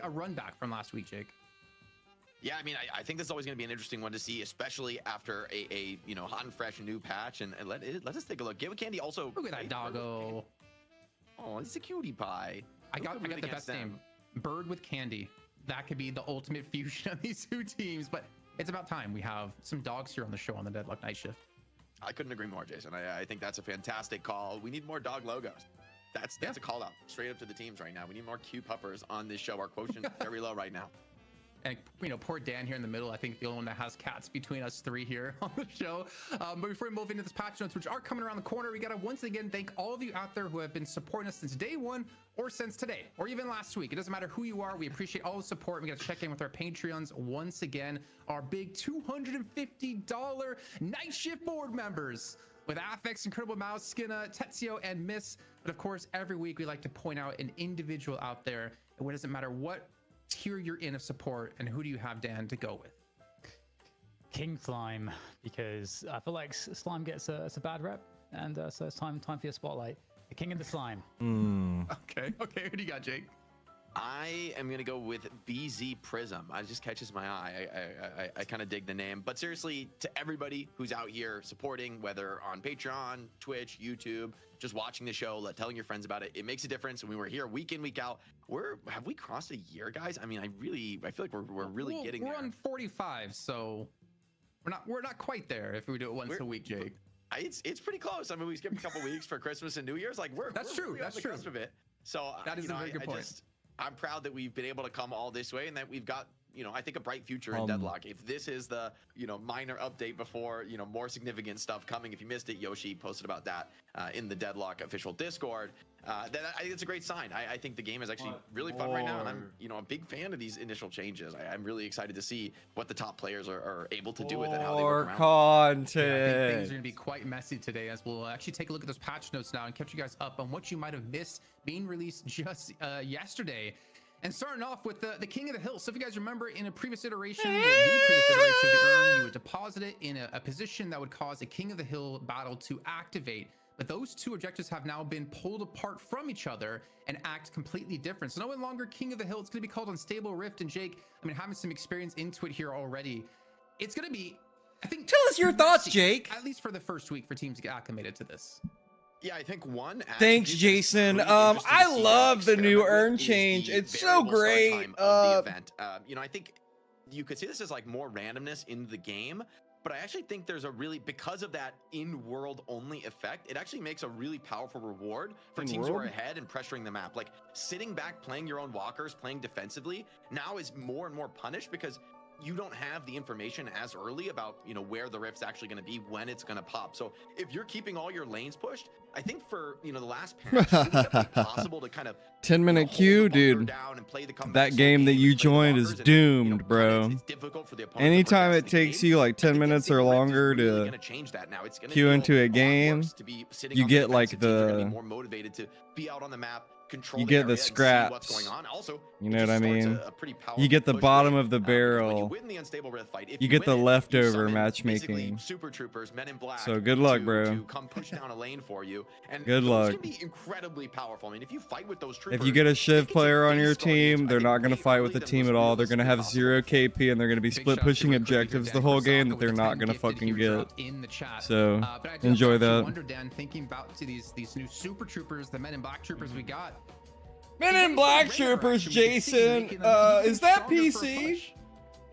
a run back from last week, Jake. Yeah, I mean, I think this is always going to be an interesting one to see, especially after a hot and fresh new patch. And let us take a look. Give Candy also. Look at that doggo. Oh, it's a cutie pie. I got the best name. Bird with Candy. That could be the ultimate fusion of these two teams. But it's about time we have some dogs here on the show on the Deadlock Night Shift. I couldn't agree more, Jason. I think that's a fantastic call. We need more dog logos. That's a call out straight up to the teams right now. We need more cute puppers on this show. Our quotient is very low right now. And poor Dan here in the middle. I think the only one that has cats between us three here on the show. But before we move into this patch notes, which are coming around the corner, we got to once again thank all of you out there who have been supporting us since day one or since today or even last week. It doesn't matter who you are. We appreciate all the support. We got to check in with our Patreons once again. Our big $250 Night Shift board members with Affix, Incredible Mouse, Skinna, Tetsio, and Miss. But of course, every week we like to point out an individual out there. And it doesn't matter what tier you're in of support, and who do you have, Dan, to go with? King Slime, because I feel like Slime gets a bad rep, and so it's time for your spotlight. The King of the Slime. Okay, who do you got, Jake? I am gonna go with BZ Prism. It just catches my eye. I kind of dig the name. But seriously, to everybody who's out here supporting, whether on Patreon, Twitch, YouTube, just watching the show, telling your friends about it, it makes a difference. When we were here week in, week out, have we crossed a year, guys? I mean, I feel like we're really getting there. We're on 45, so we're not quite there if we do it once a week, Jake. It's pretty close. I mean, we skipped a couple weeks for Christmas and New Year's. Like we're true. Really That's on the true. cusp of it. So that is a very good point. I'm proud that we've been able to come all this way and that we've got, I think a bright future in Deadlock. If this is the, minor update before, more significant stuff coming. If you missed it, Yoshi posted about that in the Deadlock official Discord. I think it's a great sign. I think the game is actually really fun right now. And I'm, a big fan of these initial changes. I'm really excited to see what the top players are able to do with it. How they work around. Content. Yeah, I think things are going to be quite messy today, as we'll actually take a look at those patch notes now and catch you guys up on what you might have missed being released just yesterday. And starting off with the King of the Hill. So if you guys remember, in a previous iteration, the previous iteration of the urn, you would deposit it in a position that would cause a King of the Hill battle to activate. But those two objectives have now been pulled apart from each other and act completely different. So no longer King of the Hill. It's going to be called Unstable Rift. And Jake, I mean, having some experience into it here already, it's going to be, I think... Tell us your thoughts, Jake. At least for the first week for teams to get acclimated to this. Yeah, I think one. Thanks, Jason. I love the new urn change. It's so great. I think you could see this as like more randomness in the game, but I actually think there's because of that in-world only effect, it actually makes a really powerful reward for teams who are ahead and pressuring the map. Like sitting back, playing your own walkers, playing defensively now is more and more punished because you don't have the information as early about, where the rift's actually going to be, when it's going to pop. So if you're keeping all your lanes pushed, I think for, the last patch, it was definitely possible to kind of 10-minute queue, dude. That game that you joined is doomed, bro. It's difficult for the opponent. Anytime it takes you like 10 minutes or longer to queue into a game, you get like the, be out on the map, you get the scraps. You know what I mean? You get the bottom of the barrel. You get the leftover matchmaking. Super troopers, men in black. So good luck, bro. To come push down a lane for you. And good luck. Can be incredibly powerful. I mean, if you fight with those troopers, if you get a Shiv player on your team, they're not going to fight with the team at all. They're going to have 0 KP and they're going to be split pushing objectives the whole game that they're not going to fucking get. So enjoy that. Wonder, Dan, thinking about these new super troopers, the men in black troopers we got. Men in Black Troopers, Jason. Is that PC?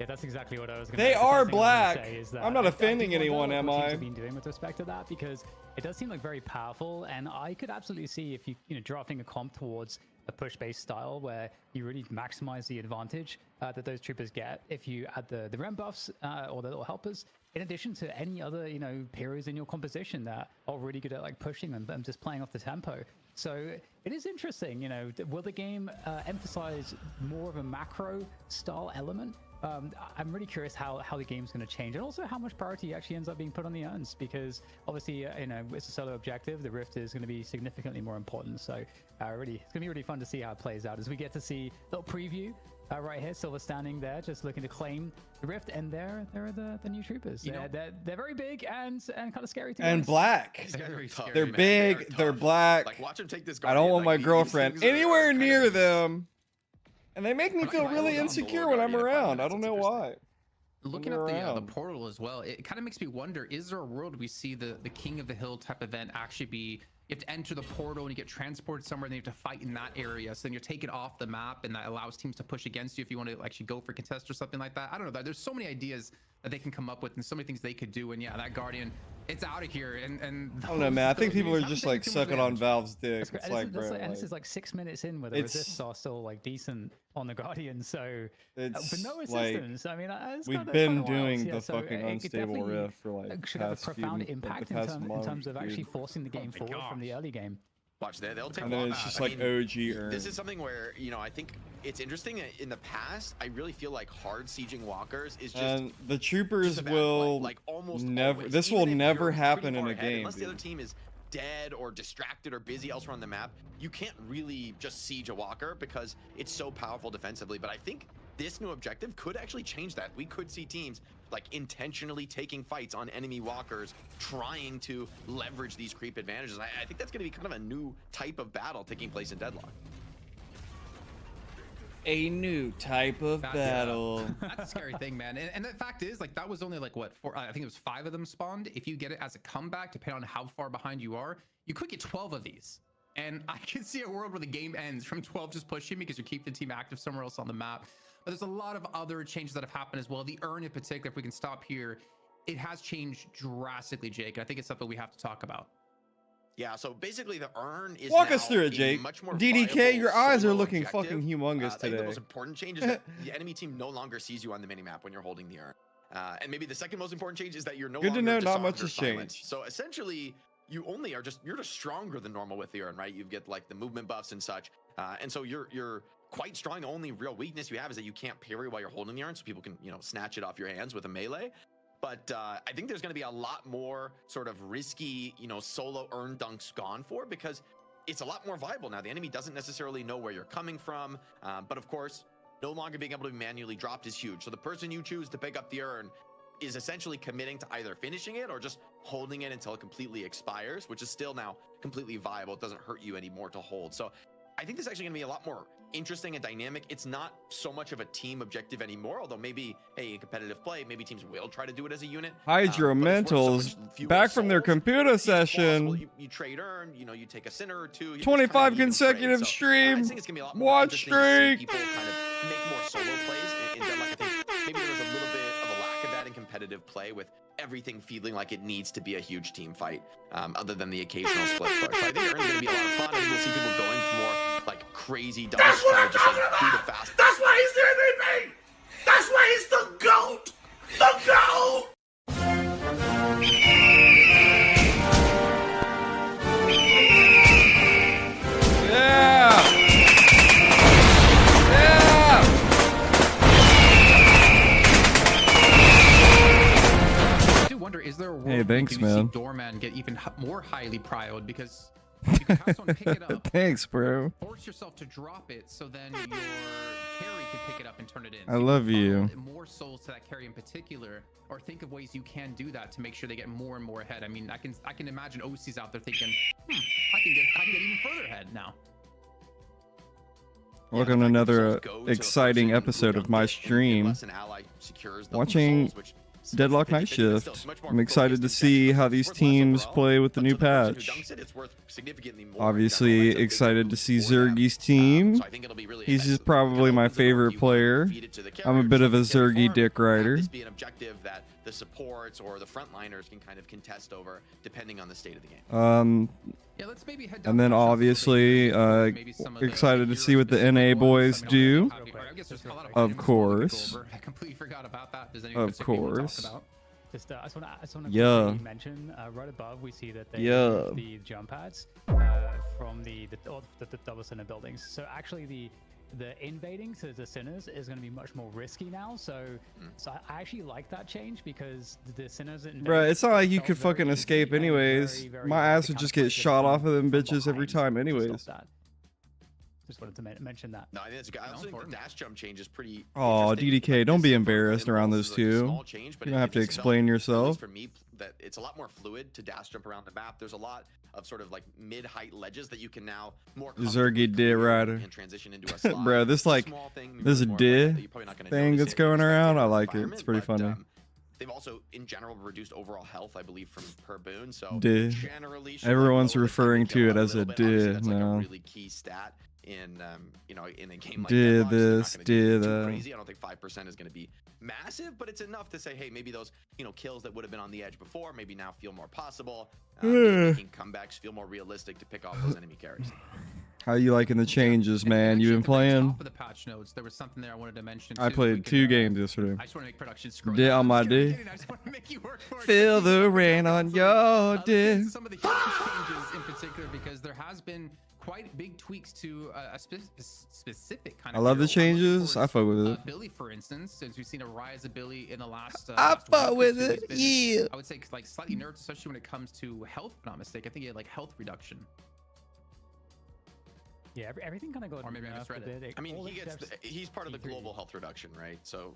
Yeah, that's exactly what I was going to say. They are black. I'm not offending anyone, am I? Been doing with respect to that, because it does seem like very powerful, and I could absolutely see if you drafting a comp towards a push-based style where you really maximize the advantage that those troopers get if you add the rem buffs or the little helpers, in addition to any other heroes in your composition that are really good at like pushing them and just playing off the tempo. So it is interesting, will the game emphasize more of a macro style element? I'm really curious how the game's going to change, and also how much priority actually ends up being put on the urns, because obviously it's a solo objective. The rift is going to be significantly more important. So it's going to be really fun to see how it plays out as we get to see a little preview right here. Silver standing there, just looking to claim the rift, and there are the new troopers. They're very big and kind of scary too. And black. They're big. They're black. Like, watch them take this. I don't want my girlfriend anywhere near them. And they make me feel really insecure when I'm around. I don't know why. Looking at the portal as well, it kind of makes me wonder, is there a world we see the King of the Hill type event actually be, you have to enter the portal and you get transported somewhere and then you have to fight in that area, so then you're taken off the map and that allows teams to push against you if you want to actually go for contest or something like that. I don't know, there's so many ideas that they can come up with and so many things they could do, and yeah, that Guardian, it's out of here. And I don't know, man. I think people are just like sucking on Valve's dick. It's like, bro, and this is like 6 minutes in where the resists are still like decent on the Guardian, so but no assistance. Like, I mean, we've been doing the fucking unstable riff for like should have a profound impact in terms of actually forcing the game forward from the early game. Watch, they'll take. And then it's just like OG. This is something where, you know, I think it's interesting. In the past, I really feel like hard sieging walkers is just. And the troopers will like almost never. Always. This will never happen in a game. Unless the other team is dead or distracted or busy elsewhere on the map, you can't really just siege a walker because it's so powerful defensively. But I think this new objective could actually change that. We could see teams like intentionally taking fights on enemy walkers, trying to leverage these creep advantages. I think that's going to be kind of a new type of battle taking place in Deadlock. A new type of battle. That's a scary thing, man. And the fact is, like, that was only like what, I think it was 5 of them spawned. If you get it as a comeback, depending on how far behind you are, you could get 12 of these. And I can see a world where the game ends from 12 just pushing because you keep the team active somewhere else on the map. But there's a lot of other changes that have happened as well. The urn in particular, if we can stop here, it has changed drastically, Jake. And I think it's something we have to talk about. Yeah, so basically the urn is walk us through it, Jake. DDK, your eyes are looking fucking humongous today. The most important change is that the enemy team no longer sees you on the minimap when you're holding the urn. And maybe the second most important change is that you're no longer disarmed. Good to know, not much has changed. So essentially, you're just stronger than normal with the urn, right? You get like the movement buffs and such, and so you're quite strong. The only real weakness you have is that you can't parry while you're holding the urn, so people can, you know, snatch it off your hands with a melee. But I think there's going to be a lot more sort of risky, you know, solo urn dunks gone for, because it's a lot more viable now. The enemy doesn't necessarily know where you're coming from, but of course, no longer being able to be manually dropped is huge. So the person you choose to pick up the urn is essentially committing to either finishing it or just holding it until it completely expires, which is still now completely viable. It doesn't hurt you anymore to hold. So I think this is actually going to be a lot more interesting and dynamic. It's not so much of a team objective anymore, although maybe, hey, in competitive play, maybe teams will try to do it as a unit. Hydromentals back from their computer session. You trade urn, you know, you take a sinner or two. 25 consecutive stream. I think it's gonna be a lot more watch streak. People kind of make more solo plays in Deadlock. I think maybe there was a little bit of a lack of that in competitive play, with everything feeling like it needs to be a huge team fight, other than the occasional split push. So I think Urn's gonna be a lot of fun. I think we'll see people going for more like crazy dumb just like do the fast. That's why he's the MVP. That's why he's the GOAT. The GOAT. Yeah. I do wonder, is there a world hey, thanks, where you man. see Doorman get even more highly prioed, because you can have someone pick it up. Thanks, bro. Force yourself to drop it, so then your carry can pick it up and turn it in. I love you. More souls to that carry in particular, or think of ways you can do that to make sure they get more and more ahead. I mean, I can imagine OCs out there thinking, I can get even further ahead now. Welcome to another exciting episode of my stream. Watching Deadlock Night Shift. I'm excited to see how these teams play with the new patch. Obviously excited to see Zergy's team. He's just probably my favorite player. I'm a bit of a Zergy dick rider. The supports or the frontliners can kind of contest over, depending on the state of the game. Yeah, let's maybe head down and then obviously excited to see what the NA boys do. Of course. I completely forgot about that. Of course. Just I just want to mention right above we see that they have the jump pads from the double center buildings. So actually the invading to the sinners is going to be much more risky now, so I actually like that change, because the sinners, bro, it's not like you could fucking escape anyways. My ass would just get shot off of them bitches every time anyways. Just wanted to mention that. No, I think that's good. I also think the dash jump change is pretty. Oh, DDK, don't be embarrassed around those two. You don't have to explain yourself. For me, that it's a lot more fluid to dash jump around the map. There's a lot of sort of like mid-height ledges that you can now more Zergy did rider and transition into a slide. Bro, this like this did thing that's going around. I like it. It's pretty funny. They've also, in general, reduced overall health, I believe, from per boon. So generally, everyone's referring to it as a did. No, like a really key stat in in a game like that. Did that. Crazy. I don't think 5% is going to be massive, but it's enough to say, hey, maybe those kills that would have been on the edge before maybe now feel more possible. Making comebacks feel more realistic to pick off those enemy carries. How you liking the changes, man? You been playing? Top of the patch notes, there was something there I wanted to mention. I played 2 games yesterday. I just want to make production scroll. Did on my D. Feel the rain on your D. Some of the changes in particular, because there has been quite big tweaks to a specific kind of. I love the changes. I fuck with it. Billy, for instance, since we've seen a rise of Billy in the last. I fuck with it. Yeah. I would say like slightly nerfed, especially when it comes to health. If I'm not mistaken, I think he had like health reduction. Yeah, everything kind of got. Or maybe I misread it. I mean, he's part of the global health reduction, right? So.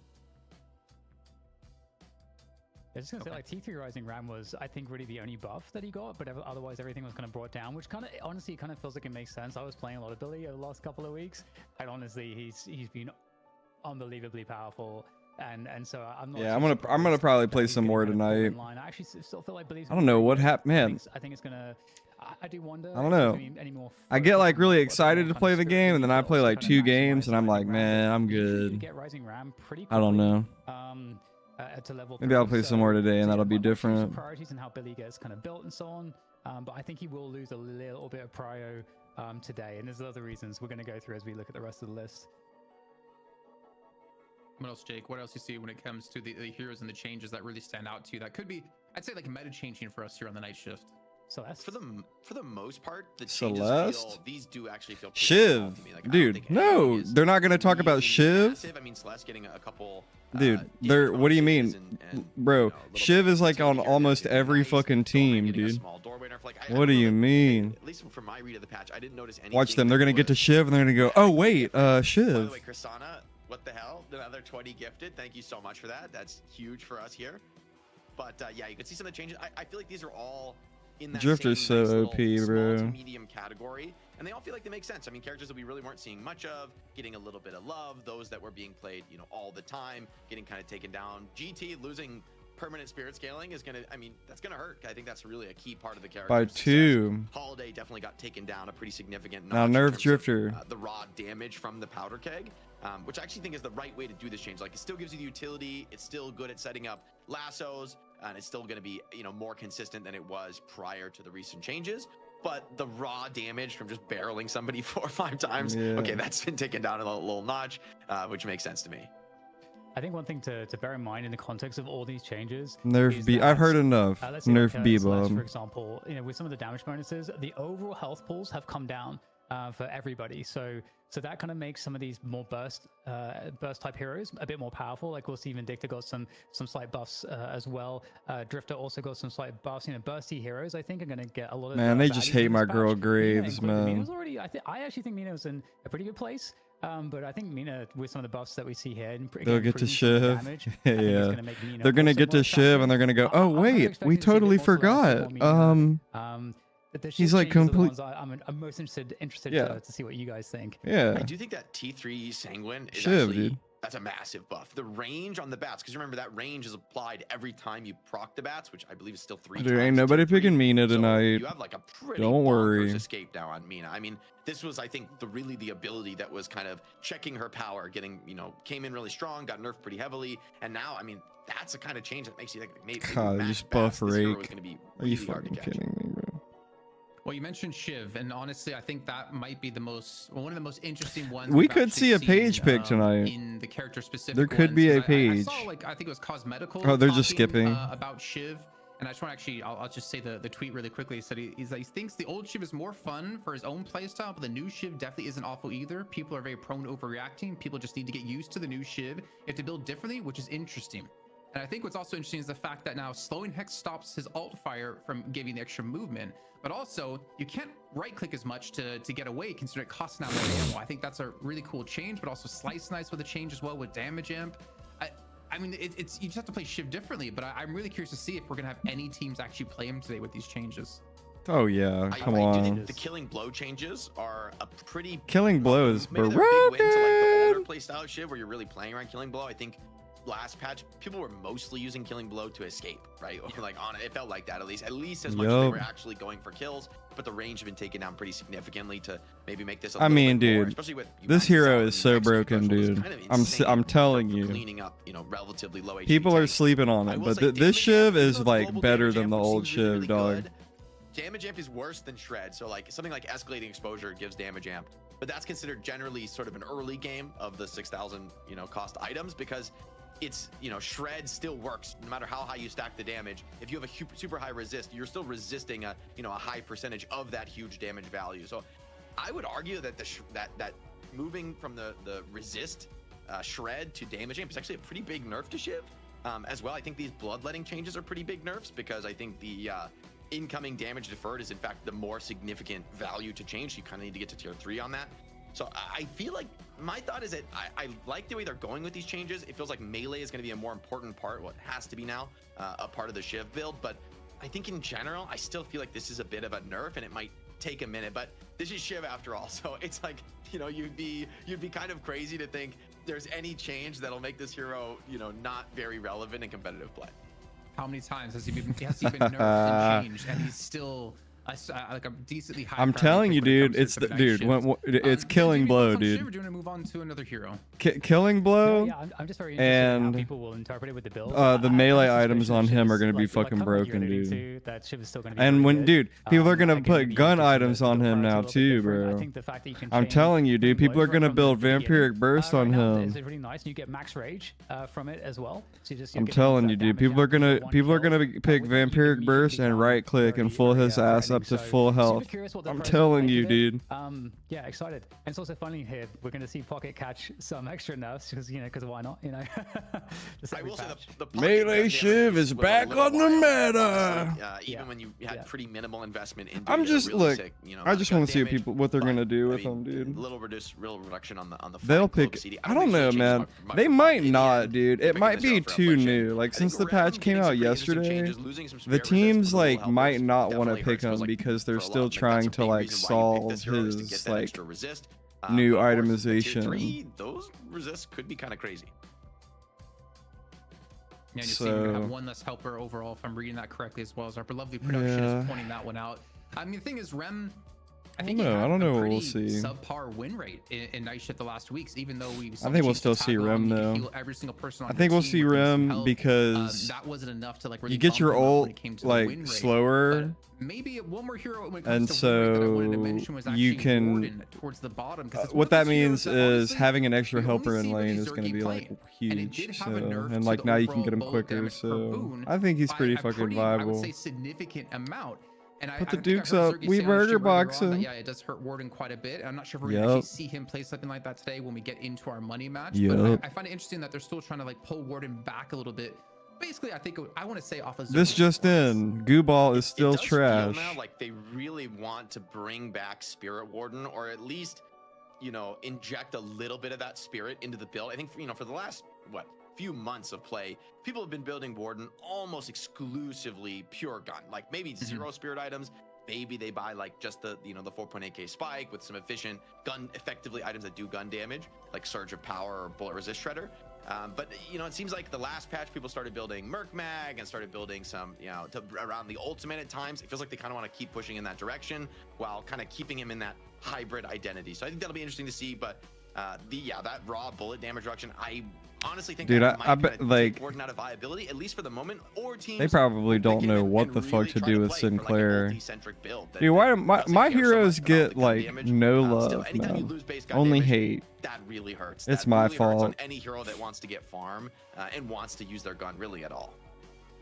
I was just gonna say, like, T3 Rising Ram was, I think, really the only buff that he got, but otherwise everything was kind of brought down, which kind of, honestly, kind of feels like it makes sense. I was playing a lot of Billy over the last couple of weeks, and honestly, he's been unbelievably powerful, and so I'm not. Yeah, I'm gonna probably play some more tonight. I actually still feel like Billy's. I don't know what happened, man. I think it's gonna. I do wonder. I don't know. I get like really excited to play the game, and then I play like 2 games, and I'm like, man, I'm good. I don't know. To level maybe I'll play some more today, and that'll be different. Priorities and how Billy gets kind of built and so on, but I think he will lose a little bit of prio today, and there's other reasons we're going to go through as we look at the rest of the list. What else, Jake? What else you see when it comes to the heroes and the changes that really stand out to you? That could be, I'd say, like meta changing for us here on the night shift. Celeste? For the most part, the Celeste? these do actually feel pretty Shiv, to me. Like, dude, no, they're not gonna talk about Shiv. Massive. I mean, Celeste getting a couple. Dude, they're. What do you mean, bro? Shiv is like on almost every fucking team, dude. What do you mean? At least from my read of the patch, I didn't notice anything. Watch them. They're gonna get to Shiv, and they're gonna go, oh wait, Shiv. By the way, Krisana, what the hell? Another 20 gifted. Thank you so much for that. That's huge for us here. But yeah, you can see some of the changes. I feel like these are all in that Drifter's same so nice OP, little bro. small to medium category, and they all feel like they make sense. I mean, characters that we really weren't seeing much of, getting a little bit of love. Those that were being played, all the time, getting kind of taken down. GT losing permanent spirit scaling is gonna. I mean, that's gonna hurt. I think that's really a key part of the character. By 2. Holiday definitely got taken down a pretty significant. Now nerf Drifter. The raw damage from the powder keg, which I actually think is the right way to do this change. Like, it still gives you the utility. It's still good at setting up lassos. And it's still going to be, more consistent than it was prior to the recent changes. But the raw damage from just barreling somebody 4 or 5 times, okay, that's been taken down a little notch, which makes sense to me. I think one thing to bear in mind in the context of all these changes. Nerf B. I've heard enough. Nerf B bomb. For example, with some of the damage bonuses, the overall health pools have come down for everybody. So that kind of makes some of these more burst type heroes a bit more powerful. Like, we'll see Vindicta got some slight buffs as well. Drifter also got some slight buffs. Bursty heroes, I think, are going to get a lot of. Man, they just hate my girl Graves, man. Mina's already, I actually think Mina's in a pretty good place. But I think Mina, with some of the buffs that we see here, they'll get to Shiv. Yeah, they're gonna get to Shiv, and they're gonna go, oh wait, we totally forgot. He's like complete. I'm most interested to see what you guys think. Yeah, I do think that T3 Sanguine is Shiv, actually, dude. That's a massive buff. The range on the bats, because remember that range is applied every time you proc the bats, which I believe is still 3 There times. ain't nobody picking Mina So tonight. you have like a pretty Don't worry. escape now on Mina. I mean, this was, I think, the ability that was kind of checking her power, getting, came in really strong, got nerfed pretty heavily, and now, I mean, that's the kind of change that makes you think maybe God, just buff Rake. Are you fucking kidding kidding me, bro? Well, you mentioned Shiv, and honestly, I think that might be one of the most interesting ones. We could see a page pick tonight. In the character specific. There could be a page. I saw, I think it was Cosmetical. Oh, they're just skipping about Shiv. And I just want to actually, I'll just say the tweet really quickly. He said he thinks the old Shiv is more fun for his own playstyle, but the new Shiv definitely isn't awful either. People are very prone to overreacting. People just need to get used to the new Shiv. You have to build differently, which is interesting. And I think what's also interesting is the fact that now slowing Hex stops his alt fire from giving the extra movement, but also you can't right click as much to get away considering it costs now more ammo. I think that's a really cool change, but also Slice Nice with a change as well with damage amp. I mean, it's you just have to play Shiv differently, but I'm really curious to see if we're gonna have any teams actually play him today with these changes. Oh yeah, come on. I do think the Killing Blow changes are a pretty Killing Blow is maybe they're a big win to like the older broken. playstyle Shiv where you're really playing around Killing Blow. I think last patch people were mostly using Killing Blow to escape, right? Or like on it felt like that at least as much as they were actually going for kills, but the range has been taken down pretty significantly to maybe make this a little bit more, especially with this hero is so broken, dude. I'm telling you, cleaning up, you know, relatively low HP people are tanks. sleeping on it, but this Shiv is like better than the old Shiv, dog. Damage amp is worse than shred, so like something like escalating exposure gives damage amp, but that's considered generally sort of an early game of the 6,000 cost items, because it's shred still works no matter how high you stack the damage. If you have a super high resist, you're still resisting a high percentage of that huge damage value. So I would argue that that moving from the resist shred to damage amp is actually a pretty big nerf to Shiv as well. I think these bloodletting changes are pretty big nerfs, because I think the incoming damage deferred is in fact the more significant value to change. You kind of need to get to tier 3 on that. So I feel like my thought is that I like the way they're going with these changes. It feels like melee is going to be a more important part, well, it has to be now, a part of the Shiv build. But I think in general, I still feel like this is a bit of a nerf, and it might take a minute. But this is Shiv after all, so it's like you'd be kind of crazy to think there's any change that'll make this hero not very relevant in competitive play. How many times has he been nerfed and changed, and he's still like a decently high? I'm telling you, dude, it's it's Killing Blow, dude. We're going to move on to another hero. Killing Blow. Yeah, I'm just very interested in how people will interpret it with the build. The melee items on him are going to be fucking broken, dude. That Shiv is still going to be and when, good. dude, people are going to put gun items on him now too, bro. I think the fact that you can I'm telling you, dude, people are going to build Vampiric Burst on him. It's really nice, and you get max rage from it as well. So I'm telling you, dude, people are gonna pick Vampiric Burst and right click and full his ass up to full health. I'm telling you, dude. Yeah, excited. And it's also funny here, we're going to see Pocket catch some extra nerfs because why not? I will say the melee Shiv is back on the meta. Even when you had pretty minimal investment into I'm just really look. I just want to see what they're gonna do with them, dude. Real reduction on the. They'll pick. I don't know, man. They might not, dude. It might be too new. Like since the patch came out yesterday, the teams like might not want to pick him because they're still trying to like solve his like new itemization. Those resists could be kind of crazy. Yeah, you're seeing we're gonna have one less helper overall, if I'm reading that correctly, as well as our lovely production is pointing that one out. I mean, the thing is, Rem, I think I don't know what we'll see. Subpar win rate in Night Shift the last weeks, even though we. I think we'll still see Rem though. Every single person on I think we'll see Rem because that wasn't enough to like really you get your ult like slower. Maybe one more hero when it and comes to so that I wanted to mention was you can towards the bottom. What that means is having an extra helper in lane is going to be like huge. So and like now you can get him quicker. So I think he's pretty fucking viable. I would say significant amount. And put the Dukes up. We burger box him. Yeah, it does hurt Warden quite a bit. I'm not sure if we're gonna actually see him play something like that today when we get into our money match. But I find it interesting that they're still trying to like pull Warden back a little bit. Basically, I think I want to say off of this just in, Goo Ball is still trash. Feel now like they really want to bring back Spirit Warden, or at least, inject a little bit of that spirit into the build. I think for the last few months of play, people have been building Warden almost exclusively pure gun, like maybe 0 spirit items. Maybe they buy like just the the 4.8k spike with some efficient gun effectively items that do gun damage, like Surge of Power or Bullet Resist Shredder. But it seems like the last patch people started building Merc Mag and started building some around the ultimate at times. It feels like they kind of want to keep pushing in that direction while kind of keeping him in that hybrid identity. So I think that'll be interesting to see. But that raw bullet damage reduction, I honestly think, dude, I bet like Warden out of viability, at least for the moment. Or teams they probably don't know what the fuck to do with Sinclair. Dude, why my heroes get like no love, man. Only hate. That really hurts. It's my fault. On any hero that wants to get farm and wants to use their gun really at all.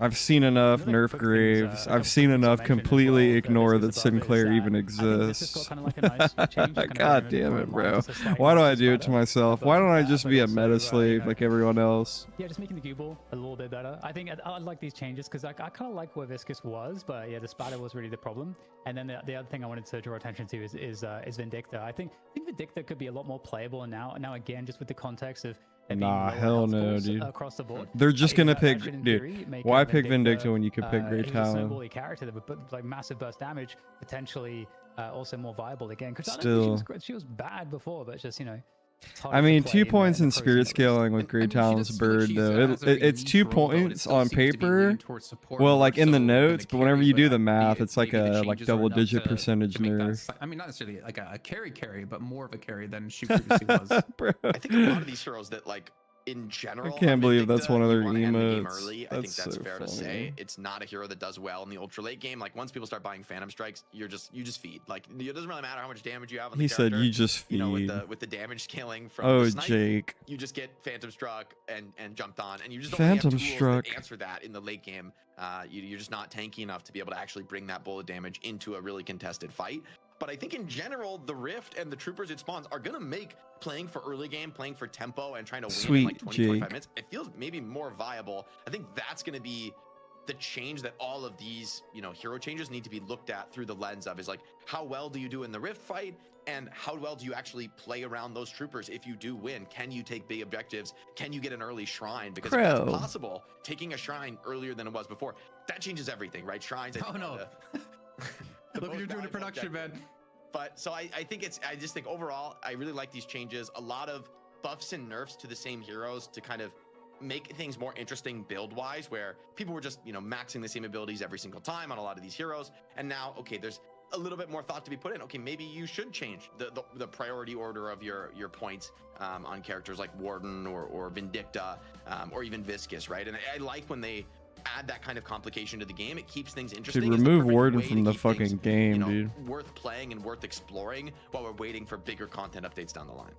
I've seen enough nerf Graves. I've seen enough completely ignore that Sinclair even exists. God damn it, bro. Why do I do it to myself? Why don't I just be a meta slave like everyone else? Yeah, just making the Google a little bit better. I think I like these changes because I kind of like where Viscous was, but yeah, the spatter was really the problem. And then the other thing I wanted to draw attention to is Vindicta. I think Vindicta could be a lot more playable now again, just with the context of nah, hell no, dude. Across the board. They're just gonna pick, dude. Why pick Vindicta when you could pick Great Talon? A character that would put like massive burst damage, potentially also more viable again. Because she was bad before, but it's just, you know. I mean, 2 points in spirit scaling with Great Talon's bird, though. It's 2 points on paper. Well, like in the notes, but whenever you do the math, it's like a double-digit percentage nerf. I mean, not necessarily like a carry, but more of a carry than she previously was. Bro. I think a lot of these heroes that like in general, I can't believe that's one of their emotes. I think that's fair to say. It's not a hero that does well in the ultra late game. Like once people start buying Phantom Strikes, you just feed. Like it doesn't really matter how much damage you have on the character. He said you just feed. You know, with the damage scaling from the snipe, Jake. You just get Phantom Struck and jumped on, and you just don't Phantom have tools Struck. that answer that in the late game. You're just not tanky enough to be able to actually bring that bullet damage into a really contested fight. But I think in general, the Rift and the Troopers it spawns are going to make playing for early game, playing for tempo, and trying to win in like 20-25 minutes, it feels maybe more viable. I think that's going to be the change that all of these, you know, hero changes need to be looked at through the lens of is like, how well do you do in the Rift fight? And how well do you actually play around those Troopers if you do win? Can you take big objectives? Can you get an early shrine? Because if that's possible, taking a shrine earlier than it was before, that changes everything, right? Shrines. Oh, no. Look what you're doing in production, man. But so I just think overall, I really like these changes. A lot of buffs and nerfs to the same heroes to kind of make things more interesting build wise, where people were just, you know, maxing the same abilities every single time on a lot of these heroes. And now, okay, there's a little bit more thought to be put in. Okay, maybe you should change the priority order of your points on characters like Warden or Vindicta or even Viscous, right? And I like when they add that kind of complication to the game. It keeps things interesting. Should remove Warden from the fucking game, you know, dude. Worth playing and worth exploring while we're waiting for bigger content updates down the line.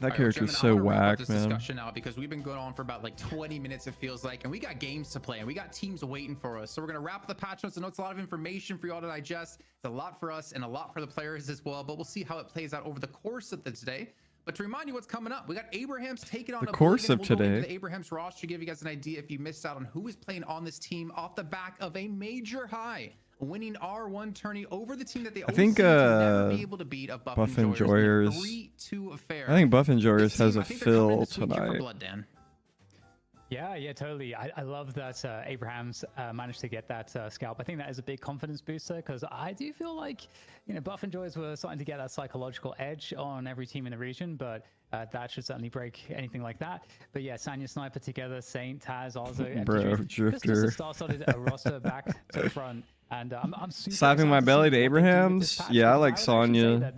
That character's so whack, man. Discussion out because we've been going on for about like 20 minutes, it feels like, and we got games to play and we got teams waiting for us. So we're gonna wrap the patch notes. I know it's a lot of information for y'all to digest. It's a lot for us and a lot for the players as well. But we'll see how it plays out over the course of the today. But to remind you what's coming up, we got Abraham's taking on the course of today. The Abraham's roster to give you guys an idea if you missed out on who is playing on this team off the back of a major high, winning R1 tourney over the team that they never be able to beat of Buff Enjoyers. 3-2 affair. I think Buff Enjoyers has a fill tonight. Yeah, totally. I love that Abraham's managed to get that scalp. I think that is a big confidence booster because I do feel like, you know, Buff Enjoyers were starting to get that psychological edge on every team in the region, but that should certainly break anything like that. But yeah, Sanya Sniper together, Saint, Taz, Alzo, bro, Drifter. Started a roster back to the front, and I'm super slapping my belly to Abraham's. Yeah, I like Sonya.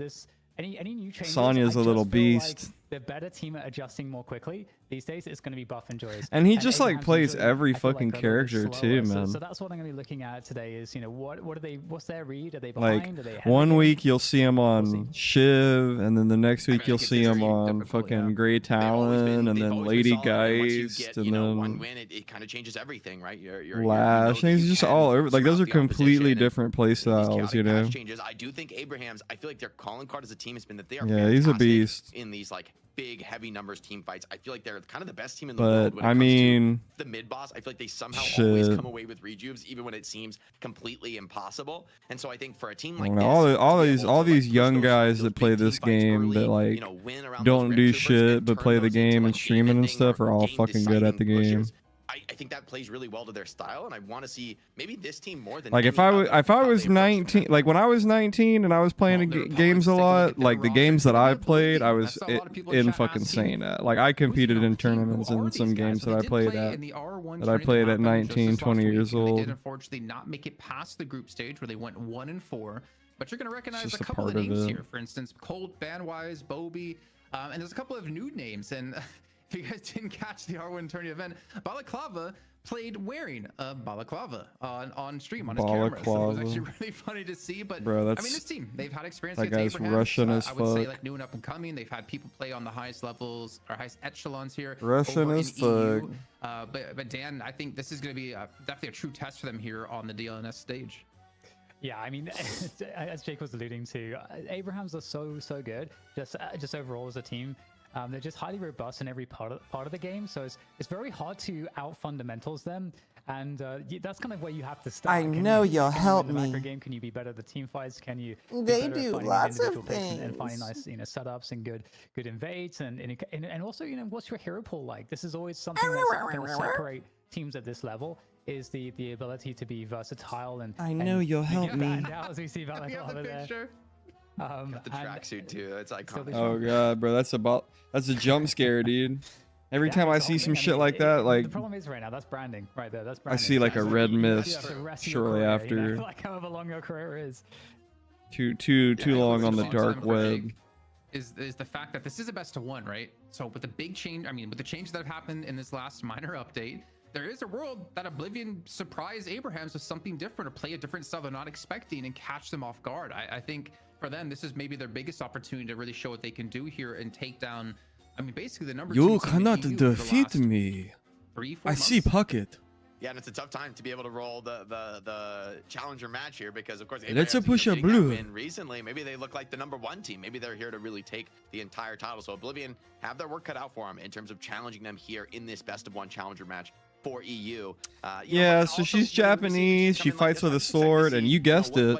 Any new changes, Sonya's a little beast. Like the better team at adjusting more quickly these days, it's going to be Buff Enjoyers. And he just like plays every fucking character too, man. So that's what I'm going to be looking at today is, you know, what's their read? Are they behind? Are they ahead? One week you'll see him on Shiv, and then the next week you'll see him on fucking Grey Talon, and then Lady Geist, and then one win, it kind of changes everything, right? Lash. He's just all over. Like those are completely different play styles, you know. Changes. I do think Abraham's. I feel like their calling card as a team has been that they are he's a beast in these like big heavy numbers team fights. I feel like they're kind of the best team in the world when it comes to the mid boss. I feel like they somehow always come away with rejuves even when it seems completely impossible. And so I think for a team like this, all these young guys that play this game that like don't do shit but play the game and streaming and stuff are all fucking good at the game. I think that plays really well to their style, and I want to see maybe this team more than like if I was 19, like when I was 19 and I was playing games a lot, like the games that I played, I was in fucking Saint at. Like I competed in tournaments in some games that I played at 19, 20 years old. They did unfortunately not make it past the group stage where they went 1-4, but you're gonna recognize a couple of names here. For instance, Colt, Bandwise, Bobby, and there's a couple of new names and. if you guys didn't catch the R1 tourney event, Balaclava played wearing a balaclava on stream on his camera. So it was actually really funny to see. But bro, I mean, this team, they've had experience that against guy's Abrahams. Russian as I would say fuck. like new and up and coming. They've had people play on the highest levels or highest echelons here. Russian over as in EU. fuck. But Dan, I think this is going to be definitely a true test for them here on the DLNS stage. Yeah, I mean, as Jake was alluding to, Abrahams are so good. Just overall as a team, they're just highly robust in every part of the game. So it's very hard to out fundamentals them, and that's kind of where you have to start. I know you'll help in the macro me. game, can you be better at the team fights? Can you? They do lots of and finding things. nice, setups and good invades and also, what's your hero pool like? This is always something that's going to separate teams at this level. Is the ability to be versatile and I know you'll help me. Now, as we see We have the Balaclava there. picture. Got the tracksuit too. It's iconic. Oh god, bro, that's a jump scare, dude. Every time I see some shit like that, the like problem is right now that's branding right there. That's I branding. see like a red You have mist to rest your shortly career, after. like however long your career is. Too Yeah, long on the what's dark awesome, web. Jake, is the fact that this is a best of one, right? So with the big change, I mean, with the changes that have happened in this last minor update, there is a world that Oblivion surprise Abrahams with something different or play a different style they're not expecting and catch them off guard. I think for them, this is maybe their biggest opportunity to really show what they can do here and take down, I mean, basically the number two You team in cannot EU for the defeat last me. 3-4 I see months. pocket. Yeah, and it's a tough time to be able to roll the challenger match here because, of course, Let's Abraham's push a getting that blue. win recently. Maybe they look like the #1 team. Maybe they're here to really take the entire title. So Oblivion have their work cut out for them in terms of challenging them here in this best of one challenger match for EU. Yeah, so she's Japanese, she fights with a sword, and you guessed it,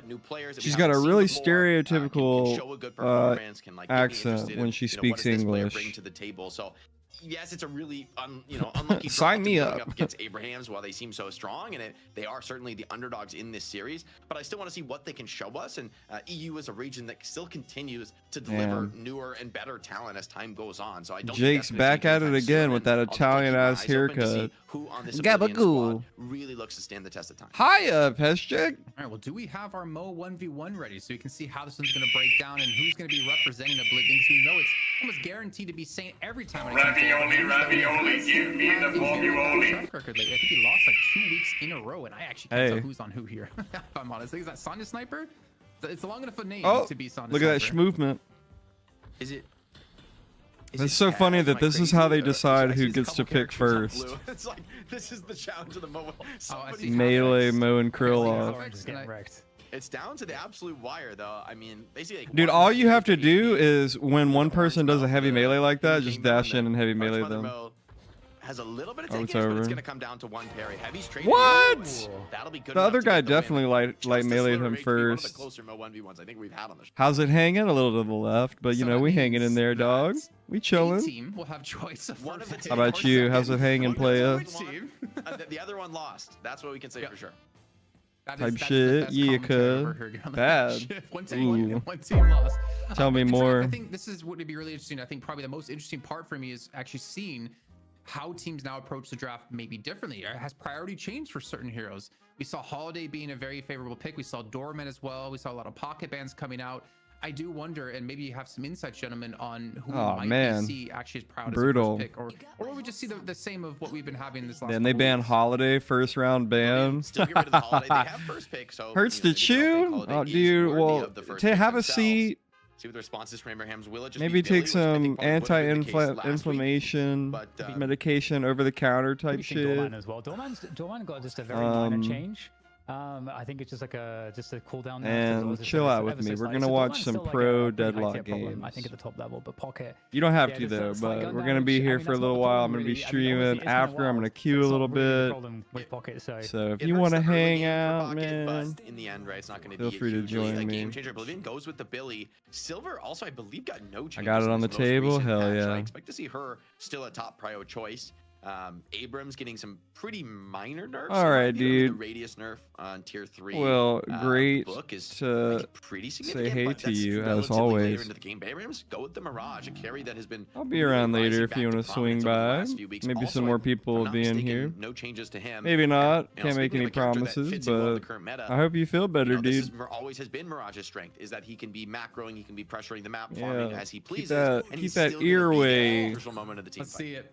she's got a really stereotypical accent when she speaks English. To the table. So yes, it's a really unlucky Sign draw me to be going up. against Abrahams while they seem so strong, and they are certainly the underdogs in this series. But I still want to see what they can show us. And EU is a region that still continues to deliver newer and better talent as time goes on. So I don't. Jake's think that's back gonna at change it again anytime with that soon, and I'll Italian keep my ass eyes open to see haircut. who on this Gabagool. Oblivion squad really looks to stand the test of time. Hiya, Pestrick. All right, well, do we have our Mo 1v1 ready so we can see how this one's going to break down and who's going to be representing Oblivion? Because we know it's almost guaranteed to be Saint every time. When it comes to Ravioli, ravioli, give me the ravioli. track record lately. I think he lost like 2 weeks in a row, and I actually can't tell who's on who here. If I'm honest, is that Sonya Sniper? It's a long enough a name to be Sonya Look at that Sniper. movement. Is it? It's so funny that this is how they decide who gets to pick first. It's like this is the challenge of the moment. see. Melee, Mo, and Krillov. Orange is getting wrecked. It's down to the absolute wire, though. I mean, basically, like, Dude, one all match you have to with do HP, is when one person does a heavy melee like that, just Game dash Mode in and heavy Orange melee Mother them. Mo has a little bit of Oh, take it's but it's over. going to come down to one parry. Heavy's trading. What? That'll be good The enough other to guy get the win. definitely light Just this meleeed literally him could be one of the first. closer Mo 1v1s I think we've had on the show. How's it hanging? A little to the left, but you So know, that we hanging in means there, dog. that We A chilling. team will have choice of One of the first How teams about or you? How's second. it hanging, One playa? of the teams Team. won, the other one lost. That's what we can say for sure. That Type that's the shit, best yeah, commentary I've cuz. ever heard on the Bad. shift. One team won Ooh. and one team lost. Tell me But more. I think this is what would be really interesting. I think probably the most interesting part for me is actually seeing how teams now approach the draft maybe differently. Has priority changed for certain heroes? We saw Holiday being a very favorable pick. We saw Doorman as well. We saw a lot of pocket bands coming out. I do wonder, and maybe you have some insights, gentlemen, on who Oh, might man. see actually as proud Brutal. as a first pick, or we just see the same of what we've been having this last. Then they couple ban weeks. Holiday first round ban. Still get rid of the Holiday. They have first pick, so Hurts you know, to maybe they'll think chew. Holiday Oh, is dude. worthy Well, of the first to pick have a themselves. seat, See what the responses from Abraham's. Will it just maybe be Billy, take which I think some probably would have been the case last week. anti-inflammation But, medication over the counter type Maybe think shit. Doorman as well. Doorman got just a very minor change. I think it's just like a cooldown. And chill out with me. We're gonna watch some pro deadlock games. I think at the top level, but Pocket. You don't have Yeah, to just a though, slight but gun we're gonna be damage. here I mean, for a that's not little the while. problem, I'm gonna be really. I mean, obviously, streaming it's been a after. I'm while, gonna but queue a it's little not really the bit. problem with Pocket, so So if It you hurts want to the early hang game for out, Pocket, man, but in the end, right, it's not going to feel be free to a huge join me. game changer. Oblivion goes with the Billy. Silver also, I believe, got no changes. I got it in on the this most table. recent Hell patch. yeah. I expect to see her still a top prio choice. Abrams getting some pretty minor nerfs. All right, The dude. radius nerf on tier 3. Well, great book is to pretty say significant, hey but to that's you, as relatively always. later into the game. But Abrams, go with the Mirage, a carry that has been. I'll be around really later rising if back you to want to swing prominence over the by. last few weeks. Maybe Also, some more if I'm people will not be in mistaken, here. No changes to him. Maybe not. You know, Can't make speaking any of a character that promises, fits in well in the but current meta, I hope you feel better, you know, this dude. always has been Mirage's strength, is that he can be macroing, he can be pressuring the map, Yeah, farming as he keep pleases. that- and keep he's that still gonna ear be the away. crucial moment of the team Let's fight. see it.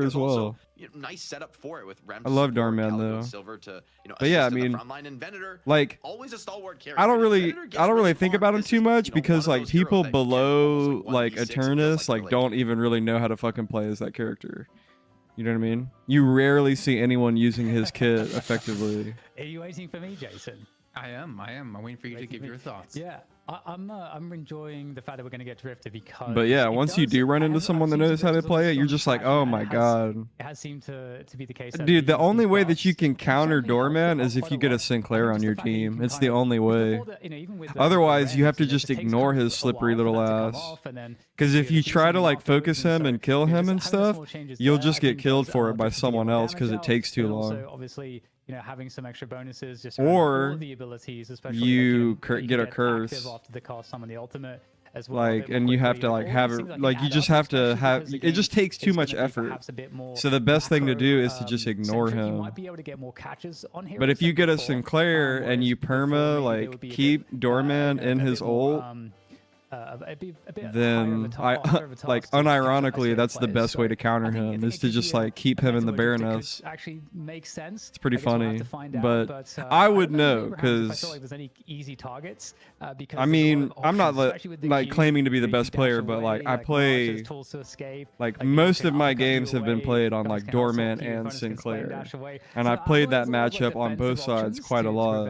character as well. Nice setup for it with Rem. I love Darman though. Silver to, but yeah, I mean, like, always a stalwart character. I don't really think about him too much because like people below like Eternus like don't even really know how to fucking play as that character. You know what I mean? You rarely see anyone using his kit effectively. Are you waiting for me, Jason? I am. I'm waiting for you to give your thoughts. Yeah. I'm enjoying the fact that we're going to get drifted because. But yeah, once you do run into someone that knows how to play it, you're just like, oh my god. It has seemed to be the case. Dude, the only way that you can counter Doorman is if you get a Sinclair on your team. It's the only way. Otherwise, you have to just ignore his slippery little ass. Because if you try to like focus him and kill him and stuff, you'll just get killed for it by someone else because it takes too long. Obviously, having some extra bonuses just or the abilities, especially you get a curse after the cast summon the ultimate as well, like, and you have to like have it, like you just have to have, it just takes too much effort. So the best thing to do is to just ignore him. But if you get a Sinclair and you perma like keep Doorman in his ult, then like unironically that's the best way to counter him, is to just like keep him in the Baroness. Actually makes sense. It's pretty funny, but I would know because I mean I'm not like claiming to be the best player, but like I play like most of my games have been played on like Doorman and Sinclair, and I've played that matchup on both sides quite a lot,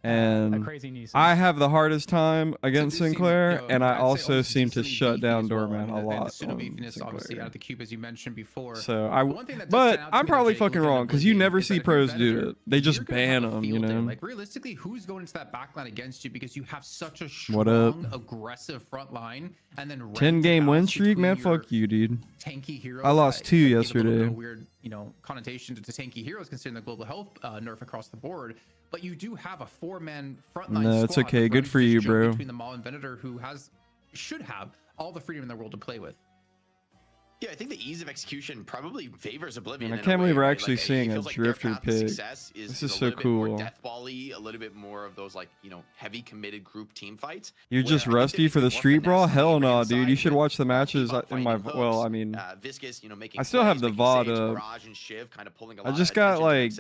and I have the hardest time against Sinclair, and I also seem to shut down Doorman a lot. Obviously out of the cube, as you mentioned before. So but I'm probably fucking wrong because you never see pros do it. They just ban them, you know. Like realistically, who's going into that backline against you because you have such a strong, aggressive front line, and then 10-game win streak, man. Fuck you, dude. Tanky heroes. I lost 2 yesterday. Weird, connotation to tanky heroes considering the global health nerf across the board. But you do have a 4-man frontline. No, it's okay. Good for you, bro. Between the Maul and Venator, who should have all the freedom in the world to play with. Yeah, I think the ease of execution probably favors Oblivion. I can't believe we're actually seeing a drifter pick. This is so cool. Deathball-y, a little bit more of those like heavy committed group team fights. You're just rusty for the street brawl? Hell no, dude. You should watch the matches in my. Well, I mean, I still have the VOD up. I just got like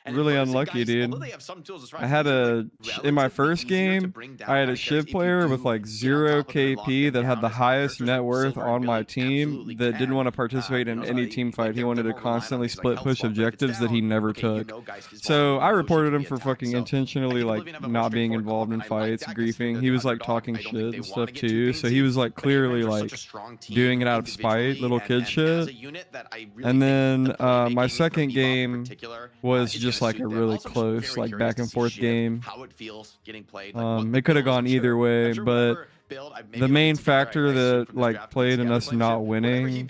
really unlucky, dude. I had in my first game, I had a Shiv player with like 0 KP that had the highest net worth on my team that didn't want to participate in any team fight. He wanted to constantly split push objectives that he never took. So I reported him for fucking intentionally like not being involved in fights, griefing. He was like talking shit and stuff too. So he was like clearly like doing it out of spite, little kid shit. And then my second game was just like a really close like back and forth game. It could have gone either way, but the main factor that like played in us not winning,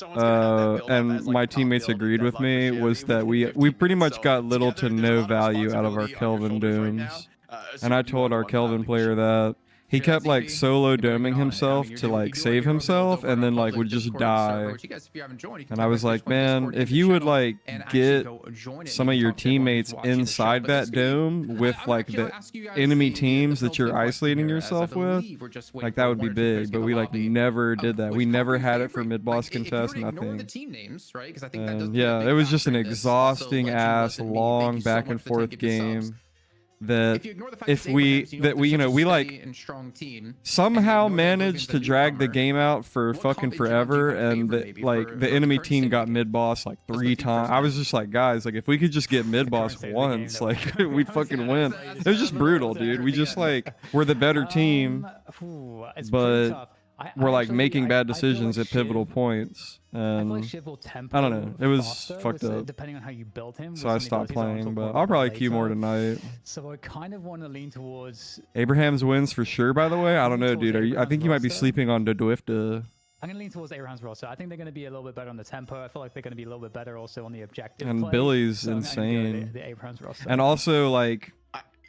and my teammates agreed with me, was that we pretty much got little to no value out of our Kelvin dooms. And I told our Kelvin player that he kept like solo doming himself to like save himself, and then like would just die. And I was like, man, if you would like get some of your teammates inside that dome with like the enemy teams that you're isolating yourself with, like that would be big. But we like never did that. We never had it for mid-boss contest, nothing. And yeah, it was just an exhausting ass long back and forth game. That we like somehow managed to drag the game out for fucking forever, and the enemy team got mid boss like 3 times. I was just like, guys, like if we could just get mid boss once, like we'd fucking win. It was just brutal, dude. We just like we're the better team, but we're like making bad decisions at pivotal points. And I don't know, it was fucked up. Depending on how you build him, so I stopped playing, but I'll probably queue more tonight. So I kind of want to lean towards Abraham's wins for sure, by the way. I don't know, dude. I think you might be sleeping on Dodwifta. I'm going to lean towards Abraham's roster. I think they're going to be a little bit better on the tempo. I feel like they're going to be a little bit better also on the objective and play. Billy's so insane. The Abraham's roster. And also like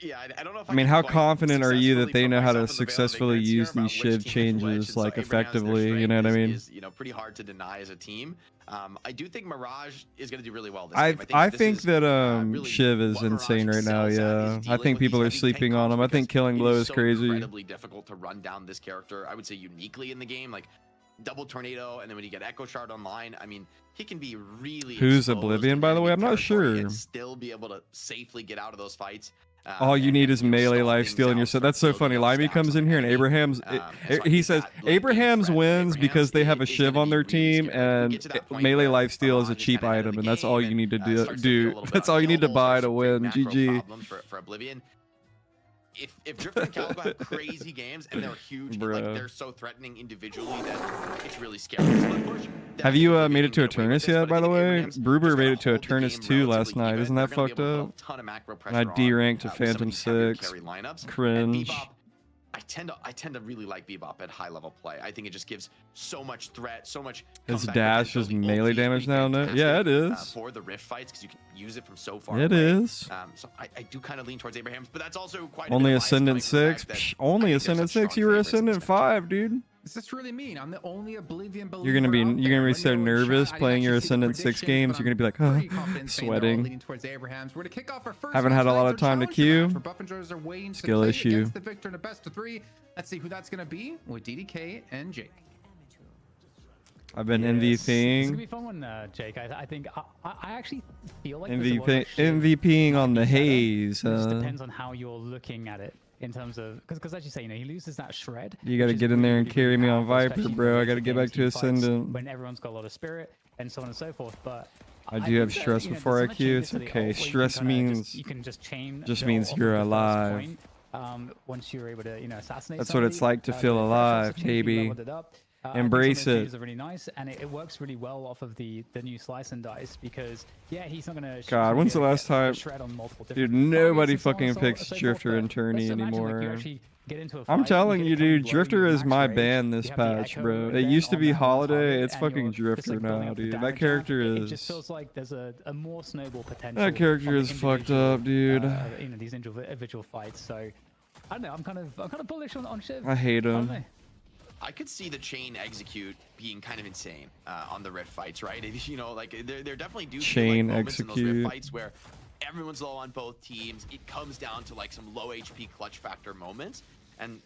I don't know if I mean, how confident are you that they know how to successfully use these Shiv changes like effectively? You know what I mean? Is, pretty hard to deny as a team. I do think Mirage is going to do really well this game. I think that Shiv is insane right now. Yeah, I think people are sleeping on him. I think killing low is crazy. Incredibly difficult to run down this character. I would say uniquely in the game, like double tornado, and then when you get Echo Shard online, I mean, he can be really. Who's Oblivion, by the way? I'm not sure. And still be able to safely get out of those fights. All you need is melee lifesteal in your set. That's so funny. Limey comes in here and Abraham's. He says Abraham's wins because they have a Shiv on their team, and melee lifesteal is a cheap item, and that's all you need to do. That's all you need to buy to win. GG. For Oblivion. if Drifter and Calico have crazy games and they're huge, like they're so threatening individually that it's really scary. Have you made it to Eternus yet, by the way? Bruber made it to Eternus 2 last night. Isn't that fucked up? And I D-ranked to Phantom 6. Cringe. I tend to really like Bebop at high level play. I think it just gives so much threat, so much. His dash is melee damage now. Yeah, it is. For the rift fights, because you can use it from so far. It is. So I do kind of lean towards Abraham's, but that's also quite only Ascendant 6. Only Ascendant 6. You were Ascendant 5, dude. Does this really mean I'm the only Oblivion believer? You're gonna be so nervous playing your Ascendant 6 games. You're gonna be like, huh, sweating. Haven't had a lot of time to queue. Skill issue. The victor in a best of 3. Let's see who that's gonna be with DDK and Jake. I've been MVPing. It's gonna be a fun one, Jake. I think I actually feel like MVPing on the haze. It just depends on how you're looking at it. In terms of, because as you say, he loses that shred. You got to get in there and carry me on Viper, bro. I got to get back to Ascendant. When everyone's got a lot of spirit and so on and so forth. But I do have stress before I queue. It's okay. Stress means you can just means you're alive. Once you're able to assassinate. That's what it's like to feel alive, baby. Embrace it. Are really nice, and it works really well off of the new slice and dice because he's not gonna. God, when's the last time? Dude, nobody fucking picks Drifter and Tourney anymore. I'm telling you, dude, Drifter is my ban this patch, bro. It used to be Holiday. It's fucking Drifter now, dude. That character is. It just feels like there's a more snowball potential. That character is fucked up, dude. These individual fights. So I don't know. I'm kind of bullish on Shiv. I hate him. I could see the chain execute being kind of insane on the rift fights, right? Like there definitely do chain feel like moments execute in those rift fights where everyone's low on both teams. It comes down to like some low HP clutch factor moments, and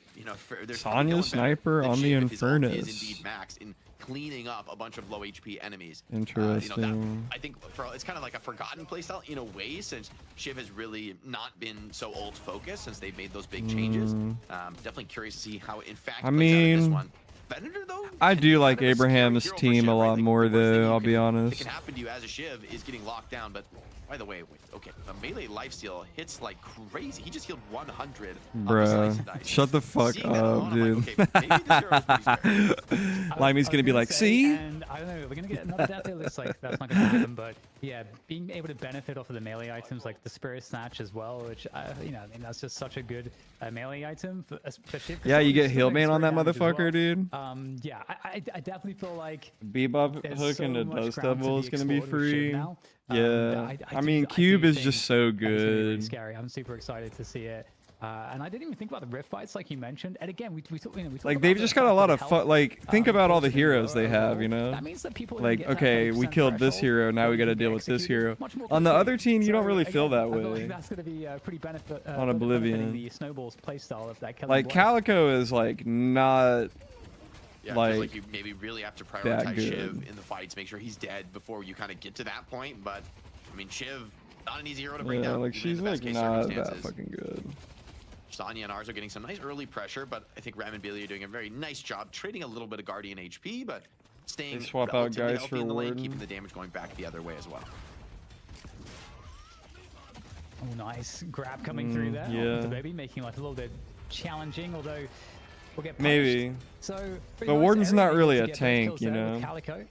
there's Sonya Sniper on the Infernus is indeed maxed in cleaning up a bunch of low HP enemies. Interesting. I think it's kind of like a forgotten playstyle in a way, since Shiv has really not been so ult focused since they've made those big changes. Definitely curious to see how it in fact plays out in this one. Venator, though, I do like Abraham's team a lot more, though. I'll be honest. That can happen to you as a Shiv is getting locked down, but by the way, okay, a melee lifesteal hits like crazy. He just healed 100. Bruh, shut the fuck up, dude. Limey's gonna be like, see? And I don't know, we're gonna get another death. It looks like that's not gonna happen, but yeah, being able to benefit off of the melee items like the Spirit Snatch as well, which I mean that's just such a good melee item for Shiv. Yeah, you get heal man on that motherfucker, dude. Yeah, I definitely feel like Bebop hook into Dust Devil is gonna be free. Yeah, I mean, Cube is just so good. Really scary. I'm super excited to see it. And I didn't even think about the rift fights like you mentioned. And again, we talk like they've just got a lot of fun. Like think about all the heroes they have, That means that people like okay, we killed this hero, now we got to deal with this hero. On the other team, you don't really feel that way. That's going to be pretty benefit on Oblivion. The snowballs playstyle of that. Like Calico is like not. Yeah, I feel like you maybe really have to prioritize Shiv in the fights, make sure he's dead before you kind of get to that point. But I mean, Shiv, not an easy hero to bring down. Like she's like not that fucking good. Sonya and ours are getting some nice early pressure, but I think Ram and Billy are doing a very nice job trading a little bit of Guardian HP, but staying swap out guys for in the lane, keeping the damage going back the other way as well. Oh, nice grab coming through there. Yeah, the baby making life a little bit challenging, although we'll get punished. Maybe. So, but Warden's not really a tank, you know. Calico.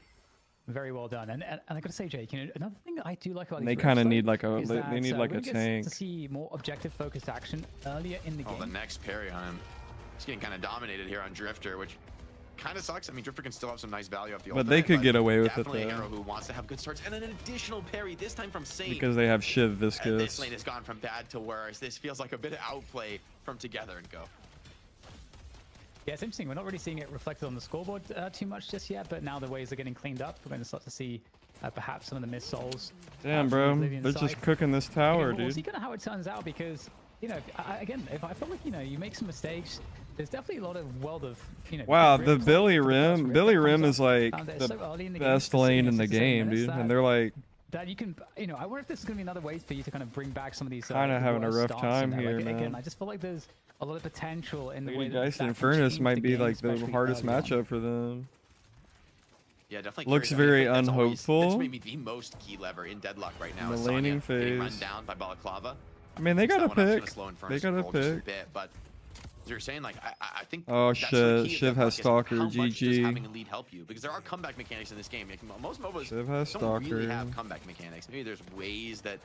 Very well done, and I gotta say, Jake, another thing that I do like about these they kind of need like a they need like a tank. To see more objective focused action earlier in the game. The next parry on him. He's getting kind of dominated here on Drifter, which kind of sucks. I mean, Drifter can still have some nice value off the but they could get away with it though. Definitely a hero who wants to have good starts, and an additional parry this time from Saint. Because they have Shiv Viscous. And this lane has gone from bad to worse. This feels like a bit of outplay from Together and Go. Yeah, it's interesting. We're not really seeing it reflected on the scoreboard too much just yet, but now the waves are getting cleaned up. We're going to start to see perhaps some of the missed souls. Damn, bro. They're just cooking this tower, dude. We'll see kind of how it turns out because, if I feel like, you make some mistakes, there's definitely a lot of world of, Wow, the Billy Rim is like the best lane in the game, dude. And they're like... That you can, I wonder if this is going to be another way for you to kind of bring back some of these... kind of having a rough time here, man. Again, I just feel like there's a lot of potential in the way that Geist and Furnace might be like the hardest matchup for them. Yeah, definitely. Looks very unhopeful. That's maybe the most key lever in Deadlock right now. The laning phase. Getting run down by Balaclava. I mean, they got a That one up, it's pick. gonna slow They Infernus got a roll just pick. bit, but as you're saying, like I think. Oh that's the shit, key of Shiv the has puck is Stalker. How much does GG. having a lead help you? Because there are comeback mechanics in this game. Like, most MOBAs Shiv has don't really Stalker. have comeback mechanics. Maybe there's ways that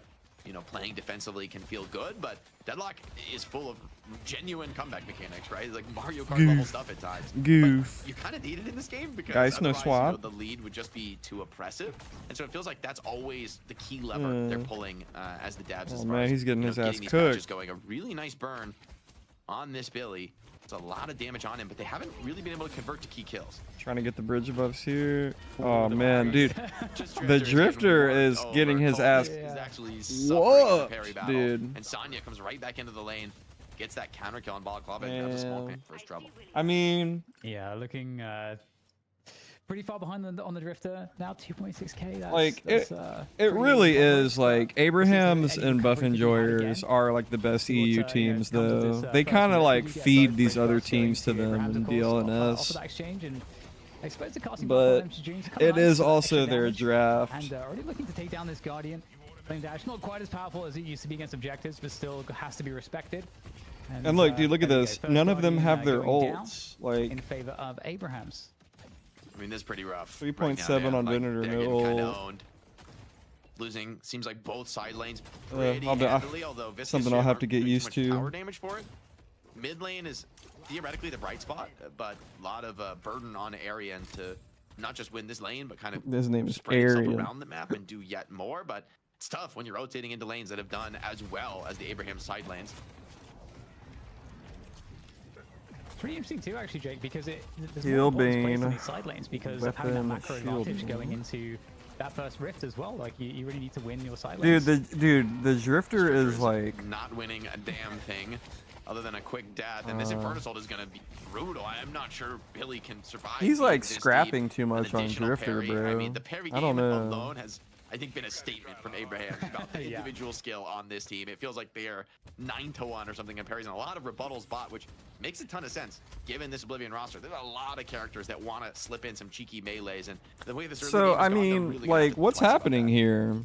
playing defensively can feel good, but Deadlock is full of genuine comeback mechanics, right? It's like Mario Kart level stuff at times. Goof. But you kind of need it in this game because Guys, no otherwise, swap. the lead would just be too oppressive, and so it feels like that's always the key lever they're pulling as the devs. As Oh far man, as, he's getting his getting ass these patches cooked. going. A really nice burn on this Billy. It's a lot of damage on him, but they haven't really been able to convert to key kills. Trying to get the bridge buffs here. Oh man, dude. Just The Drifter is getting his ass. Is actually suffering Whoa, the parry battle. dude. And Sonya comes right back into the lane, gets that counter kill on Balaclava, and grabs a small pin first trouble. I mean, Yeah, looking pretty far behind on the Drifter now. 2.6k. That's, like that's, it pretty really impressive, is but like Abraham's any and Buff recovery could be had Enjoyers again. are like the best See what, EU you know, teams comes of though. this, They first kind of match. like We get feed both these great other shots going teams to them Abraham's, in of course, off DLNS. of that exchange and exposed to casting But them to June to come it out is for that also extra their damage. draft. And already looking to take down this Guardian. Flame Dash, not quite as powerful as it used to be against objectives, but still has to be respected. And look, dude, look at there we this. go. First None of them Guardian, have their going down ults. in Like favor of Abraham's. I mean, this is pretty rough. 3.7 on Venator, they're no getting kinda ult. owned. Losing seems like both side lanes I'll pretty be- handily, although Viscous something I'll Shiv have to aren't get doing too used much to. Tower damage for it. Mid lane is theoretically the bright spot, but a lot of burden on Arian to not just win this lane, but kind of His name is spread itself Arian. around the map and do yet more. But it's tough when you're rotating into lanes that have done as well as the Abraham side lanes. Pretty interesting too, actually, Jake, because there's Heal more importance placed Bane, on these side lanes because of having that weapon, macro shield advantage Bane. going into that first rift as well. Like you really need to win your side Dude, lanes. the Drifter is like not winning a damn thing other than a quick death, and this Infernus ult is gonna be brutal. I am not sure Billy can survive. he's like this deep. scrapping too An much on additional Drifter, parry. bro. I mean, the parry I don't game know. alone has, I think, been a statement from Abraham about the Yeah. individual skill on this team. It feels like they are 9-1 or something in parries, and a lot of rebuttals bot, which makes a ton of sense given this Oblivion roster. There's a lot of characters that want to slip in some cheeky melees, and the way this early So game has I gone, they're mean, really gonna have like, to what's think twice about happening that. here?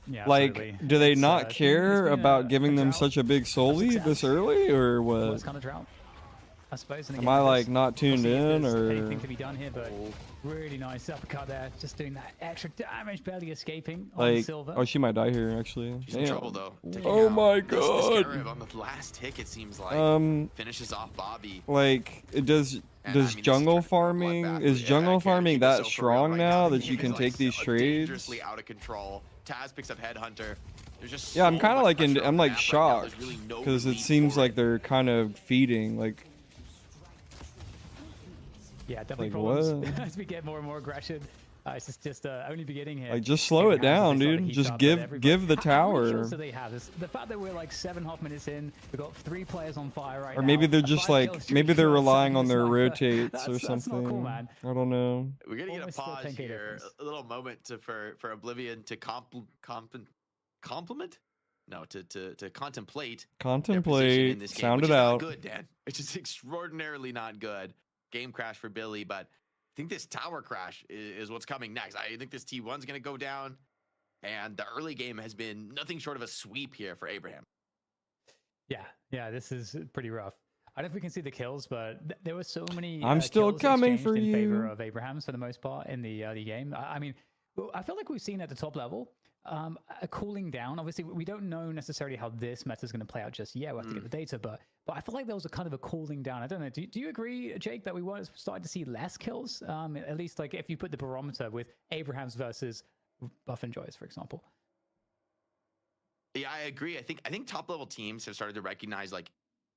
Yeah, Like, absolutely. do they It's, not it's care been about a giving them drought such a big soul of lead success. this early, or Well, what? it's kind of drought, I suppose. And Am again, I there's- like not we'll tuned see if in, there's or? anything to be done here, but really nice uppercut there, just doing that extra damage, barely escaping on Like, Silver. oh, she might die here actually. She's in Damn. trouble though. taking Oh out my this God. Scarab on the last tick, it seems like. Finishes off Bobby. Like, does And, I does mean, this is jungle turning into a farming bloodbath. is Yeah, jungle I can't farming keep this that so for real strong right now The that you game can is, take like, these so trades? dangerously out of control. Taz picks up Headhunter. There's just Yeah, I'm so kind of much like pressure on I'm the like map right now. There's shocked really no because it relief seems for like it. they're kind of feeding like Yeah, definitely Like, problems what? as we get more and more aggression. It's just only beginning here. just slow it Abraham has down, this sort of dude. heat Just up with give everybody. the How many tower. kills do they have? The fact that we're like 7.5 minutes in, we've got 3 players on fire right now. Or maybe they're a just 5 kill like streak maybe they're for relying on their Sniper. rotates or That's something. not cool, man. I don't know. We're gonna get a Almost still pause 10K here, difference. a little moment for Oblivion to compliment? No, to contemplate. their position in Contemplate. this game, Sound which it is out. Not good, Dan. It's just extraordinarily not good. Game crash for Billy, but I think this tower crash is what's coming next. I think this T1's gonna go down, and the early game has been nothing short of a sweep here for Abraham. Yeah, this is pretty rough. I don't know if we can see the kills, but there were so many. I'm still kills coming exchanged for in favor you. of Abraham's for the most part in the early game. I mean, I feel like we've seen at the top level a cooling down. Obviously, we don't know necessarily how this meta is going to play out just yet. We have to get the data, but I feel like there was a kind of a cooling down. I don't know. Do you agree, Jake, that we were starting to see less kills? At least like if you put the barometer with Abraham's versus Buff and Joyce, for example. Yeah, I agree. I think top level teams have started to recognize like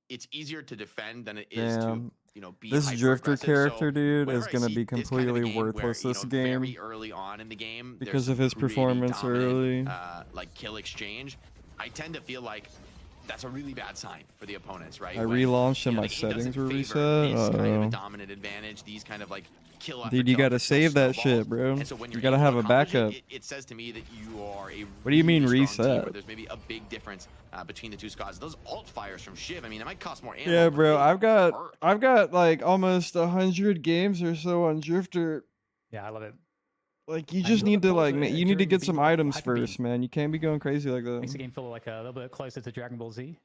it's easier to defend than it is Damn. to be This Drifter hyper-aggressive. character, dude, whenever is I gonna see be this kind of a completely game where, worthless this very game early on in the game because there's of his some really performance dominant, early. like kill exchange. I tend to feel like that's a really bad sign for the opponents, right? I When, relaunched and you know, my the game doesn't settings were favor reset. this kind of a Uh-oh. dominant advantage. These kind of like kill after Dude, you kill gotta after kill save that snowballs. shit, bro. And so when You you're gotta able have to a accomplish backup. it says to me that you are a What do you mean really strong team reset? where there's maybe a big difference between the two squads. Those alt fires from Shiv, I mean, it might cost more ammo. Yeah, but bro. they hurt. I've got like almost 100 games or so on Drifter. Yeah, I love it. Like you And just you need got to the like pause you need to during the get some beam, items hyper beam. first, man. You can't be going crazy like Makes the that. game feel like a little bit closer to Dragon Ball Z.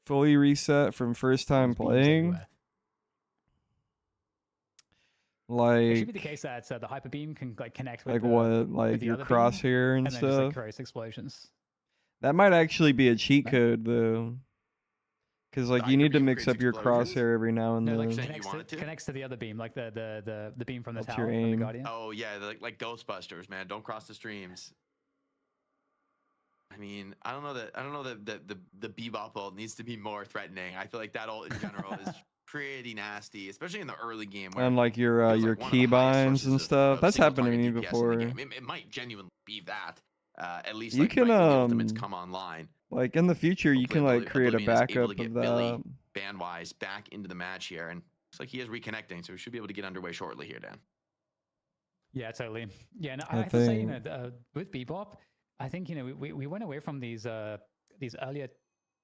Fully reset from first time There's beams playing. everywhere. It should be the Like case that the hyper beam can like connect with what? Like the your other beam, crosshair and and then just like stuff. creates explosions. That might actually be a cheat Right. code though. Cause like The you hyper need to beam mix creates up your explosions? crosshair every now and No, like then. saying you want it to? connects to the other beam, like the beam from the Helps tower your from the aim. Guardian. Oh yeah, like Ghostbusters, man. Don't cross the streams. I mean, I don't know that the Bebop ult needs to be more threatening. I feel like that ult in general is pretty nasty, especially in the early game. Where And like it your feels like one of the highest keybinds and sources stuff. of That's single happened to target me DPS in the before. game. It might genuinely be that. At least You like can right when the ultimates come um online. like in the future you can like create a Oblivion is able backup to get of Billy that. bandwise back into the match here, and looks like he is reconnecting, so we should be able to get underway shortly here, Dan. Yeah, totally. Yeah, no, I I have to say, you think- know, with Bebop, I think we went away from these earlier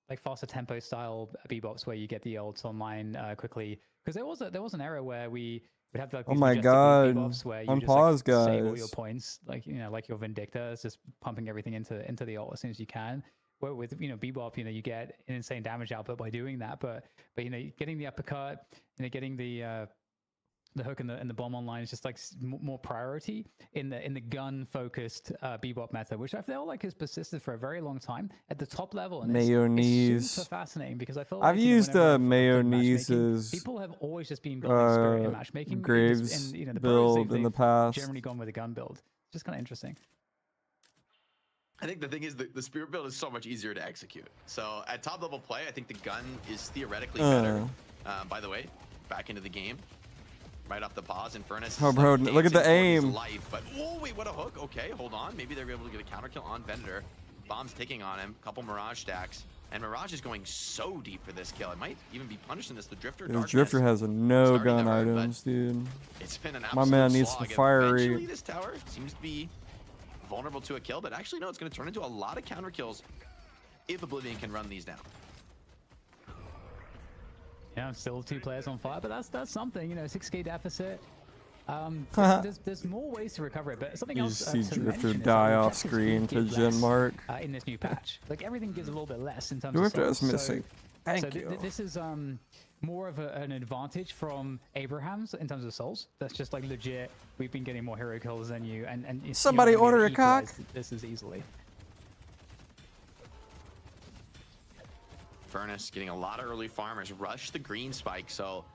like faster tempo style Bebops where you get the ults online quickly, because there was an era where we would have like Oh these my majestic God. Bebops where you Unpause, just like save all your guys. points, like like your Vindicta is just pumping everything into the ult as soon as you can. Where with Bebop, you get an insane damage output by doing that, but getting the uppercut, getting the hook and the bomb online is just like more priority in the gun focused Bebop meta, which I feel like has persisted for a very long time at the top level. And it's Mayonnaise. super fascinating because I feel I've like used whenever I've played Mayonnaise matchmaking, as people have always just been building spirit in matchmaking. Graves and the pros, build in the they've past. generally gone with a gun build. Just kind of interesting. I think the thing is the spirit build is so much easier to execute. So at top level play, I think the gun is theoretically better. By the way, back into the game, right off the pause, Infernus. Oh, bro, look at the aim. Life, but oh wait, what a hook! Okay, hold on. Maybe they're able to get a counter kill on Venator. Bombs ticking on him. Couple Mirage stacks, and Mirage is going so deep for this kill. It might even be punished in this. The Drifter. This Drifter has no starting gun to hurt, items, dude. It's been an My absolute man needs slog. to fire Eventually, rate. this tower seems to be vulnerable to a kill, but actually no, it's going to turn into a lot of counter kills if Oblivion can run these down. Yeah, still 2 players on fire, but that's something. 6k deficit. There's more ways to recover it, but something You else see to Drifter mention is die that off objectives do screen to give Gen less, Mark. in this new patch. Like everything gives a little bit less in terms Drifter of is souls. missing. Thank So you. this is more of an advantage from Abraham's in terms of souls. That's just like legit. We've been getting more hero kills than you, and Somebody you're not gonna order be a cock. equalized this as easily. Furnace getting a lot of early farmers rush the green spike, so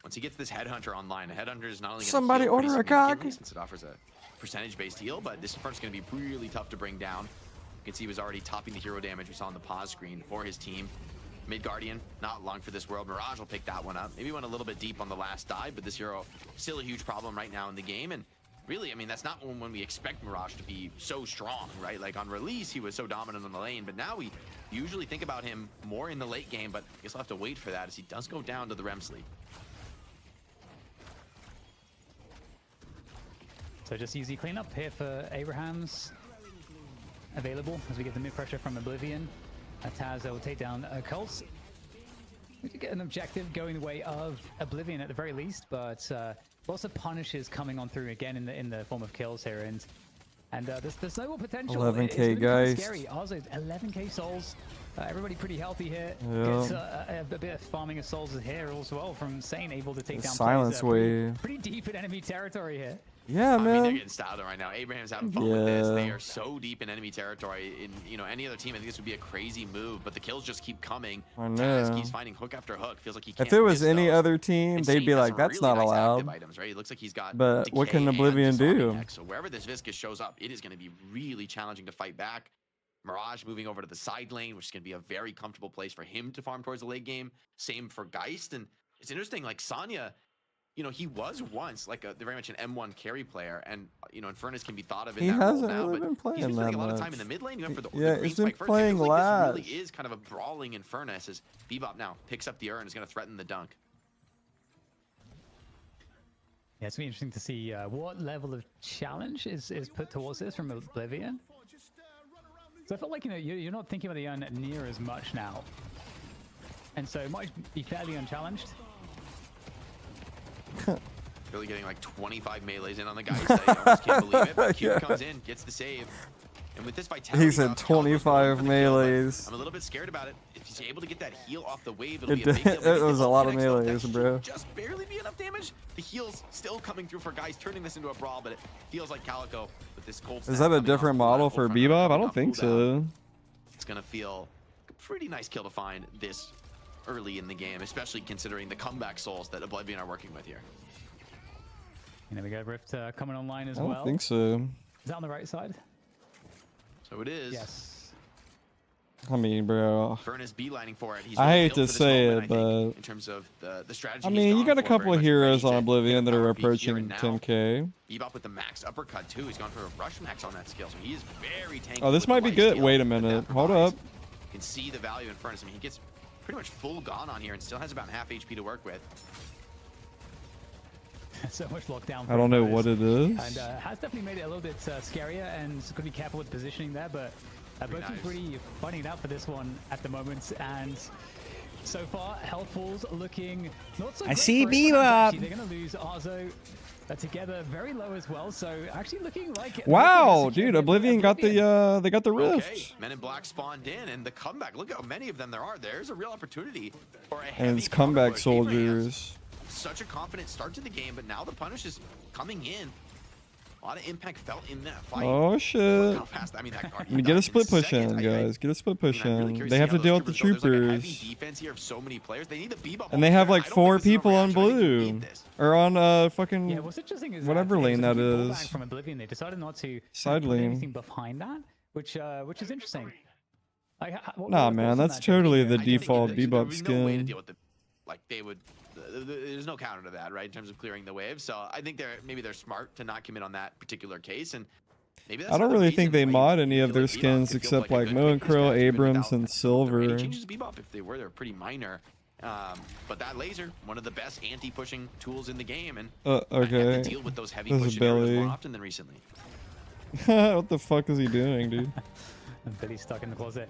once he gets this headhunter online, the headhunter is not only going to Somebody order a cock. since it offers a percentage-based heal, but this Furnace is going to be really tough to bring down. You can see he was already topping the hero damage we saw on the pause screen for his team. Mid Guardian, not long for this world. Mirage will pick that one up. Maybe went a little bit deep on the last dive, but this hero still a huge problem right now in the game. And really, I mean, that's not when we expect Mirage to be so strong, right? Like on release, he was so dominant on the lane, but now we usually think about him more in the late game, but I guess I'll have to wait for that as he does go down to the REM sleep. So just easy cleanup here for Abraham's available as we get the mid pressure from Oblivion. Taz will take down Cults. We did get an objective going the way of Oblivion at the very least, but lots of punishes coming on through again in the form of kills here, and the snowball potential. 11K guys. Scary. Ozo 11k souls. Everybody pretty healthy here. Yeah. Gets a bit of farming of souls here as well from Sane, able to take The down silence players, wave. pretty deep in enemy territory here. Yeah, I mean, they're man. getting styled right now. Abraham's having fun with this. They Yeah. are so deep in enemy territory. In any other team, I think this would be a crazy move, but the kills just keep coming. I Taz know. keeps finding hook after hook. Feels like he can't If it was miss any those. other team, And they'd Sane be has like, some that's really not nice active allowed. items, right? It looks like he's got But what can Decay and Oblivion Disarming do? Hex. So wherever this Viscus shows up, it is going to be really challenging to fight back. Mirage moving over to the side lane, which is going to be a very comfortable place for him to farm towards the late game. Same for Geist. And it's interesting, like Sonya, he was once like very much an M1 carry player, and Infernus can be thought of in He that role hasn't now, really but been playing he's been spending that a lot of time in much. the mid lane. He went for the Yeah, green he's been spike first. playing It feels like last. this really is kind of a brawling Infernus as Bebop now picks up the urn, is going to threaten the dunk. Yeah, it's gonna be interesting to see what level of challenge is put towards this from Oblivion. So I felt like you're not thinking about the urn near as much now, and so it might be fairly unchallenged. Really getting like 25 melees in on the guys. I almost can't believe it. But Cube comes in, gets the save. And with this vitality, He said 25 melees. I'm a little bit scared about it. If he's able to get that heal off the wave, it'll be a big deal. It was a lot of melees, bro. Just barely be enough damage. The heal's still coming through for guys, turning this into a brawl, but it feels like Calico with this cold. Is that a different model for Bebop? I don't think so. It's gonna feel a pretty nice kill to find this early in the game, especially considering the comeback souls that Oblivion are working with here. And then we got Rift coming online as I well. don't think so. Is that on the right side? So it is. Yes. I mean, bro. Furnace beelining for it. He's I really hate built to for this say moment, it, I think, but in terms of the strategy. I he's mean, you gone got a for, couple very of much heroes ready on to Oblivion get that a are power peak here approaching and now. 10k. Bebop with the max uppercut too. He's gone for a rush max on that skill, so he is very tanky. Oh, this with might the be life good. steal Wait a that minute. that Hold provides. up. You can see the value in Furnace. I mean, he gets pretty much full gone on here and still has about half HP to work with. So much lockdown. I don't know what it is. And has definitely made it a little bit scarier, and got to be careful with positioning there. But both teams really fighting it out for this one at the moment. And so far, health falls looking not so. I great see for Abrahams, Bebop. actually. They're going to lose Arzo. Together very low as well, so actually looking like Wow, dude, Oblivion got the they got the rift. Okay, Men in Black spawned in, and the comeback. Look how many of them there are. There's a real opportunity for a And heavy it's comeback push. soldiers. Such a confident start to the game, but now the punish is coming in. A lot of impact felt in that fight. Oh Look shit. how fast, I mean, that I mean, get a split push in, guys. Get a split push in. They have to deal with the troopers. Defense here of so many players. They need the Bebop And they have like I don't 4 think this is a people on reaction. I think you blue. need this. Or on Yeah, fucking what's interesting is whatever that lane that pullback is. from Oblivion. They decided not to Side put lane. anything behind that, which is interesting. Like, what Nah, are your man, thoughts on that's that, totally Jamie? the I don't think default there Bebop was no way to skin. deal with the, like they would. There's no counter to that, right? In terms of clearing the wave. So I think they're smart to not commit on that particular case, and maybe that's I don't another really reason think they why mod you any feel of their like Bebop skins could feel except like a like good Mo and pick this Krill, match, even Abrams, without and the Silver. any changes to Bebop. If they were, they're pretty minor. But that laser, one of the best anti-pushing tools in the game, and I have Okay. to deal with those heavy This is push scenarios Billy. more often than recently. What the fuck is he doing, dude? And Billy's stuck in the closet.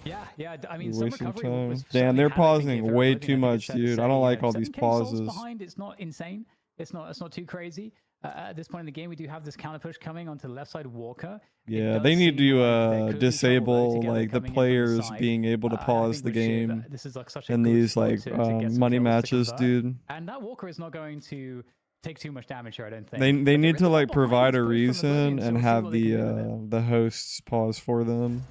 Yeah. I mean, some Wasting recovery time. was Damn, they're certainly had, I think, pausing if way Oblivion, too I think much, it's fair to dude. I say, don't like all 7K these souls pauses. behind, it's not insane. It's not too crazy. At this point in the game, we do have this counter push coming onto the left side Walker. Yeah, they need to disable like the players being able to pause the game This is like such a in good these spot like to get some money kills to matches, convert. dude. And that Walker is not going to take too much damage here, I don't think. They But there need is to a lot like behind provide a both from reason Oblivion, so and we'll see have what they can do with it. the hosts pause for them.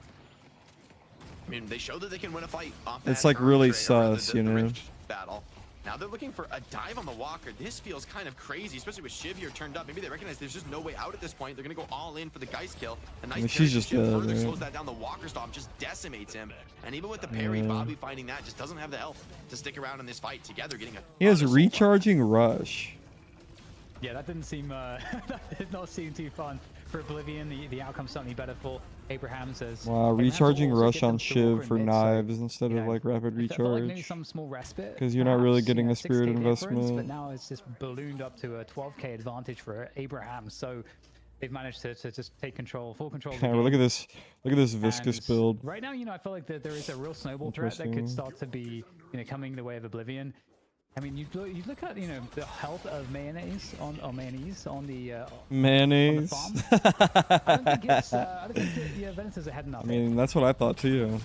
I mean, they showed that they can win a fight off It's that like turn really straight, or rather sus, the you know? Rift battle. Now they're looking for a dive on the Walker. This feels kind of crazy, especially with Shiv here turned up. Maybe they recognize there's just no way out at this point. They're gonna go all in for the Geist kill. A nice I mean, parry she's from just Shiv dead, further right? slows that down. The Walker stomp just decimates him. And even with the parry, Yeah. Bobby finding that just doesn't have the health to stick around in this fight together, getting a He has ton of soul recharging rush. Yeah, that didn't seem that did not seem too fun for Oblivion. The outcome's certainly better for Abrahams as Wow, Abrahams will recharging also rush get them on to Walker Shiv for in mid, so, knives instead you of know, like rapid I felt like maybe recharge. some small respite. 'Cause you're not really perhaps, getting a 6K spirit difference, investment. But now it's just ballooned up to a 12k advantage for Abrahams. So they've managed to just take full control. Of the Yeah, well, game. look at this viscous And build. Right now, I feel like that there is a real snowball threat that could Interesting. start to be, coming the way of Oblivion. I mean, you look at the health of mayonnaise on the Mayonnaise. farm. I don't think it's Venus ahead enough. I mean, that's what I thought too.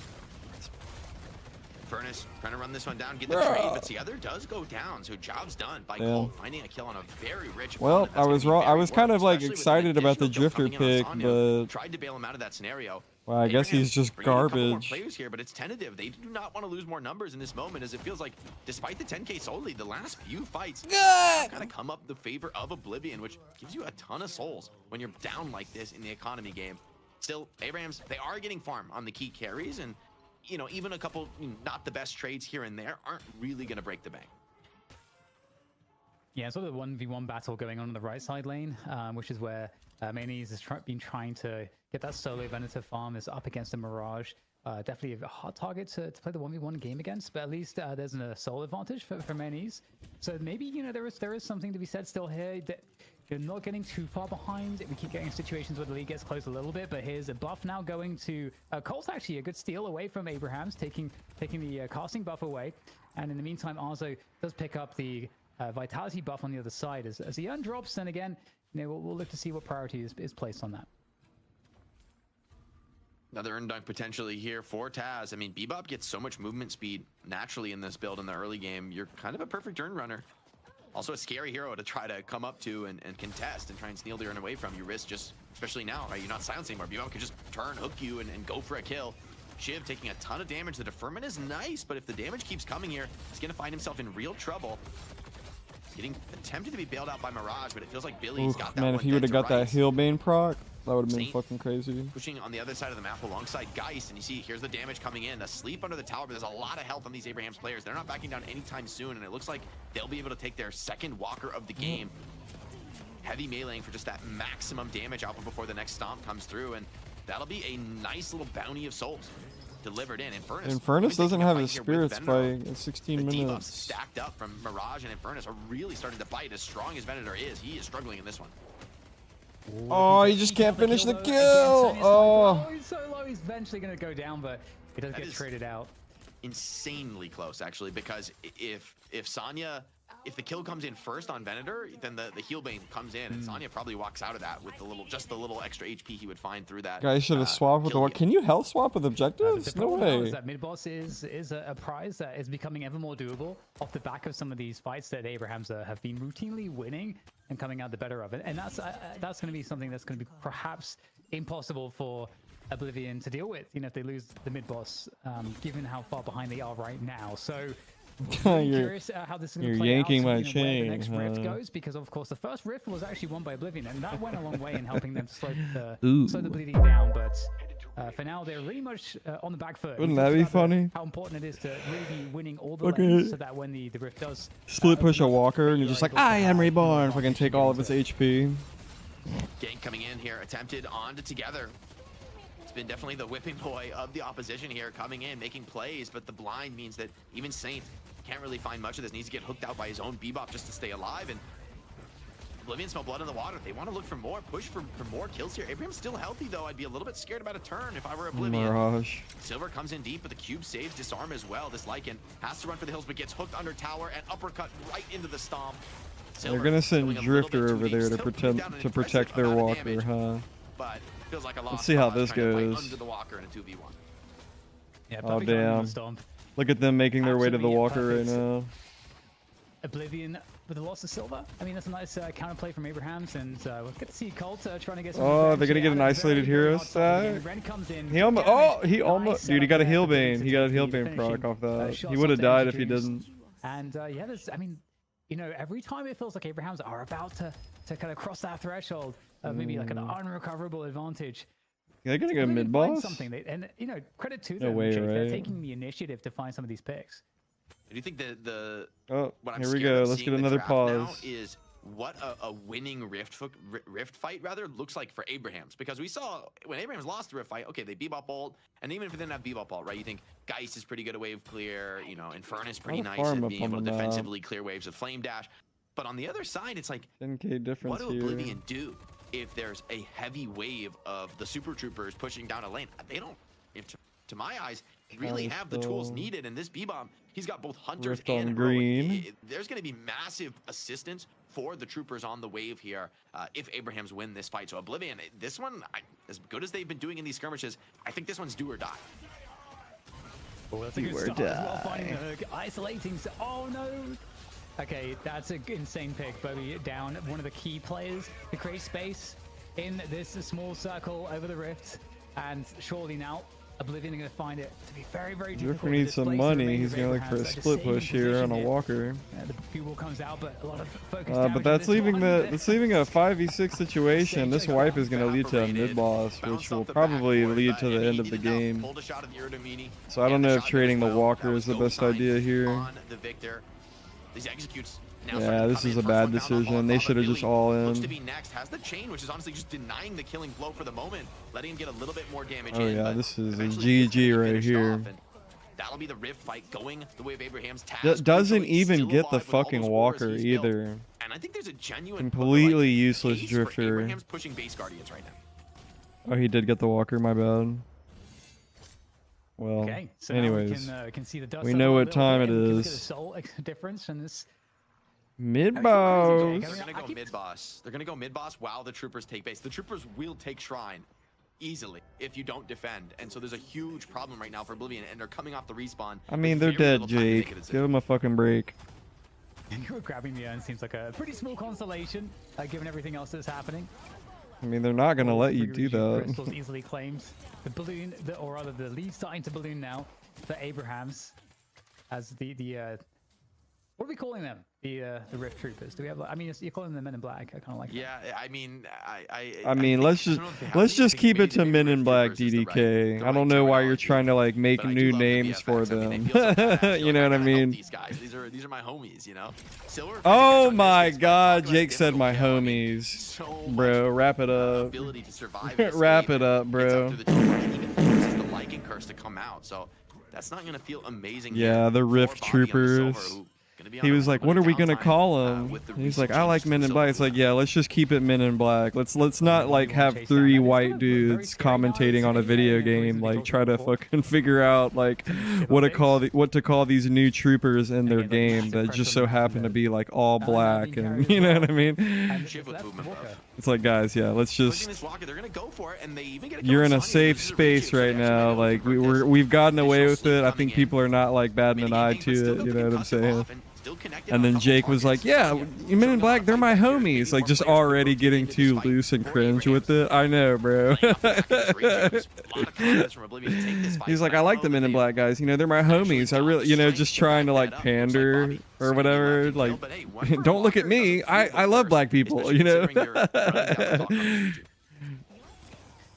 Furnace trying to run this one down, get the trade, but the other does go down, so job's done by Colt finding a kill on a very rich Well, opponent. That's I gonna was be wrong. I very was kind worth, of like especially with excited an about the additional kill drifter coming in on pick, Sonya. but Tried to bail him out of that scenario. well, I guess he's just Bringing in a couple more garbage. players here, but it's tentative. They do not want to lose more numbers in this moment, as it feels like, despite the 10k soul lead, the last few fights kind of come up the favor of Oblivion, which gives you a ton of souls when you're down like this in the economy game. Still, Abrams, they are getting farm on the key carries, and even a couple not the best trades here and there aren't really going to break the bank. Yeah, sort of the 1v1 battle going on the right side lane, which is where Mayonnaise has been trying to get that solo Venator farm. Is up against a Mirage. Definitely a hard target to play the 1v1 game against, but at least there's a soul advantage for Mayonnaise. So maybe, there is something to be said still here. That you're not getting too far behind. We keep getting situations where the lead gets close a little bit, but here's a buff now going to Colt's actually a good steal away from Abrahams, taking the casting buff away. And in the meantime, Arzo does pick up the vitality buff on the other side. As the urn drops, then again, we'll look to see what priority is placed on that. Another urn dunk potentially here for Taz. I mean, Bebop gets so much movement speed naturally in this build in the early game. You're kind of a perfect urn runner. Also a scary hero to try to come up to and contest and try and steal the urn away from. You risk just, especially now, right? You're not silenced anymore. Bebop could just turn, hook you, and go for a kill. Shiv taking a ton of damage. The deferment is nice, but if the damage keeps coming here, he's going to find himself in real trouble. Getting attempted to be bailed out by Mirage, but it feels like Billy's got that man, one if he would have got that Healbane proc, that would have been Saint fucking crazy. pushing on the other side of the map alongside Geist, and you see here's the damage coming in. Asleep under the tower, but there's a lot of health on these Abraham's players. They're not backing down anytime soon, and it looks like they'll be able to take their second walker of the game. Heavy meleeing for just that maximum damage output before the next stomp comes through, and that'll be a nice little bounty of souls delivered in. Infernus doesn't have his spirits fighting in 16 the minutes. Debuffs stacked up from Mirage and Infernus are really starting to bite. As strong as Venator is, he is struggling in this one. Oh, you just can't finish the kill. Oh, He's so low, he's eventually going to go down, but he does get traded out. Insanely close, actually, because if the kill comes in first on Venator, then the Healbane comes in, and Sonya probably walks out of that with the little extra HP he would find through that. guys should have swapped with the one. Can you health swap with objectives? No way. That mid boss is a prize that is becoming ever more doable off the back of some of these fights that Abrahams have been routinely winning and coming out the better of it, and that's going to be something that's going to be perhaps impossible for Oblivion to deal with. If they lose the mid boss, given how far behind they are right now. So. I'm curious how this is going to play yanking out, my chain, where the next rift goes, because of course the first rift was actually won by Oblivion, and that went a long way in helping them to slow the bleeding down. But for now, they're really much on the back foot. Wouldn't that be funny? How important it is to really be winning all the lanes, so that when the rift does split push a walker, and you're just like, I am reborn. If I can take all of its HP. Gank coming in here, attempted onto Together. It's been definitely the whipping boy of the opposition here, coming in, making plays, but the blind means that even Saint can't really find much of this. Needs to get hooked out by his own Bebop just to stay alive, and Oblivion smell blood in the water. They want to look for more, push for more kills here. Abraham's still healthy, though. I'd be a little bit scared about a turn if I were Oblivion. Mirage. Silver comes in deep, but the cube saves disarm as well. This Lycan has to run for the hills, but gets hooked under tower and uppercut right into the stomp. Silver, they're gonna send Drifter over there to protect their walker, damage, huh? But feels like a loss. Let's see how this goes. Under the walker in a 2v1. Yeah, oh damn! Look at them making their way to the walker right now. Oblivion with the loss of Silver. I mean, that's a nice counterplay from Abrahams, and we'll get to see Colt trying to get some. Oh, they're gonna get an isolated hero stack. He almost, dude, he got a Healbane. He got a Healbane proc off that. He would have died if he didn't. And yeah, I mean, every time it feels like Abrahams are about to kind of cross that threshold of maybe like an unrecoverable advantage. They're gonna go mid boss. And credit to them. Way, they're taking the initiative to find some of these picks. Do you think that what I'm here we go. Let's get another pause. Is what a winning rift fight rather looks like for Abrahams, because we saw when Abrahams lost the rift fight, okay, they Bebop ult, and even if they didn't have Bebop ult, right, you think Geist is pretty good at wave clear, Infernus pretty nice at being able to defensively clear waves with flame dash, but on the other side it's like 10k difference. What do Oblivion do if there's a heavy wave of the super troopers pushing down a lane? They don't, to my eyes, really have the tools needed. And this Bebop, he's got both hunters and green. There's going to be massive assistance for the troopers on the wave here if Abrahams win this fight. So Oblivion, this one, as good as they've been doing in these skirmishes, I think this one's do or die. Oh, that's a good start as well, finding the hook, isolating. Oh no. Okay, that's an insane pick. Bobby down one of the key players to create space in this small circle over the rift, and surely now Oblivion are going to find it to be very, very difficult. Drifter needs some money. He's going to look for a split push here on a walker. The fuel comes out, but a lot of focus. But that's leaving a 5v6 situation. This wipe is going to lead to a mid boss, which will probably lead to the end of the game. So I don't know if trading the walker is the best idea here. Yeah, this is a bad decision. They should have just all in. Looks to be next. Has the chain, which is honestly just denying the killing blow for the moment, letting him get a little bit more damage. Oh yeah, this is a GG right here. That'll be the rift fight going the way of Abraham's task. Doesn't even get the fucking walker either. And I think there's a genuine completely useless Drifter. Abraham's pushing base guardians right now. Oh, he did get the walker. My bad. Well, okay, so anyways, we can see the dust we know what time it is. Soul difference in this. Mid They're boss. gonna go mid boss. They're gonna go mid boss while the troopers take base. The troopers will take shrine easily if you don't defend, and so there's a huge problem right now for Oblivion, and they're coming off the respawn. I mean, with they're very dead, little time to make a Jake. decision. Give them a fucking break. Grabbing the urn seems like a pretty small consolation, given everything else that's happening. I mean, they're not gonna let you do that. Crystals easily claims the balloon, or rather the lead starting to balloon now for Abrahams as the what are we calling them? The Rift Troopers. Do we have? I mean, you're calling them Men in Black. I kind of like. Yeah, I mean, I mean, let's just keep it to Men in Black, DDK. I don't know why you're trying to like make new names for them. You know what I mean? These guys, these are my homies, you know. Silver. Oh my God, Jake said my homies. Bro, wrap it up. Ability to survive. Wrap it up, bro. The Lycan curse to come out, so that's not gonna feel amazing. Yeah, the Rift Troopers. He was like, "What are we gonna call him?" He's like, "I like Men in Black." It's like, yeah, let's just keep it Men in Black. Let's not like have 3 white dudes commentating on a video game. Like, try to fucking figure out like what to call these new troopers in their game that just so happen to be like all black, and you know what I mean? It's like, guys, yeah, let's just. You're in a safe space right now. Like we've gotten away with it. I think people are not like batting an eye to it. You know what I'm saying? And then Jake was like, yeah, Men in Black, they're my homies. Like, just already getting too loose and cringe with it. I know, bro. He's like, I like the Men in Black guys. You know, they're my homies. I really, you know, just trying to like pander or whatever. Like, don't look at me. I love black people, you know?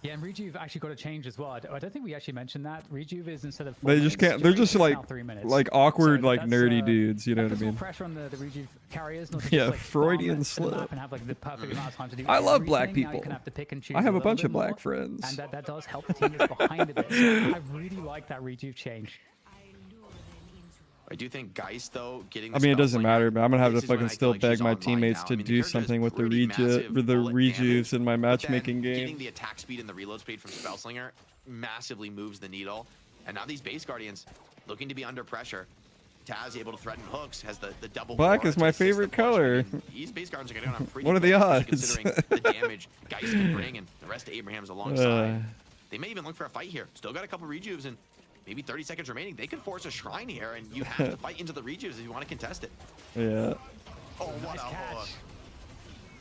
Yeah, and Rejuve actually got a change as well. I don't think we actually mentioned that. Rejuve is instead of 4 They just minutes, can't. They're just like 3 minutes. awkward, So like that's, nerdy dudes. You know what I mean? Pressure on the Rejuve carriers. Not to Yeah, just, like, Freudian farm the map slip. and have like the perfect amount of time to do I love black everything. Now you people. can have to pick and choose I have a little bunch bit of black more, friends. and that does help the team that's behind a bit. So I really like that Rejuve change. I do think Geist, though, getting. I mean, it doesn't matter, but I'm gonna have to fucking still beg my teammates to do something with the rejuves in my matchmaking game. Getting the attack speed and the reload speed from Spellslinger massively moves the needle. And now these base guardians looking to be under pressure. Taz able to threaten hooks, has the double. Black is my favorite color. These base guardians are getting on pretty. What are the odds? Considering the damage Geist can bring and the rest of Abraham's alongside. They may even look for a fight here. Still got a couple rejuves and maybe 30 seconds remaining. They could force a shrine here, and you have to fight into the rejuves if you want to contest it. Yeah. Oh, what Nice a catch. hook.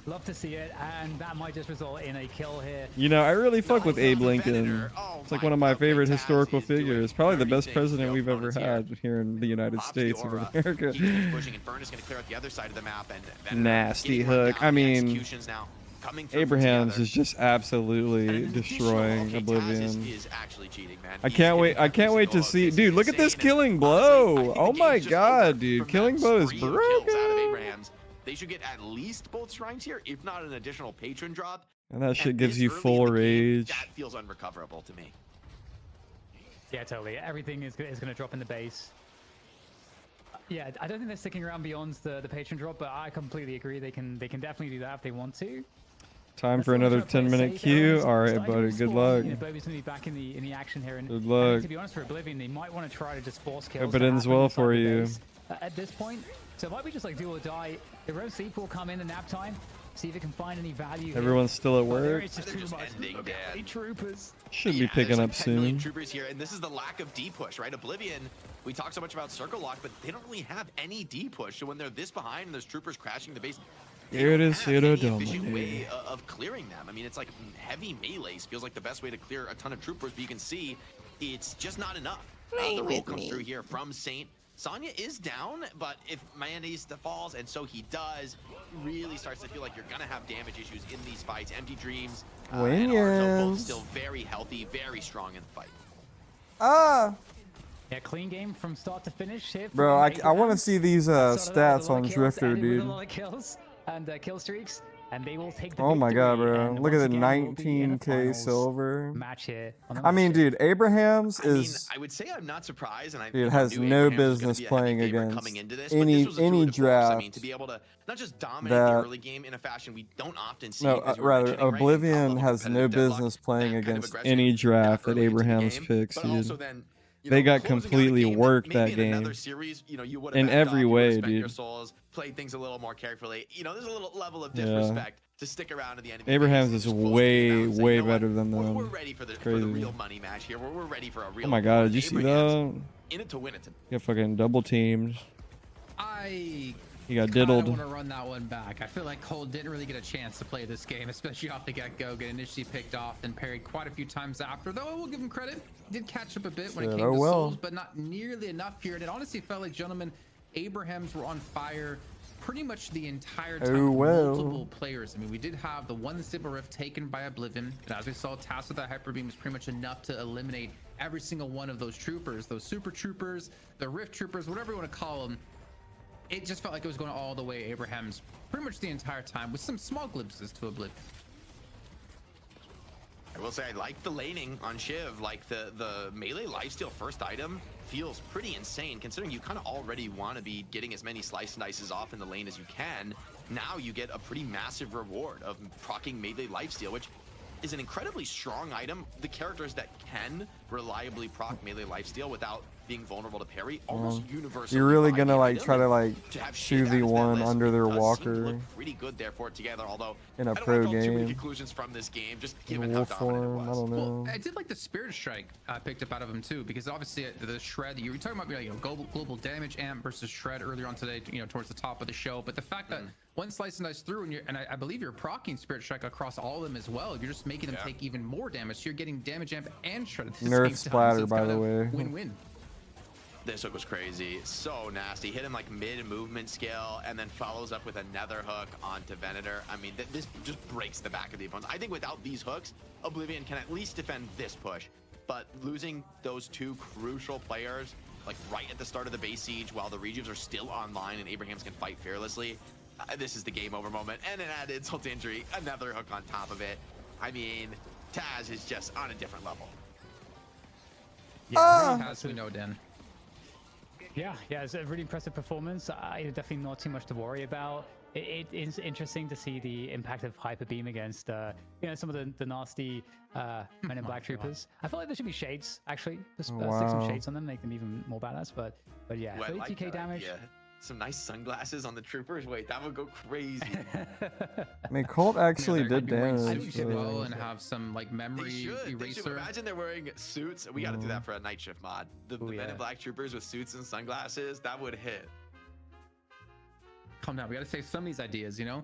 Love to see it, and that might just result in a kill here. You know, I really fuck with Nice Abe on the Lincoln. Venator. Oh It's like my one of my God, favorite Taz historical is doing figures. Probably the best everything president for we've the ever opponents had here in the United Pops States the of aura. America. He keeps pushing, and Furnace going to clear out the other side of the map. And Venator Nasty getting run hook. down. I The mean, executions now coming through from Abrahams together. is just absolutely And an additional- destroying okay, Taz Oblivion. is actually cheating, man. I He's can't wait. getting I can't every wait to single see, hook. dude. It's Look at this insane. And killing honestly, I blow. think the Oh my game's just god, over dude. from Killing that blow is spree of kills out of broken. Abraham's. They should get at least both shrines here, if not an additional patron drop. And that shit And gives this you early in full the game, rage. That feels unrecoverable to me. Yeah, totally. Everything is going to drop in the base. Yeah, I don't think they're sticking around beyond the patron drop, but I completely agree. They can definitely do that if they want to. Time for another 10-minute queue. All right, buddy. Good luck. You know, Bobby's going to be back in the action here. And Good I think, luck. to be honest, for Oblivion, they might want to try to just force kills. Hope it to ends happen well inside for the you. base, at this point. So it might be just like do or die. The road sleep will come in the nap time. See if it can find any value. Here. Everyone's still at But there work. is just They're too just much. ending Look how many dead. troopers. Should be Yeah, picking there's up like 10 million soon. troopers here, and this is the lack of D push, right? Oblivion, we talk so much about circle lock, but they don't really have any D push. So when they're this behind and there's troopers crashing the base, they Here it don't is, have any Ciro efficient Domine. way of clearing them. I mean, it's like heavy melees feels like the best way to clear a ton of troopers, but you can see it's just not enough. The roll comes through here from Saint. Sonya is down, but if Mayonnaise falls, and so he does, really starts to feel like you're gonna have damage issues in these fights. Empty Dreams and Arzo both Wins. still very healthy, very strong in the fight. Yeah, clean game from start to finish here. Bro, from I want to Abraham. see these Started out with a stats lot on of kills, Drifter, ended with dude. a lot of kills and kill streaks, and they will take the Oh my god, victory, bro. and Look at once the again, we'll be in a 19k finals silver. match here. On the I mean, match here. dude, Abrahams I mean, is I would say I'm not surprised, and I Dude, has knew no Abraham was gonna business be a heavy playing favorite against coming into this, but any- this was a any tour de force. I mean, draft to be able to not just dominate that- the early game in a fashion we don't often see. no, because we were rather mentioning, right, in Oblivion top-level has no competitive deadlock, business playing that kind of against aggression any that draft that early into the Abrahams game, picks, but dude. also then, you They know, got closing out a completely game worked maybe that in another game. series, you know, you would have In backed off, every you would have way, spent your dude. souls. played things a little more carefully. You know, there's a little level of disrespect to stick around to the end of the Abraham's game. is way better than them. We're ready for the real money match here. We're ready for a real. Oh my god, did you see that? In it to win it. Yeah, fucking double teamed. He got I diddled. want to run that one back. I feel like Cole didn't really get a chance to play this game, especially off the get-go. Get initially picked off and parried quite a few times after. Though I will give him credit, he did catch up a bit when it came to souls, but not nearly enough here. And it honestly felt like, gentlemen, Abrahams were on fire pretty much the entire time. Multiple players. I mean, we did have the one Sybil Rift taken by Oblivion, and as we saw, Task with that Hyper Beam was pretty much enough to eliminate every single one of those troopers, those super troopers, the Rift troopers, whatever you want to call them. It just felt like it was going all the way Abraham's pretty much the entire time, with some small glimpses to Oblivion. I will say I like the laning on Shiv. Like the melee lifesteal first item feels pretty insane, considering you kind of already want to be getting as many slice and dices off in the lane as you can. Now you get a pretty massive reward of proccing melee lifesteal, which is an incredibly strong item. The characters that can reliably proc melee lifesteal without being vulnerable to parry, almost universally. You're really gonna like try to like 2v1 under their walker. Pretty good there for it together, although in a pro game. Too many conclusions from this game, just given how dominant it was. I don't know. Well, I did like the Spirit Strike picked up out of him too, because obviously the Shred, you were talking about, you know, global damage amp versus Shred earlier on today, you know, towards the top of the show. But the fact that one slice and dice through, and I believe you're proccing Spirit Strike across all of them as well. You're just making them take even more damage. So you're getting damage amp and Shred at the Nerf same splatter, time. So by the way. Win-win. This hook was crazy, so nasty. Hit him like mid movement scale, and then follows up with another hook onto Venator. I mean, this just breaks the back of the opponents. I think without these hooks, Oblivion can at least defend this push. But losing those two crucial players, like right at the start of the base siege, while the Rejuves are still online and Abrahams can fight fearlessly, this is the game over moment. And an added insult to injury, another hook on top of it. I mean, Taz is just on a different level. Yeah, Taz, we know, Dan. Yeah, it's a really impressive performance. Definitely not too much to worry about. It is interesting to see the impact of Hyper Beam against, you know, some of the nasty Men in Black troopers. I feel like there should be shades, actually. Just stick some shades on them, make them even more badass. But yeah, 32k damage. Yeah. Some nice sunglasses on the troopers. Wait, that would go crazy. I mean, Colt actually did damage. I think you should roll and have some like memory eraser. Imagine they're wearing suits. We got to do that for a night shift mod. The Men in Black troopers with suits and sunglasses, that would hit. Calm down. We got to save some of these ideas, you know.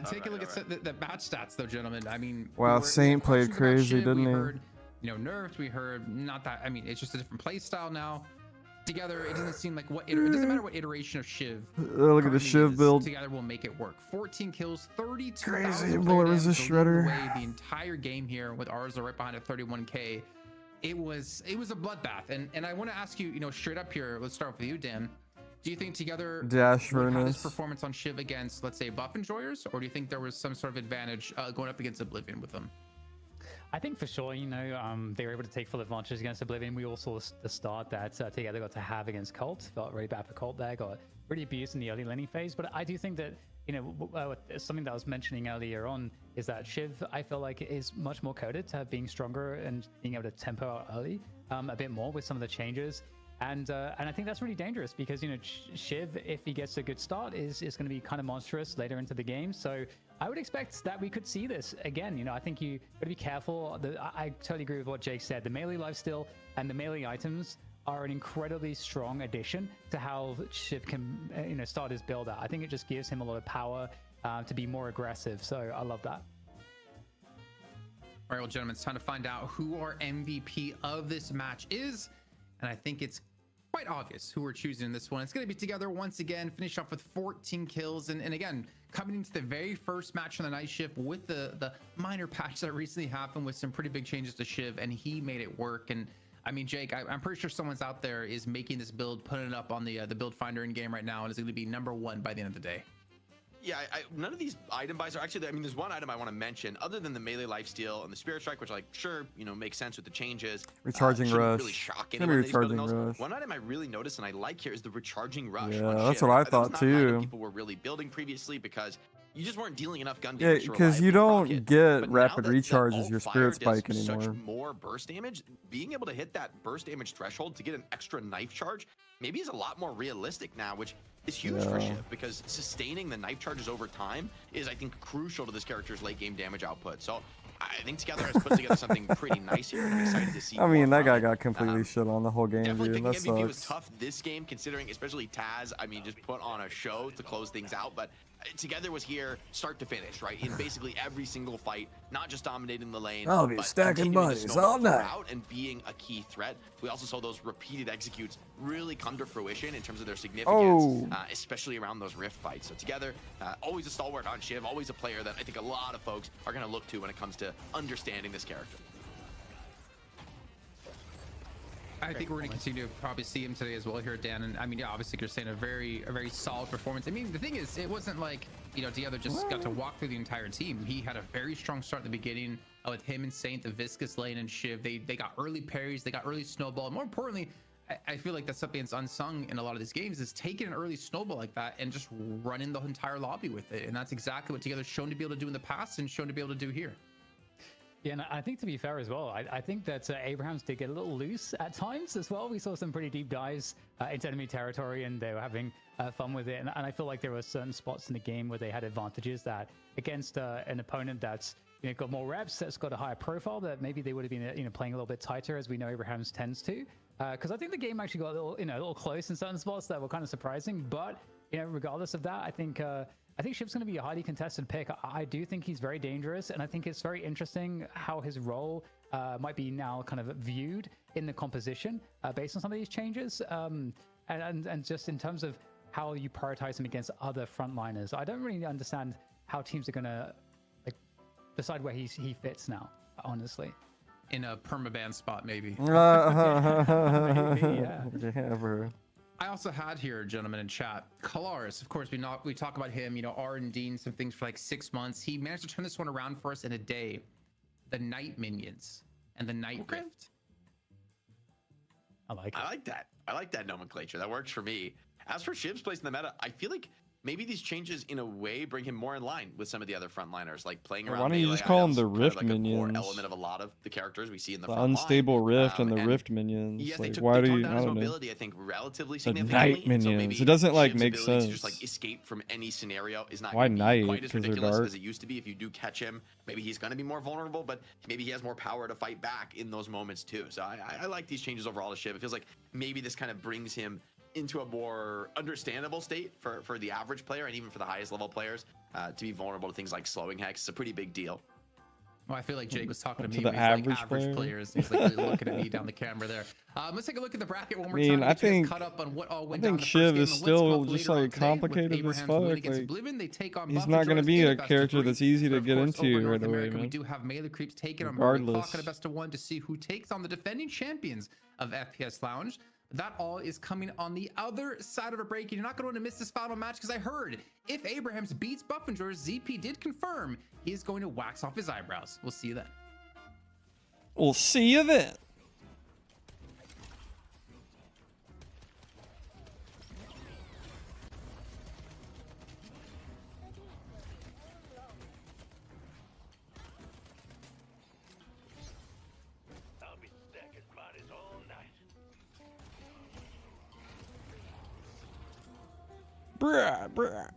Take a look at the match stats, though, gentlemen. I mean, wow, Saint played crazy, didn't he? We heard, you know, nerfed. We heard not that. I mean, it's just a different play style now. Together, it doesn't seem like it doesn't matter what iteration of Shiv. Look at the Shiv build. Together, will make it work. 14 kills, 32. Crazy bullet resist shredder. The entire game here with Arza right behind at 31k. It was a bloodbath, and I want to ask you, you know, straight up here. Let's start with you, Dan. Do you think Together Dash would have Furnace this performance on Shiv against, let's say, buff enjoyers, or do you think there was some sort of advantage going up against Oblivion with them? I think for sure, you know, they were able to take full advantage against Oblivion. We all saw the start that Together got to have against Cult. Felt really bad for Cult there. Got really abused in the early laning phase. But I do think that, you know, something that I was mentioning earlier on is that Shiv, I feel like, is much more coded to being stronger and being able to tempo out early a bit more with some of the changes. And I think that's really dangerous because, you know, Shiv, if he gets a good start, is going to be kind of monstrous later into the game. So I would expect that we could see this again. You know, I think you got to be careful. I totally agree with what Jake said. The melee lifesteal and the melee items are an incredibly strong addition to how Shiv can, you know, start his build out. I think it just gives him a lot of power to be more aggressive. So I love that. All right, well, gentlemen, it's time to find out who our MVP of this match is. And I think it's quite obvious who we're choosing in this one. It's going to be Together once again, finish off with 14 kills. And again, coming into the very first match on the night shift with the minor patch that recently happened with some pretty big changes to Shiv, and he made it work. And I mean, Jake, I'm pretty sure someone's out there is making this build, putting it up on the build finder in game right now, and it's going to be #1 by the end of the day. Yeah, none of these item buys are actually, I mean, there's one item I want to mention other than the melee lifesteal and the Spirit Strike, which, like, sure, you know, makes sense with the changes. Recharging Rush. Really shock It's gonna be Recharging Rush. One item I really noticed and I like here is the Recharging Rush. Yeah, on that's Shiv. what I thought That's not an item too. people were really building previously because you just weren't dealing enough gun Yeah, damage. because you don't get But rapid now that recharge all as your fire Spirit does Spike such anymore. more burst damage, being able to hit that burst damage threshold to get an extra knife charge maybe is a lot more realistic now, which is huge for Shiv, because sustaining the knife charges over time is, I think, crucial to this character's late game damage output. So I think Together has put together something pretty nice here, and I'm excited to see. I mean, that guy it. got completely shit on the whole game, Definitely dude. picking That MVP was sucks. tough this game, considering especially Taz. I mean, just put on a show to close things out, but Together was here start to finish, right? In basically every single fight, not just dominating the lane. I'll be but stacking continuing to bodies snowball all night. throughout and being a key threat. We also saw those repeated executes really come to fruition in terms of their significance, especially around those rift fights. So Together, always a stalwart on Shiv, always a player that I think a lot of folks are going to look to when it comes to understanding this character. I think we're going to continue to probably see him today as well here, Dan. And I mean, yeah, obviously you're saying a very solid performance. I mean, the thing is, it wasn't like, you know, Together just got to walk through the entire team. He had a very strong start at the beginning with him and Saint, the viscous lane, and Shiv. They got early parries, they got early snowball. And more importantly, I feel like that's something that's unsung in a lot of these games, is taking an early snowball like that and just running the entire lobby with it. And that's exactly what Together's shown to be able to do in the past and shown to be able to do here. Yeah, and I think to be fair as well, I think that Abrahams did get a little loose at times as well. We saw some pretty deep dives into enemy territory, and they were having fun with it. And I feel like there were certain spots in the game where they had advantages that against an opponent that's got more reps, that's got a higher profile, that maybe they would have been playing a little bit tighter, as we know Abrahams tends to. Because I think the game actually got a little close in certain spots that were kind of surprising. But regardless of that, I think Shiv's going to be a highly contested pick. I do think he's very dangerous, and I think it's very interesting how his role might be now kind of viewed in the composition based on some of these changes. And just in terms of how you prioritize him against other frontliners, I don't really understand how teams are going to decide where he fits now, honestly. In a permaban spot, maybe. Maybe, yeah. Yeah, bro. I also had here, gentlemen, in chat, Kalaris. Of course, we talk about him, R&D some things for like 6 months. He managed to turn this one around for us in a day. The Night Minions and the Night Rift. I like that. I like that nomenclature. That works for me. As for Shiv's place in the meta, I feel like maybe these changes in a way bring him more in line with some of the other frontliners, like playing around. Why don't you melee just call them items, the kind of Rift like minions? A core element of a lot of the characters we see in the The front unstable line. Rift and the Rift minions. Yes, Like, they why do toned you? down I his don't know. mobility, I think, relatively The significantly. Night So minions. maybe It doesn't like Shiv's make ability sense. to just like escape from any scenario is not Why gonna be night? quite as 'Cause they're ridiculous dark? as it used to be. If you do catch him, maybe he's going to be more vulnerable, but maybe he has more power to fight back in those moments too. So I like these changes overall to Shiv. It feels like maybe this kind of brings him into a more understandable state for the average player, and even for the highest level players to be vulnerable to things like slowing hex. It's a pretty big deal. Well, I feel like Jake was talking to To me the when he's like average average player? players. He's like really looking at me down the camera there. Let's take a look at the bracket one more I mean, time. to I get you guys think- caught up on what all went I down think the first Shiv game, is and let's still go up just, later on like, today with complicated as Abraham's fuck. win against Like, Oblivion. They take on he's Buffy not gonna Jones be in a the best of character 3. that's easy to But of get course, into over in right North away, America, we man. do have Melee Creeps taking on Brooklyn Regardless. Clock at a best of 1 to see who takes on the defending champions of FPS Lounge. That all is coming on the other side of a break. You're not going to want to miss this final match, because I heard if Abrahams beats Buffingers, ZP did confirm he's going to wax off his eyebrows. We'll see you then. We'll see you then. I'll be stacking bodies all night. Bruh, bruh.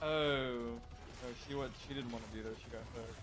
Oh, she didn't want to be there. She got hurt.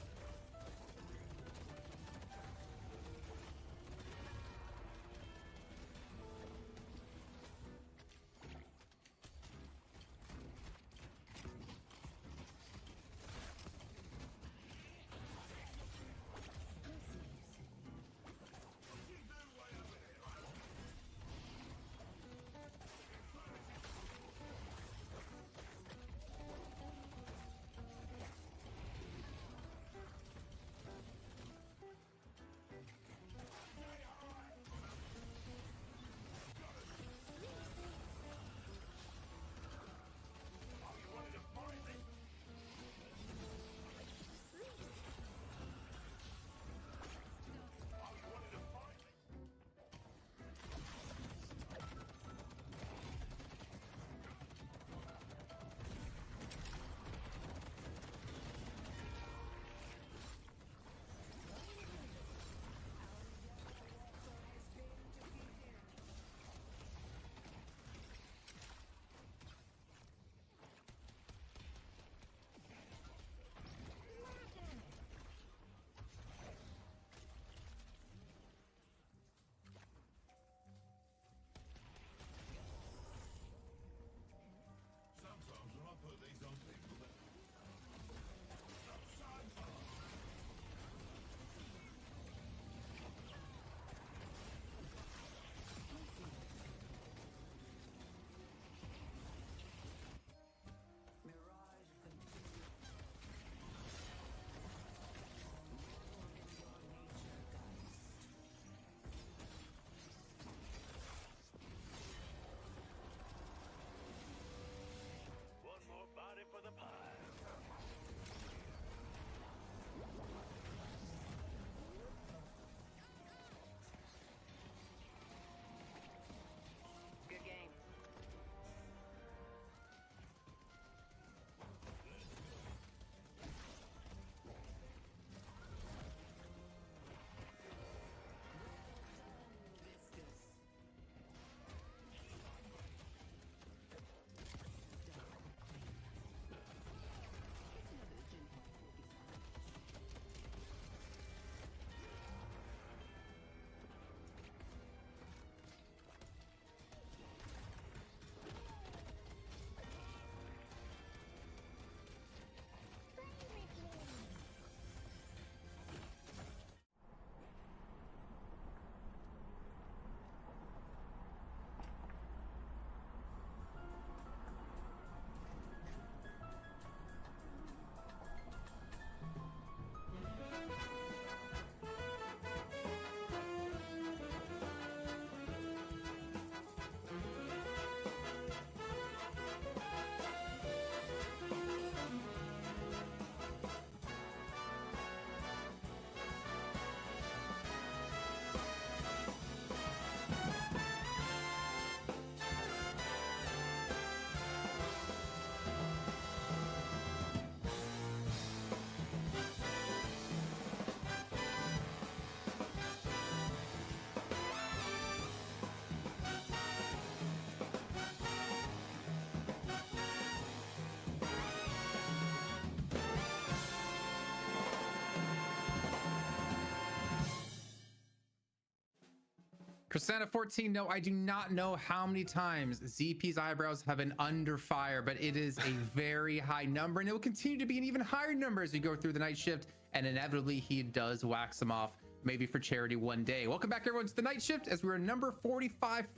Chrisana 14, no, I do not know how many times ZP's eyebrows have been under fire, but it is a very high number, and it will continue to be an even higher number as we go through the night shift, and inevitably he does wax them off, maybe for charity one day. Welcome back, everyone, to the night shift as we're number 45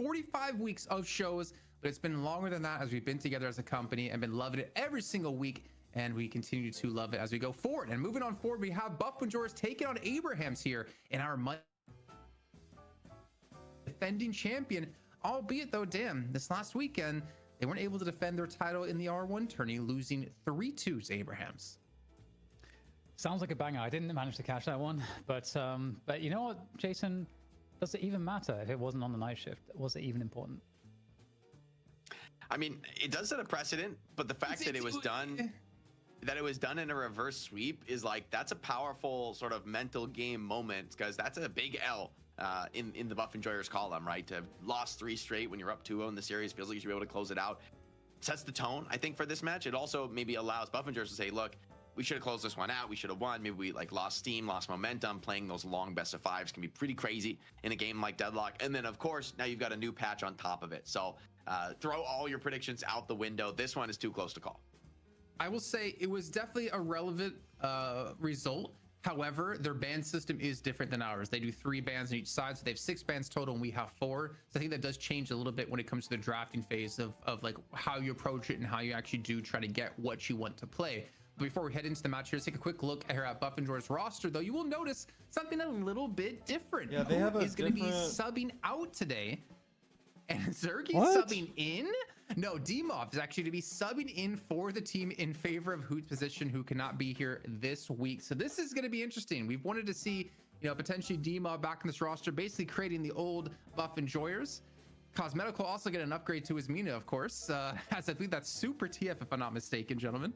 weeks of shows, but it's been longer than that as we've been together as a company and been loving it every single week, and we continue to love it as we go forward. And moving on forward, we have Buff Majora's taking on Abrahams here in our defending champion, albeit though, damn, this last weekend they weren't able to defend their title in the R1 tourney, losing 3-2 to Abrahams. Sounds like a banger. I didn't manage to catch that one, but you know what, Jason, does it even matter if it wasn't on the night shift? Was it even important? I mean, it does set a precedent, but the fact that it was done in a reverse sweep is like, that's a powerful sort of mental game moment, because that's a big L in the Buff Enjoyers column, right? To have lost 3 straight when you're up 2-0 in the series, feels like you should be able to close it out. sets the tone, I think, for this match. It also maybe allows Buffingers to say, look, we should have closed this one out. We should have won. Maybe we like lost steam, lost momentum. Playing those long best of fives can be pretty crazy in a game like Deadlock. And then, of course, now you've got a new patch on top of it. So throw all your predictions out the window. This one is too close to call. I will say it was definitely a relevant result. However, their ban system is different than ours. They do 3 bans on each side, so they have 6 bans total, and we have 4. So I think that does change a little bit when it comes to the drafting phase of like how you approach it and how you actually do try to get what you want to play. But before we head into the match, here, let's take a quick look here at Buffingers' roster. Though you will notice something a little bit different. Yeah, they have a is going to be subbing out today, and Zergy's subbing in. No, Demov is actually to be subbing in for the team in favor of Hoot's position, who cannot be here this week. So this is going to be interesting. We've wanted to see, you know, potentially Demov back in this roster, basically creating the old Buff Enjoyers. Cosmetic will also get an upgrade to his Mina, of course, as I believe that's Super TF, if I'm not mistaken, gentlemen.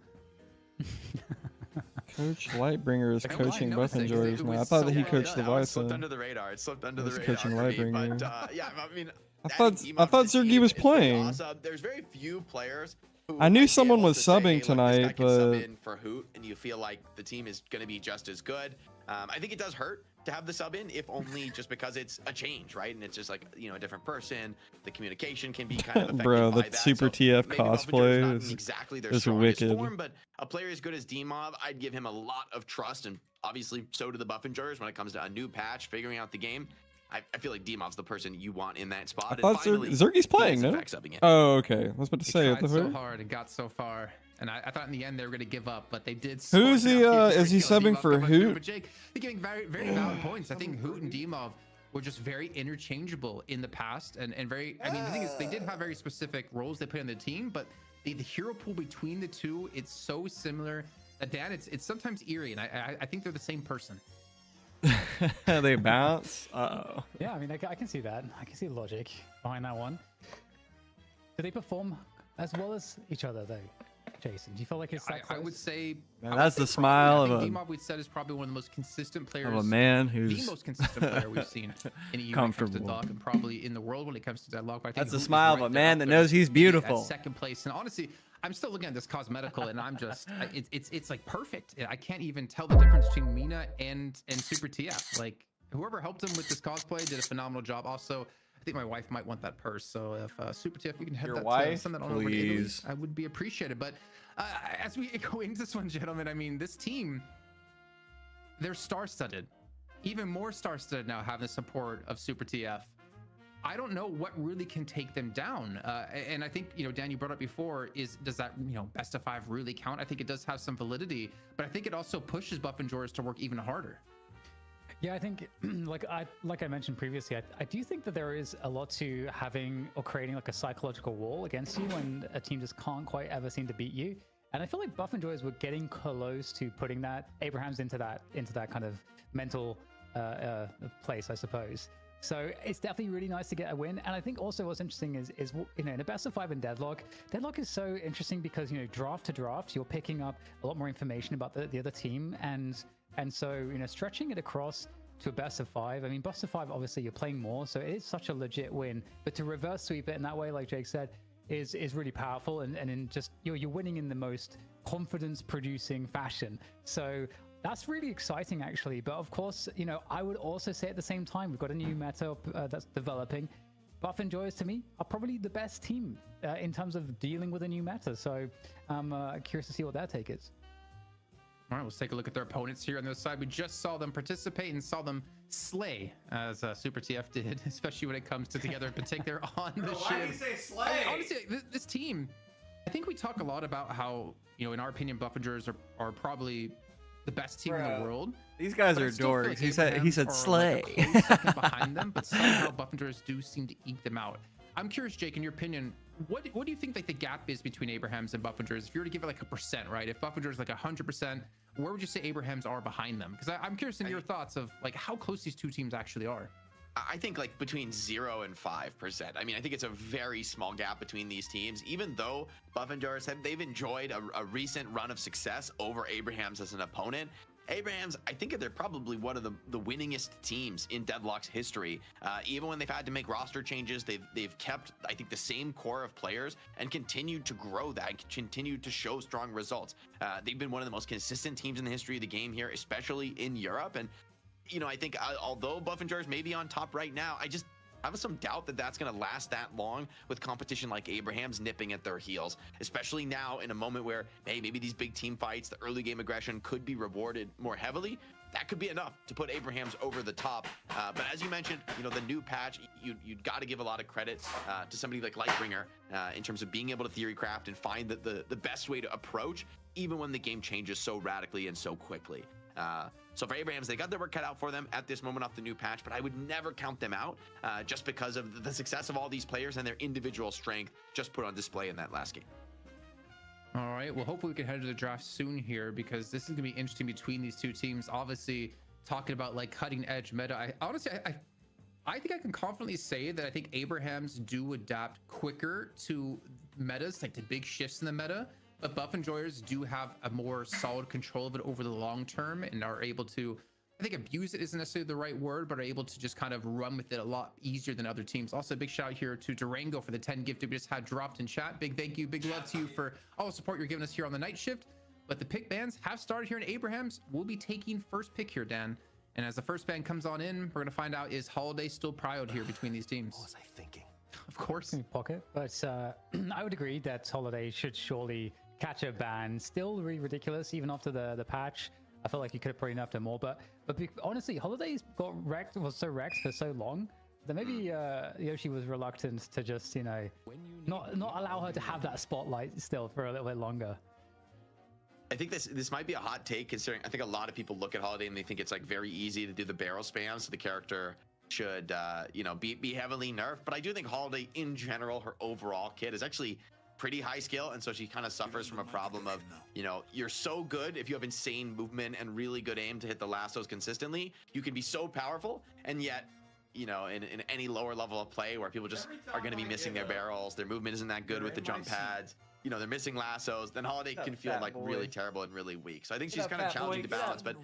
Coach Lightbringer is coaching Buff Enjoyers now. I thought that he coached the Vice. It slipped under the radar. It slipped under the radar. Coaching Lightbringer. But yeah, I mean, I thought Zergy was playing. Awesome. There's very few players who I knew someone was say, subbing hey, look, tonight, this guy can but sub in for Hoot, and you feel like the team is going to be just as good. I think it does hurt to have the sub in, if only just because it's a change, right? And it's just like, you know, a different person. The communication can be kind of affected bro, by the that. Super So TF maybe cosplay not is exactly their is strongest wicked. form, but a player as good as Demov, I'd give him a lot of trust, and obviously so do the Buff Enjoyers when it comes to a new patch, figuring out the game. I feel like Demov's the person you want in that spot. I thought Zergy's playing, no? Oh, okay. I was about to say, what the so hard and got so far. And I thought in the end they were going to give up, but they did. Who's he? Is he subbing for Hoot? But Jake, they're giving very, very valid points. I think Hoot and Demov were just very interchangeable in the past, and very. I mean, the thing is, they did have very specific roles they put on the team, but the hero pool between the two, it's so similar that Dan, it's sometimes eerie, and I think they're the same person. They bounce. Uh-oh. Yeah, I mean, I can see that. I can see the logic behind that one. Do they perform as well as each other, though? Jason, do you feel like it's that I would say man, that's the smile of a Demov, we said, is probably one of the most consistent players, of a man who's the most consistent player we've seen in EU when it comes to Deadlock, and probably in the world when it comes to Deadlock. But I think that's the smile of a man that knows he's beautiful. At second place, and honestly, I'm still looking at this cosmetical, and I'm just it's like perfect. I can't even tell the difference between Mina and Super TF. Like whoever helped him with this cosplay did a phenomenal job. Also, I think my wife might want that purse, so if Super TF, you can head send that on over to Italy, I would be appreciated. But as we go into this one, gentlemen, I mean, this team, they're star-studded, even more star-studded now, having the support of Super TF. I don't know what really can take them down, and I think, you know, Dan, you brought up before, does that, you know, best of 5 really count? I think it does have some validity, but I think it also pushes Buff Enjoyers to work even harder. Yeah, I think, like I mentioned previously, I do think that there is a lot to having or creating like a psychological wall against you when a team just can't quite ever seem to beat you. And I feel like Buff Enjoyers were getting close to putting that Abrahams into that kind of mental place, I suppose. So it's definitely really nice to get a win. And I think also what's interesting is you know, in a best of 5 in Deadlock is so interesting because, you know, draft to draft, you're picking up a lot more information about the other team, and so, you know, stretching it across to a best of 5. I mean, best of 5, obviously you're playing more, so it is such a legit win. But to reverse sweep it in that way, like Jake said, is really powerful, and in just you're winning in the most confidence producing fashion. So that's really exciting, actually. But of course, you know, I would also say at the same time, we've got a new meta that's developing. Buff Enjoyers, to me, are probably the best team in terms of dealing with a new meta. So I'm curious to see what their take is. All right, let's take a look at their opponents here on this side. We just saw them participate and saw them slay, as Super TF did, especially when it comes to Together in particular on the ship. Why do you say slay? I mean, honestly, this team, I think we talk a lot about how, you know, in our opinion, Buff Enjoyers are probably the best team in the world. These guys are dorks. Like he said slay. Like a close second behind them, but somehow Buff Enjoyers do seem to eke them out. I'm curious, Jake, in your opinion, what do you think like the gap is between Abrahams and Buff Enjoyers? If you were to give it like a percent, right? If Buff Enjoyers like 100%, where would you say Abrahams are behind them? Because I'm curious in your thoughts of like how close these two teams actually are. I think like between 0 and 5%. I mean, I think it's a very small gap between these teams, even though Buff Enjoyers they've enjoyed a recent run of success over Abrahams as an opponent. Abrahams, I think they're probably one of the winningest teams in Deadlock's history. Even when they've had to make roster changes, they've kept, I think, the same core of players and continued to grow that, continued to show strong results. They've been one of the most consistent teams in the history of the game here, especially in Europe. And, you know, I think although Buff and Jars may be on top right now, I just have some doubt that that's going to last that long with competition like Abraham's nipping at their heels, especially now in a moment where, hey, maybe these big team fights, the early game aggression could be rewarded more heavily. That could be enough to put Abraham's over the top. But as you mentioned, you know, the new patch, you'd got to give a lot of credit to somebody like Lightbringer in terms of being able to theory craft and find the best way to approach, even when the game changes so radically and so quickly. So for Abrahams, they got their work cut out for them at this moment off the new patch, but I would never count them out just because of the success of all these players and their individual strength just put on display in that last game. All right, well, hopefully we can head to the draft soon here, because this is gonna be interesting between these two teams. Obviously, talking about like cutting edge meta, I think I can confidently say that I think Abrahams do adapt quicker to metas, like to big shifts in the meta. But Buff Enjoyers do have a more solid control of it over the long term and are able to, I think abuse it isn't necessarily the right word, but are able to just kind of run with it a lot easier than other teams. Also, a big shout out here to Durango for the 10 gifted we just had dropped in chat. Big thank you, big love to you for all the support you're giving us here on the night shift. But the pick bans have started here in Abrahams. We'll be taking first pick here, Dan. And as the first ban comes on in, we're going to find out, is Holiday still prioed here between these teams? What was I thinking? Of course. Pocket, but I would agree that Holiday should surely catch a ban. Still really ridiculous even after the patch. I feel like you could have probably nerfed him more, but honestly, Holiday's was so wrecked for so long that maybe Yoshi was reluctant to just, you know, not allow her to have that spotlight still for a little bit longer. I think this might be a hot take, considering I think a lot of people look at Holiday and they think it's like very easy to do the barrel spam, so the character should you know, be heavily nerfed. But I do think Holiday in general, her overall kit is actually pretty high skill, and so she kind of suffers from a problem of, you know, you're so good if you have insane movement and really good aim to hit the lassos consistently, you can be so powerful, and yet, you know, in any lower level of play where people just are going to be missing their barrels, their movement isn't that good with the jump pads, you know, they're missing lassos, then Holiday can feel like really terrible and really weak. So I think she's kind of challenging to balance, but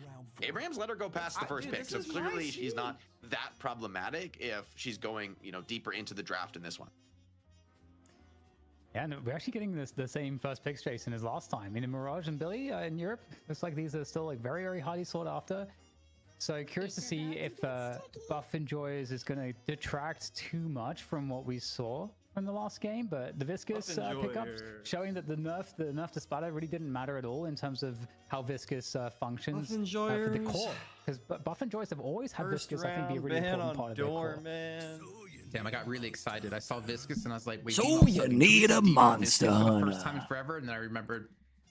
Abrahams let her go past the first pick, so clearly she's not that problematic if she's going, you know, deeper into the draft in this one. Yeah, no, we're actually getting the same first picks, Jason, as last time. I mean, in Mirage and Billy in Europe, looks like these are still like very, very highly sought after. So curious to see if Buff Enjoyers is going to detract too much from what we saw from the last game, but the Viscous pickups showing that the nerf to Splatter really didn't matter at all in terms of how Viscous functions for the core. Because Buff Enjoyers have always had Viscous, I think, be a really important part of their core. Damn, I got really excited. I saw Viscous and I was like, wait. So you need a monster hunter. First time in forever, and then I remembered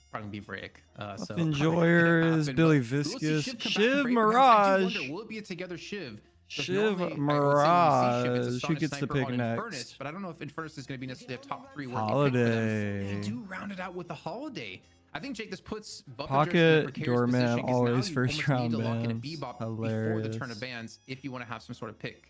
probably be Vrake. So Enjoyers, Billy Viscous, Shiv Mirage. Will it be a together Shiv? Shiv Mirage. She gets the pick next. Infernus, but I don't know if Infernus is going to be necessarily a top 3 Holiday. They do round it out with the Holiday. I think, Jake, this puts Pocket Doorman always now first round to lock in a bans. Bebop Hilarious. before the turn of bans if you want to have some sort of pick.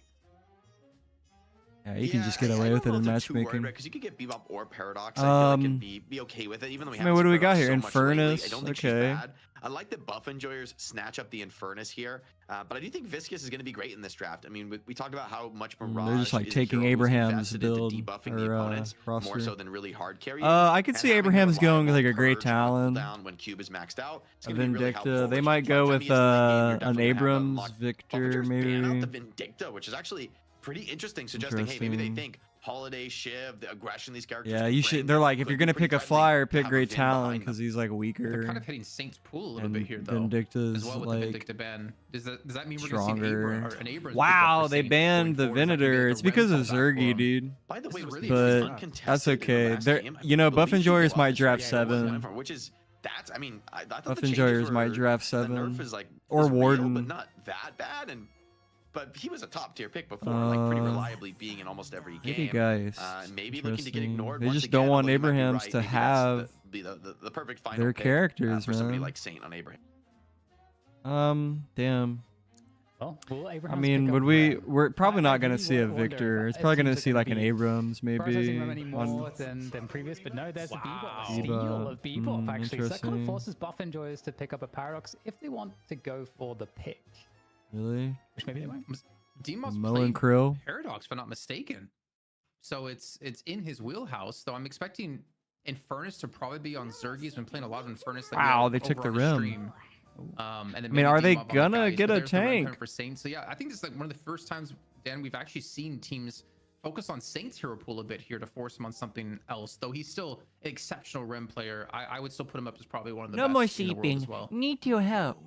Yeah, you can just get away with it in matchmaking. Because you could get Bebop or Paradox. I feel like it'd be okay with it, even though we have. What do we got here? So Infernus. I don't think she's bad. I like that Buff Enjoyers snatch up the Infernus here, but I do think Viscous is going to be great in this draft. I mean, we talked about how much Mirage they're just like is taking Abraham's build debuffing the or opponents roster. more so than really hard carry. I could see Abraham's going with like a Great Talon. When Cube is maxed out. A Vindicta. They might go with an Abrams Victor maybe. Ban out the Vindicta, which is actually pretty interesting, suggesting hey, maybe they think Holiday, Shiv, the aggression these characters. Yeah, you should. They're like, if you're gonna pick a flyer, pick Great Talon because he's like weaker. They're kind of hitting Saint's pool a little bit here, though. Vindicta's as well with like the Vindicta ban. Does that mean we're stronger. gonna see an Abrams? Wow, they banned the Venator. It's because of Zergy, dude. By the way, but that's okay. You know, Buff Enjoyers might draft 7. Which is I mean, I thought Buff the Enjoyers might draft 7. Nerf is like or Warden, but not that bad. But he was a top tier pick before, like pretty reliably being in almost every game. Maybe guys, maybe looking to get ignored. They once just again, don't want but you might be Abrahams right. to Maybe have the perfect final their pick, characters, for somebody man. like Saint on Abraham. Damn. Well, will I Abraham's mean, pick up would we? Rem? We're probably I not going to really see a wonder if Victor. It's if probably going teams to are see gonna like an be Abrams prioritizing maybe. Rem any On more than previous, but no, there's a Bebop, a Wow. steal of Bebop actually. So that kind of Interesting. forces buff enjoyers to pick up a Paradox if they want to go for the pick, Really? which maybe they won't. Demos Mullen played Krill. Paradox, if I'm not mistaken. So it's in his wheelhouse. Though I'm expecting Infernus to probably be on Zergy. He's been playing a lot of Infernus. Like Wow, they took over the on rim. stream. And then I mean, are they gonna get a There's the rim coming tank? for Saints. So yeah, I think this is like one of the first times, Dan, we've actually seen teams focus on Saints hero pool a bit here to force him on something else. Though he's still an exceptional rim player. I would still put him up as probably one of the No best more in the world sleeping. as well. Need your help.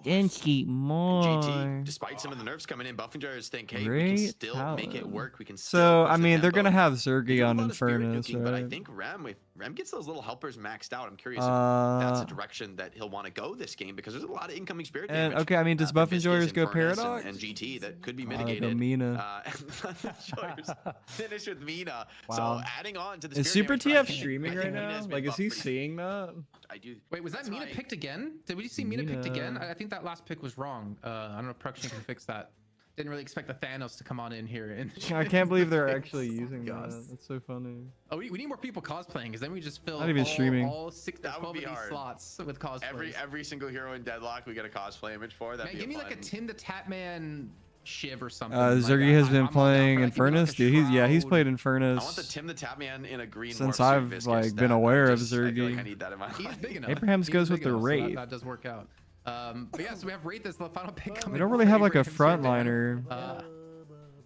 Then sleep more. GT, despite some of the nerfs coming in, Buffingers think, hey, we can Great still make it talent. work. We can So still push I the mean, they're tempo. gonna have They Zergy do a on lot of spirit Infernus, nuking, but I right? think if Rem gets those little helpers maxed out, I'm curious if that's a Uh, direction that he'll want to go this game, because there's a lot of incoming spirit and damage. okay, I mean, does from Buff Viscous, Enjoyers go Infernus, Paradox? and GT that could be Wow, like a mitigated. Mina. Enjoyers finish with Mina. Wow. So adding on to the Is spirit Super damage, TF I streaming think right Mina now? has been Like, is he buffed pretty- seeing that? I do. Wait, was that That's Mina why- picked again? Did we see Mina picked again? Mina. I think that last pick was wrong. I don't know if production can fix that. Didn't really expect the Thanos to come on in here. And I can't believe they're actually Oh my using gosh. that. That's so funny. Oh, we need more people cosplaying, because then we just fill Not even streaming. all 6 That would 12 of be these hard. slots with cosplays. Every single hero in Deadlock we get a cosplay image for. That'd Man, be give me fun. like a Tim the Tatman Shiv or something. Zergy has been I'm all down playing for that. Give me, like, Infernus, a dude. He's Shroud. played I want the Infernus Tim the Tatman in a green since morph suit I've Viscous like been that aware of I feel like Zergy. I need that in my He's life. big enough. Abrahams He's goes big with the enough, so Wraith. that does work out. But yeah, so we have Wraith as the final pick. We coming don't for really have like a Abrahams here, Dan. frontliner.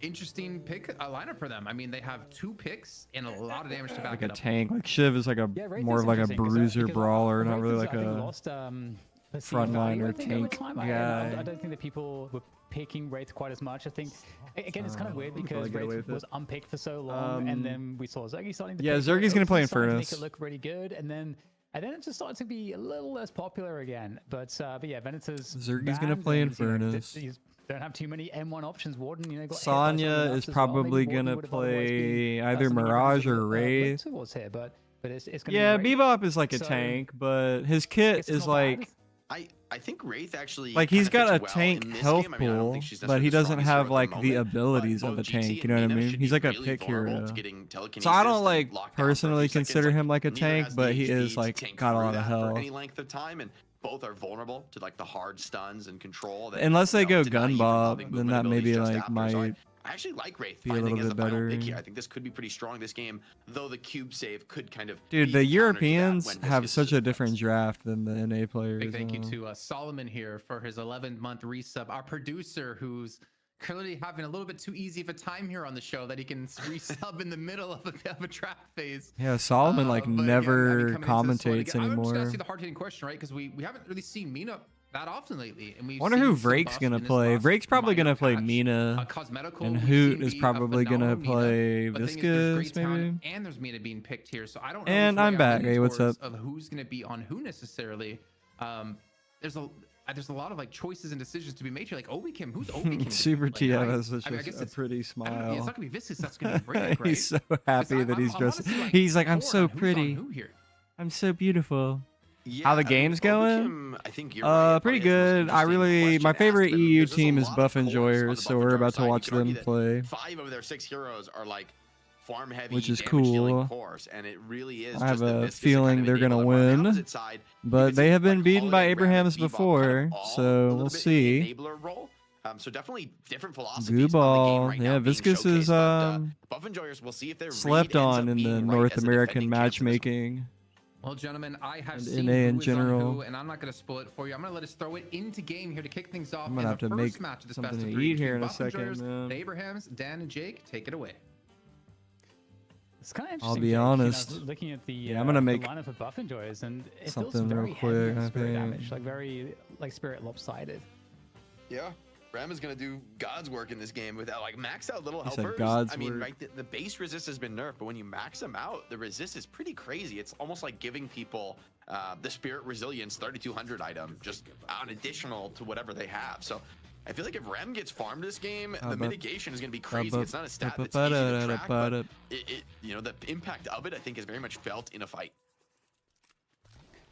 Interesting pick lineup for them. I mean, they have 2 picks and a lot of damage to back Like it a up. tank. Like Shiv is like a Yeah, Wraith more is of like a interesting, 'cause bruiser because brawler, not Wraith really is, like I think, a lost, perceived frontliner value, I think, over tank time. guy. I don't think that people were picking Wraith quite as much. I think, again, it's kind of weird I'll because probably get away Wraith with was it. unpicked for so long, and then we saw Zergy starting to Yeah, pick Zergy's it. gonna It play was starting to make Infernus. it look really good, and then it just started to be a little less popular again. But yeah, Venator's Zergy's gonna banned, play and, you know, Infernus. you don't have too many M1 options. Warden, you know, got hit by Sonya someone else is as well. Maybe probably Warden gonna would have otherwise been, play either something Mirage everyone's or looked Wraith. towards here, but it's gonna Yeah, be Wraith. Bebop is like a So, tank, but his kit it's is not like bad. I think Wraith actually like he's kinda got a fits well tank in this health game. I mean, I don't pool, think she's but he necessarily the doesn't strongest have hero at like the the moment, abilities but of a both GT tank. and You know what I Mina mean? should He's be like a really pick vulnerable hero. to getting telekinesis So I don't and like locked down for a personally few seconds. consider him like a neither tank, has but the he HP is to like tank got a through lot of that for health. any length of time, and both are vulnerable to like the hard stuns and control. That, Unless they go deny gun even bob, loving then movement that abilities maybe just like after. So might I actually like Wraith be a finding little as bit the final pick better. here. I think this could be pretty strong this game, though the cube save could kind of Dude, be the counter to that Europeans when have Viscous such is a different draft than the NA players. Big thank you now. to Solomon here for his 11-month resub. Our producer, who's clearly having a little bit too easy of a time here on the show, that he can resub in the middle of a draft phase. Yeah, Solomon like But again, I mean, never coming into this one commentates again, I'm just gonna anymore. ask you the hard-hitting question, right? Because we haven't really seen Mina that often lately, and we Wonder who Vrake's gonna play. Vrake's probably gonna play Mina, Cosmetical, and we've Hoot seen is be a probably gonna phenomenal Mina, play but the thing is, there's great Viscous talent, maybe. and there's Mina being picked here, so I don't know. And which way I'm back. leaning Hey, what's towards up? Of who's gonna be on who necessarily. There's a lot of like choices and decisions to be made here. Like Obi Kim, who's Obi Kim? Super Like, TF I has such mean, I guess a pretty it's smile. not gonna be Viscous. That's gonna be Vrake, right? He's so happy that he's I wanna dressed. see, He's like, I'm torn so on who's on pretty. who here. I'm so beautiful. Yeah, How the I mean, game's Obi going? Kim, I think you're right. It Pretty probably has the most good. I interesting really, question my asked, favorite but EU there's a team is lot of Buff cores on Enjoyers, the so we're Buff about to Enjoyer watch side. You could them argue that play. 5 of their 6 heroes are like farm heavy, Which is damage dealing cool. cores, and it really is I have just the a Viscous that feeling kind of they're gonna enable it. On the win, opposite side, you but could they see, have been like, beaten by Holiday, Abrahams Ram, and Bebop before, kind of all so a little we'll bit in see. the enabler role. So definitely different philosophies Goo on the game ball. right Yeah, now being Viscous is showcased, but, Buff Enjoyers, we'll see if their slept read ends on up in the being right North as a American defending champ for this matchmaking. Well, gentlemen, I have And seen NA in who is general. on who, and I'm not going to spoil it for you. I'm going to let us throw it into game here to kick things off. I'm gonna in have the to first make match of this something best of to three eat here in a between Buff second, Enjoyers, man. the Abrahams, Dan and Jake, take it away. It's kind of I'll interesting. be Jake, honest. You know, looking at the Yeah, I'm gonna the make lineup of Buff Enjoyers, and it feels something very real heavy quick, on I spirit think. damage, like very like spirit lopsided. Yeah, Ram is gonna do God's work in this game without like max out little He said helpers. God's I mean, work. right, the base resist has been nerfed, but when you max them out, the resist is pretty crazy. It's almost like giving people the Spirit Resilience 3200 item, just an additional to whatever they have. So I feel like if Rem gets farmed this game, the mitigation is gonna be crazy. It's not a stat that's easy to track, but you know, the impact of it, I think, is very much felt in a fight.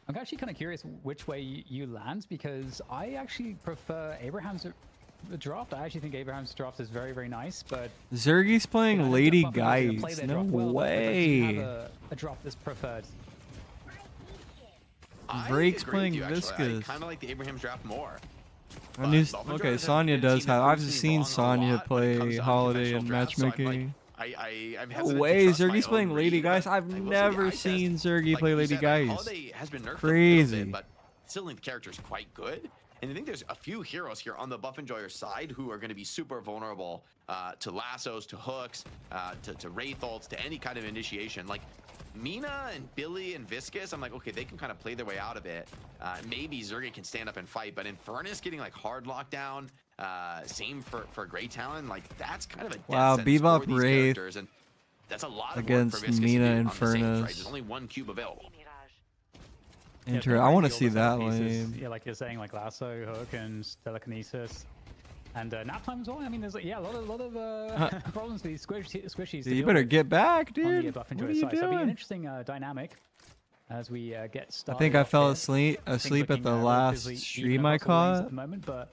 I'm actually kind of curious which way you land, because I actually prefer Abraham's the draft. I actually think Abraham's draft is very, very nice, but Zergy's playing Lady Guys. Geist. No way. A draft that's preferred. Drake's playing Viscous. I kind of like the Abraham's draft more. Okay, Sonya does have. I've seen Sonya play Holiday in matchmaking. No way, Zergy's playing Lady Geist. I've never seen Zergy play Lady Geist. Crazy. But still think the character is quite good. And I think there's a few heroes here on the Buff Enjoyer side who are going to be super vulnerable to lassos, to hooks, to Wraith ults, to any kind of initiation. Like Mina and Billy and Viscous, I'm like, okay, they can kind of play their way out of it. Maybe Zergy can stand up and fight, but Infernus getting like hard lockdown. Same for Grey Talon. Like that's kind of a wow. Bebop these Wraith and that's a lot against of work for Mina and Infernus. There's only one cube available. I want to see that lane. Yeah, like you're saying, like lasso, hook, and telekinesis, and nap time as well. I mean, there's like, yeah, a lot of problems with these squishies. Dude, you better get back, dude. What are you doing? So it'll be an interesting dynamic as we get started. I think I fell asleep at the last stream I caught. At the moment, but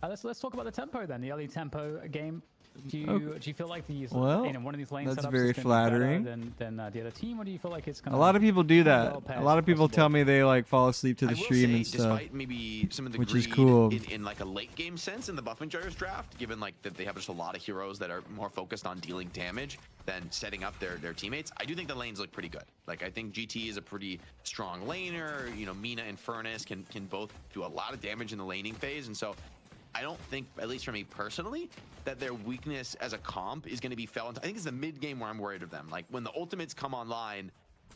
let's talk about the tempo then. The early tempo game. Do you feel like these one of these lane that's setups very is flattering than the other team, or do you feel like it's gonna? A lot of people do that. A lot of people tell me they like fall asleep to the stream and stuff, despite maybe some of the which is cool. In like a late game sense in the Buff Enjoyers draft, given like that they have just a lot of heroes that are more focused on dealing damage than setting up their teammates. I do think the lanes look pretty good. Like I think GT is a pretty strong laner. You know, Mina and Furnace can both do a lot of damage in the laning phase, and so I don't think, at least for me personally, that their weakness as a comp is going to be felt. I think it's the mid game where I'm worried of them. Like when the ultimates come online,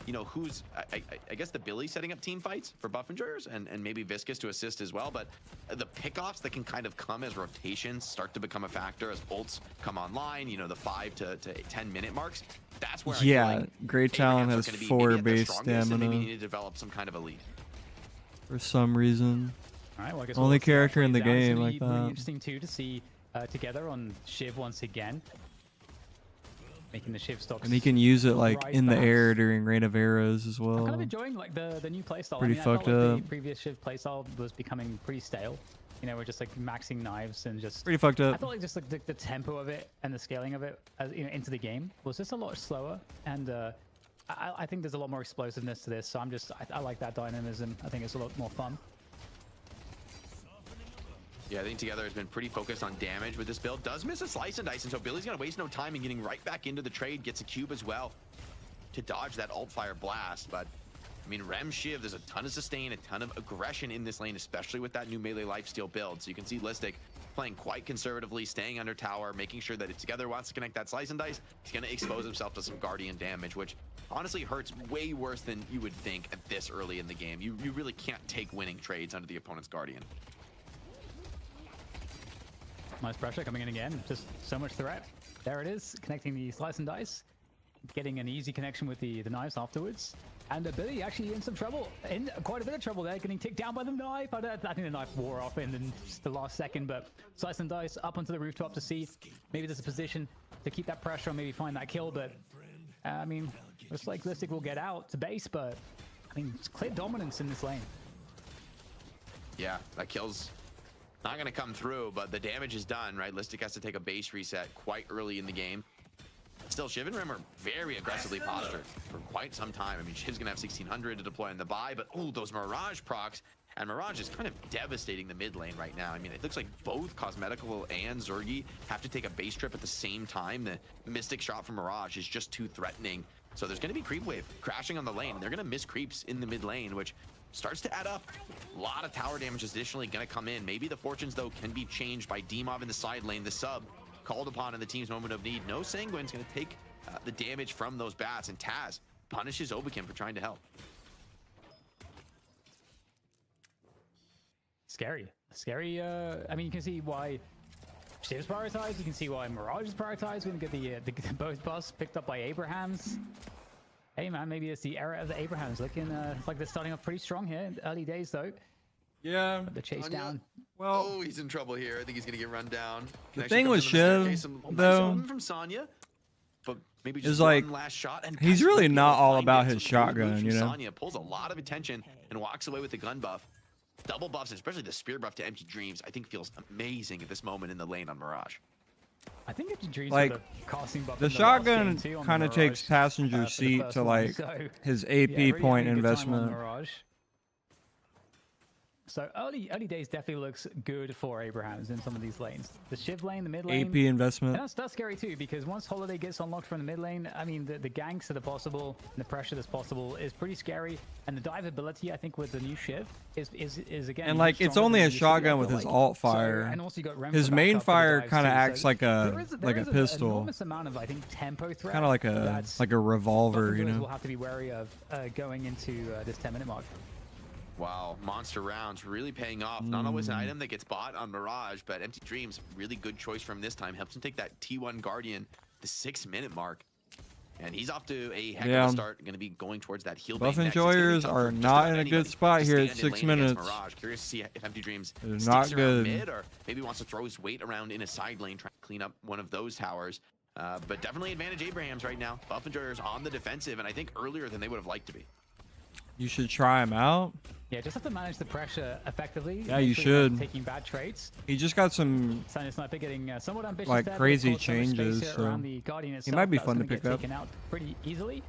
you know, who's I guess the Billy setting up team fights for Buff Enjoyers and maybe Viscous to assist as well. But the pickoffs that can kind of come as rotations start to become a factor as ults come online. You know, the 5 to 10 minute marks. That's where I feel like Great Talon has 4 base stamina. Maybe need to develop some kind of a lead for some reason. All right, well, I guess only character in the game like like that. Really interesting too to see together on Shiv once again, making the Shiv stocks. And he can use it like in the air during Reign of Arrows as well. I'm kind of enjoying like the new playstyle. Pretty I felt fucked like up. The previous Shiv playstyle was becoming pretty stale. You know, we're just like maxing knives and just pretty fucked up. I felt like just like the tempo of it and the scaling of it, as you know, into the game was just a lot slower. And I think there's a lot more explosiveness to this. So I like that dynamism. I think it's a lot more fun. Yeah, I think Together has been pretty focused on damage with this build. Does miss a slice and dice, and so Billy's gonna waste no time in getting right back into the trade. Gets a cube as well to dodge that alt fire blast. But I mean, Rem Shiv, there's a ton of sustain, a ton of aggression in this lane, especially with that new melee lifesteal build. So you can see Listic playing quite conservatively, staying under tower, making sure that if Together wants to connect that slice and dice, he's gonna expose himself to some Guardian damage, which honestly hurts way worse than you would think at this early in the game. You really can't take winning trades under the opponent's Guardian. Nice pressure coming in again. Just so much threat. There it is, connecting the slice and dice. Getting an easy connection with the knives afterwards. And Billy actually in some trouble. In quite a bit of trouble there, getting ticked down by the knife. I think the knife wore off in just the last second, but slice and dice up onto the rooftop to see. Maybe there's a position to keep that pressure and maybe find that kill, but I mean, looks like Listic will get out to base, but I mean, it's clear dominance in this lane. Yeah, that kill's not going to come through, but the damage is done, right? Listic has to take a base reset quite early in the game. Still, Shiv and Rim are very aggressively postured for quite some time. I mean, Shiv's going to have 1600 to deploy in the buy, but oh, those Mirage procs. And Mirage is kind of devastating the mid lane right now. I mean, it looks like both Cosmetical and Zergy have to take a base trip at the same time. The Mystic shot from Mirage is just too threatening. So there's going to be creep wave crashing on the lane. They're going to miss creeps in the mid lane, which starts to add up. A lot of tower damage is additionally going to come in. Maybe the fortunes, though, can be changed by Demov in the side lane. The sub called upon in the team's moment of need. No Sanguine's going to take the damage from those bats, and Taz punishes Obakin for trying to help. Scary. I mean, you can see why Shiv's prioritized. You can see why Mirage is prioritized. We're going to get the both buffs picked up by Abrahams. Hey man, maybe it's the era of the Abrahams. Looking like they're starting off pretty strong here. Early days though. Yeah. But the chase down. Well, oh, he's in trouble here. I think he's gonna get run down. The thing with Shiv, though, from Sonya, but maybe is just like one last shot. And he's really not all about his shotgun, you know. Sonya pulls a lot of attention and walks away with the gun buff. double buffs, and especially the spear buff to Empty Dreams, I think feels amazing at this moment in the lane on Mirage. I think Empty Dreams like with the casting buff the in shotgun too on kind of Mirage, takes passenger for the seat first to one. like So, his AP yeah, really point having a good time on investment. Mirage. So early days definitely looks good for Abrahams in some of these lanes. The Shiv lane, the mid lane. AP investment. And that's scary too, because once Holiday gets unlocked from the mid lane, I mean, the ganks that are possible, and the pressure that's possible is pretty scary. And the dive ability, I think, with the new Shiv is again. And like, it's stronger only than a it used to be, shotgun I with feel his like. alt So, fire. and also you got Rem His for main backup for the fire dives kind of too. acts So like a there is an pistol, enormous amount of, I think, tempo threat. kind of like a revolver, you We'll know. have to be wary of going into this 10-minute mark. Wow, monster rounds really paying off. Not always an item that gets bought on Mirage, but Empty Dreams, really good choice from this time. Helps him take that T1 Guardian, the 6-minute mark. And he's off to a heck of a start. Going to be going towards that heal Buff bait next. It's gonna be enjoyers tough are for just not about in a anybody good spot to here at stand in 6 lane against minutes. Mirage. Curious to see if Empty Dreams They're sticks not around good. mid, or maybe wants to throw his weight around in a side lane, trying to clean up one of those towers. But definitely advantage Abrahams right now. Buff enjoyers on the defensive, and I think earlier than they would have liked to be. You should try him out. Yeah, just have to manage the pressure effectively. Yeah, Make you sure you're not should. taking bad trades. He just got some. Silent Sniper getting somewhat ambitious Like, there, but crazy of course, so much space changes, here so around the Guardian itself, might be that's fun to gonna get pick up. taken out pretty easily.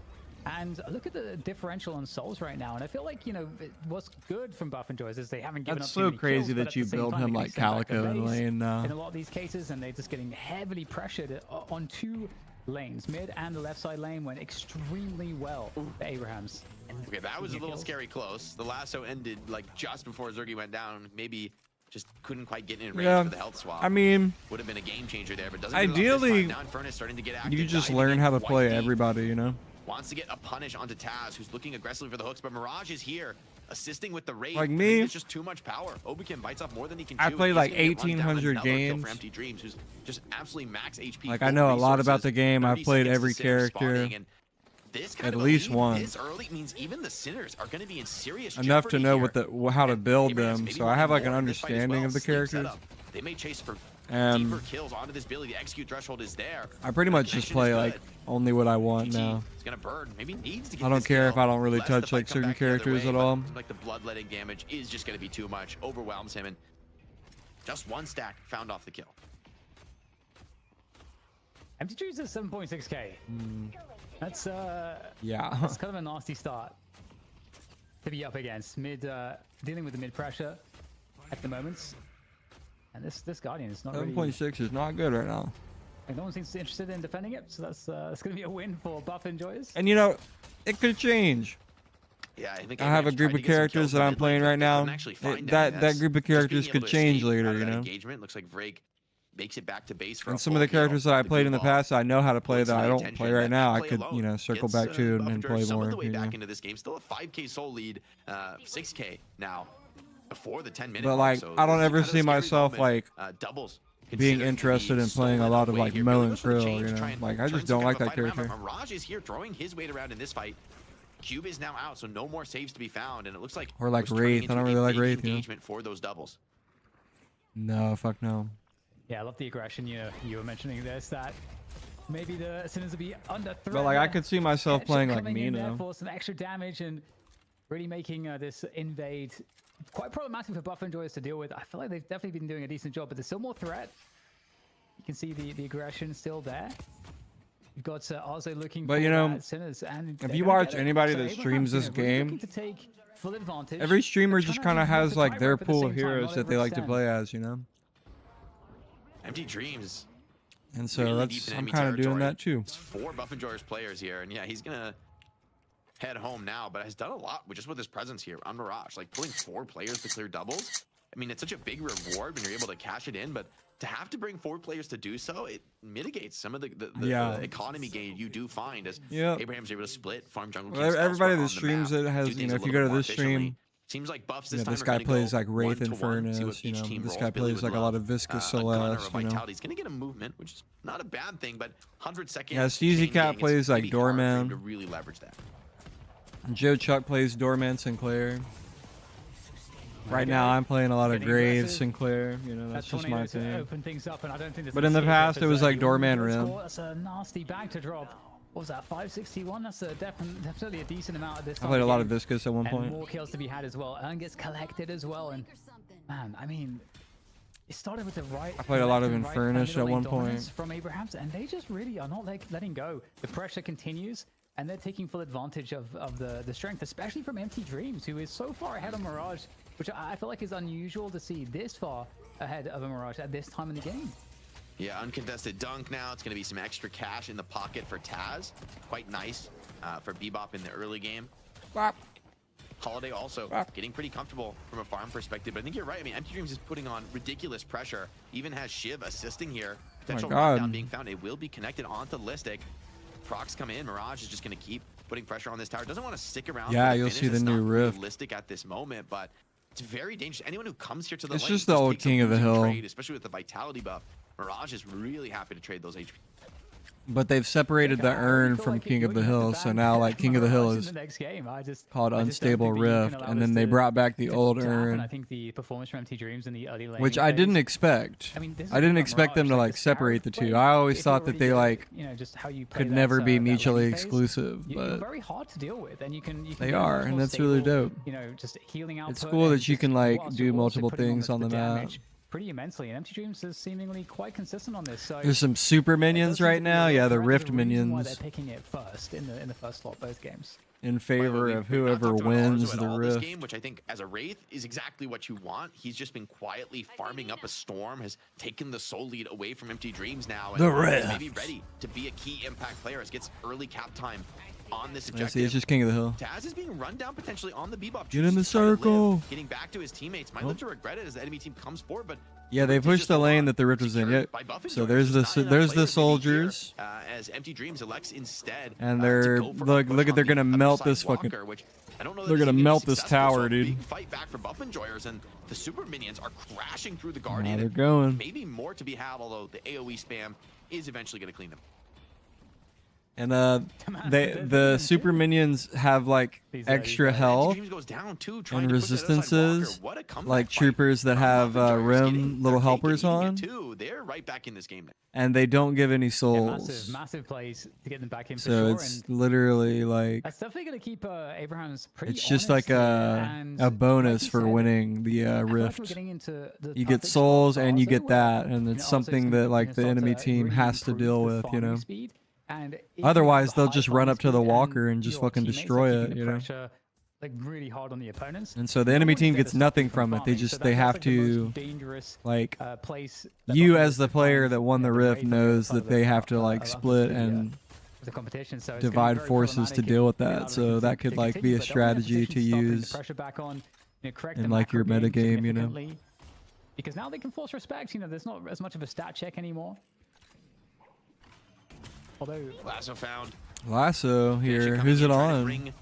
And look at the differential on souls right now, and I feel like, you know, what's good from Buff Enjoys is they haven't given That's up too so many crazy kills, but that at you the same build time, him they can like send back the Calico in base lane now. in a lot of these cases, and they're just getting heavily pressured on two lanes. Mid and the left side lane went extremely well for Abrahams. Okay, that was a little kills. scary close. The lasso ended like just before Zergy went down. Maybe just couldn't quite get in range Yeah, for the health swap. I mean, would have been a game changer there, but doesn't. do it on this ideally, time. Now Infernus starting to get active, you just diving learn in how to quite play deep. everybody, you know. Wants to get a punish onto Taz, who's looking aggressively for the hooks, but Mirage is here, assisting with the raid. Like I think me, it's just too much power. Obikin bites off more than he can I chew. played He's like gonna get run down. 1,800 Another kill games. for Empty Dreams, who's just absolutely max HP. Like, full I know a lot about resources, the game. I've 30 played seconds every to Sinner character. spawning, and this kind At of a least lead one. this early means even the Sinners are going to be in serious Enough to jeopardy know here. what how to And build Abrahams them, maybe so I wanting have like an more in this fight as understanding well. of the Sneak characters. setup. They may chase for And deeper kills onto this ability. The execute threshold is there. I pretty much just Connection play is like good. only what I want GG now. is gonna burn. Maybe needs to get I don't this care if kill. I don't really Lets the touch fight like come certain back the other characters way, at but all. like the bloodletting damage is just gonna be too much. Overwhelms him, and just one stack found off the kill. Empty Dreams is 7.6k. That's Yeah. That's kind of a nasty start to be up against. Dealing with the mid pressure at the moment. And this Guardian is not really... 7.6 is not good right now. Like, no one seems interested in defending it, so that's going to be a win for Buff Enjoyers. And you know, it could change. Yeah, I think I have a Abrams group tried of to get some characters kills that I'm mid playing lane, right but now. couldn't actually find any. That That's group of just being characters able could to change escape later, out of you that know. engagement. Looks like Vrake makes it back to base for And a some of the full kill. characters that I The played good in the ball. past, I know how to play Puts that I some don't attention. play right That now. I play could, alone you know, circle gets, back to Buff and play Enjoyers some more. of the way You know. back into this game. Still a 5k soul lead, 6k now before the 10-minute But mark, like, so I don't this is ever kind of a see scary myself moment. like Doubles being considered to be interested in playing a stolen lot of away like here. Mo Really and goes for the Krill. change You to know, try and like I turn just some don't kind like of a that fight around, character. but Mirage is here throwing his weight around in this fight. Cube is now out, so no more saves to be found, and it looks like Or like it's turning Wraith. I into don't a really like big Wraith, you know. engagement for those doubles. No, fuck no. Yeah, I love the aggression you were mentioning this, that maybe the Sinners will be under threat. But like, I could see myself Ketchup playing like coming in there Mina. for some extra damage and really making this invade quite problematic for Buff Enjoyers to deal with. I feel like they've definitely been doing a decent job, but there's still more threat. You can see the aggression still there. You've got Arzo looking But for you know, that Sinners, and if they're you gonna watch get it. anybody So that Abraham, streams you this know, really game, looking to take full advantage. every streamer They're just trying kind to of use has the like tightrope their at the pool of same time, heroes not that they like to overextend. play as, you know. Empty Dreams. And so Really deep that's in I'm enemy kind of doing territory. that too. It's 4 Buff Enjoyers players here, and yeah, he's gonna head home now, but has done a lot just with his presence here on Mirage, like pulling 4 players to clear doubles. I mean, it's such a big reward when you're able to cash it in, but to have to bring 4 players to do so, it mitigates some of the economy gain you do find as Abraham's able to split farm jungle. Well, everybody that streams it has, you know, if you go to this stream, seems like buffs you this know, time this are guy gonna plays go like Wraith 1-to-1, see what Infernus, you each know, team this rolls. guy Billy plays would like a lot love, of Viscous a Gunner Celeste, of you know. Vitality. He's gonna get a movement, which is not a bad thing, but 100 seconds. Yeah, Steezy Cat plays like Doorman. To really leverage that. Joe Chuck plays Doorman Sinclair. Right now, I'm playing a lot of Getting Graves aggressive. Sinclair. You know, that's just my Tornado to thing. open things up, and I don't think there's But a in the safe past, it was episode. like Doorman Good Rim. score. That's a nasty bag to drop what was that, 561? That's a definitely a decent amount at this I time. played a lot of Viscous at one and point. more kills to be had as well. Urn gets collected as well, and man, I mean, it started with the right. I played a lot of left and right Infernus middle at one lane dominance point. from Abrahams, and they just really are not letting go. The pressure continues, and they're taking full advantage of the strength, especially from Empty Dreams, who is so far ahead of Mirage, which I feel like is unusual to see this far ahead of a Mirage at this time in the game. Yeah, uncontested dunk now. It's going to be some extra cash in the pocket for Taz. Quite nice for Bebop in the early game. Holiday also getting pretty comfortable from a farm perspective. But I think you're right. I mean, Empty Dreams is putting on ridiculous pressure. Even has Shiv assisting here. Potential rundown being found. It will be connected onto Listic. Procs come in. Mirage is just going to keep putting pressure on this tower. Doesn't want to stick around. Yeah, for the you'll finish. see the It's new not Rift. realistic at this moment, but it's very dangerous. Anyone who comes here to the It's lane just the old takes a King of the losing Hill. trade, especially with the vitality buff. Mirage is really happy to trade those HP. But they've separated the urn from King of the Hill, so now like King of the Hill is called Unstable Rift, and then they brought back the old urn, I think the performance from MT Dreams in the early lane which I didn't expect. I mean, I didn't expect them to like separate the two. I always thought that they like could never be mutually exclusive, You're but very hard to deal with, and you can they be are, much and more that's really stable, dope. You know, just healing output. It's cool that and you just can like whilst do you're also multiple putting on things on the map. damage pretty immensely, and Empty Dreams is seemingly quite consistent on this. So There's some super minions right now. Yeah, the Rift why minions they're picking it first in the first slot both games. in favor of We've not whoever talked about wins Arzo at the all this Rift. game, which I think as a Wraith is exactly what you want. He's just been quietly farming up a Storm, has taken the soul lead away from Empty Dreams now, and The is Rift. maybe ready to be a key impact player as gets early cap time on this I objective. see, it's just King of the Hill. Taz is being run down potentially on the Bebop. Get in the chooses to try to live, circle. Getting back to his teammates. Might live to regret it as the enemy team comes forward, but Yeah, they pushed the lane that the Rift was in. Yep. So there's the soldiers, as Empty Dreams elects instead, and to they're go for a look push at on they're the gonna melt upside this fucking. Walker, which I don't know that They're it's gonna even melt this successful, tower, so dude. big fight back for Buff Enjoyers, and the super minions are crashing through the Guardian. they're and going. Maybe more to be had, although the AoE spam is eventually going to clean them. And the super minions have like extra health Dreams goes down too, and trying to push that other side resistances, Walker. What a comeback like fight troopers that from have Buff Enjoyers, rim getting little their cake helpers and eating it on, too. They're right back in this game now. and they don't give any Yeah, souls. massive plays to get them back in for So sure. it's And literally like that's definitely going to keep Abrahams pretty it's just like honest here, and a bonus like you for said, winning the I feel like we're Rift. getting into the You get perfect souls spot for and you Arzo, get where, that, and you know, it's Arzo's something gonna, that like the start enemy to team really has to improve deal the with, you farming know. speed. And if you Otherwise, have they'll high just farming run up to the speed Walker and and just your fucking teammates are destroy keeping it, the you know. pressure, like really hard on the opponents. And so the no enemy one's team there gets to stop nothing you from it. They farming, just so they that's have like the most to dangerous like place that you Buffalo as the could player find, that won the you know, Rift Wraith on the knows other that side they of have to like of split the, and the competition. So it's gonna be divide very forces to problematic deal if with you're that. not So looking that to could like continue, be a but they'll be in a strategy position to start putting the use pressure back on, correct in the like your macro meta game, you know. significantly, because now they can force respect. You know, there's not as much of a stat check anymore. Although Lasso found. Lasso Finishing here. coming Who's in, it trying to on? bring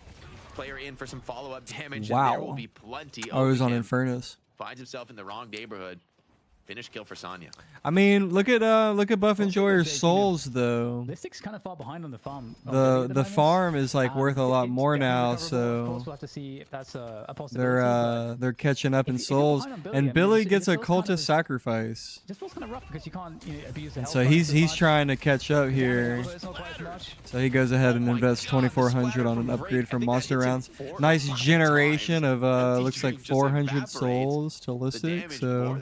player in for some follow-up damage. Wow. And there will be plenty. Oh, it was on him. Infernus. Finds himself in the wrong neighborhood. Finish kill for Sonya. I mean, look at Buff Enjoyer's souls though. Listic's kind of far behind on the farm. The farm is like worth a lot more now, Of so course, we'll have to see if that's a possibility. they're catching up in if you're souls. behind on Billy, I And mean, Billy it gets a feels kind cultist of- sacrifice. It just feels kind of rough because you can't abuse the And health so bonus as he's much. trying to catch up Yeah, here. it's not quite as much. So he goes ahead and invests 2,400 on an upgrade for monster rounds. Nice generation of looks like 400 souls to Listic. So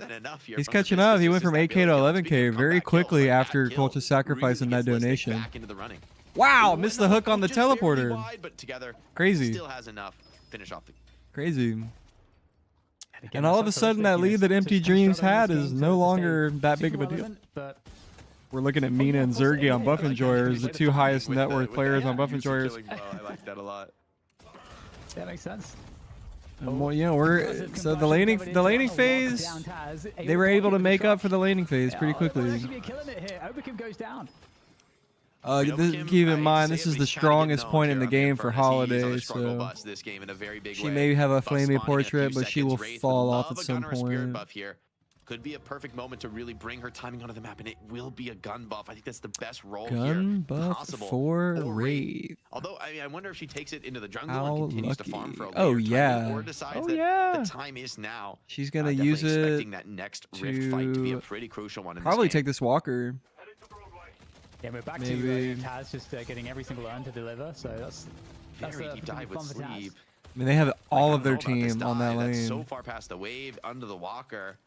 he's catching up. He went from 8K to 11K very quickly after cultist sacrifice and that donation. Wow, missed the hook on the teleporter. Crazy. Still has enough. Finish off the. Crazy. Again, And all of a that's sudden, that also lead that Listic Empty just Dreams struggling had this is game no to longer stay that big super of a deal. relevant, but We're looking at Mina and Zergy on Buff Enjoyers, the two highest net worth players on Buff Enjoyers. I like that a lot. that makes sense. And well, you know, so the laning phase, they were able to make up for the laning phase pretty quickly. Goes down. Keep in mind, this is the strongest point in the game for Holiday, so she may have a flamey portrait, but she will fall off at some point. Could be a perfect moment to really bring her timing onto the map, and it will be a gun buff. I think that's the best role Gun here buff possible. for Or Wraith. Although, I mean, I wonder if she takes it into the jungle How and continues to lucky. farm for a later Oh, time, yeah. or decides Oh, that yeah. the time is now. She's gonna Definitely use it expecting that next Rift fight to be a to pretty crucial one in probably this game. take this Walker. Yeah, we're back Maybe. to Taz just getting every single urn to deliver. So that's Very deep dive with fun for Taz. sleep. I mean, they have Like, all I of don't their know about this team on that dive. That's lane. so far past the wave, under the walker.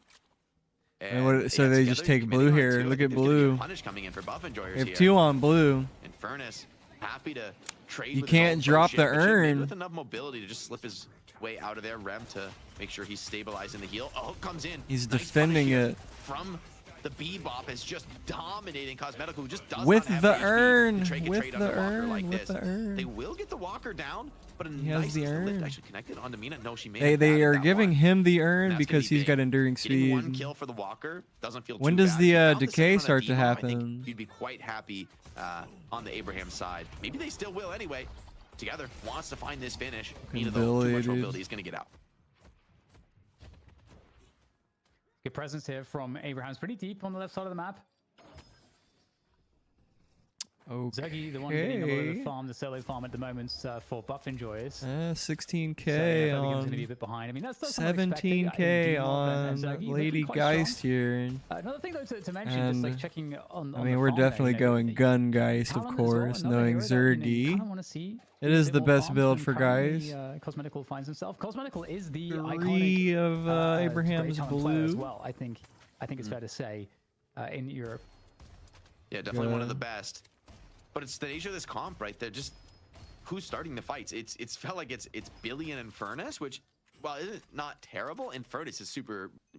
And what, so yeah, they together just take committing blue on here. two. I Look think at there's gonna be a blue. punish coming in for Buff Enjoyers They have here. 2 on blue. And Furnace happy to trade. You with his can't own drop pro the ship, but should mid urn. with enough mobility to just slip his way out of there. Rem to make sure he's stabilizing the heal. Oh, comes in. He's Nice defending punish here it. from the Bebop is just dominating Cosmetical, who just does With not have the HP. urn, Trade can with trade the under Walker urn, like with this. the urn. They will get the Walker down, but a He has nice the lift urn. actually connected onto Mina. No, she made They it back are that giving one. him the urn And that's gonna because be he's big. got enduring Getting one speed. kill for the Walker doesn't feel When too does bad. the, If he found decay second on a start to Bebop, I happen? think you'd be quite happy on the Abraham side. Maybe they still will anyway. Together wants to find this finish. Mina, though, too much dude. mobility is going to get out. Good presence here from Abraham's pretty deep on the left side of the map. Zergy, the one getting a lot of the Okay. farm, the solo farm at the moment for Buff Enjoyers. 16k So, yeah, I think it's going to be a on bit behind. I mean, that's somewhat expected. 17k Doom on and Zergy looking Lady quite Geist strong. here. Another thing though to mention, just like And, checking on I the mean, we're farm there, definitely you know, going Gun Geist, of Talon as well, course, another knowing hero that, you Zergy. kinda wanna see It a is bit the more best farm build from for currently, Geist. Cosmetical finds himself. Cosmetical is the 3 iconic of Abraham's great talent player as blue. well. I think it's fair to say in Europe. Yeah, definitely one of the Good. best. But it's the nature of this comp, right? They're just who's starting the fights. It's felt like it's Billy and Infernus, which while it's not terrible, Infernus has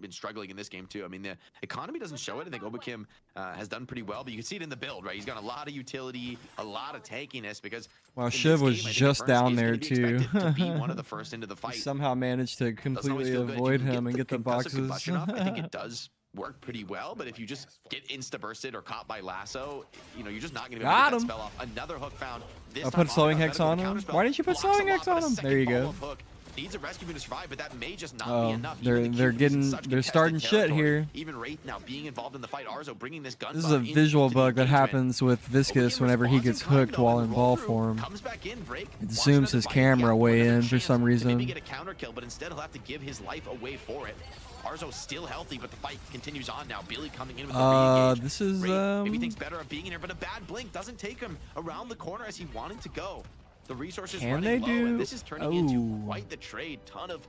been struggling in this game too. I mean, the economy doesn't show it. I think Obakim has done pretty well, but you can see it in the build, right? He's got a lot of utility, a lot of tankiness because Wow, in Shiv this was game, I think just Infernus down is there gonna be too. expected to be one of the first into the He fight. somehow managed to Doesn't always completely feel good. If you avoid can him and get the concussive boxes. combustion off, I think it does work pretty well, but if you just get insta-bursted or caught by lasso, you know, you're just not going to be able to Got get that him. spell off. Another hook found. This I'll time put Slowing Hex Cosmetical on him. counterspell Why didn't you put blocks Slowing a Hex lot, on but a him? second There you go. follow-up hook needs a rescue to survive, but that may just not Oh, be enough. they're Even the Cubes in getting such they're contested starting shit territory. here. Even Wraith now being involved in the fight. Arzo bringing this gun This is buff a visual into the bug that engagement. happens with Viscous Obakim whenever he responds gets in time, hooked though, while and in the ball roll-through form. comes back in, Drake It wants zooms another his fight. camera Yeah, way another in for chance some to maybe reason. get a counter kill, but instead he'll have to give his life away for it. Arzo's still healthy, but the fight continues on now. Billy coming in with the re-engage. This is Wraith maybe thinks better of being in here, but a bad blink doesn't take him around the corner as he wanted to go. The resources Can running they low, do- and this is turning into Oh. quite the trade. Ton of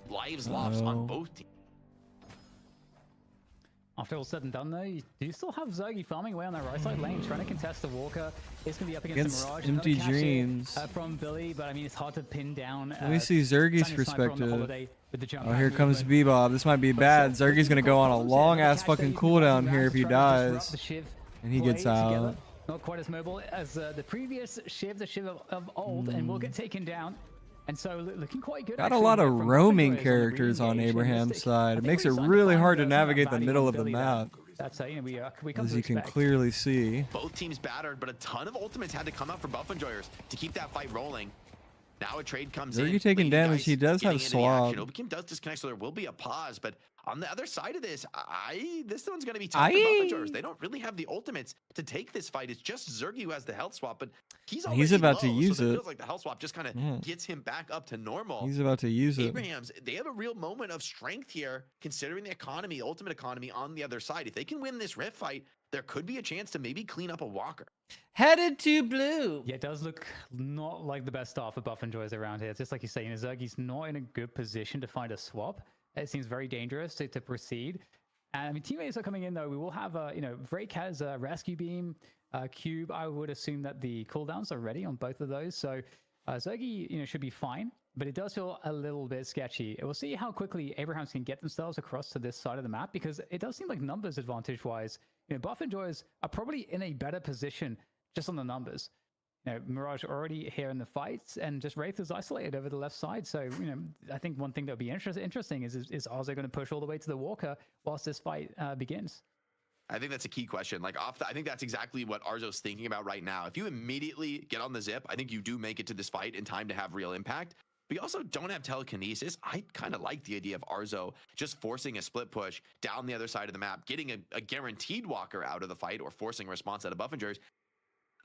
lives lost on both teams. After all said and done, though, you do still have Zergy farming away on that right side lane, trying to contest the Walker. It's going to be up against the Mirage. Empty Another catch here, Dreams. from Billy, but I mean, it's hard to pin down. Let me see Zergy's Standing Sniper on the perspective. holiday with the jump Oh, back here comes movement. Bebop. This might be bad. Zergy's gonna go on a long ass fucking cooldown here if he dies. And he gets out. Not quite as mobile as the previous Shiv, the Shiv of old, and will get taken down. And so looking quite good. Got a actually, lot of from Buff roaming Enjoyers characters on re-engage. And Abraham's this- I side. It think makes we're it starting to really find hard to some navigate the value middle in of the Billy there. map, That's we come as to you can expect. clearly see. Both teams battered, but a ton of ultimates had to come out for Buff Enjoyers to keep that fight rolling. Now a trade comes in. Zergy taking Lady damage. Geist He does have getting into the action. swab. Obakim does disconnect, so there will be a pause. But on the other side of this, this one's going to be tough for Buff Enjoyers. They don't really have the ultimates to take this fight. It's just Zergy who has the health swap, but he's already about to low, use so it. it feels like the health swap just kind of gets him back up to normal. He's about to use it. Abrahams, they have a real moment of strength here, considering the economy, ultimate economy on the other side. If they can win this Rift fight, there could be a chance to maybe clean up a Walker. Headed to blue. Yeah, it does look not like the best start for Buff Enjoyers around here. It's just like you're saying, Zergy's not in a good position to find a swap. It seems very dangerous to proceed. And I mean, teammates are coming in though. We will have, Vrake has a rescue beam, Cube. I would assume that the cooldowns are ready on both of those. So Zergy, should be fine. But it does feel a little bit sketchy. We'll see how quickly Abrahams can get themselves across to this side of the map, because it does seem like numbers advantage-wise, Buff Enjoyers are probably in a better position just on the numbers. Mirage already here in the fights, and just Wraith is isolated over the left side. So, I think one thing that would be interesting is Arzo going to push all the way to the Walker whilst this fight begins? I think that's a key question. I think that's exactly what Arzo's thinking about right now. If you immediately get on the zip, I think you do make it to this fight in time to have real impact. But you also don't have telekinesis. I kind of like the idea of Arzo just forcing a split push down the other side of the map, getting a guaranteed Walker out of the fight, or forcing a response out of Buff Enjoyers.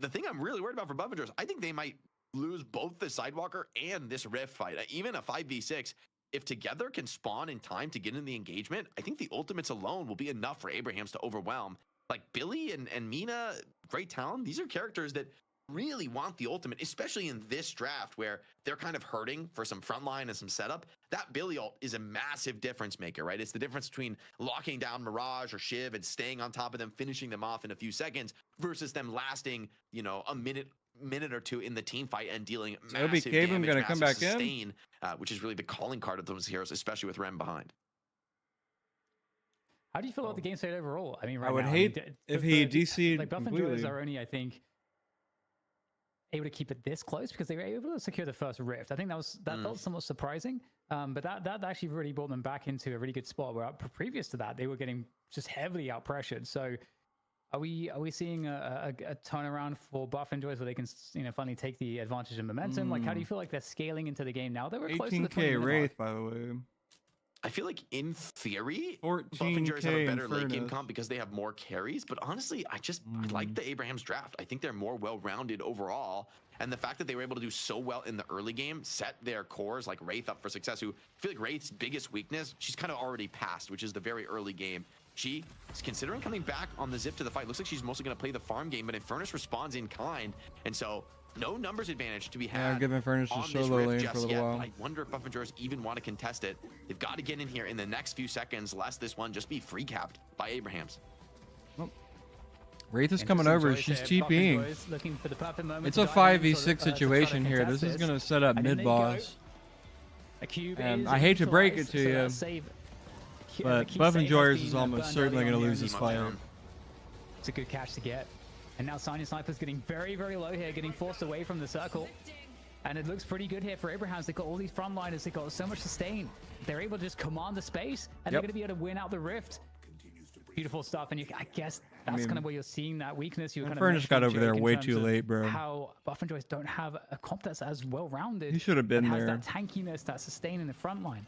The thing I'm really worried about for Buff Enjoyers, I think they might lose both the Sidewalker and this Rift fight. Even a 5v6, if together can spawn in time to get in the engagement, I think the ultimates alone will be enough for Abrahams to overwhelm. Like Billy and Mina, great talent. These are characters that really want the ultimate, especially in this draft where they're kind of hurting for some frontline and some setup. That Billy ult is a massive difference maker, right? It's the difference between locking down Mirage or Shiv and staying on top of them, finishing them off in a few seconds versus them lasting, you know, a minute or two in the team fight and dealing massive damage, gonna come back sustain, which is really the calling card of those heroes, especially with Rem behind. How do you feel about the game state overall? I mean, right I would now, hate if he DC'd like Buff and completely. Joyers are only, I think, able to keep it this close because they were able to secure the first rift. I think that felt somewhat surprising, but that actually really brought them back into a really good spot. Where previous to that, they were getting just heavily out pressured. So, are we seeing a turnaround for Buff and Joyers where they can, you know, finally take the advantage and momentum? Like, how do you feel like they're scaling into the game now? They were close to the 20-minute Wraith, mark. by the way. I feel like in theory, 14K Buff and Joyers have a better late game Infernus. comp because they have more carries. But honestly, I like the Abraham's draft. I think they're more well-rounded overall. And the fact that they were able to do so well in the early game, set their cores like Wraith up for success, who I feel like Wraith's biggest weakness, she's kind of already past, which is the very early game. She is considering coming back on the zip to the fight. Looks like she's mostly going to play the farm game, but Infernus responds in kind. And so no numbers advantage to be had. Yeah, give Infernus on a this solo rift lane just for a little yet. while. I wonder if Buff and Joyers even want to contest it. They've got to get in here in the next few seconds, lest this one just be free capped by Abrahams. Wraith is coming over. She's TPing. Looking for the perfect moment It's to a dive in, 5v6 try to situation here. contest This is this. going to set up And then mid there you boss. A cube And is I hate to break it utilized, to so you, that save- But key Buff and save has Joyers been is almost burned certainly early going to on lose here. this fight. It's a good catch to get. And now Sanya Sniper's getting very, very low here, getting forced away from the circle. And it looks pretty good here for Abrahams. They've got all these frontliners. They've got so much sustain. They're able to just command the space, and they're going to be able to win out the rift. Beautiful stuff. And I guess that's kind of where you're seeing that weakness. You kind of Infernus got over there in way terms too of late, bro. How Buff and Joyce don't have a comp that's as well-rounded. He should have been and there. has that tankiness, that sustain in the front line.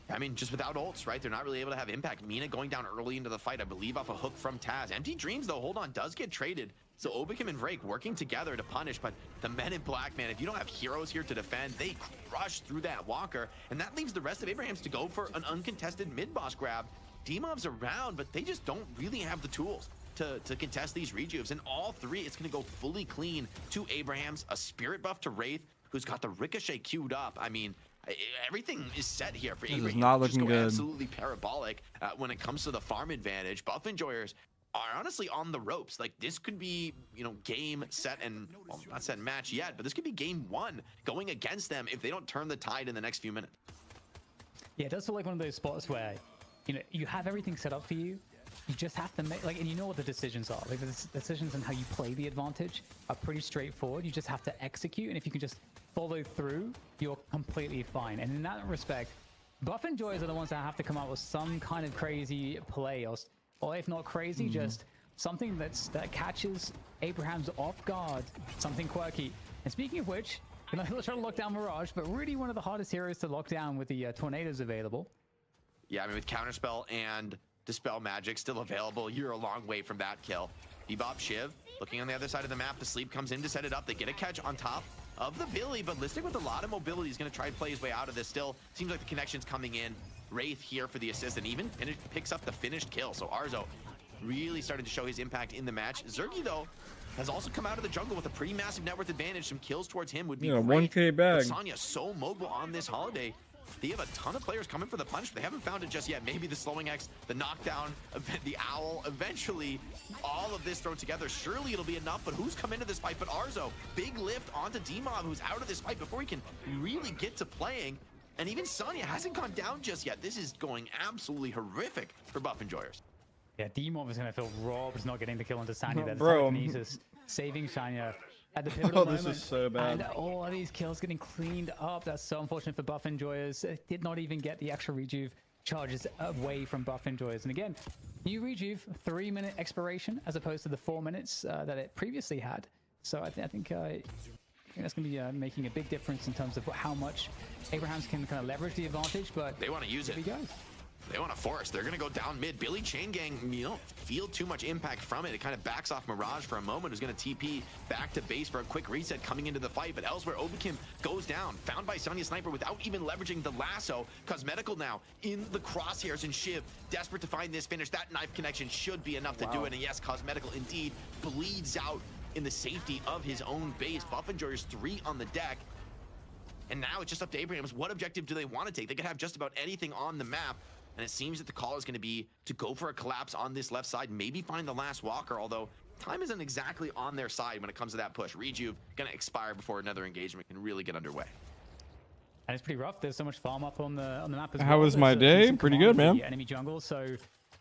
I mean, just without ults, right? They're not really able to have impact. Mina going down early into the fight, I believe, off a hook from Taz. Empty Dreams, though, hold on, does get traded. So Obicum and Vrake working together to punish, but the men in black, man, if you don't have heroes here to defend, they crush through that walker, and that leaves the rest of Abrahams to go for an uncontested mid-boss grab. Demov's around, but they just don't really have the tools to contest these rejuves. And all three, it's going to go fully clean to Abrahams, a spirit buff to Wraith, who's got the Ricochet queued up. I mean, everything is set here for Abraham. This is not Just looking go good. absolutely parabolic when it comes to the farm advantage. Buff and Joyers are honestly on the ropes. Like, this could be, you know, game, set, and well, not set match yet, but this could be game one going against them if they don't turn the tide in the next few minutes. Yeah, it does feel like one of those spots where, you know, you have everything set up for you. You just have to make, like, and you know what the decisions are. Like, the decisions and how you play the advantage are pretty straightforward. You just have to execute, and if you can just follow through, you're completely fine. And in that respect, Buff and Joyers are the ones that have to come up with some kind of crazy play, or if not crazy, just something that catches Abrahams off guard, something quirky. And speaking of which, you know, he'll try to lock down Mirage, but really one of the hardest heroes to lock down with the tornadoes available. Yeah, I mean, with Counterspell and Dispel Magic still available, you're a long way from that kill. Bebop Shiv looking on the other side of the map. The sleep comes in to set it up. They get a catch on top of the Billy, but Listic with a lot of mobility is going to try and play his way out of this. Still seems like the connection's coming in. Wraith here for the assist, and it picks up the finished kill. So Arzo really started to show his impact in the match. Zergy, though, has also come out of the jungle with a pretty massive net worth advantage. Some kills towards him would be great. 1K bag. But Sonya so mobile on this holiday. They have a ton of players coming for the punish, but they haven't found it just yet. Maybe the slowing X, the knockdown, the owl, eventually all of this thrown together. Surely it'll be enough, but who's come into this fight but Arzo? Big lift onto Demob, who's out of this fight before he can really get to playing. And even Sonya hasn't gone down just yet. This is going absolutely horrific for Buff and Joyers. Yeah, Demob is going to feel robbed not getting the kill into Sanya there. The Bro. telekinesis saving Sanya at the pivotal this moment. is so bad. And all of these kills getting cleaned up. That's so unfortunate for Buff and Joyers. It did not even get the extra rejuve charges away from Buff and Joyers. And again, new rejuve, 3-minute expiration as opposed to the 4 minutes that it previously had. So I think that's going to be making a big difference in terms of how much Abrahams can kind of leverage the advantage. But They want to use here it. we go. They want to force. They're going to go down mid. Billy Chain Gang, you don't feel too much impact from it. It kind of backs off Mirage for a moment. Who's going to TP back to base for a quick reset coming into the fight. But elsewhere, soloQKING goes down. Found by Sonya Sniper without even leveraging the lasso. Cosmetical now in the crosshairs, and Shiv desperate to find this finish. That knife connection should be enough to do it. And yes, Cosmetical indeed bleeds out in the safety of his own base. Buff Enjoyers 3 on the deck. And now it's just up to Abrahams. What objective do they want to take? They could have just about anything on the map. And it seems that the call is going to be to go for a collapse on this left side, maybe find the last walker, although time isn't exactly on their side when it comes to that push. Rejuve going to expire before another engagement can really get underway. And it's pretty rough. There's so much farm up on the map as well. How was my day? Pretty good, man. Enemy jungle, so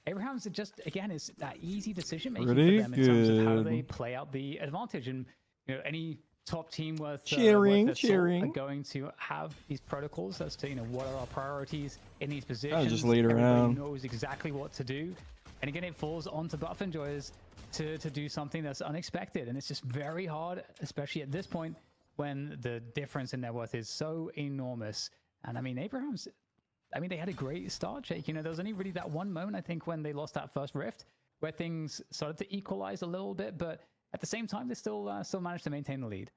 Abrahams just, again, is that easy decision making Pretty for them in terms of how good. they play out the advantage. And any top team worth cheering are going to have these protocols as to what are our priorities in these positions. Just laid Everybody around. knows exactly what to do, and again it falls onto Buff Enjoyers to do something that's unexpected, and it's just very hard, especially at this point when the difference in net worth is so enormous. And I mean, Abrahams, they had a great start, Jake. There was only really that one moment, I think, when they lost that first rift where things started to equalize a little bit, but at the same time, they still managed to maintain the lead.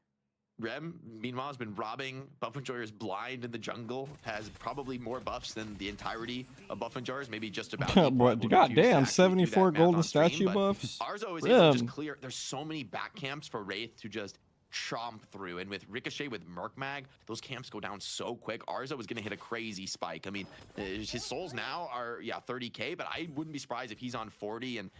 Rem, meanwhile, has been robbing Buff Enjoyers blind in the jungle, has probably more buffs than the entirety of Buff Enjoyers, maybe just about. What? Goddamn, 74 golden statue buffs. Arzo is able to just clear. There's so many back camps for Wraith to just chomp through, and with Ricochet, with Merc Mag, those camps go down so quick. Arzo is going to hit a crazy spike. I mean, his souls now are 30k, but I wouldn't be surprised if he's on 40 and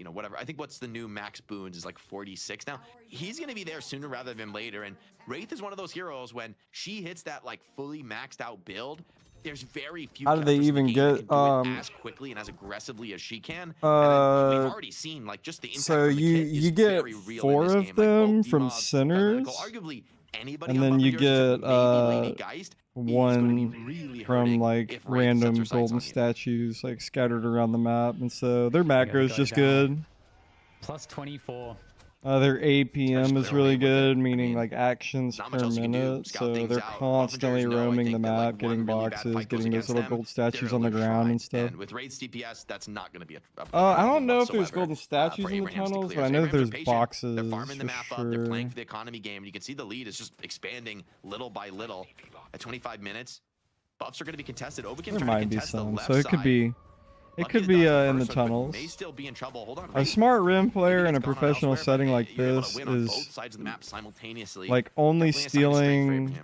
whatever. I think what's the new max boons is like 46 now. He's going to be there sooner rather than later, and Wraith is one of those heroes when she hits that like fully maxed out build. There's very few. How do they even get as quickly and as aggressively as she can? We've already seen like just the impact. So you get 4 of them from Sinners, arguably anybody, and then you get one really from like random golden statues like scattered around the map, and so their macro is just good. Plus 24. Their APM is really good, meaning like actions per minute, so they're constantly roaming the map, getting boxes, getting those little gold statues on the ground and stuff. And with Raid's DPS, that's not going to be I don't know if there's golden statues in the tunnels, but I know that there's boxes. They're farming the map for up, they're sure. playing for the economy game, and you can see the lead is just expanding little by little. At 25 minutes, buffs are going to be contested. There might be some, so it could be. It could be in the tunnels. May still be in trouble. Hold on. A smart rim player in a professional setting like this is like only stealing,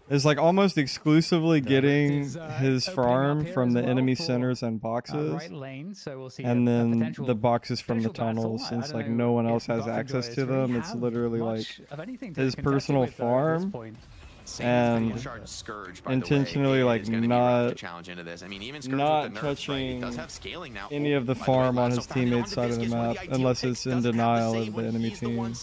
is like almost exclusively getting his farm from the enemy centers and boxes, and then the boxes from the tunnels, since like no one else has access to them. It's literally like his personal farm. And intentionally like not touching any of the farm on his teammate's side of the map unless it's in denial of the enemy team.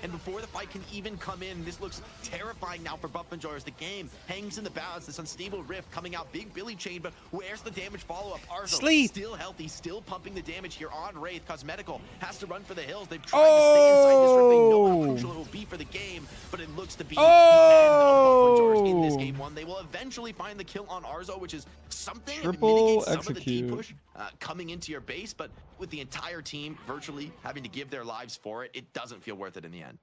And before the fight can even come in, this looks terrifying now for Buff Enjoyers. The game hangs in the balance. This unstable rift coming out. Big Billy Chain, but where's the damage follow-up? Arzo still healthy, still pumping the damage here on Wraith. Cosmetical has to run for the hills. They've tried to stay inside this rift. They know how crucial it will be for the game, but it looks to be the end of Buff Enjoyers in this game one. They will eventually find the kill on Arzo, which is something to mitigate some of the deep push coming into your base, but with the entire team virtually having to give their lives for it, it doesn't feel worth it in the end.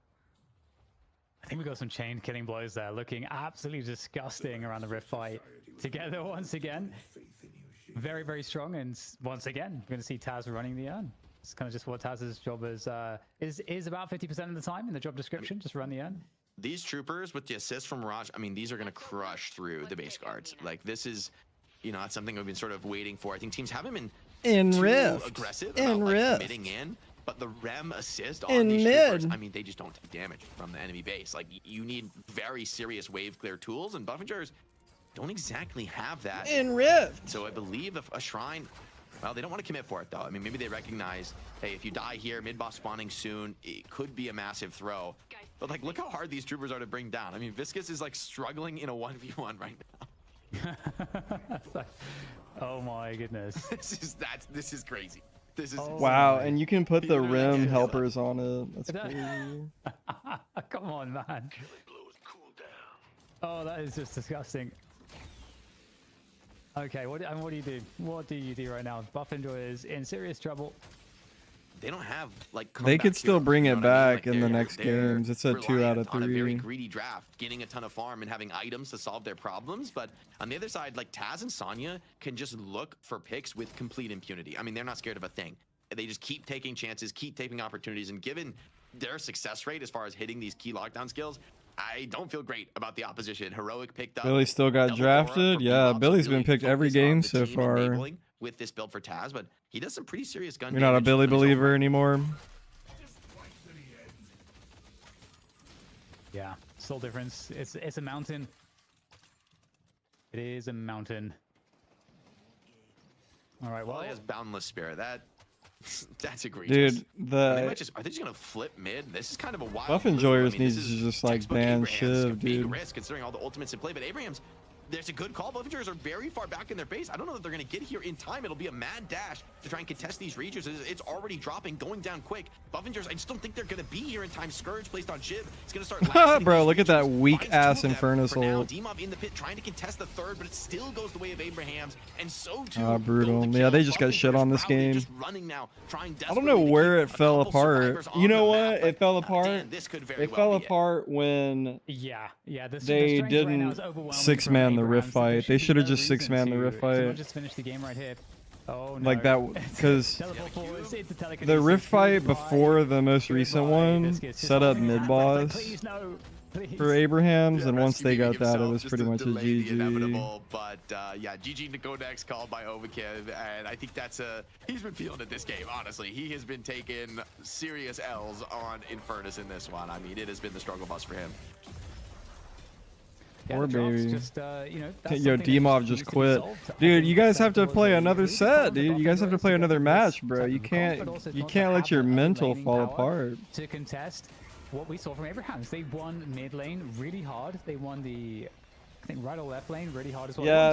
I think we got some chain killing blows there, looking absolutely disgusting around the rift fight together once again. Very, very strong, and once again, we're going to see Taz running the urn. It's kind of just what Taz's job is about 50% of the time in the job description, just run the urn. These troopers with the assist from Mirage, I mean, these are going to crush through the base guards. Like, this is, that's something we've been sort of waiting for. I think teams haven't been too aggressive about committing in. But the Rem assist on these troopers, I mean, they just don't take damage from the enemy base. Like, you need very serious wave clear tools, and Buff Enjoyers don't exactly have that. So I believe if a Shrine, well, they don't want to commit for it, though. I mean, maybe they recognize, hey, if you die here, mid-boss spawning soon, it could be a massive throw. But, like, look how hard these troopers are to bring down. I mean, Viscous is, like, struggling in a 1v1 right now. Oh, my goodness. This is crazy. This is wow, and you can put the rim helpers on it. That's crazy. Come on, man. Oh, that is just disgusting. Okay, what do you do? What do you do right now? Buff Enjoy is in serious trouble. They don't have like They could still bring it back in the Like, next they're games. It's a 2 out of reliant on a very 3. greedy draft, getting a ton of farm and having items to solve their problems. But on the other side, like Taz and Sonya can just look for picks with complete impunity. I mean, they're not scared of a thing. They just keep taking chances, keep taking opportunities, and given their success rate as far as hitting these key lockdown skills, I don't feel great about the opposition. Heroic picked up. Billy still got drafted. Yeah, Billy's been picked every game so far. With this build for Taz, but he does some pretty serious gun You're not a Billy believer anymore. Yeah, soul difference. It's a mountain. It is a mountain. All right, well, he has boundless spirit. That's egregious. Dude, are they just gonna flip mid? This is kind of a wild. Buff Enjoyers needs to just like ban Shiv, dude. Risk considering all the ultimates in play, but Abraham's. There's a good call. Buff Enjoyers are very far back in their base. I don't know that they're going to get here in time. It'll be a mad dash to try and contest these regions. It's already dropping, going down quick. Buff Enjoyers, I just don't think they're going to be here in time. Scourge placed on Shiv. It's going to start. Bro, look at that weak ass Infernus ult. D-Mob in the pit trying to contest the third, but it still goes the way of Abraham's, and so too. Brutal. Yeah, they just got shit on this game. Now, I don't know where it fell apart. You know what? It fell apart. It fell apart when they didn't 6-man the Rift fight. They should have just 6-man the Rift fight. Just finish the game right here. Oh, no. Like that, because the Rift fight before the most recent one set up mid boss for Abrahams, and once they got that, it was pretty much a GG. But yeah, GG to go next, called by Overkill, and I think he's been feeling it this game. Honestly, he has been taking serious L's on Infernus in this one. I mean, it has been the struggle bus for him. Poor baby. Just, yo, D-Mob just quit. Dude, you guys have to play another set, dude. You guys have to play another match, bro. You can't let your mental fall apart. To contest what we saw from Abrahams. They won mid lane really hard. They won the, I think, right or left lane really hard as well. Yeah,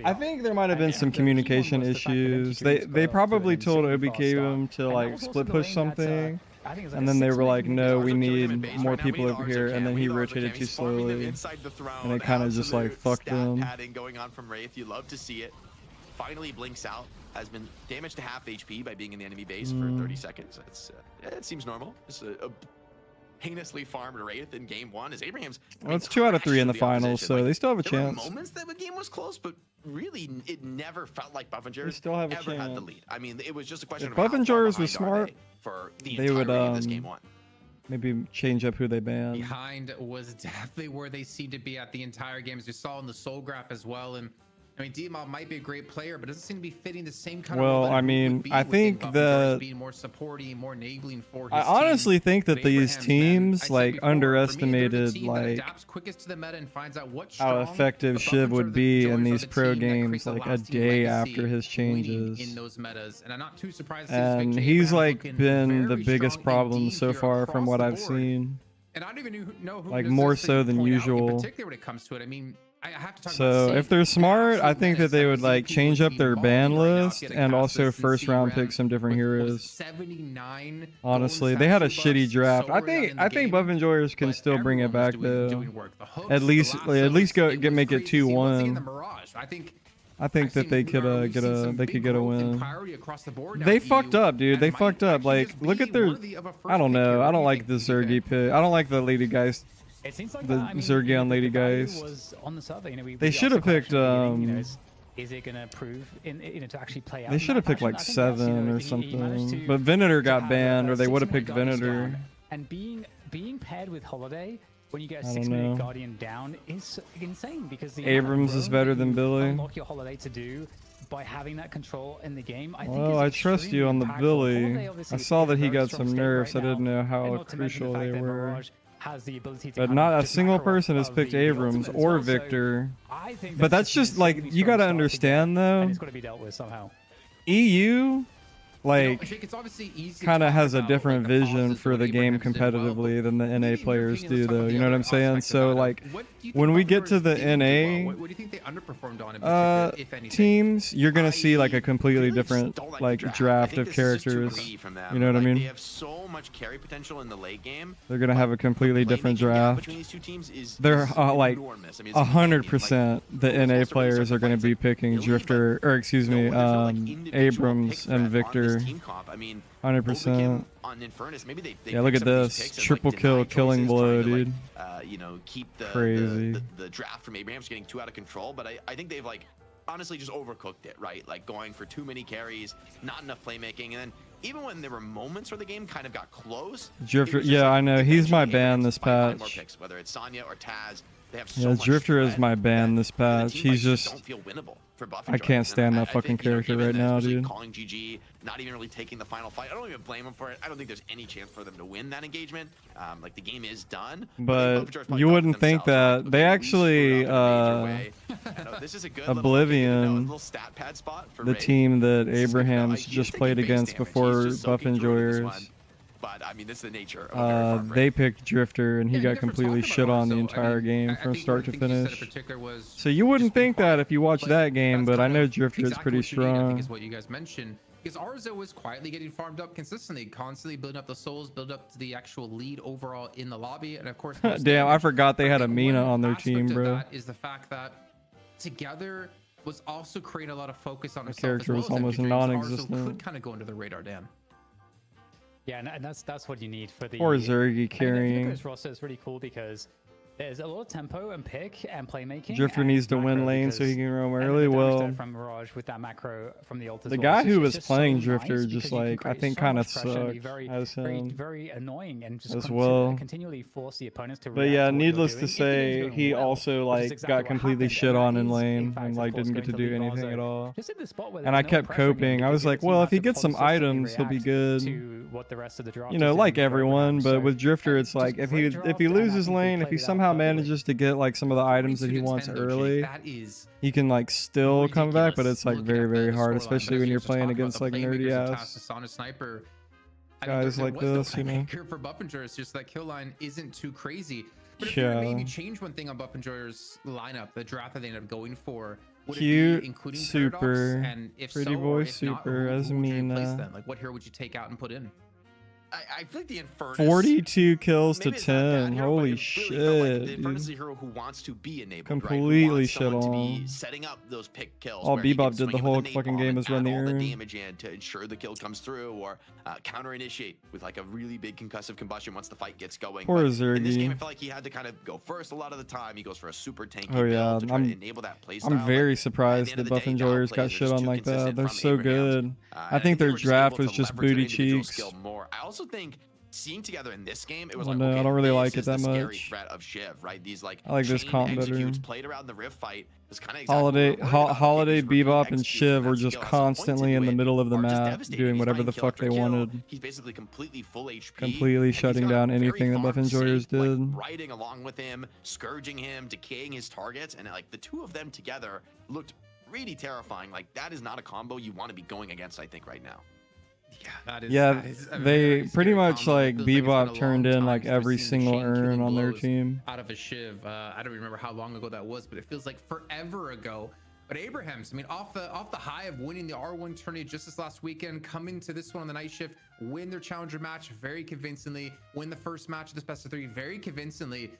I think there might have been some communication issues. They probably told OBK to like split push something. And then they were like, no, we need more people over here, and then he rotated too slowly, and it kind of just like fucked them. Padding going on from Wraith, you love to see it. Finally blinks out, has been damaged to half HP by being in the enemy base for 30 seconds. It seems normal. It's a heinously farmed Wraith in game 1 as Abraham's. Well, it's 2 out of 3 in the finals, so they still have a chance. There were moments that the game was close, but really, it never felt like Buff Enjoyers still have a ever chance. had the lead. I mean, it was just a question if of Buff Enjoyers was smart, for the they would of this game 1. Maybe change up who they ban. Behind was definitely where they seemed to be at the entire game, as we saw in the Soul Graph as well. And I mean, D-Mob might be a great player, but doesn't seem to be fitting the same kind of role. Well, I mean, I think that being more supporting, more enabling for his I honestly think that these teams like underestimated like how effective Shiv would be in these pro games like a day after his changes. In those metas, and I'm not too surprised. And he's like been the biggest problem so far from what I've seen. And I don't even know who like more so than usual. Particularly when it comes to it, I mean. I have to talk so if they're smart, I think that they would like change up their ban list and also first round pick some different heroes. 79. Honestly, they had a shitty draft. I think Buff Enjoyers can still bring it back though. At least make it 2-1. I think that they could get a win. They fucked up, dude. They fucked up. Like, look at their. I don't know. I don't like the Zergy pick. I don't like the Lady Guys. It seems like the Zergion Lady Guys. Was on the survey. They should have picked. Is it gonna prove to actually play out? They should have picked like 7 or something. But Venator got banned, or they would have picked Venator. And being paired with Holiday when you get a 6-minute Guardian down is insane because the Abrams is better than Billy. Unlock your Holiday to do by having that control in the game. I trust you on the Billy. I saw that he got some nerfs. I didn't know how crucial they were. Has the ability to but not a single person has picked Abrams or Victor. But that's just like, you gotta understand though. It's gotta be dealt with somehow. EU, like, kind of has a different vision for the game competitively than the NA players do, though. You know what I'm saying? So like, think when we get to Buffalo the did NA, what do you think they underperformed on in particular, if anything? teams, you're gonna see like a completely really different don't like the draft I think of this is just too characters. greedy from them. You know what I Like, mean? They have so much carry potential in the late game. They're gonna have a completely different Playmaking gap draft. between these two teams is They're like enormous. I mean, it's 100% the who's NA supposed to really players start are gonna the be fights? picking Really, Drifter, or excuse me, there's no, like, individual Abrams pick threat and on this Victor. team comp. I mean, 100%. on Infernus, maybe they Yeah, look pick at some of these this. picks as, Triple like, kill, denied killing choices, blow, trying to, dude. you know, keep Crazy. the draft from Abrams getting too out of control. But I think they've like honestly just overcooked it, right? Like going for too many carries, not enough playmaking, and then even when there were moments where the game kind of got close, Drifter, it was just yeah, like, I know. He's my eventually ban Abrams this might find more patch. picks, whether it's Sonya or Taz. They have so Yeah, much Drifter is threat my ban that this the patch. team He's fights just, don't feel winnable for Buff I and can't Jarvis. stand And that fucking think, you know, character given right that, now, especially dude. calling GG, not even really taking the final fight. I don't even blame him for it. I don't think there's any chance for them to win that engagement. Like the game is done. But you wouldn't think that. They actually, this is a good Oblivion, little stat pad spot for the Raid. team that This is good. Abrahams He's just taking played base against damage. before He's just Buff soaking through this Enjoyers, one. But I mean, this is the nature of a very farm they raid. picked Drifter and he Yeah, got never completely talked shit about on the Orzo. entire game I from think start one to of the things you said in finish. particular was So you wouldn't just being think that quiet. if you watch But that game, that's but I kind know of Drifter is exactly pretty what you need, I think strong. is what you guys mentioned. Because Arzo was quietly getting farmed up consistently, constantly building up the souls, build up to the actual lead overall in the lobby, and of course, most Damn, I damage. forgot they But I had a think Mina one on their aspect team, of bro. That is the fact that together was also creating a lot of focus on The himself. character was as well almost as Arzo non-existent. could kind of go under the radar, Dan. Yeah, and that's what you need for the. Or Zergy I mean, if you carrying. look at this roster, it's really cool because there's a lot of tempo and pick and playmaking. Drifter and needs to win macro lane so he because- can roam and then early. the damage Well, there from Mirage with that macro from the ult as the well. guy It's who just- was it's so playing nice Drifter because just you can like I create think so kind much of pressure and be sucked very, as very, him. very annoying and just as well. continually force the opponents to. But react yeah, to what you're needless doing. to If the game's say, going he well, also which is like exactly got what completely happened, shit and on that in is, lane fact, and of like course, didn't going get to to do leave anything Arzo at all. just in the spot where And there's I no kept pressure on him coping. I because was the like, team well, has if he to gets some consistently items, he'll be react good. to what the rest of the draft You know, is like doing for everyone, Abraham. but So, with Drifter, it's just like if great he draft, loses and I think lane, if played he it out somehow perfectly. manages to get like some of the items that he 42 to wants 10 though, Jake. early, That is he can like still come back. But ridiculous it's like looking very at very the hard, scoreline. especially But as when you you're just playing talked about against the like nerdy playmakers of ass Tassa's Sniper, guys there like was no this, you know. playmaker for Buffinger. It's just that kill line isn't too crazy. But if you Yeah. were to maybe change one thing on Buffinger's lineup, the draft that they ended up going for, would it Cute, be including super, Paradox? And if pretty so, boy or if not, super, who would you replace Asmina. then? Like what hero would you take out and put in? I feel like the Infernus. 42 kills to maybe it's not that 10. hero, but Holy it really shit, felt like the dude. Infernus is a hero who wants to be enabled, Completely right? Who wants shit someone to on. be setting up those pick kills. All where he Bebop can did swing the in whole with fucking napalm game and is run add the all the urn. damage in to ensure the kill comes through, or counter initiate with like a really big concussive combustion once the fight gets going. Poor But in this Zergy. game, I felt like he had to kind of go first a lot of the time. He goes for a super tanky Oh, yeah, build to try I'm- to enable that play style. I'm very But at surprised the end the of the Buff day, Enjoyers downplays got are shit just on too like that. consistent They're from so Abrahams. good. I And think they their were just draft able was to just leverage their booty individual cheeks. skill more. I also think seeing together in this game, it was Well, like, no, I okay, don't really this like it is the that scary much. threat of Shiv, right? These like I like this chain comp better. executes played around the Rift fight is kind of Holiday, Holiday, Bebop, and Shiv were just constantly in the middle of the map doing whatever the fuck they wanted. He's basically completely full HP. Completely and he's shutting got down a very anything the Buff farm Enjoyers safe, like, did. riding along with him, scourging him, decaying his targets, and like the two of them together looked really terrifying. Like that is not a combo you want to be going against, I think, right now. Yeah, that is a they very pretty scary much combo. It like feels it's been Bebop a turned long in time like since we've every seen the single chain urn killing on their blows team. out of a Shiv. I don't remember how long ago that was, but it feels like forever ago. But Abrahams, I mean, off the high of winning the R1 tourney just this last weekend, coming to this one on the night shift, win their challenger match very convincingly, win the first match of this best of 3 very convincingly.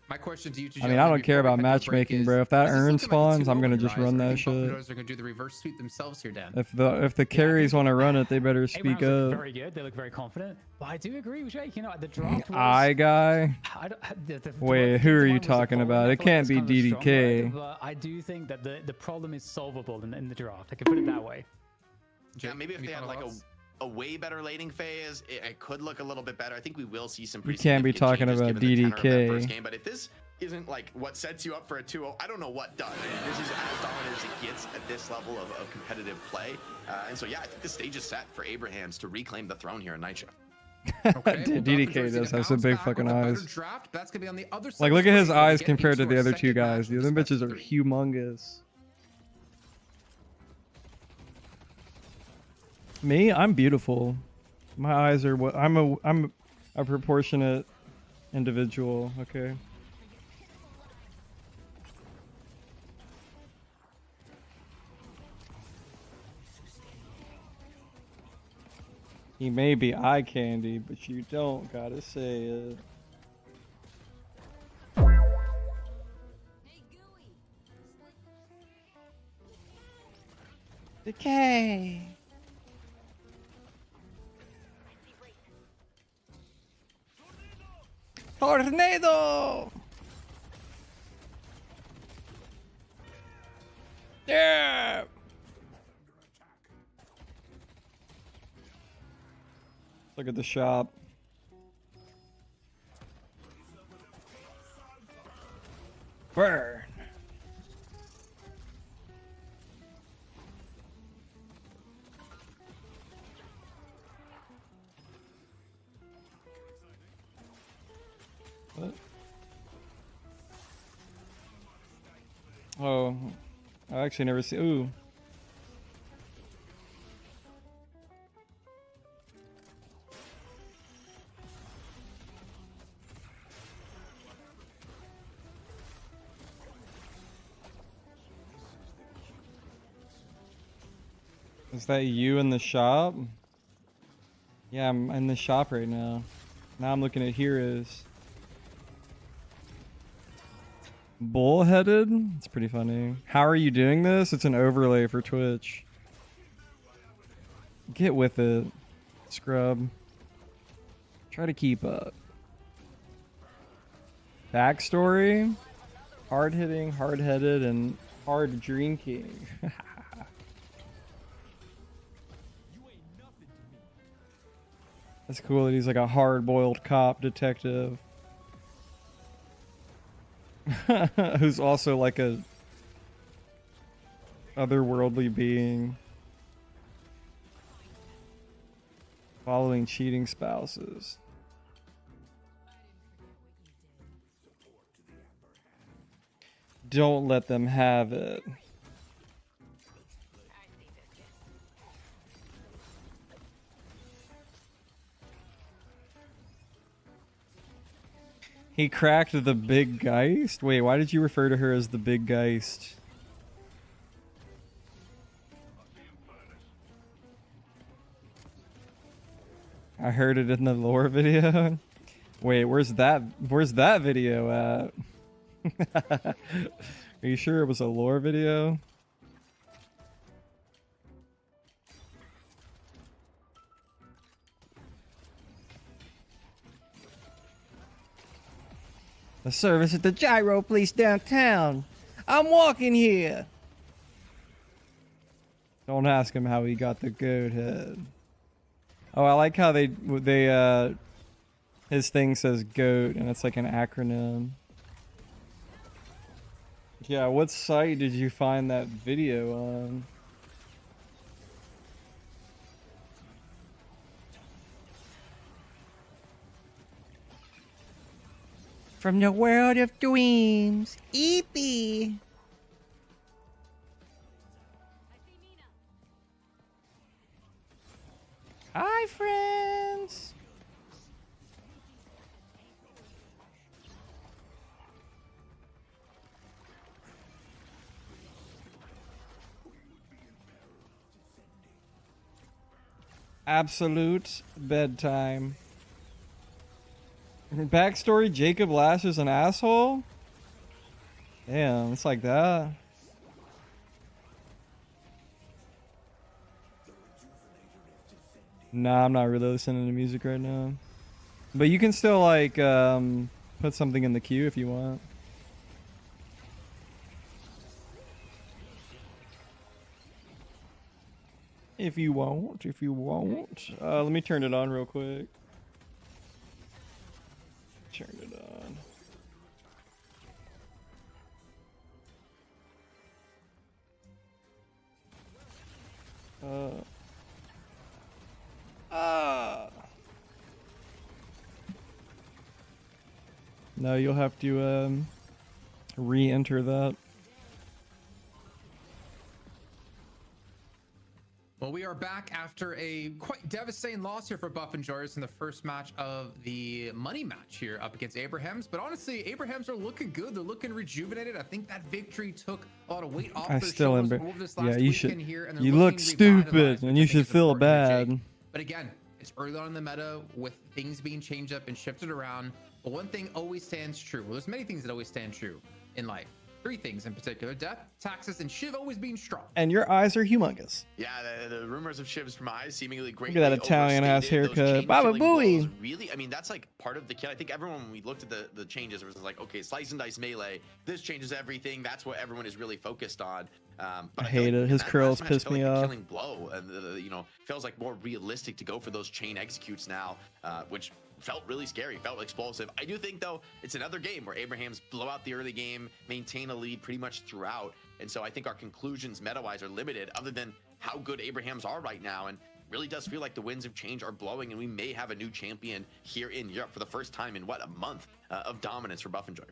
My question to you two, I mean, I don't care about matchmaking, bro. If that urn spawns, I'm gonna just run that shit. Buffaloes are gonna do the reverse sweep themselves here, Dan. If the carries want to run it, they better speak Abraham's look up. very good. They look very confident. But I do agree with Jake. You know, the draft was... I guy. I don't, the Wait, draft who are design you was talking appalling. about? I It feel like can't that's be kind of a strong DDK. word, but I do think that the problem is solvable in the draft. I can put it that way. Yeah, maybe if any they had final like thoughts? a way better laning phase, it could look a little bit better. I think we will see some. We pretty can't be significant talking changes about given the tenor of that DDK. first game, but if this isn't like what sets you up for a 2-0, I don't know what does. I mean, this is as dominant as it gets at this level of competitive play. And so, yeah, I think the stage is set for Abrahams to reclaim the throne here in Night Shift. Okay, well, DDK Buffaloes does gonna have some bounce big back fucking with a better eyes. draft. That's gonna be on the other side Like, of look the at his screen. We eyes get compared to into the our other two second match guys. of Dude, this them best bitches of are 3. humongous. Me, I'm beautiful. My eyes are what I'm a proportionate individual. Okay. He may be eye candy, but you don't gotta say it. Decay. Tornado. Yeah. Look at the shop. Burn. What? Oh, I actually never see. Ooh. Is that you in the shop? Yeah, I'm in the shop right now. Now I'm looking at heroes. Bullheaded? It's pretty funny. How are you doing this? It's an overlay for Twitch. Get with it, scrub. Try to keep up. Backstory? Hard hitting, hard headed, and hard drinking. That's cool that he's like a hard-boiled cop detective. Who's also like a otherworldly being. Following cheating spouses. Don't let them have it. He cracked the big Geist? Wait, why did you refer to her as the big Geist? I heard it in the lore video. Wait, where's that video at? Are you sure it was a lore video? The service at the gyro place downtown. I'm walking here. Don't ask him how he got the goat head. Oh, I like how they his thing says GOAT and it's like an acronym. Yeah, what site did you find that video on? From the world of dreams, Eepy. Hi, friends. Absolute bedtime. Backstory, Jacob Lash is an asshole? Damn, it's like that. Nah, I'm not really listening to music right now. But you can still like put something in the queue if you want. If you won't. Let me turn it on real quick. Turn it on. No, you'll have to re-enter that. Well, we are back after a quite devastating loss here for Buff and Joris in the first match of the money match here up against Abrahams. But honestly, Abrahams are looking good. They're looking rejuvenated. I think that victory took a lot of weight off their shoulders over this last yeah, you weekend should. here. And You look stupid, and you should feel bad. But again, It's early on in the meta with things being changed up and shifted around. But one thing always stands true. Well, there's many things that always stand true in life. 3 things in particular: death, taxes, and Shiv always being strong. And your eyes are humongous. Yeah, the rumors of Shiv's demise seemingly great. Look at that Italian-ass haircut. Baba Booey. Really, I mean, that's like part of the kit. I think everyone, when we looked at the changes, it was like, okay, slice and dice melee. This changes everything. That's what everyone is really focused on. But I hate it. His curls piss me off. Killing blow, and you know, feels like more realistic to go for those chain executes now, which felt really scary, felt explosive. I do think, though, it's another game where Abraham's blow out the early game, maintain a lead pretty much throughout. And so I think our conclusions meta-wise are limited, other than how good Abraham's are right now. And really does feel like the winds of change are blowing, and we may have a new champion here in Europe for the first time in, what, a month of dominance for Buff and Joy.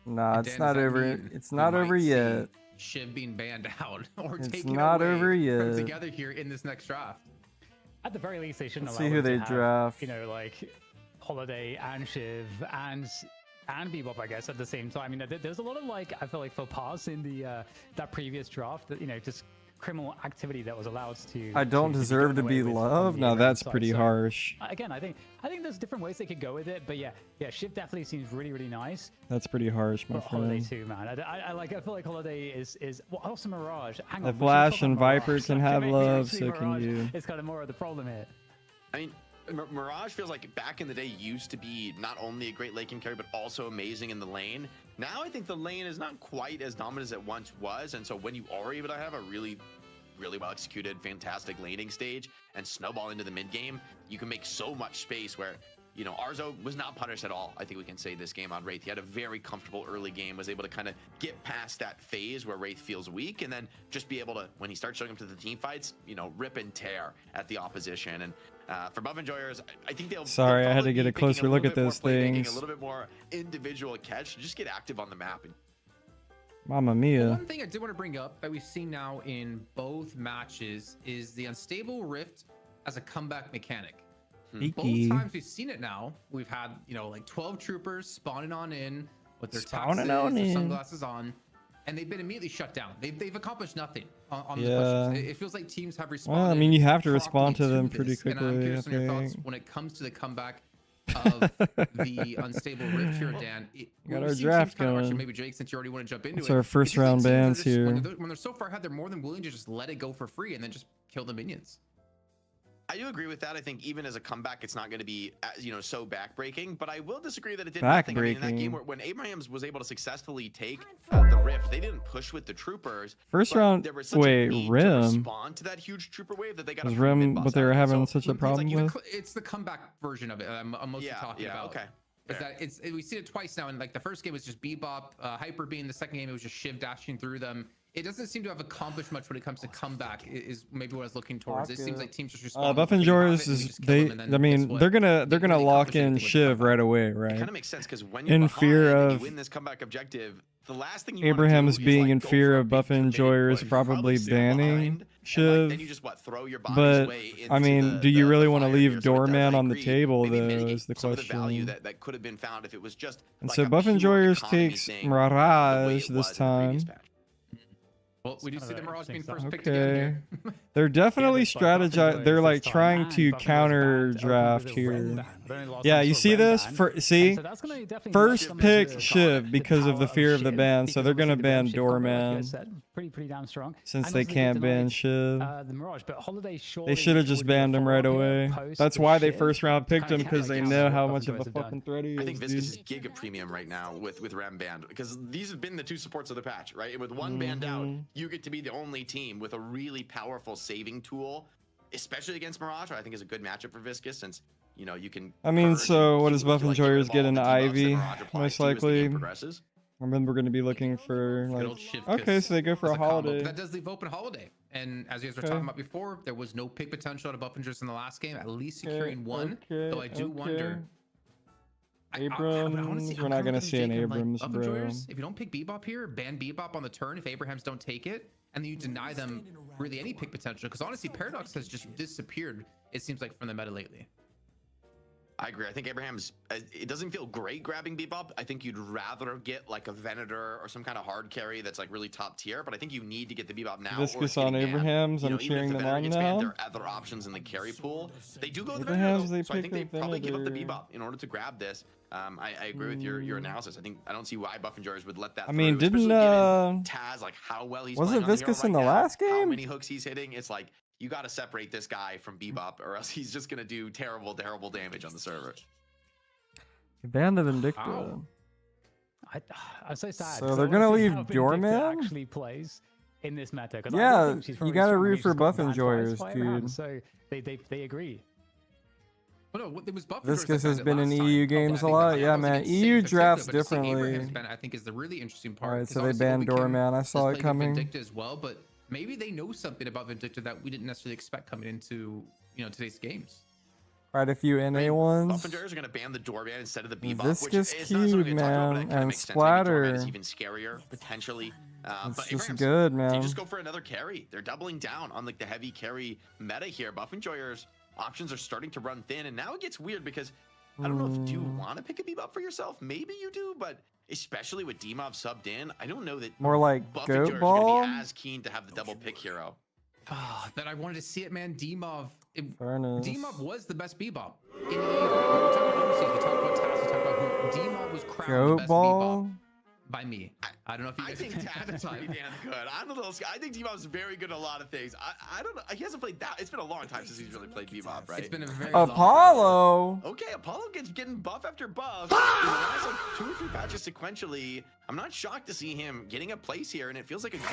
Nah, it's not over. It's not over yet. Shiv being banned out or it's taken not away over yet. together here in this next draft. At the very least, they shouldn't Let's allow see who them to they have, draft. you know, like Holiday and Shiv and Bebop, I guess, at the same time. You know, there's a lot of, like, I feel like faux pas in the that previous draft, that, you know, just criminal activity that was allowed to. I don't deserve to be loved. Now that's pretty harsh. Again, I think there's different ways they could go with it, but yeah, Shiv definitely seems really, really nice. That's pretty harsh, my But Holiday friend. too, man. I feel like Holiday is well, also Mirage. Hang The on, Flash and Viper Mirage. can Like, have maybe love, actually so can Mirage you. is kind of more of the problem here. I mean, Mirage feels like back in the day used to be not only a great late game carry, but also amazing in the lane. Now I think the lane is not quite as dominant as it once was, and so when you are able to have a really well executed, fantastic laning stage and snowball into the mid game, you can make so much space where, you know, Arzo was not punished at all. I think we can say this game on Wraith. He had a very comfortable early game, was able to kind of get past that phase where Wraith feels weak, and then just be able to, when he starts showing up to the team fights, you know, rip and tear at the opposition. And for Buff Enjoyers, I think they'll. Sorry, I had to get a closer look at those things. things. A little bit more individual catch. Just get active on the map. Mamma mia. One thing I did want to bring up that we've seen now in both matches is the unstable rift as a comeback mechanic. Both times we've seen it now, we've had, you know, like 12 troopers spawning on in with their taxes, their sunglasses on, and they've been immediately shut down. They've accomplished nothing on the pushes. It feels like teams have responded. Well, I mean, you have to respond to them pretty quickly. And I'm curious on your thoughts when it comes to the comeback of the unstable rift here, Dan. Got our draft going. Maybe Jake, since you already want to jump into it's it. our first round bans here. When they're so far ahead, they're more than willing to just let it go for free and then just kill the minions. I do agree with that. I think even as a comeback, it's not going to be, you know, so backbreaking. But I will disagree that it did nothing. I mean, in that game when Abrahams was able to successfully take the rift, they didn't push with the troopers. First round, there was such a need to respond to that huge trooper wave that they got. Was Rim what they were having such a problem with? It's the comeback version of it. I'm mostly talking about. Okay. Is that we've seen it twice now, and like the first game was just Bebop, Hyper Beam. The second game it was just Shiv dashing through them. It doesn't seem to have accomplished much when it comes to comeback. Is maybe what I was looking towards. It seems like teams just respond. Buff and Joris is they. I mean, they're gonna lock in Shiv right away, right? It kind of makes sense because when you're in fear of you win this comeback objective, the last thing you Abraham's being in fear of Buff and Joris probably banning Shiv. Then you just throw your but I mean, do you really want to leave Doorman on the table though? Is the question. The value that could have been found if it was just. And so Buff and Joris takes Mirage this time. Well, we do see the Mirage being first picked again here. They're definitely strategizing. They're like trying to counter draft here. Yeah, you see this? First pick Shiv because of the fear of the ban, so they're gonna ban Doorman. Pretty damn strong. Since they can't ban Shiv. The Mirage, but Holiday they should have just banned him right away. That's why they first round picked him, because they know how much of a fucking threat he is. I think Viscus is giga premium right now with Ram banned, because these have been the two supports of the patch, right? And with one banned out, you get to be the only team with a really powerful saving tool, especially against Mirage. I think is a good matchup for Viscus, since you know you can. I mean, so what does Buff and Joyers get into Ivy? Most likely. And then we're going to be looking for like. Okay, so they go for a Holiday. That does leave open Holiday. And as you guys were talking about before, there was no pick potential out of Buff and Joyers in the last game. At least securing one. Though I do wonder. Abrams, we're not going to see an Abrams, bro. If you don't pick Bebop here, ban Bebop on the turn if Abrahams don't take it, and then you deny them really any pick potential. Because honestly, Paradox has just disappeared, it seems like, from the meta lately. I agree. I think Abraham's, it doesn't feel great grabbing Bebop. I think you'd rather get like a Venator or some kind of hard carry that's like really top tier, but I think you need to get the Bebop now. Viscous on Abraham's, I'm cheering them on now. There are other options in the carry pool. They do go with the Abraham's, Venator, so I think they Venator. probably give up the Bebop in order to grab this. I agree with your analysis. I don't see why Buff Enjoyers would let that I mean, through, didn't Taz, like how well he's was playing it on the Viscous hero in the right now, last how game? many hooks he's hitting? It's like you got to separate this guy from Bebop, or else he's just gonna do terrible damage on the server. Banned the Vindicta. Wow. I'm so sad. So 'cause I they're wanna gonna see leave how Vindicta Doorman? actually plays in this meta. 'Cause I Yeah, don't think she's you really gotta strong, root she's for just Buff got bad Enjoyers, vibes by Abraham, dude. So they agree. Well, no, it was Buff Viscous that has banned it been in last time. EU I games a think lot. that Yeah, was man. insane EU to drafts but to see differently. Abraham's ban, I think is the really interesting part. Alright, 'cause so they obviously banned Obi Kim Doorman. I has saw it played with coming. Vindicta as well, but maybe they know something about Vindicta that we didn't necessarily expect coming into today's games. Quite a few NA Buff ones. Enjoyers are going to ban the Doorman instead of the Bebop, Viscous which is not something we Cube, talked about, but man, it kind of and makes sense. Maybe Doorman is Splatter. even scarier potentially. It's But just Abraham's, good, they man. just go for another carry. They're doubling down on like the heavy carry meta here. Buff Enjoyers options are starting to run thin, and now it gets weird because I don't know if you want to pick a Bebop for yourself. Maybe you do, but especially with Demov subbed in, I don't know that More like Buff Goat Enjoyers are Ball. going to be as keen to have the double pick hero. That I wanted to see it, man. Demov. Fairness. Demov was the best Bebop. In the game. We talk about overseas, we talk about Taz, we talk about who. Demov was crowned the Goat best Ball. Bebop by me. I don't know if you I guys think at the Taz is pretty time. damn good. I'm a little. I think Demov's very good at a lot of things. I don't know. He hasn't played that. It's been a long time since he's really played Bebop, right? It's been a very long time. Apollo. Okay, Apollo getting buff after buff. In the last like 2 or 3 patches sequentially. I'm not shocked to see him getting a place here, and it feels like a good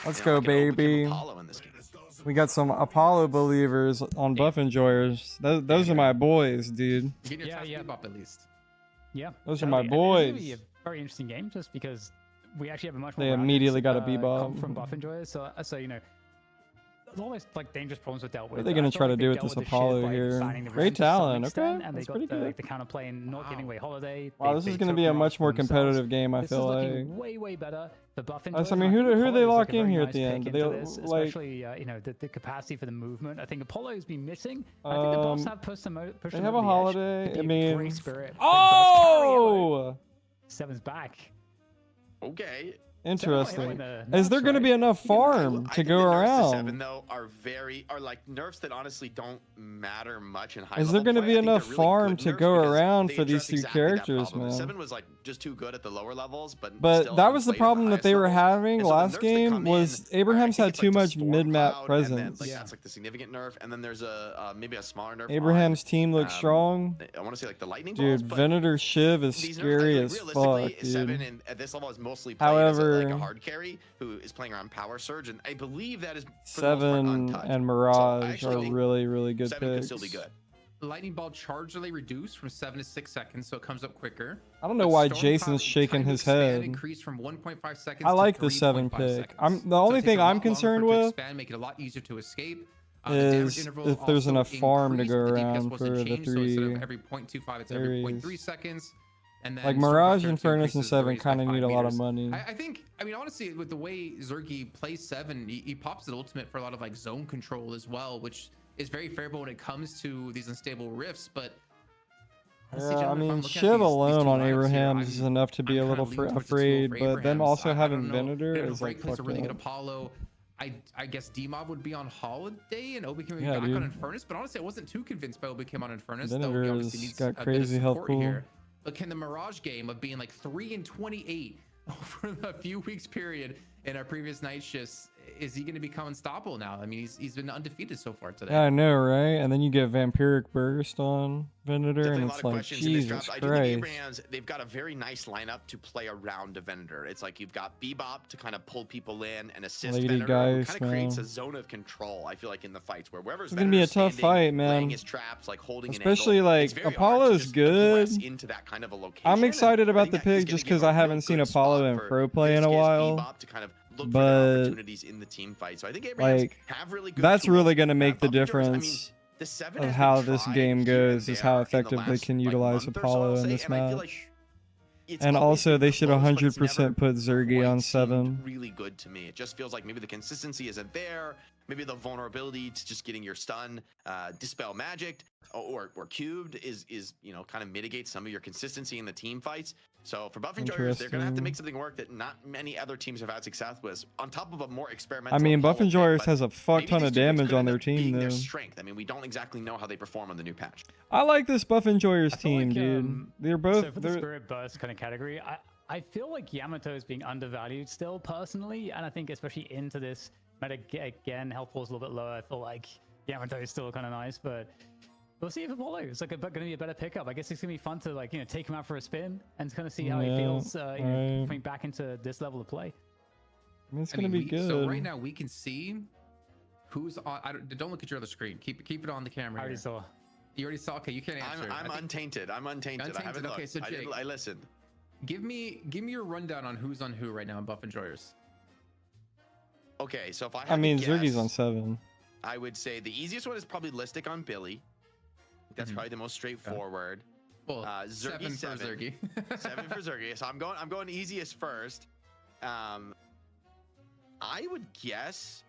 Let's go, baby. Apollo in this game. We got some Apollo believers on Buff Enjoyers. Those are my boys, dude. Get your Yeah, Taz Bebop at least. Yeah. Those are my totally. And it's gonna boys. be a very interesting game just because we actually have a much more They rounded, immediately got a comp Bebop. from Buff Enjoyers. So there's always like dangerous problems with dealt with. What are they I gonna feel try like to they do with dealt this the shift Apollo by here? banning the Great Vision to some talent, extent, okay, and that's they pretty got good. the counter play and not giving away Holiday. Wow, this is gonna be a much more competitive game. I This feel is like. looking way better. The Buff I Enjoyers, mean, and who think do they Apollo is, lock like, a in very here at nice the end? pick Do they, into this, like- especially the capacity for the movement. I think Apollo's been missing. I think the Buffs have pushed them They them have a over the edge. Holiday. The I mean, Grey Spirit that does carry it. oh, Seven's back. Okay. interesting. the Is there nuts, going to right? be enough farm I to think go the nerfs to around? 7 though are like nerfs that honestly don't matter much in high Is there going to be enough farm to go around for these two characters, man? 7 was like just too good at the lower levels, but still that was the played at problem that highest they were levels. having And so the nerfs last that game come was in, Abraham's I think had it's too like the much Storm mid-map Cloud, and then, presence. like, that's like the significant nerf, and then there's a maybe a smaller nerf. Abraham's on, team looks strong. I want to say like the lightning balls, Dude, but Venator Shiv is these nerfs, scary like, as realistically, fuck, 7 dude. and at this level is mostly played as like However, a hard carry who is playing around Power Surge, and I believe that is for the most part 7 untouched. and So I Mirage actually are think really good 7 could picks. still be good. Lightning Ball charge delay reduced from 7 to 6 seconds, so it comes up quicker. I don't know But why Storm Jason's Cloud shaking time to his expand head. increased from 1.5 seconds I to like the 7 3.5 pick. seconds. The only it takes thing a I'm lot concerned longer for it to with expand, make it a lot easier to escape. is if there's enough farm to go around for the so instead three of every 0.25, it's every areas. 0.3 seconds. And then Like Storm Mirage, Cloud Infernus, and increases the 7 radius by kind of 5 need a lot of meters. money. I mean, honestly, with the way Zergy plays 7, he pops the ultimate for a lot of like zone control as well, which is very favorable when it comes to these unstable rifts. But honestly, Yeah, I gentlemen, if I'm mean, looking at Shiv these two alone on lineups here, Abraham's is enough to be I'm a little kinda leaning towards the afraid, tool for but then Abrahams. also I having don't know. Venator If is Break like Place are fucked really good up. Apollo. I guess Demov would be on Holiday and Obi can be Yeah, back dude. on Infernus, but honestly, I wasn't too convinced by Obi Kim on Infernus. Though Venator he obviously has needs got a bit of crazy health support pool. here. But can the Mirage game of being like 3 and 28 over a few weeks period in our previous night shifts, is he going to become unstoppable now? I mean, he's been undefeated so far today. Yeah, I know, right? And then you get Vampiric Burst on Venator, Definitely and a it's lot of like, questions in this Jesus draft. I do think Christ. Abraham's, they've got a very nice lineup to play around a Venator. It's like you've got Bebop to kind of pull people in and assist Lady Venator, Geist, who kind of creates man. a zone of control, I feel like, in the fights, where wherever's It's gonna be a tough fight, man. laying his traps, like holding Especially, an angle, like, it's very hard to Apollo's just good. aggress into that kind of a location. I'm excited And I about think the that is pick gonna just give because a I real haven't seen good Apollo spot in for pro play in a Viscous while. Bebop to kind of look for But, their opportunities in the team fight. So I think Abraham's like, have really good that's tools. really going to make the Buff Enjoyers, I mean, difference the 7 of has been how this tried game here and goes, is how there in the effective they last, can like, utilize month or so, Apollo I'll in say, this and I feel match. like it's And always also, been they should close, but it's 100% never put Zergy quite on seemed 7. really good to me. It just feels like maybe the consistency isn't there. maybe the vulnerability to just getting your stun, dispel magic, or cubed is kind of mitigates some of your consistency in the team fights. So for Buff Enjoyers, they're gonna have to make something work that not many other teams have had success with. On top of a more experimental. I mean, Buff Apollo Enjoyers pick, has a fuck ton of damage on their team, though. Their strength. I mean, we don't exactly know how they perform on the new patch. I like this Buff Enjoyers team, like, dude. They're both. So for the Spirit Burst kind of category, I feel like Yamato is being undervalued still personally, and I think especially into this meta again, health pool is a little bit lower. I feel like Yamato is still kind of nice, but we'll see if Apollo is like going to be a better pickup. I guess it's going to be fun to like take him out for a spin and kind of see how he feels coming back into this level of play. It's going to be good. So right now we can see who's on. Don't look at your other screen. Keep it on the camera. I already saw. You already saw. Okay, you can't answer. I'm untainted. I'm untainted. I haven't looked. Okay, so Jake, I listened. Give me your rundown on who's on who right now in Buff Enjoyers. Okay, so if I mean, Zergy's on 7. I would say the easiest one is probably Listic on Billy. That's probably the most straightforward. Well, Zergy 7 for Zergy. 7 for Zergy. So I'm going easiest first. I would guess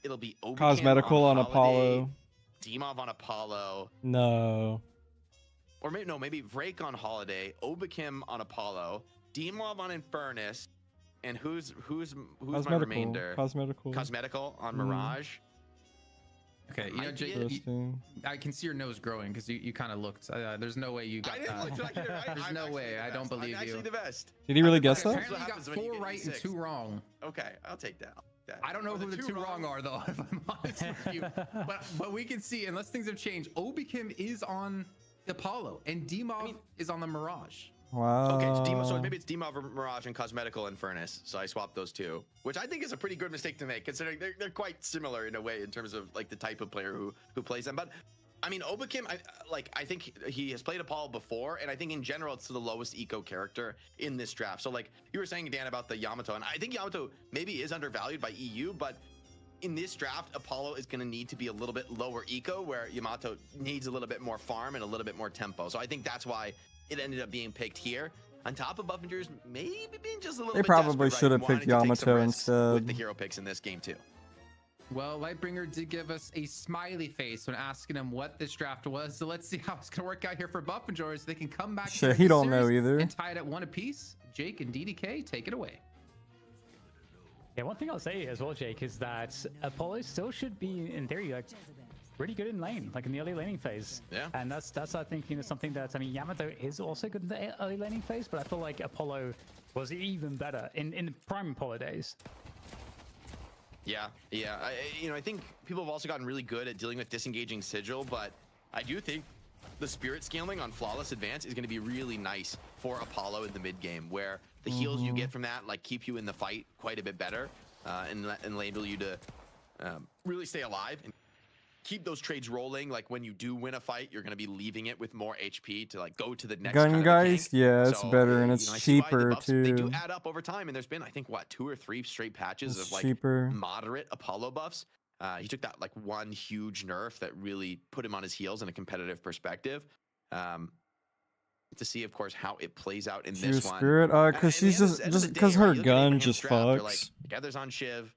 it'll be Obi Cosmetical on Apollo. Dimov on Apollo. No. Or maybe Vrake on Holiday, Obikim on Apollo, Dimov on Infernus, and who's my remainder? Cosmetical on Mirage. Okay, Jake, I can see your nose growing because you kind of looked. There's no way you got that. There's no way. I don't believe I'm you. actually the best. Did he really guess that? Apparently you got 4 right and 2 wrong. Okay, I'll take that. I don't know who the 2 wrong are though, if I'm honest with you. But we can see, unless things have changed, Obikim is on Apollo and Dimov is on the Mirage. Wow. Okay, so maybe it's Dimov, Mirage, and Cosmetical and Furnace. So I swapped those 2, which I think is a pretty good mistake to make, considering they're quite similar in a way in terms of like the type of player who plays them. But I mean, Obikim, I think he has played Apollo before, and I think in general it's the lowest eco character in this draft. So like you were saying, Dan, about the Yamato, and I think Yamato maybe is undervalued by EU, but in this draft, Apollo is going to need to be a little bit lower eco, where Yamato needs a little bit more farm and a little bit more tempo. So I think that's why it ended up being picked here. On top of Buff Enjoyers, maybe being just a little bit probably desperate, should have picked Yamato instead. With the hero picks in this game too. Well, Lightbringer did give us a smiley face when asking him what this draft was. So let's see how it's going to work out here for Buff Enjoyers. They can come back. Shit, he don't know either. And tie it at 1 apiece. Jake and DDK, take it away. Yeah, one thing I'll say as well, Jake, is that Apollo still should be, in theory, like pretty good in lane, like in the early laning phase. Yeah. And that's I think something that, I mean, Yamato is also good in the early laning phase, but I feel like Apollo was even better in the prime Apollo days. Yeah. I think people have also gotten really good at dealing with disengaging Sigil, but I do think the spirit scaling on Flawless Advance is going to be really nice for Apollo in the mid game, where the heals you get from that like keep you in the fight quite a bit better, and enable you to really stay alive and keep those trades rolling. Like when you do win a fight, you're going to be leaving it with more HP to like go to the next gun guys. Yeah, it's so, better and it's cheaper too. They do add up over time, and there's been I think 2 or 3 straight patches of like moderate Apollo buffs. He took that like one huge nerf that really put him on his heels in a competitive perspective. To see, of course, how it plays out in this one. Spirit, because she's just because her gun just fucks. Like, Gathers on Shiv,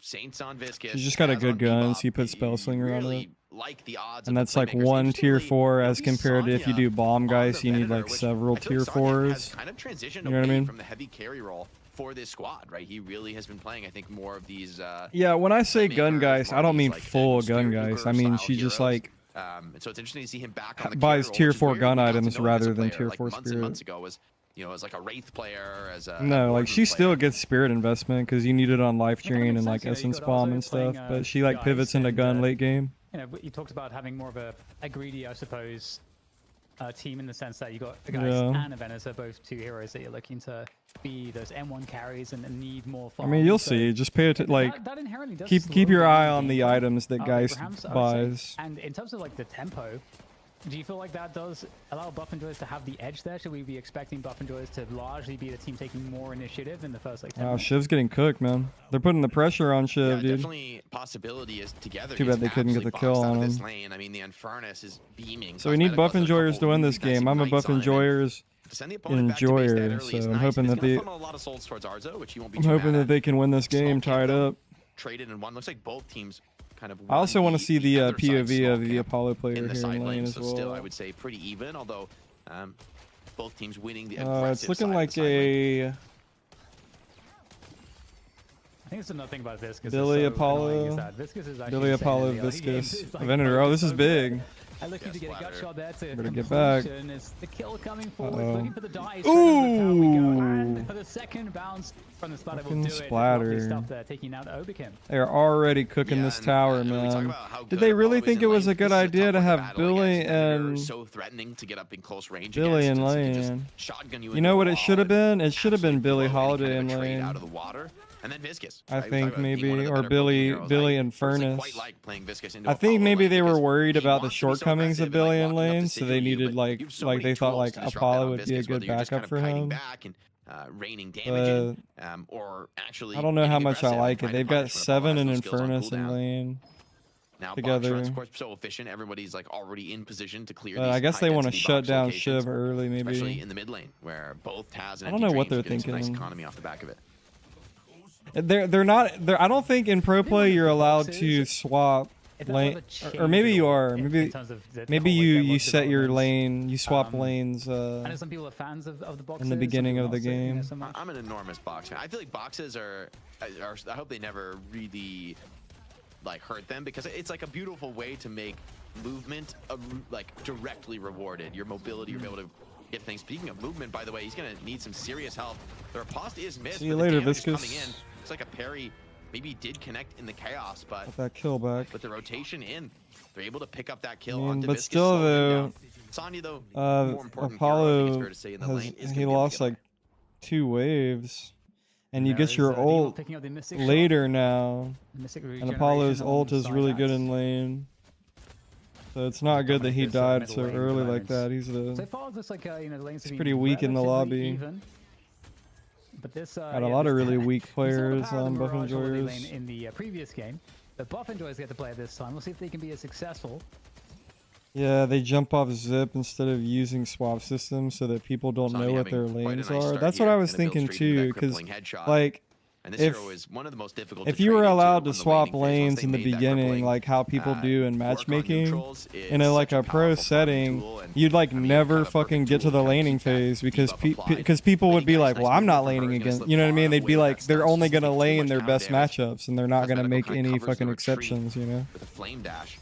Saints on Viscous. She's just got a good gun, so you put Spellslinger on it. Like the odds, and that's like 1 tier 4 as compared to if you do bomb guys, you need like several tier 4s. Kind of transitioned you know what I mean? From the heavy carry role for this squad, right? He really has been playing, I think, more of these. Yeah, when I say gun guys, I don't mean like full gun guys. I mean she just like. And so it's interesting to see him back on the buys tier 4 gun items rather than tier 4 spirit. Months ago was, as like a Wraith player, as a no, like she still gets spirit investment because you need it on life drain and like essence bomb and stuff. But she like pivots into gun late game. You talked about having more of a greedy, I suppose, team in the sense that you got the guys and Avenus are both 2 heroes that you're looking to be those M1 carries and need more farm. I mean, you'll see. Just pay attention. Like, that inherently does keep your eye on the items that guys buys. And in terms of like the tempo, do you feel like that does allow Buff Enjoyers to have the edge there? Should we be expecting Buff Enjoyers to largely be the team taking more initiative in the first like 10 minutes? Shiv's getting cooked, man. They're putting the pressure on Shiv, dude. Definitely possibility is together. Too bad they couldn't get the kill on him. Lane. I mean, the Infernus is beaming. So we need Buff Enjoyers to win this game. I'm a Buff Enjoyers enjoyer, so I'm hoping that they can win this game tied up. traded and won. Looks like both teams kind of. I also want to see the other side's POV small of the camp Apollo player in the here side in lane lane. as So well. still, I would say pretty even. Although both teams winning the. It's looking like side lane. a I think it's another thing about Viscous. Billy so Apollo. is that Viscous is actually Billy insane Apollo in the early Viscous games. It's like Venator. Oh, this is big. And looking to get a gut Splatter. shot there to Better get back. completion. It's the kill coming forward, Uh-oh. looking for the dice. Straight over the tower we go. Ooh. And for the second bounce from the splatter will Fucking do it. splatter. Lovely stuff there, taking out Obikim. They're already cooking this and, tower, when we talk man. about how Did good they really Apollo is think in it was lane, a good this is idea to tough have battle Billy against Venator, and so threatening to get up in close range Billy in against, since he can just lane? shotgun You into know a what it wall should have and been? It should have been absolutely Billy blow any Holiday kind in of a trade lane. out of the water. And then Viscous. I right? We think talk about being one of maybe, the or better building Billy heroes. Billy I and personally Furnace. quite like playing Viscous into I think Apollo maybe lane they were because worried he about the wants to be so shortcomings of aggressive and, Billy like, in walking up lane, to so sigil they you, needed but like you have so they many thought tools like to disrupt that Apollo on would be a Viscous, good whether you're just kind backup of for kiting him. back and raining damage in, or actually I don't know how getting much I aggressive like and it. trying to They've got punish when Apollo 7 has and those skills on Infernus in cooldown. lane Now, box together. runs, of course, so efficient. Everybody's like already in position to clear But these I guess they want to high-density shut box down locations, Shiv early, especially maybe. in the mid lane, where both Taz and I don't know what Dreams they're get some nice thinking. economy off the back of it. They're not. I don't think in pro play you're allowed boxes, to swap If that lane, was a change or maybe at you all are. in Maybe terms of the maybe whole way you that was set your development. lane. You swap Um, lanes. I know some people are fans of the boxes. in the some beginning people of the not so, you know, game. so much. I'm an enormous box fan. I feel like boxes are I hope they never really like hurt them, because it's like a beautiful way to make movement like directly rewarded. Your mobility, you're able to get things. Speaking of movement, by the way, he's gonna need some serious help. The riposte is missed. See you but later, the damage is Viscous. coming in. It's like a parry. Maybe he did connect in the chaos, but Got that kill back. with the rotation in, they're able to pick up that kill I mean, onto but Viscous, still, slowing him though, down. Sonya, though, more important hero, I think it's Apollo fair to say, in the lane, is he gonna be able to lost get like by. 2 waves, and you There get is, your Demon ult picking up the Mystic shot. later now, Mystic and regeneration Apollo's ult is alongside really that. good in lane. So it's not good that he Dominate this, died middle so lane at the early like moment. that. He's So the far, it looks like the lanes have He's been pretty weak in the relatively lobby. even. But this got a lot of really weak we saw the players power of on the buff Mirage holiday enjoyers. lane in the previous game. The buff enjoyers get to play it this time. We'll see if they can be as successful. Yeah, they jump off zip instead of using swap systems so that people don't Sonya know what having their quite a lanes nice are. start That's what here I was and a build thinking straight into that too, because crippling headshot. like And this if hero is one of the most difficult if to you trade were into allowed to on the swap laning phase. Once lanes they in the made that beginning, crippling, like how people do in work on matchmaking, neutrals, in a it's like such a pro powerful farming setting, tool, and, you'd like I mean, you never have a fucking perfect get to tool the kind of laning keep that phase because debuff applied. because people would Many be guys like, nice well, I'm movement not from her, laning gonna against, slip you know what I mean? far They'd be away with like, that they're stun, only just to gonna take too lane much their down best damage. matchups, and they're not gonna Cosmetical make kind of any covers the fucking retreat exceptions, you know? with a flame dash.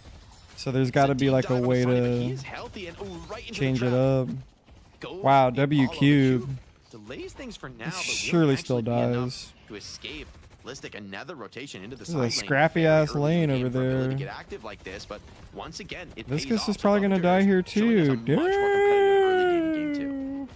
So there's It's got to a be deep like a dive on way Sonya, but he to is healthy and right into the change it trap. up. Goes Wow, the W Apollo cube. delays things for now, but Surely will still actually be enough dies. to escape. Listic, another rotation into the This is side a lane. scrappy Very ass early in lane the game over for ability there. to get active like this, but once again, it pays Viscous off. is So probably gonna die here showing us a too. much more competitive early game too.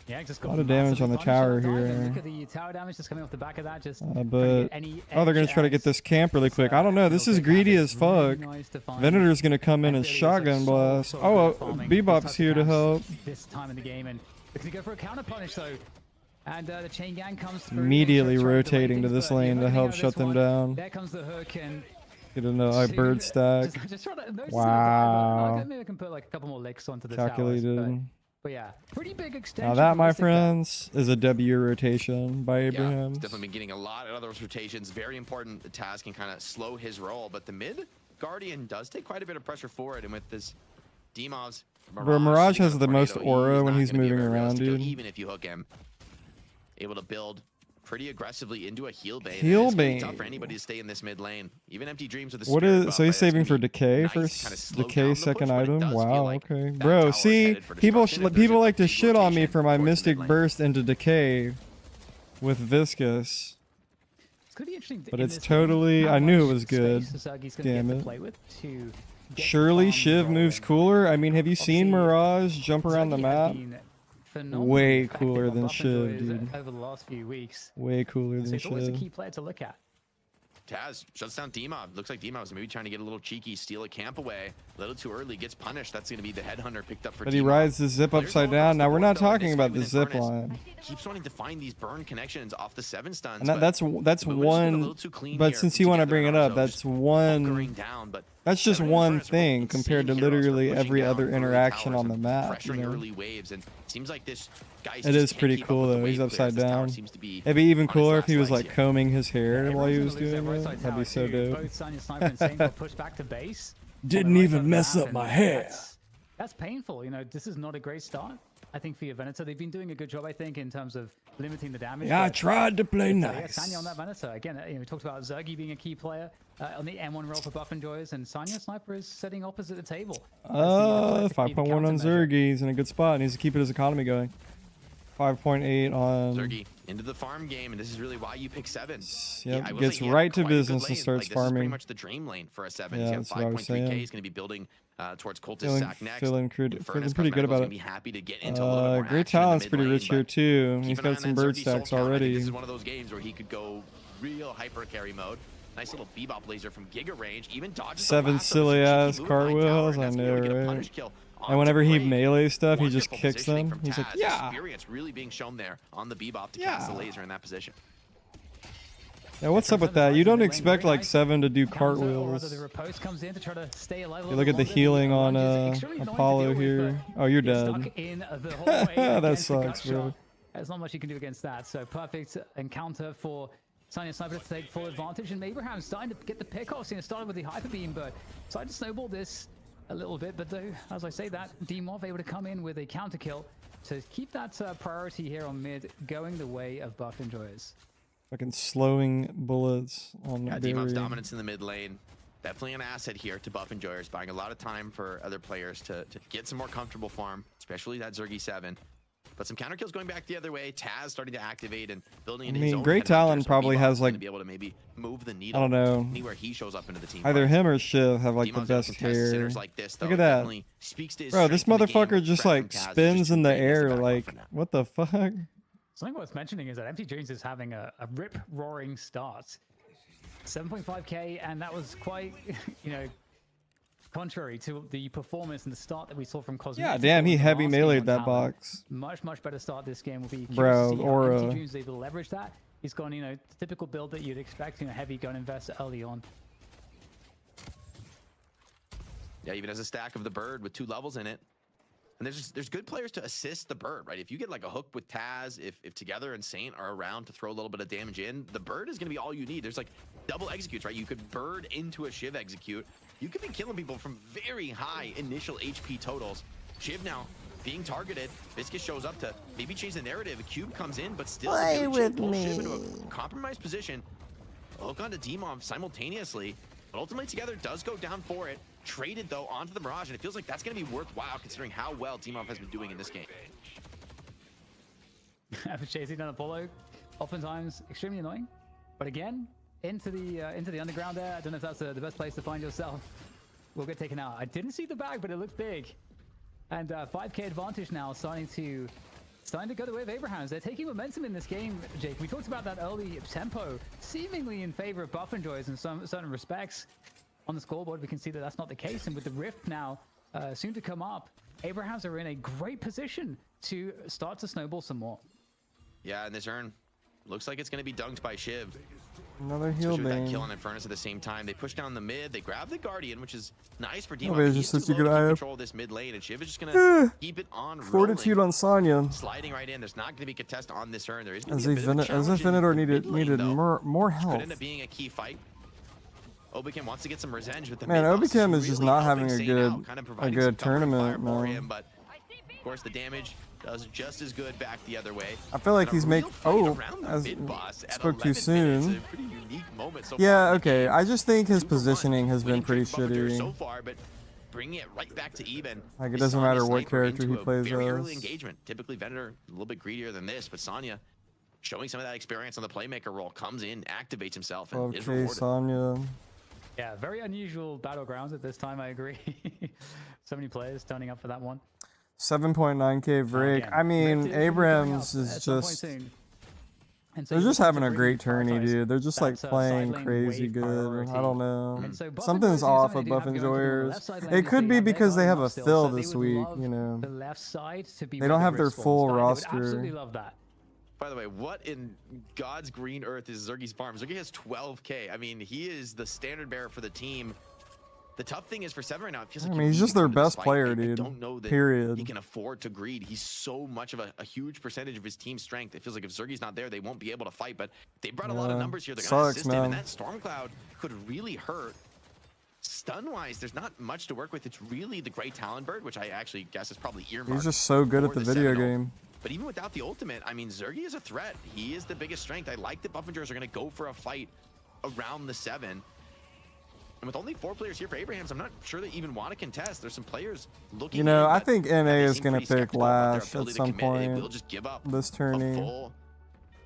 Yeah, just A lot of damage on the tower here. Look at the tower damage just coming off the back of that. Just But oh, they're gonna try to get this camp really quick. I don't know. This is greedy as fuck. Venator's gonna come in and shotgun blast. Oh, Bebop's here to help. This time in the game, and they're gonna go for a counter punish though. And the chain gang comes through. Immediately They try rotating to things, this but lane you're to hoping help out of shut this them one. down. There comes the hook and Get a bird stack. just trying to notice Wow. maybe I can put like a couple more licks onto the Calculated. towers, but yeah, pretty big extension. Now that, from my Mystic there. friends, is a W rotation by Yeah, Abraham. he's definitely been getting a lot of those rotations. Very important. The task can kind of slow his roll, but the mid Guardian does take quite a bit of pressure forward, and with this Demav's Bro, Mirage sitting has on the most tornado, aura when not he's gonna be a moving very around, realistic kill, dude. Even if you hook him, able to build pretty aggressively into a heal bait. Heal It's gonna be bait. tough for anybody to stay in this mid lane. Even Empty Dreams with the What spirit is buff, so he's right? That's saving gonna for be decay nice for to kinda slow decay down the second push, but it item? does feel Wow, like okay. that Bro, tower's see, headed for people destruction if there's people a like to big shit on me rotation for my towards the Mystic mid lane. Burst into decay with Viscous. It's gonna be interesting. But in it's this game, totally- how I knew it much was good. space Sasage's gonna Damn get it. to play with to get Surely the Shiv farm moves rolling. cooler. I mean, have you seen Obviously, Mirage jump around the Sasage map? has been phenomenally Way effective cooler on than buff Shiv, enjoyers dude. over the last few weeks. Way cooler So than it's always a Shiv. key player to look at. Taz shuts down Dmav. Looks like Dmav's maybe trying to get a little cheeky, steal a camp away. A little too early, gets punished. That's going to be the headhunter picked up for But he Dmav. rides the zip Players upside all across down. the Now we're board, not though, at talking this about time the in zip Infernus. line. Keeps wanting to find these burn connections off the 7 stuns. And but that's the movement's been a one. little too clean But here since you want to together bring it in up, Arzo, that's just one bunkering down, but That's just Seven in one front is thing insane compared to heroes for literally pushing every down other early interaction towers on the and map. You pressuring know? early waves, and it seems like this guy It just is can't pretty keep up cool with the though. He's wave clear upside as this tower down. seems to be It'd be even on his cooler if last he was legs like here. combing his hair while he everyone's was gonna doing lose their right it. side That'd be tower so too. dope. Both Sonya Sniper and Saint got pushed back to base. Didn't On the right even side of the mess map, up my and hair. That's painful. You know, this is not a great start. I think for your Venator, they've been doing a good job. I think in terms of limiting the damage. Yeah, I but tried to play yeah, nice. Sanya on that Venator. Again, we talked about Zergy being a key player on the M1 role for Buff and Joys, and Sanya Sniper is sitting opposite the table. 5.1 on Zergy. He's in a good spot. Needs to keep his economy going. 5.8 on Zergy into the farm game, and this is really why you pick 7. Yep, I will gets say he had right to quite a good business and lane. starts This is pretty farming. much the dream lane for a 7. Yeah, He's that's got what I was 5.3k. saying. He's going to be building towards Cultist Feeling- Sack next. feeling Infernus pretty good Cosmetical's about gonna it. be happy to get into a little bit more Great action in the talent's mid pretty lane, rich here but too. keep He's an eye got on some that bird Zergy soul stacks count. I think already. This is one of those games where he could go real hyper carry mode. Nice little bebop laser from Giga range. Even dodges the 7 lasso, silly some cheeky ass move behind tower, cartwheels. and I that's gonna be able to know, get a right? punish kill And onto whenever he Brave. melee stuff, he just Wonderful kicks positioning them. from He's like, Taz. yeah. Experience really being shown there on the bebop to cast the laser in that position. Yeah, what's up with that? You don't expect like 7 to do cartwheels. The riposte comes in to try to stay alive. You look at the healing on Apollo here. Oh, you're dead. Stuck in the hallway That against the gut sucks, bro. shot. There's not much you can do against that. So perfect encounter for Sanya Sniper to take full advantage, and Abraham's starting to get the pickoffs. Started with the hyper beam, but decided to snowball this a little bit. But though, as I say, that Demov able to come in with a counter kill to keep that priority here on mid going the way of Buff Enjoyers. Fucking slowing bullets on Yeah, the Demon's dominance in the mid lane. Definitely an asset here to Buff Enjoyers, buying a lot of time for other players to get some more comfortable farm, especially that Zergy 7. But some counter kills going back the other way. Taz starting to activate and building into his own Great headhunter, Talon so probably Bebop's has gonna like, be able to maybe move the I needle don't know, anywhere he shows up into the team. either fights. him or Shiv have like the Demon's gonna best contest hair. sinners like this, though. Look at It that. definitely speaks to his Bro, this strength in the game. motherfucker just Threat like from Taz is spins just in the too big as a air. backbone Like, for now. what the fuck? Something worth mentioning is that Empty Dreams is having a rip-roaring start. 7.5k, and that was quite, contrary to the performance and the start that we saw from Cosmic. Yeah, damn, he heavy meleeed that box. Much better start this game will be. Bro, Aura. Empty Dreams is able to leverage that. He's gone, the typical build that you'd expect, heavy gun investor early on. Yeah, even as a stack of the bird with 2 levels in it. And there's good players to assist the bird, right? If you get like a hook with Taz, if Together and Saint are around to throw a little bit of damage in, the bird is going to be all you need. There's like double executes, right? You could bird into a Shiv execute. You could be killing people from very high initial HP totals. Shiv now being targeted. Viscus shows up to maybe change the narrative. A cube comes in, but still Play with pulls me. Shiv into a compromised position. Look onto Demov simultaneously, but ultimately Together does go down for it. Traded though onto the Mirage, and it feels like that's going to be worthwhile considering how well Demov has been doing in this game. Chasing down Apollo, oftentimes extremely annoying. But again, into the underground there. I don't know if that's the best place to find yourself. We'll get taken out. I didn't see the bag, but it looks big. And 5k advantage now, starting to go the way of Abrahams. They're taking momentum in this game, Jake. We talked about that early tempo, seemingly in favor of Buff Enjoyers in some certain respects. On the scoreboard, we can see that that's not the case, and with the Rift now soon to come up, Abrahams are in a great position to start to snowball some more. Yeah, and this urn looks like it's going to be dunked by Shiv. Another heal Especially with that bang. kill on Infernus at the same time. They push down the mid, they grab the Guardian, which is nice for Demon. Nobody's He's just too such a low good to keep eye up. control of this mid lane, and Shiv is just going to keep it on Fortitude rolling. on Sonya. Sliding right in. There's not going to be contest on this urn. There is going As to be a bit of a challenge in Venator mid lane, needed though. more Could health. end up being a key fight. Obikim wants to get some revenge with the Man, mid boss. Obikim It's is just really not helping having a Saint good- out, kind of a providing good some cover and tournament, fire for man. him, but of course the damage does just as good back the other way. I feel like And a he's real making. fight Oh, around the as mid boss at spoke too 11 minutes, soon. a pretty unique moment so Yeah, far in the okay. game. I just think his 2-for-1, positioning has been winning pretty streak for Buffalo so shitty. far, but bringing it right back to even. Like, it with doesn't Sonya matter what Sniper character he into a plays very as. early engagement. Typically Venator a little bit greedier than this, but Sonya showing some of that experience on the playmaker role, comes in, activates himself, and is Okay, rewarded. Sonya. Yeah, very unusual battlegrounds at this time, I agree. So many players turning up for that one. 7.9k Vrick. Again, I mean, Rift is gonna be coming Abrams up is at some point just. soon. And so They're you're just looking having to a really great tourney, prioritize dude. They're just like that, playing side lane crazy wave good. priority. I don't know. And so Buff Something's Enjoyers off do with something Buff they do have going on the Enjoyers. left side lane. It could They be have because they Vayne have up a still, fill so they this would week, love you know. the left side to be They don't where the have their Rift full spawns. They roster. would absolutely love that. By the way, what in God's green earth is Zergy's farm? Zergy has 12k. I mean, he is the standard bearer for the team. The tough thing is for Seven right now, it feels I like mean, he's just their best player, I dude. don't know that Period. he can afford to greed. He's so much of a huge percentage of his team's strength. It feels like if Zergi's not there, they won't be able to fight. But they brought a lot of numbers here. They're going to assist him, and that Storm Cloud could really hurt. Stun-wise, there's not much to work with. It's really the Grey Talonbird, which I actually guess is probably earmarked. He's just so good at the video game. But even without the ultimate, I mean, Zergi is a threat. He is the biggest strength. I like that Buffingers are going to go for a fight around the 7. And with only 4 players here for Abrahams, I'm not sure they even want to contest. There's some players looking. You know, in, I think NA is going to pick Lash at some point. They will just give up this tourney. Full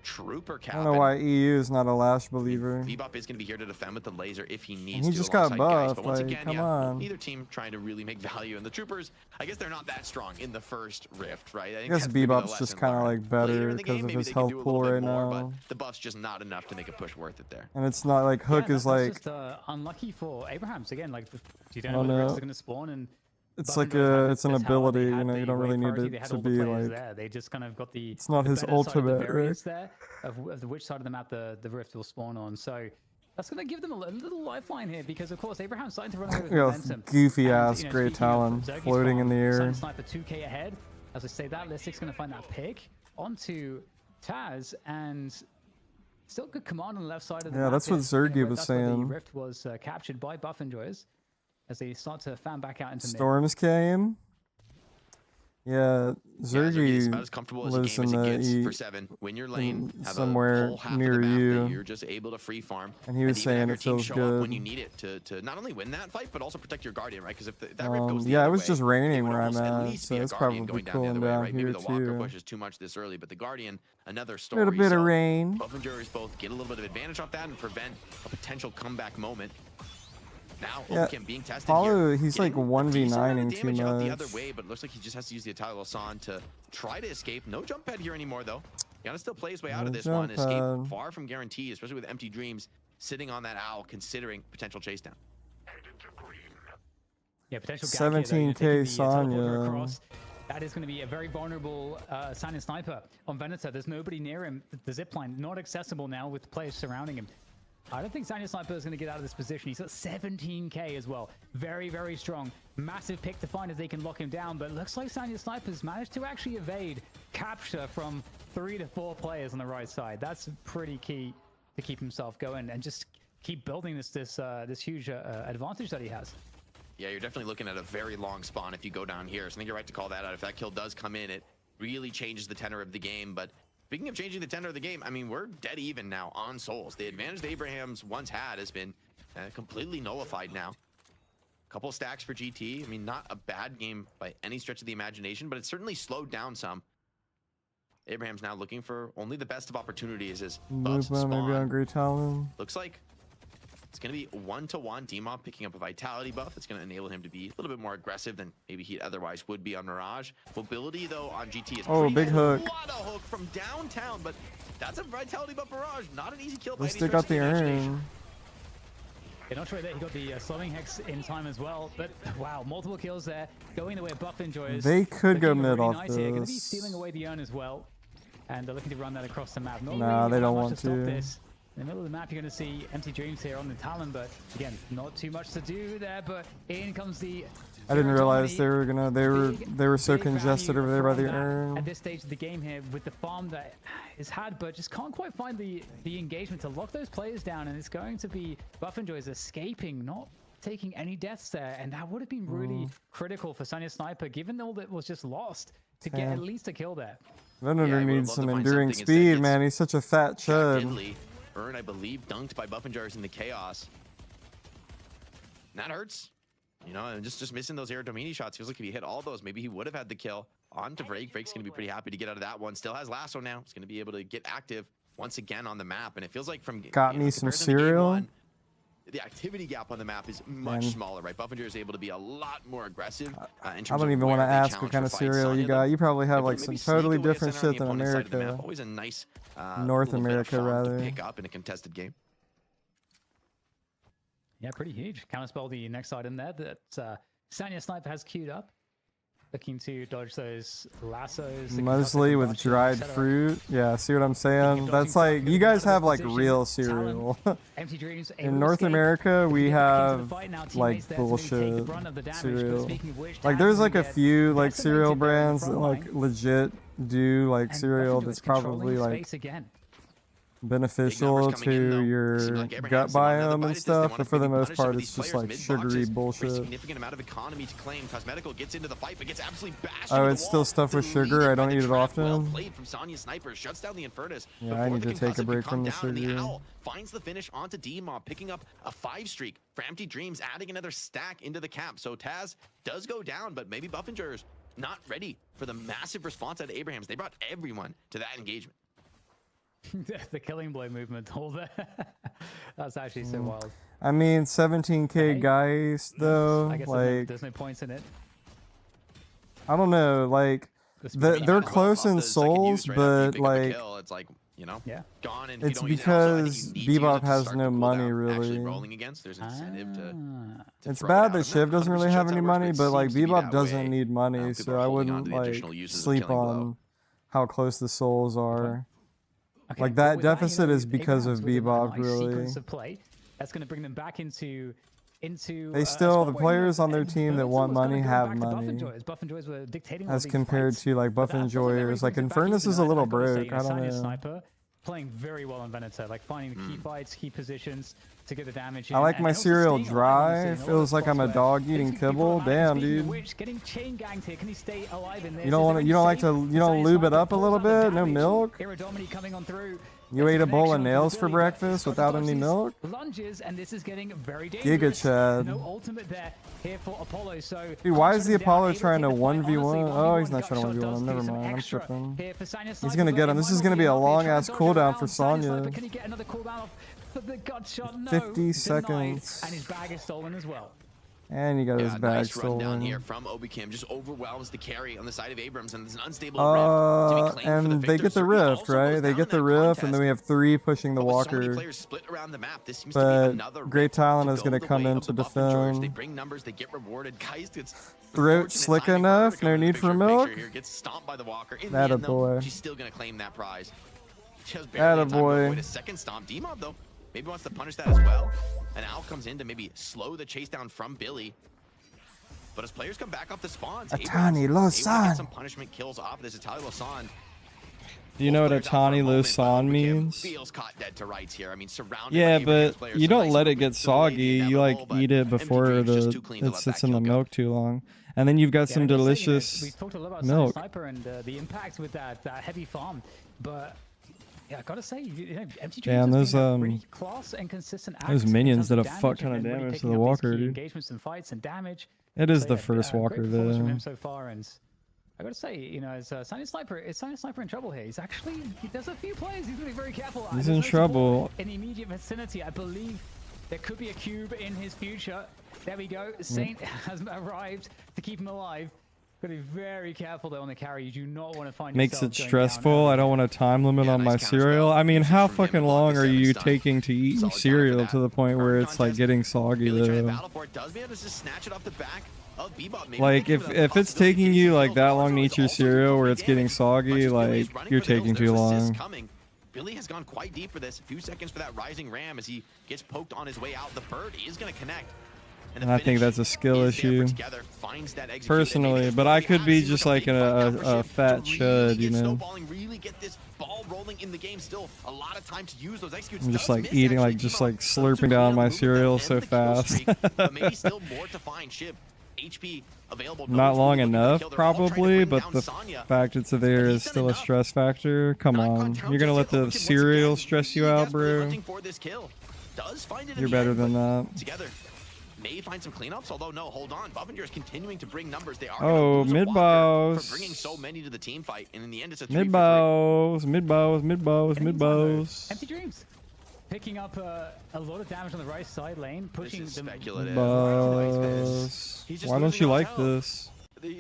trooper cap. I don't know why EU is not a Lash believer. Bebop is going to be here to defend with the laser if he needs and he to. Just got buffed. But once like, again, come on. Neither team trying to really make value. And the troopers, I guess they're not that strong in the first rift, right? I guess Bebop's just kind of like better because of his health pool right now. But the buff's just not enough to make a push worth it there. And it's not like Hook is like. Just unlucky for Abrahams again. Like you don't know when the rest are going to spawn and. It's like it's an ability, you know. You don't really need it to be like. There. They just kind of got the. It's not his ultimate, right? There of which side of the map the rift will spawn on. So that's going to give them a little lifeline here because of course Abraham's starting to run away with momentum. Goofy ass Grey Talon floating in the air. Sniper 2k ahead. As I say that, Listic's going to find that pick onto Taz and. Still good command on the left side of the map. Yeah, that's what Zergi was saying. The rift was captured by Buff Enjoyers. As they start to fan back out into Storms came. Yeah, Zergi is about as comfortable as a game as it gets for 7. Win your lane, have somewhere a whole half near of the map you. That you're just able to free farm. And he was saying it feels good when you need it to not only win that fight but also protect your Guardian, right? Because if that rift goes yeah, it was just raining where I'm at, so it's probably cooling down right? here Maybe the Walker too. push is too much this early, but the Guardian, another story. A little bit of rain. Buffingers both get a little bit of advantage off that and prevent a potential comeback moment. Now, yeah, being tested Paulo, here, he's like 1v9ing too much. The other way, but it looks like he just has to use the Atali Lasan to try to escape. No jump pad here anymore, though. Gotta still play his way out of this one. Escape far from guaranteed, especially with empty dreams sitting on that owl, considering potential chase down. Yeah, potential 17k Sonya. That is going to be a very vulnerable Sonya sniper on Venator. There's nobody near him. The zipline not accessible now with players surrounding him. I don't think Sonya Sniper is going to get out of this position. He's got 17k as well. Very, very strong. Massive pick to find if they can lock him down. But it looks like Sonya Sniper's managed to actually evade capture from 3 to 4 players on the right side. That's pretty key to keep himself going and just keep building this huge advantage that he has. Yeah, you're definitely looking at a very long spawn if you go down here. So I think you're right to call that out. If that kill does come in, it really changes the tenor of the game. But speaking of changing the tenor of the game, I mean, we're dead even now on souls. The advantage that Abrahams once had has been completely nullified now. Couple stacks for GT. I mean, not a bad game by any stretch of the imagination, but it's certainly slowed down some. Abraham's now looking for only the best of opportunities as buffs spawn. Maybe on Grey Talon. Looks like it's going to be 1-to-1 D-Mob picking up a vitality buff. It's going to enable him to be a little bit more aggressive than maybe he otherwise would be on Mirage. Mobility, though, on GT is big hook. What a hook from downtown, but that's a vitality buff Mirage. Not an easy kill by any They got the urn. Yeah, not sure that he got the slowing hex in time as well, but wow, multiple kills there. Going the way of Buff Enjoyers. They could go mid off nice this. Going to be stealing away the urn as well. And they're looking to run that across the map. Nah, they don't want to. This. In the middle of the map, you're going to see empty dreams here on the Talon, but again, not too much to do there. But in comes the. I didn't realize they were gonna. They were so congested over there by the urn. At this stage of the game here, with the farm that is had, but just can't quite find the engagement to lock those players down, and it's going to be Buff Enjoyers escaping, not taking any deaths there, and that would have been really critical for Sonya Sniper, given all that was just lost, to get at least a kill there. Venator needs some enduring speed, man. He's such a fat chud. Urn, I believe, dunked by Buff Enjoyers in the chaos. And that hurts. You know, and just missing those Air Domini shots. Feels like if he hit all those, maybe he would have had the kill. On to Vrake. Vrake's going to be pretty happy to get out of that one. Still has Lasso now. He's going to be able to get active once again on the map. And it feels like from... Got me some cereal. The activity gap on the map is much smaller, right? Buff Enjoyer is able to be a lot more aggressive in terms I don't even want to ask what kind of cereal you got. You probably have like some totally different shit than America. Always a nice North America, rather. To pick up in a contested game. Yeah, pretty huge. Counterspell the next item there that Sonya Sniper has queued up. looking to dodge those lassos. Muesli with dried fruit. Yeah, see what I'm saying? That's like, you guys have like real cereal. Empty Dreams In North America, we have like bullshit cereal. Like there's like a few like cereal brands that like legit do like cereal that's probably like beneficial to your gut biome and stuff, but for the most part it's just like sugary bullshit. Significant amount of economy to claim. Cosmetical gets into the fight but gets absolutely bashed. Oh, it's still stuffed with sugar. I don't eat it often. Well played from Sonya Sniper, shuts down the Infernus. Yeah, I need to take a break from the sugar. sugar. Finds the finish onto D-Mob, picking up a 5 streak for Empty Dreams, adding another stack into the cap. So Taz does go down, but maybe Buffingers not ready for the massive response out of Abrahams. They brought everyone to that engagement. The killing blow movement, all that. That's actually so wild. I mean, 17k guys though. I guess like there's no points in it. I don't know, like they're close in souls, but like it's like, you know, gone. And it's because Bebop has no money really. Rolling against, there's incentive to it's bad that Shiv doesn't really have any money, but like Bebop doesn't need money, so I wouldn't like sleep on how close the souls are. Okay, like that deficit is because of Bebop, really. Of play. That's going to bring them back into. They still, the players on their team that want money have money. As compared to like Buff Enjoyers, like Infernus is a little broke. I don't know. Sniper playing very well on Venator, like finding the key fights, key positions to get the damage. I like my cereal dry. Feels like I'm a dog eating kibble. Damn, dude. You don't want to. You don't like to. You don't lube it up a little bit. No milk. You ate a bowl of nails for breakfast without any milk? Lunges, and this is getting very dangerous. Giga Chad. No ultimate there here for Apollo, so dude, why is the Apollo trying to 1v1? Oh, he's not trying to 1v1. Never mind, I'm tripping. He's gonna get him. This is gonna be a long ass cooldown for Sonya. 50 seconds. And his bag is stolen as well. And you got his bag nice stolen. Down here from Obi-Kim, just overwhelms the carry on the side of Abrams, and there's an unstable rift to be claimed for the they get the rift, right? They get the rift, and then we have 3 pushing the Walker. Split around the map. This seems but to be another Great Talon is going to come in to defend. They bring numbers, they get rewarded. Throat slick enough, no need for milk. Gets stomped by the Walker. That a boy. She's still going to claim that prize. That a boy. A second stomp. D-Mob though, maybe wants to punish that as well. And Al comes in to maybe slow the chase down from Billy. But as players come back off the spawns, Atani Losan. Some punishment kills off this Atani Losan. Do you know what Atani Losan means? Feels caught dead to rights here. I mean, surrounded yeah, by but you don't let it get soggy. You like eat it before it sits in the milk too long. And then you've got some delicious we've talked a lot about milk. Sniper and the impact with that heavy farm, but yeah, I gotta say, Empty Dreams Damn, those really class and consistent those minions did a fuck ton of damage to the Walker, dude. Engagements and fights and damage. It is the first Walker though. From him though. so far, and I gotta say, you know, as Silent Sniper in trouble here. He's actually there's a few players he's gonna be very careful. He's in trouble. In the immediate vicinity, I believe there could be a cube in his future. There we go. Saint has arrived to keep him alive. Gotta be very careful though on the carry. You do not want to find Makes it stressful. I don't want a time limit on my cereal. I mean, how fucking long are you taking to eat your cereal to the point where it's like getting soggy though? Like if it's taking you like that long to eat your cereal where it's getting soggy, like you're taking too long. Billy has gone quite deep for this. A few seconds for that rising ram as he gets poked on his way out. The bird is going to connect. And I think that's a skill issue, personally, but I could be just like a fat chud, you know. I'm just like eating, like just like slurping down my cereal so fast. Not long enough, probably, but the fact it's there is still a stress factor. Come on, you're gonna let the cereal stress you out, bro? You're better than that. May find some cleanups, although no, hold on. Buffingers continuing to bring numbers. They are mid bows. For bringing so many to the team fight, and in the end, it's a mid bows, mid bows, mid bows, mid bows. Empty Dreams picking up a lot of damage on the right side lane, pushing them. Why don't you like this?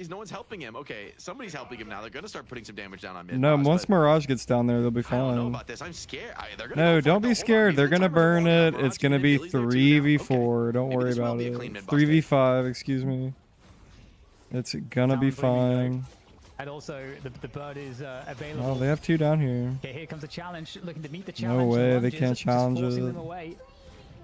No one's helping him. Okay, somebody's helping him now. They're gonna start putting some damage down on mid. No, once Mirage gets down there, they'll be fine. I don't know about this. I'm scared. No, don't be scared. They're gonna burn it. It's gonna be 3v4. Don't worry about it. 3v5. Excuse me. It's gonna be fine. And also, the bird is available. Oh, they have 2 down here. Okay, here comes the challenge. Looking to meet the challenge. No way, they Lunges, can't just challenge forcing it. them away.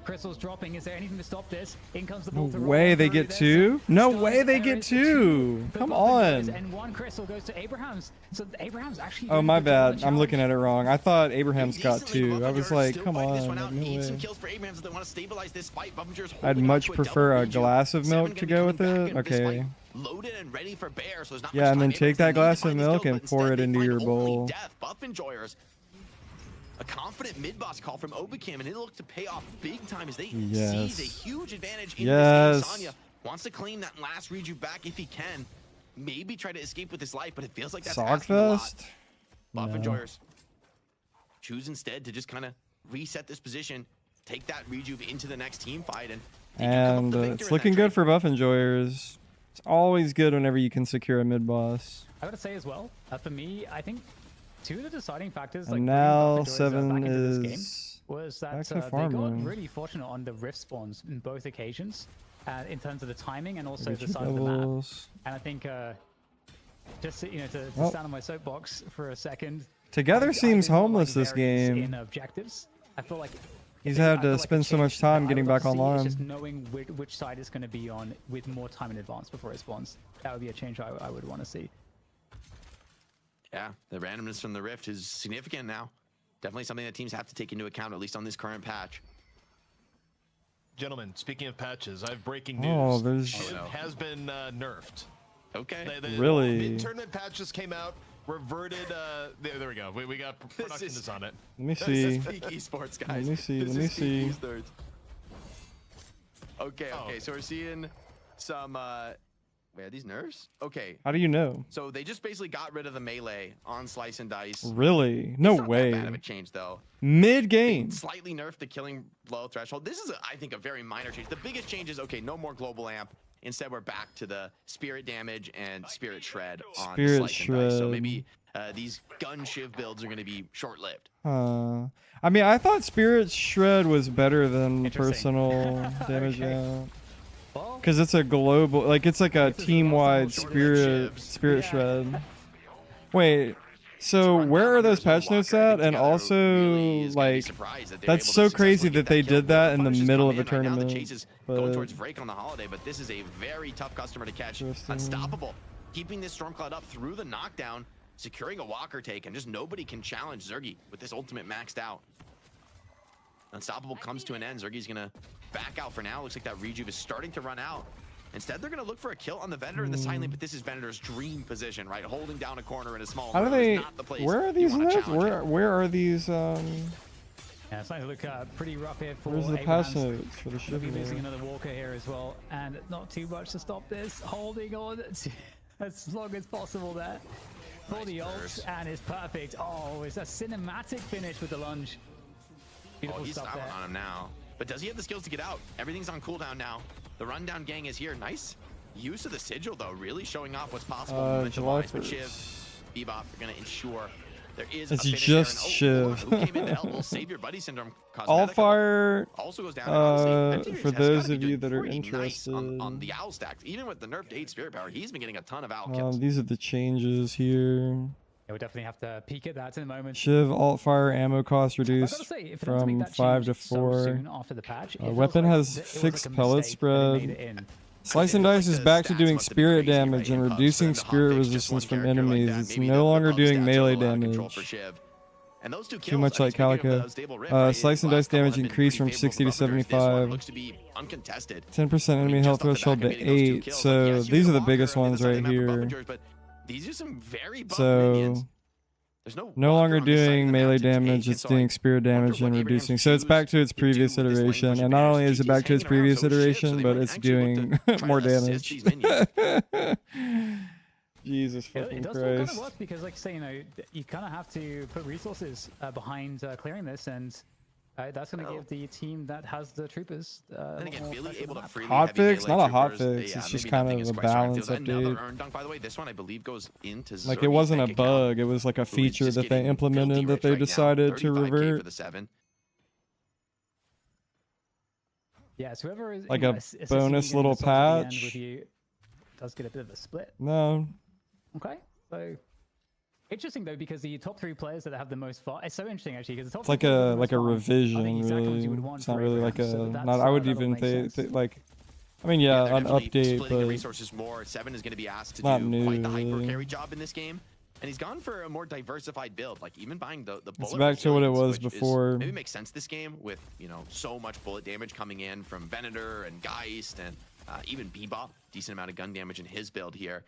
Crystal's dropping. Is there anything to stop this? In comes the No ball to way roll they through. get There's 2? some No stuns. way they There get is 2. for Come Buffingers, on. And 1 crystal goes to Abraham's. So Abraham's actually. Oh, doing my a good job on bad. the I'm looking challenge. at it wrong. I thought Abraham's got Decently, 2. I was Buffingers like, still come fighting this on. one Like, out. no Need some way. kills for Abrahams if they want to stabilize this fight. Buffingers I'd holding much on to a prefer a double glass of redo. Seven milk to gonna go be with coming it. back in this Okay. fight, loaded and ready for bear, so there's not Yeah, much and then time. take that Abrahams glass of need to milk find and these pour kills, it but into instead your they find only bowl. death. Buff enjoyers. A confident mid-boss call from Obakam, and it looks to pay off big time as they seize a huge advantage in this game. Sonya wants to claim that last read you back if he can. Maybe try to escape with his life, but it feels like that's asking a lot. Sogfest? Buff No. enjoyers choose instead to just kind of reset this position, take that rejuve into the next team fight, and they do come up And the victor it's in that looking trade. good for buff enjoyers. It's always good whenever you can secure a mid boss. I gotta say as well, for me, I think 2 of the deciding factors, And like now bringing Buff Enjoyers, 7 back into this game, is was back that to they got farming. really fortunate on the rift spawns in both occasions, in terms of the timing and also Maybe the 2 side of the map. doubles. And I think, just to Oh. stand on my soapbox for a second. Together I seems do not homeless like this variance game. In objectives, I feel like He's I had feel to like a spend so change much time that I getting would love back to see is online. just knowing which side it's going to be on with more time in advance before it spawns. That would be a change I would want to see. Yeah, the randomness from the rift is significant now. Definitely something that teams have to take into account, at least on this current patch. Gentlemen, speaking of patches, I have breaking news. Oh, there's Shiv has been nerfed. Okay. The Really? mid-tournament patch just came out, reverted. There we go. We got production is- is on it. Let me This see. is peak esports, guys. me see, This let me is peak see. esports. Okay, Oh. okay, so we're seeing some wait, are these nerfs? Okay, How do you know? so they just basically got rid of the melee on Slice and Dice. Really? It's No not way. that bad of a change though. Mid game. Slightly nerfed the killing blow threshold. This is, I think, a very minor change. The biggest change is, okay, no more global amp. Instead, we're back to the spirit damage and spirit shred on Spirit Slice and Dice. So shred. maybe these gun shiv builds are going to be short-lived. I mean, I thought Spirit Shred was better than Interesting. personal damage Okay. Well, because it's a global, like it's like a This is team-wide also Spirit shivs. Spirit Yeah. Shred. Wait, so Run where down are those numbers with patch notes Walker, I at? think And together also, really is gonna be like, surprised that they're that's able to so successfully crazy get that they kill. did that in the Punishes middle come of a in right now. The tournament. Chase is going But towards Vrake on the holiday, but this is a very tough customer to catch. Interesting. Unstoppable. Keeping this Stormcloud up through the knockdown, securing a Walker take, and just nobody can challenge Zergy with this ultimate maxed out. Unstoppable comes to an end. Zergy's gonna back out for now. Looks like that rejuve is starting to run out. Instead, they're gonna look for a kill on the Venator in the side lane, but this is Venator's dream position, right? Holding down a corner in a small how do room is they? not the place Where are you these wanna notes? challenge him. Where are these? yeah, it's starting to look pretty rough here for Where's the patch Abraham's. notes for the We'll ship? be losing another Walker here as well, and not too much to stop this. Holding on as long as possible there for the ult, burst. and it's perfect. Oh, it's a cinematic finish with the lunge. Oh, Beautiful he's stuff silent there. on him now. But does he have the skills to get out? Everything's on cooldown now. The rundown gang is here. Nice use of the sigil, though, really showing off what's possible. You mentioned July Wise, but 1st. Shiv, Bebop are going to ensure there is It's a finish just there. And, Shiv. who came in to help? Little Savior Buddy Syndrome All cosmetic fire. also goes down. And honestly, For Emptinators has those gotta be of you doing that are pretty nice on interested. the owl stacks. Even with the nerf to 8 spirit power, he's been getting a ton of owl kills. These are the changes here. Yeah, we'll definitely have to peek at that in a moment. Shiv alt fire ammo cost I gotta reduced say, for them to make from that 5 to change so 4. soon after the patch, it feels Weapon like has it was fixed like a pellet mistake that they made spread. it in. Slice and I feel Dice like is the back to stats doing must have been spirit crazy, damage right? and In pubs for reducing them to spirit hotfix just resistance one from character like enemies. that. It's Maybe no the longer pub doing stats are a melee little out of control damage. for Shiv. And those two Too kills, much I like mean, speaking of Calico. the stable rift, right, Slice and the Dice last couple damage have been increased pretty from favorable 60 to for Buffingers. This one 75. looks to be uncontested. 10% enemy Just health off the back threshold of to getting those two 8. kills, So like, yes, you these get are the Walker biggest on the ones other right side of the map for here. Buffingers, but these are some very buff So minions. There's no Walker longer on this side of doing the melee map to take, damage, and it's so doing I spirit wonder damage what and Abraham's reducing. So it's back to its choose previous to do with this lane push iteration. And not only is it advantage. back to its GT's hanging previous around, so iteration, they but might it's actually look doing to try more to assist damage. these minions. Jesus It fucking does still kind of Christ. work because, like I say, you kind of have to put resources behind clearing this, and that's going to give the team that has the troopers. And again, more Billy pressure able on to that. freely Hot heavy fix? melee Not a hot troopers. fix, Yeah, it's just maybe kind nothing of is a quite so balance active. Another update. earn dunk, by the way. This one, I believe, goes into Like it Zergy's wasn't a bank account, bug, it was like a who is feature just that they getting implemented filthy that rich they right now. decided to 35K revert. for the 7. Yeah, so whoever is Like you know, a assisting bonus you little getting the souls at the end patch. with you, does get a bit of a split. No. Okay, so interesting though, because the top 3 players that have the most far, it's so interesting actually, because the top It's like a revision, really. It's not really like a. Not. I would even like. I mean, yeah, they're an definitely update, splitting the but resources more. Seven is going to be asked to not do new, quite the hyper really. carry job in this game, and he's gone for a more diversified build, like even buying the bullet. it's back to what it was resilience, which before. maybe makes sense this game with so much bullet damage coming in from Venator and Geist and even Bebop. Decent amount of gun damage in his build here.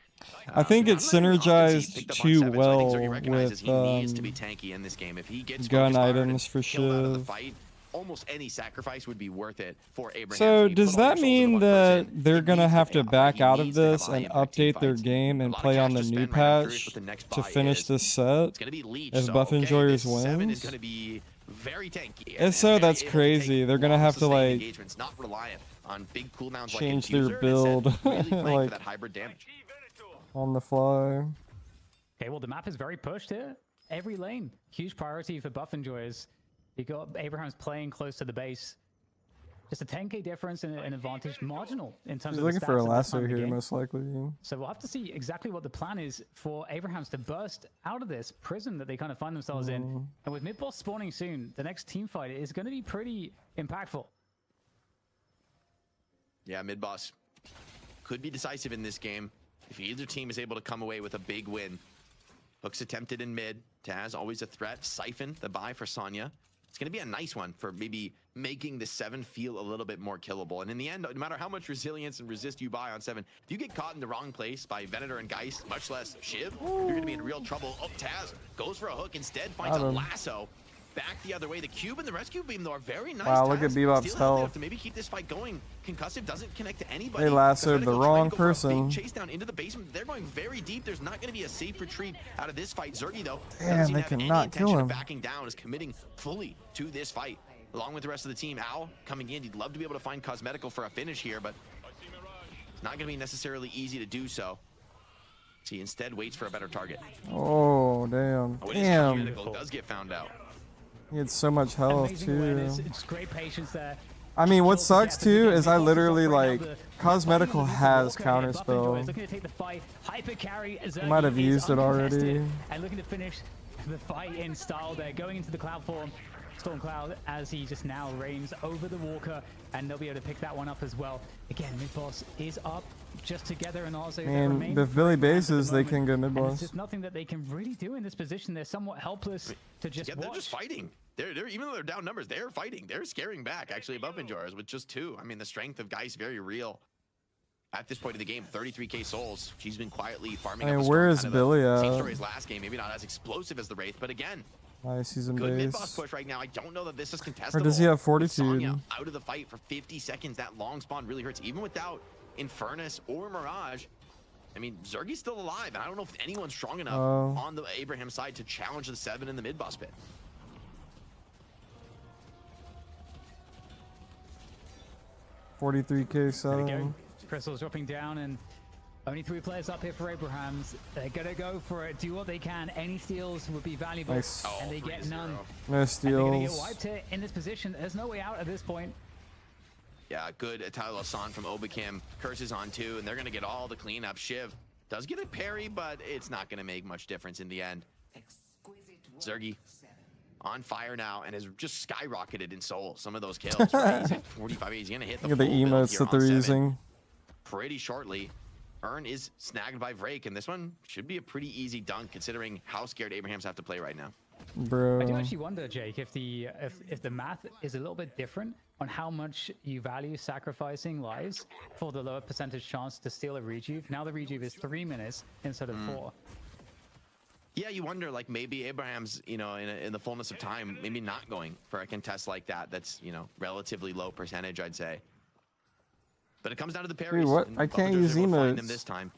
I think it's synergized too well so with he needs to be tanky in this game. If he gets gun focused hard items and for killed out of the Shiv. fight, almost any sacrifice would be worth it for Abraham. So does that mean that they're gonna have to back out of this and update their game and play on the new patch to finish this set if Buff Enjoyers wins? If so, that's crazy. They're gonna have to like change their build like on the fly. Okay, well the map is very pushed here. Every lane, huge priority for Buff Enjoyers. You got Abraham's playing close to the base. Just a 10k difference and an advantage, marginal in terms He's of the looking for a stats at this time lasso of the here, game. most likely. So we'll have to see exactly what the plan is for Abrahams to burst out of this prison that they kind of find themselves in. And with mid-boss spawning soon, the next team fight is going to be pretty impactful. Yeah, mid-boss could be decisive in this game if either team is able to come away with a big win. Hooks attempted in mid. Taz always a threat. Siphon the buy for Sonya. It's going to be a nice one for maybe making the 7 feel a little bit more killable. And in the end, no matter how much resilience and resist you buy on 7, if you get caught in the wrong place by Venator and Geist, much less Shiv, you're going to be in real trouble. Oh, Taz goes for a hook, instead finds a lasso. Back the other way. The cube and the rescue beam, though, are very nice. Wow, look at Bebop's health. To maybe keep this fight going. Concussive doesn't connect to anybody. They lassoed the wrong person. Chase down into the basement. They're going very deep. There's not going to be a safe retreat out of this fight. Zergy, though, damn, they cannot kill him. Backing down, is committing fully to this fight, along with the rest of the team. Al coming in. You'd love to be able to find Cosmetical for a finish here, but it's not going to be necessarily easy to do so. So he instead waits for a better target. Oh, damn. Damn. Does get found out. He had so much health, too. It's great patience there. I mean, what sucks, too, is I literally, like, Cosmetical has Counterspell. I might have used it already. And looking to finish the fight in style there, going into the cloud form. Storm Cloud, as he just now reigns over the Walker, and they'll be able to pick that one up as well. Again, mid-boss is up just together, and also and the Philly bases, they can go mid-boss. There's nothing that they can really do in this position. They're somewhat helpless to just watch. They're just fighting. They're even though they're down numbers, they're fighting. They're scaring back, actually, above Enjoyers with just 2. I mean, the strength of Geist very real. At this point of the game, 33k souls. She's been quietly farming. I mean, where is Billy at? Same story as last game. Maybe not as explosive as the Wraith, but again, nice, he's in good base. mid-boss push right now. I don't know that this is contestable. Or does he have fortitude? Sonya out of the fight for 50 seconds. That long spawn really hurts, even without Infernus or Mirage. I mean, Zergy's still alive, and I don't know if anyone's strong enough on the Abraham side to challenge the 7 in the mid-boss pit. $43k 7. Crystal's dropping down, and only 3 players up here for Abrahams. They're gonna go for it, do what they can. Any steals would be valuable, nice. And they get none. No steals. And they're gonna get steals. wiped here in this position. There's no way out at this point. Yeah, good Tyler San from Obakim. Curses on 2, and they're gonna get all the cleanup. Shiv does get a parry, but it's not gonna make much difference in the end. Zergy on fire now and has just skyrocketed in soul. Some of those kills, right? He's at 45. He's gonna hit the Look at the emotes that they're using pretty shortly. Earn is snagged by Vrake, and this one should be a pretty easy dunk considering how scared Abrahams have to play right now. Bro. I do actually wonder, Jake, if the math is a little bit different on how much you value sacrificing lives for the lower percentage chance to steal a rejuve. Now the rejuve is 3 minutes instead of 4. Yeah, you wonder, like, maybe Abraham's, in the fullness of time, maybe not going for a contest like that. That's, relatively low percentage, I'd say. But it comes down to the parries. Dude, what? I can't use emotes. Them this time.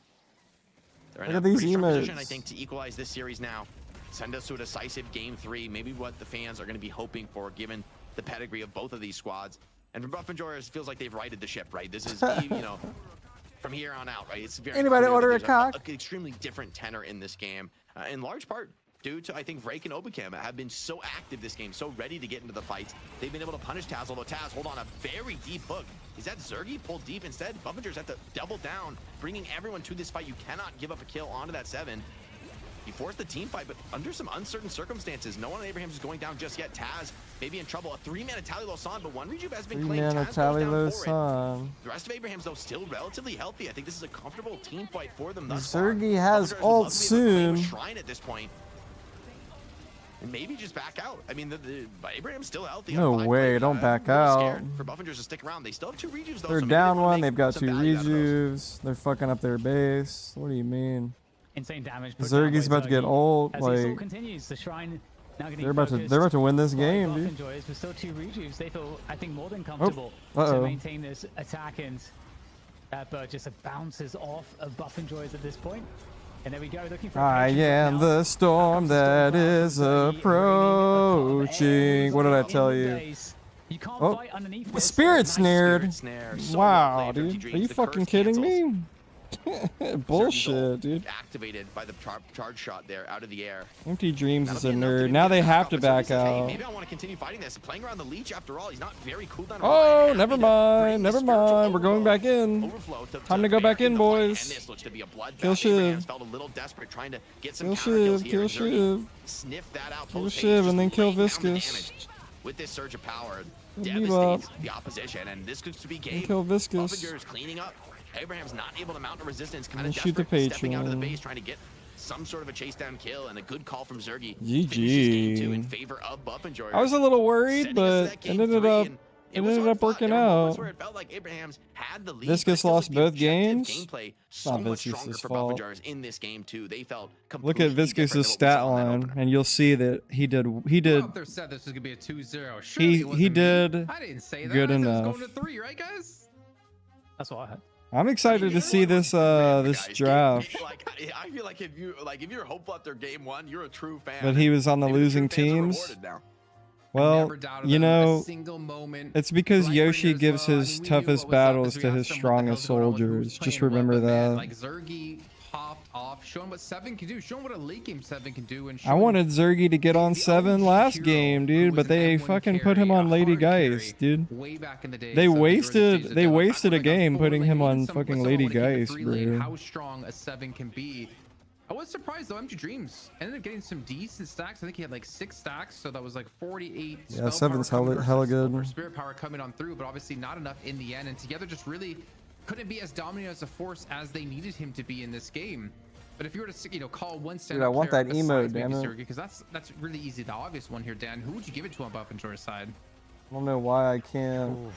They're Look at these emotes. Position, I think, to equalize this series now. Send us to a decisive game 3. Maybe what the fans are going to be hoping for, given the pedigree of both of these squads. And for Buff Enjoyers, feels like they've righted the ship, right? This is, from here on out, right? It's very anybody order a cock? An extremely different tenor in this game. In large part, due to, I think, Vrake and Obacam have been so active this game, so ready to get into the fights. They've been able to punish Taz, although Taz hold on a very deep hook. Is that Zergy pulled deep instead? Buffingers have to double down, bringing everyone to this fight. You cannot give up a kill onto that 7. He forced the team fight, but under some uncertain circumstances. No one on Abrahams is going down just yet. Taz may be in trouble. A 3-mana Tally Losan, but one Rejuve has been claimed. Taz goes down for it. The rest of Abrahams, though, still relatively healthy. I think this is a comfortable team fight for them thus far. Zergy has ult soon. Shrine at this point. And maybe just back out. I mean, Abraham's still healthy. No way, don't back out. For Buffingers to stick around. They still have 2 Rejuves, though. They're so down one, they've got 2 Rejuves. They're fucking up their base. What do you mean? Insane damage. Zergy's about to get ult. Like, continues, the Shrine now they're about to win this game, dude. Enjoys, but still 2 Rejuves. They feel, I think, more than comfortable to maintain this attack, and that bird just bounces off of Buffingers at this point. And there we go, looking for I am the storm that is approaching. What did I tell you? You can't fight underneath the spirit snared. So wow, dude. Are you fucking kidding me? Bullshit, dude. Activated by the charge shot there out of the air. Empty Dreams is a nerd. Now they have to back out. Maybe I want to continue fighting this. Playing around the leech after all. He's not very cool down. Oh, never mind. Never mind. We're going back in. Time to go back in, boys. This looks to be a bloodbath. Kill Shiv. Felt a little desperate trying to get some kill Shiv. Kill Shiv. Sniff that out. Kill Shiv and then kill Viscous. With this surge of power, devastates the opposition, and this could be game. Kill Viscous. Buffingers cleaning up. Abraham's not able to mount a resistance, kind of shoot the desperate, stepping out of the Patreon. base, trying to get some sort of a chase down kill, and a good call from Zergy. GG. In favor of Buffingers. I was a little worried, but it ended up working out. Where it felt like Abraham's had the lead, Viscous lost both games. Gameplay so much stronger for fault. Buffingers in this game too. They felt Look at Viscous's stat line, and you'll see that he did. There said this was gonna be a 2-0. He did. I didn't say that. Good I said enough. It was going to 3, right, guys? That's what I had. I'm excited to see this this draft. I feel like if you're hopeful after game 1, you're a true fan. But he was on the losing teams. Well, you know, it's because Yoshi gives his toughest battles to his strongest soldiers. Just remember that. Like Zergy popped off, showing what 7 can do, showing what a late game 7 can do. And I wanted Zergy to get on 7 last game, dude, but they fucking put him on Lady Geist, dude. Way back in the day, they wasted a game putting him on fucking Lady Geist, bro. How strong a 7 can be. I was surprised though. Empty Dreams ended up getting some decent stacks. I think he had like 6 stacks, so that was like 48. Yeah, 7's hella good. Spirit power coming on through, but obviously not enough in the end. And together just really couldn't be as dominant as a force as they needed him to be in this game. But if you were to call one standout Dude, I want that emote, damn it. because that's really easy. The obvious one here, Dan. Who would you give it to on Buffingers' side? I don't know why I can't.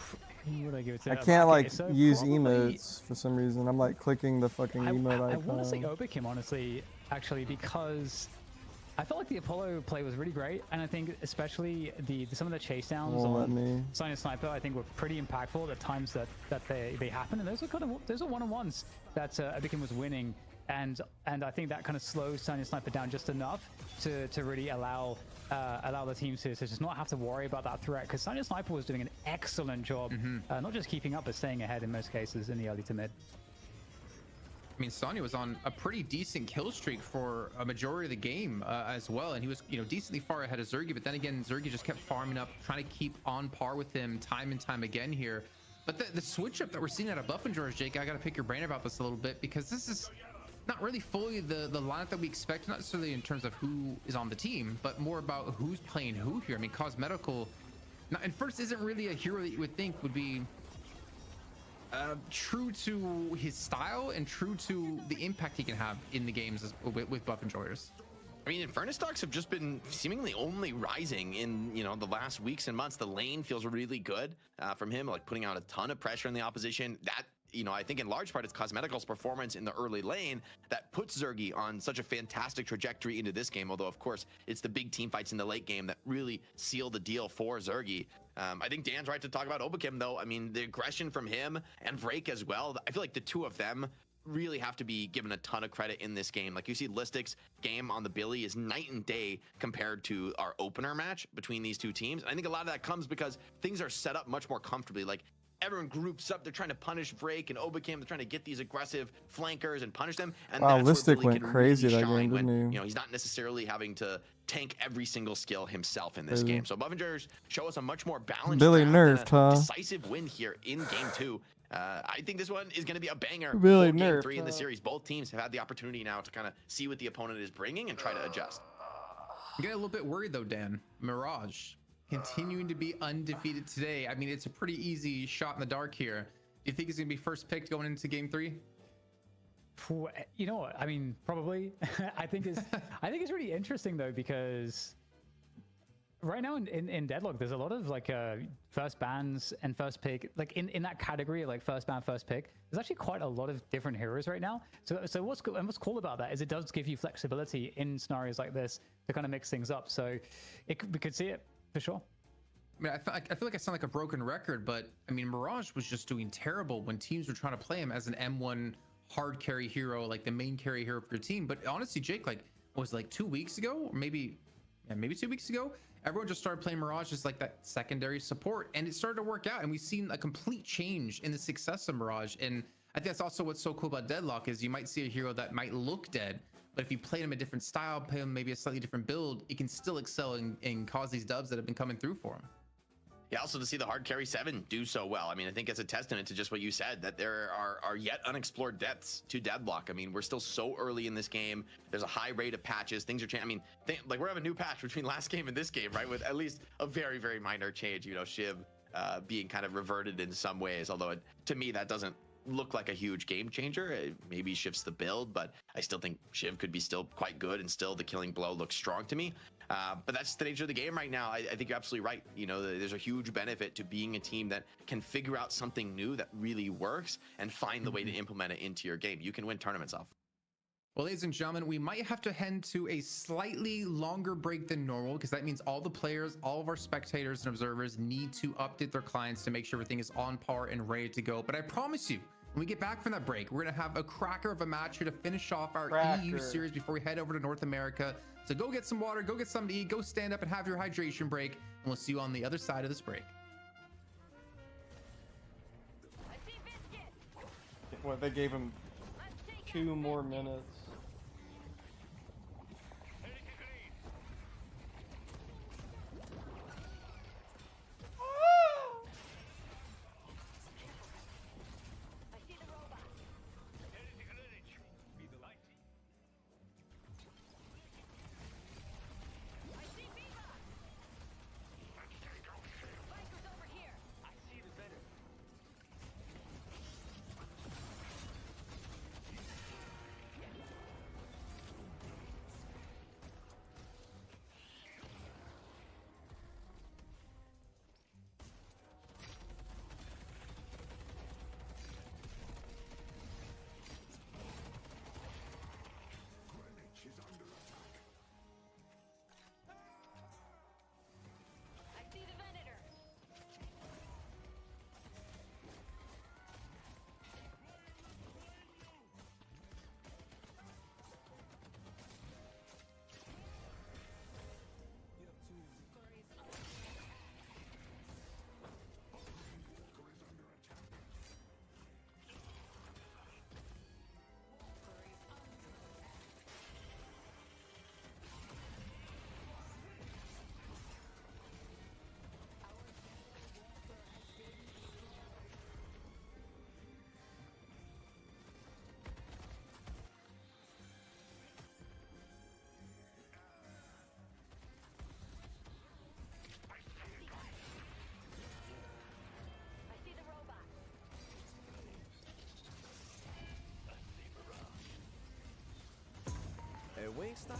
Who would I give it to? I can't like so use probably, emotes for some reason. I'm like clicking the fucking emote icon. I want to say Obikim, honestly, actually, because I felt like the Apollo play was really great, and I think especially some of the chase downs on Sinus Sniper, I think were pretty impactful at the times that they happened, and those are one-on-ones that Obikim was winning, and I think that kind of slows Sinus Sniper down just enough to really allow the team to just not have to worry about that threat, because Sinus Sniper was doing an excellent job, not just keeping up, but staying ahead in most cases in the early to mid. I mean, Sonya was on a pretty decent kill streak for a majority of the game as well, and he was, decently far ahead of Zergy. But then again, Zergy just kept farming up, trying to keep on par with him time and time again here. But the switch up that we're seeing out of Buffingers, Jake, I got to pick your brain about this a little bit, because this is not really fully the lineup that we expect, not necessarily in terms of who is on the team, but more about who's playing who here. I mean, Cosmetical, and first isn't really a hero that you would think would be true to his style and true to the impact he can have in the games with Buffingers. I mean, Infernus stocks have just been seemingly only rising in, the last weeks and months. The lane feels really good from him, like putting out a ton of pressure in the opposition. That, I think in large part it's Cosmetical's performance in the early lane that puts Zergy on such a fantastic trajectory into this game. Although, of course, it's the big team fights in the late game that really seal the deal for Zergy. I think Dan's right to talk about Obikim, though. I mean, the aggression from him and Vrake as well. I feel like the two of them really have to be given a ton of credit in this game. Like, you see Listic's game on the Billy is night and day compared to our opener match between these two teams. And I think a lot of that comes because things are set up much more comfortably. Like, everyone groups up. They're trying to punish Vrake and Obakam. They're trying to get these aggressive flankers and punish them. And Wow, that's where Listic Billy went can crazy really that shine game, when, didn't he? you know, he's not necessarily having to tank every single skill himself in this Crazy. game. So Bovingers show us a much more balanced Billy draft and nerfed, a huh? decisive win here in game 2. I think this one is going to be a banger Billy for game nerfed, 3 in the huh? series. Both teams have had the opportunity now to kind of see what the opponent is bringing and try to adjust. I'm getting a little bit worried though, Dan. Mirage continuing to be undefeated today. I mean, it's a pretty easy shot in the dark here. Do you think he's gonna be first picked going into game 3? You know what? I mean, probably. I think it's really interesting though, because right now in Deadlock, there's a lot of like first bans and first pick, like in that category, like first ban, first pick. There's actually quite a lot of different heroes right now. So what's cool about that is it does give you flexibility in scenarios like this to kind of mix things up. So we could see it for sure. I mean, I feel like I sound like a broken record, but I mean, Mirage was just doing terrible when teams were trying to play him as an M1 hard carry hero, like the main carry hero for your team. But honestly, Jake, like, what was it, like 2 weeks ago, or maybe 2 weeks ago, everyone just started playing Mirage as like that secondary support, and it started to work out. And we've seen a complete change in the success of Mirage. And I think that's also what's so cool about Deadlock is you might see a hero that might look dead, but if you play him a different style, play him maybe a slightly different build, it can still excel and cause these dubs that have been coming through for him. Yeah, also to see the hard carry 7 do so well. I mean, I think it's a testament to just what you said, that there are yet unexplored depths to Deadlock. I mean, we're still so early in this game. There's a high rate of patches. Things are changing. I mean, like we're having a new patch between last game and this game, right? With at least a very, very minor change. You know, Shiv being kind of reverted in some ways. Although to me, that doesn't look like a huge game changer. It maybe shifts the build, but I still think Shiv could be still quite good, and still the killing blow looks strong to me. But that's the nature of the game right now. I think you're absolutely right. You know, there's a huge benefit to being a team that can figure out something new that really works and find the way to implement it into your game. You can win tournaments off. Well, ladies and gentlemen, we might have to head to a slightly longer break than normal, because that means all the players, all of our spectators and observers need to update their clients to make sure everything is on par and ready to go. But I promise you, when we get back from that break, we're going to have a cracker of a match here to finish off our EU series before we head over to North America. So go get some water, go get something to eat, go stand up and have your hydration break, and we'll see you on the other side of this break. What, they gave him 2 more minutes. Wingstop.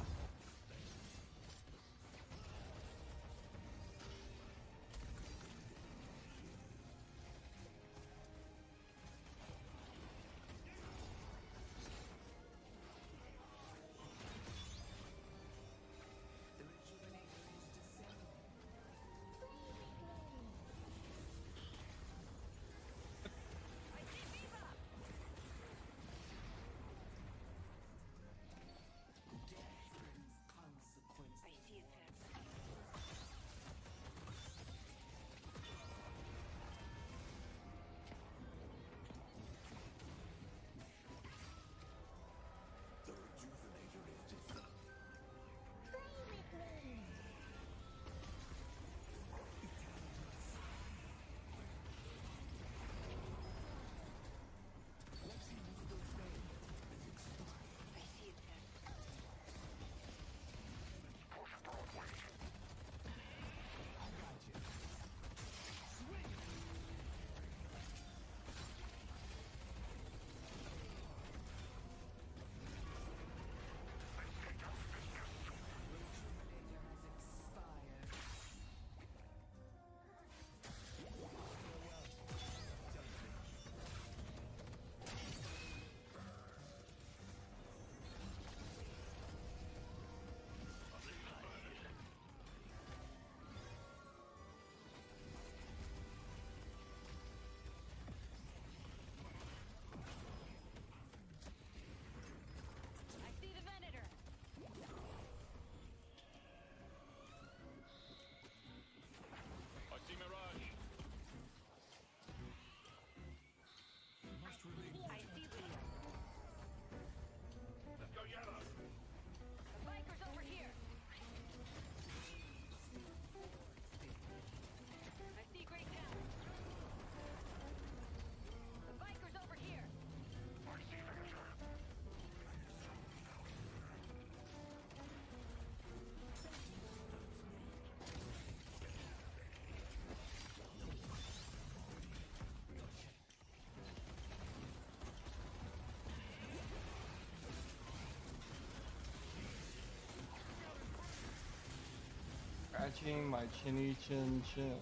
Scratching my chinny chin chin.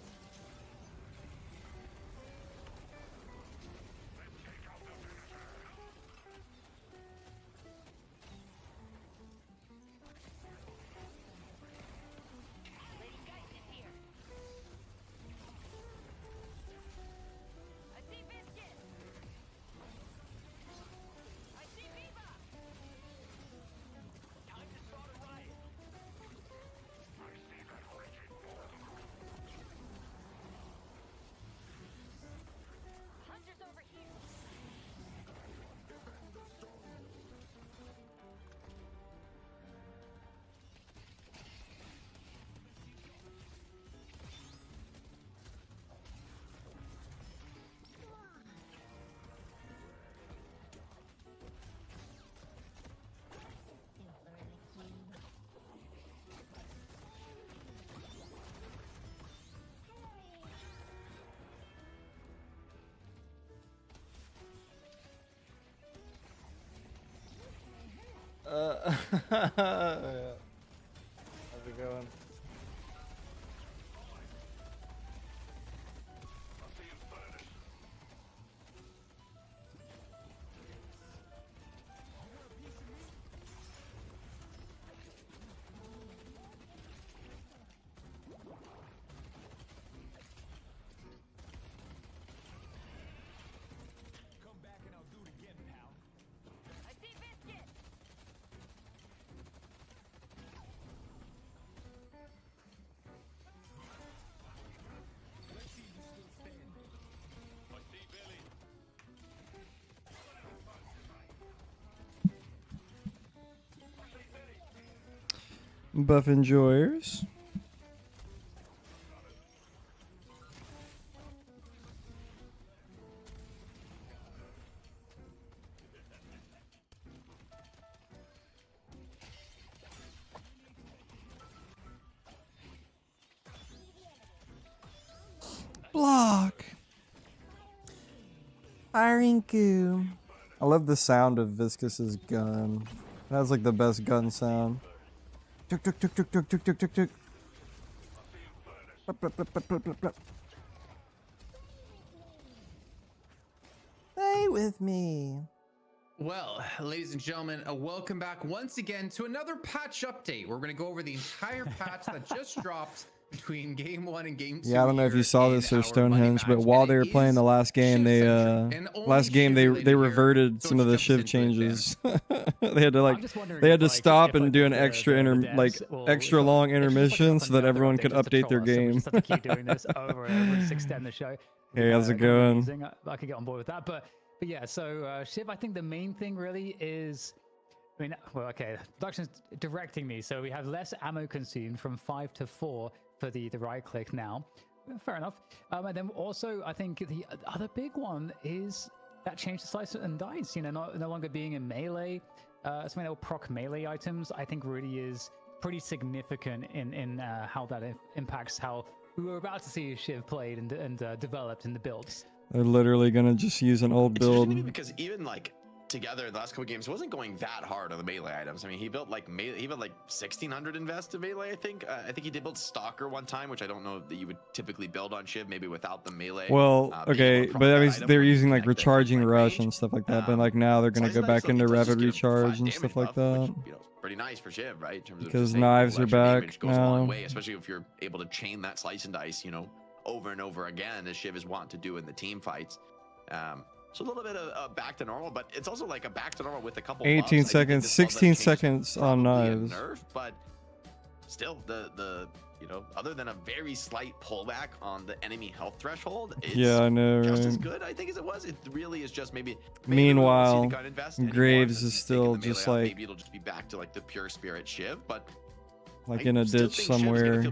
How's it going? Buff enjoyers. Block. Firing goo. I love the sound of Viscus's gun. It has like the best gun sound. Tuk tuk tuk tuk tuk tuk tuk tuk tuk. Blop, blop, blop, blop, blop, blop, blop. Stay with me. Well, ladies and gentlemen, welcome back once again to another patch update. We're going to go over the entire patch that just dropped between game 1 and game 2. Yeah, I don't know if you saw this or Stonehenge, but while they were playing the last game, they reverted some of the shiv changes. they had to stop and do an extra extra long intermission so that everyone could update their game. So we just have to keep doing this over and over to extend the show. Hey, how's it going? I could get on board with that, but yeah. So shiv, I think the main thing really is. I mean, well, okay, production's directing me, so we have less ammo consumed from 5 to 4 for the right click now. Fair enough. And then also, I think the other big one is that change to slice and dice. You know, no longer being in melee. Something that will proc melee items, I think, really is pretty significant in how that impacts how we were about to see shiv played and developed in the builds. They're literally gonna just use an old build. Because even like together the last couple games, it wasn't going that hard on the melee items. I mean, he built like 1600 invest in melee. I think he did build Stalker one time, which I don't know that you would typically build on shiv, maybe without the melee. Well, okay, but I mean, they're using like recharging rush and stuff like that. But like now they're gonna go back into rapid recharge and stuff like that. Which, you know, pretty nice for shiv, right? In terms of because knives are back goes a long way, especially if you're able to chain that slice and dice, you know, over and over again, as shiv is wont to do in the team fights. So a little bit of back to normal, but it's also like a back to normal with a couple 18 buffs. seconds, 16 seconds on knives. Nerf, but still, the you know, other than a very slight pullback on the enemy health threshold, it's I know, just as good, I think, as it was. It really is just maybe meanwhile, Graves is still just like maybe it'll just be back to like the pure spirit shiv, but like in a ditch somewhere,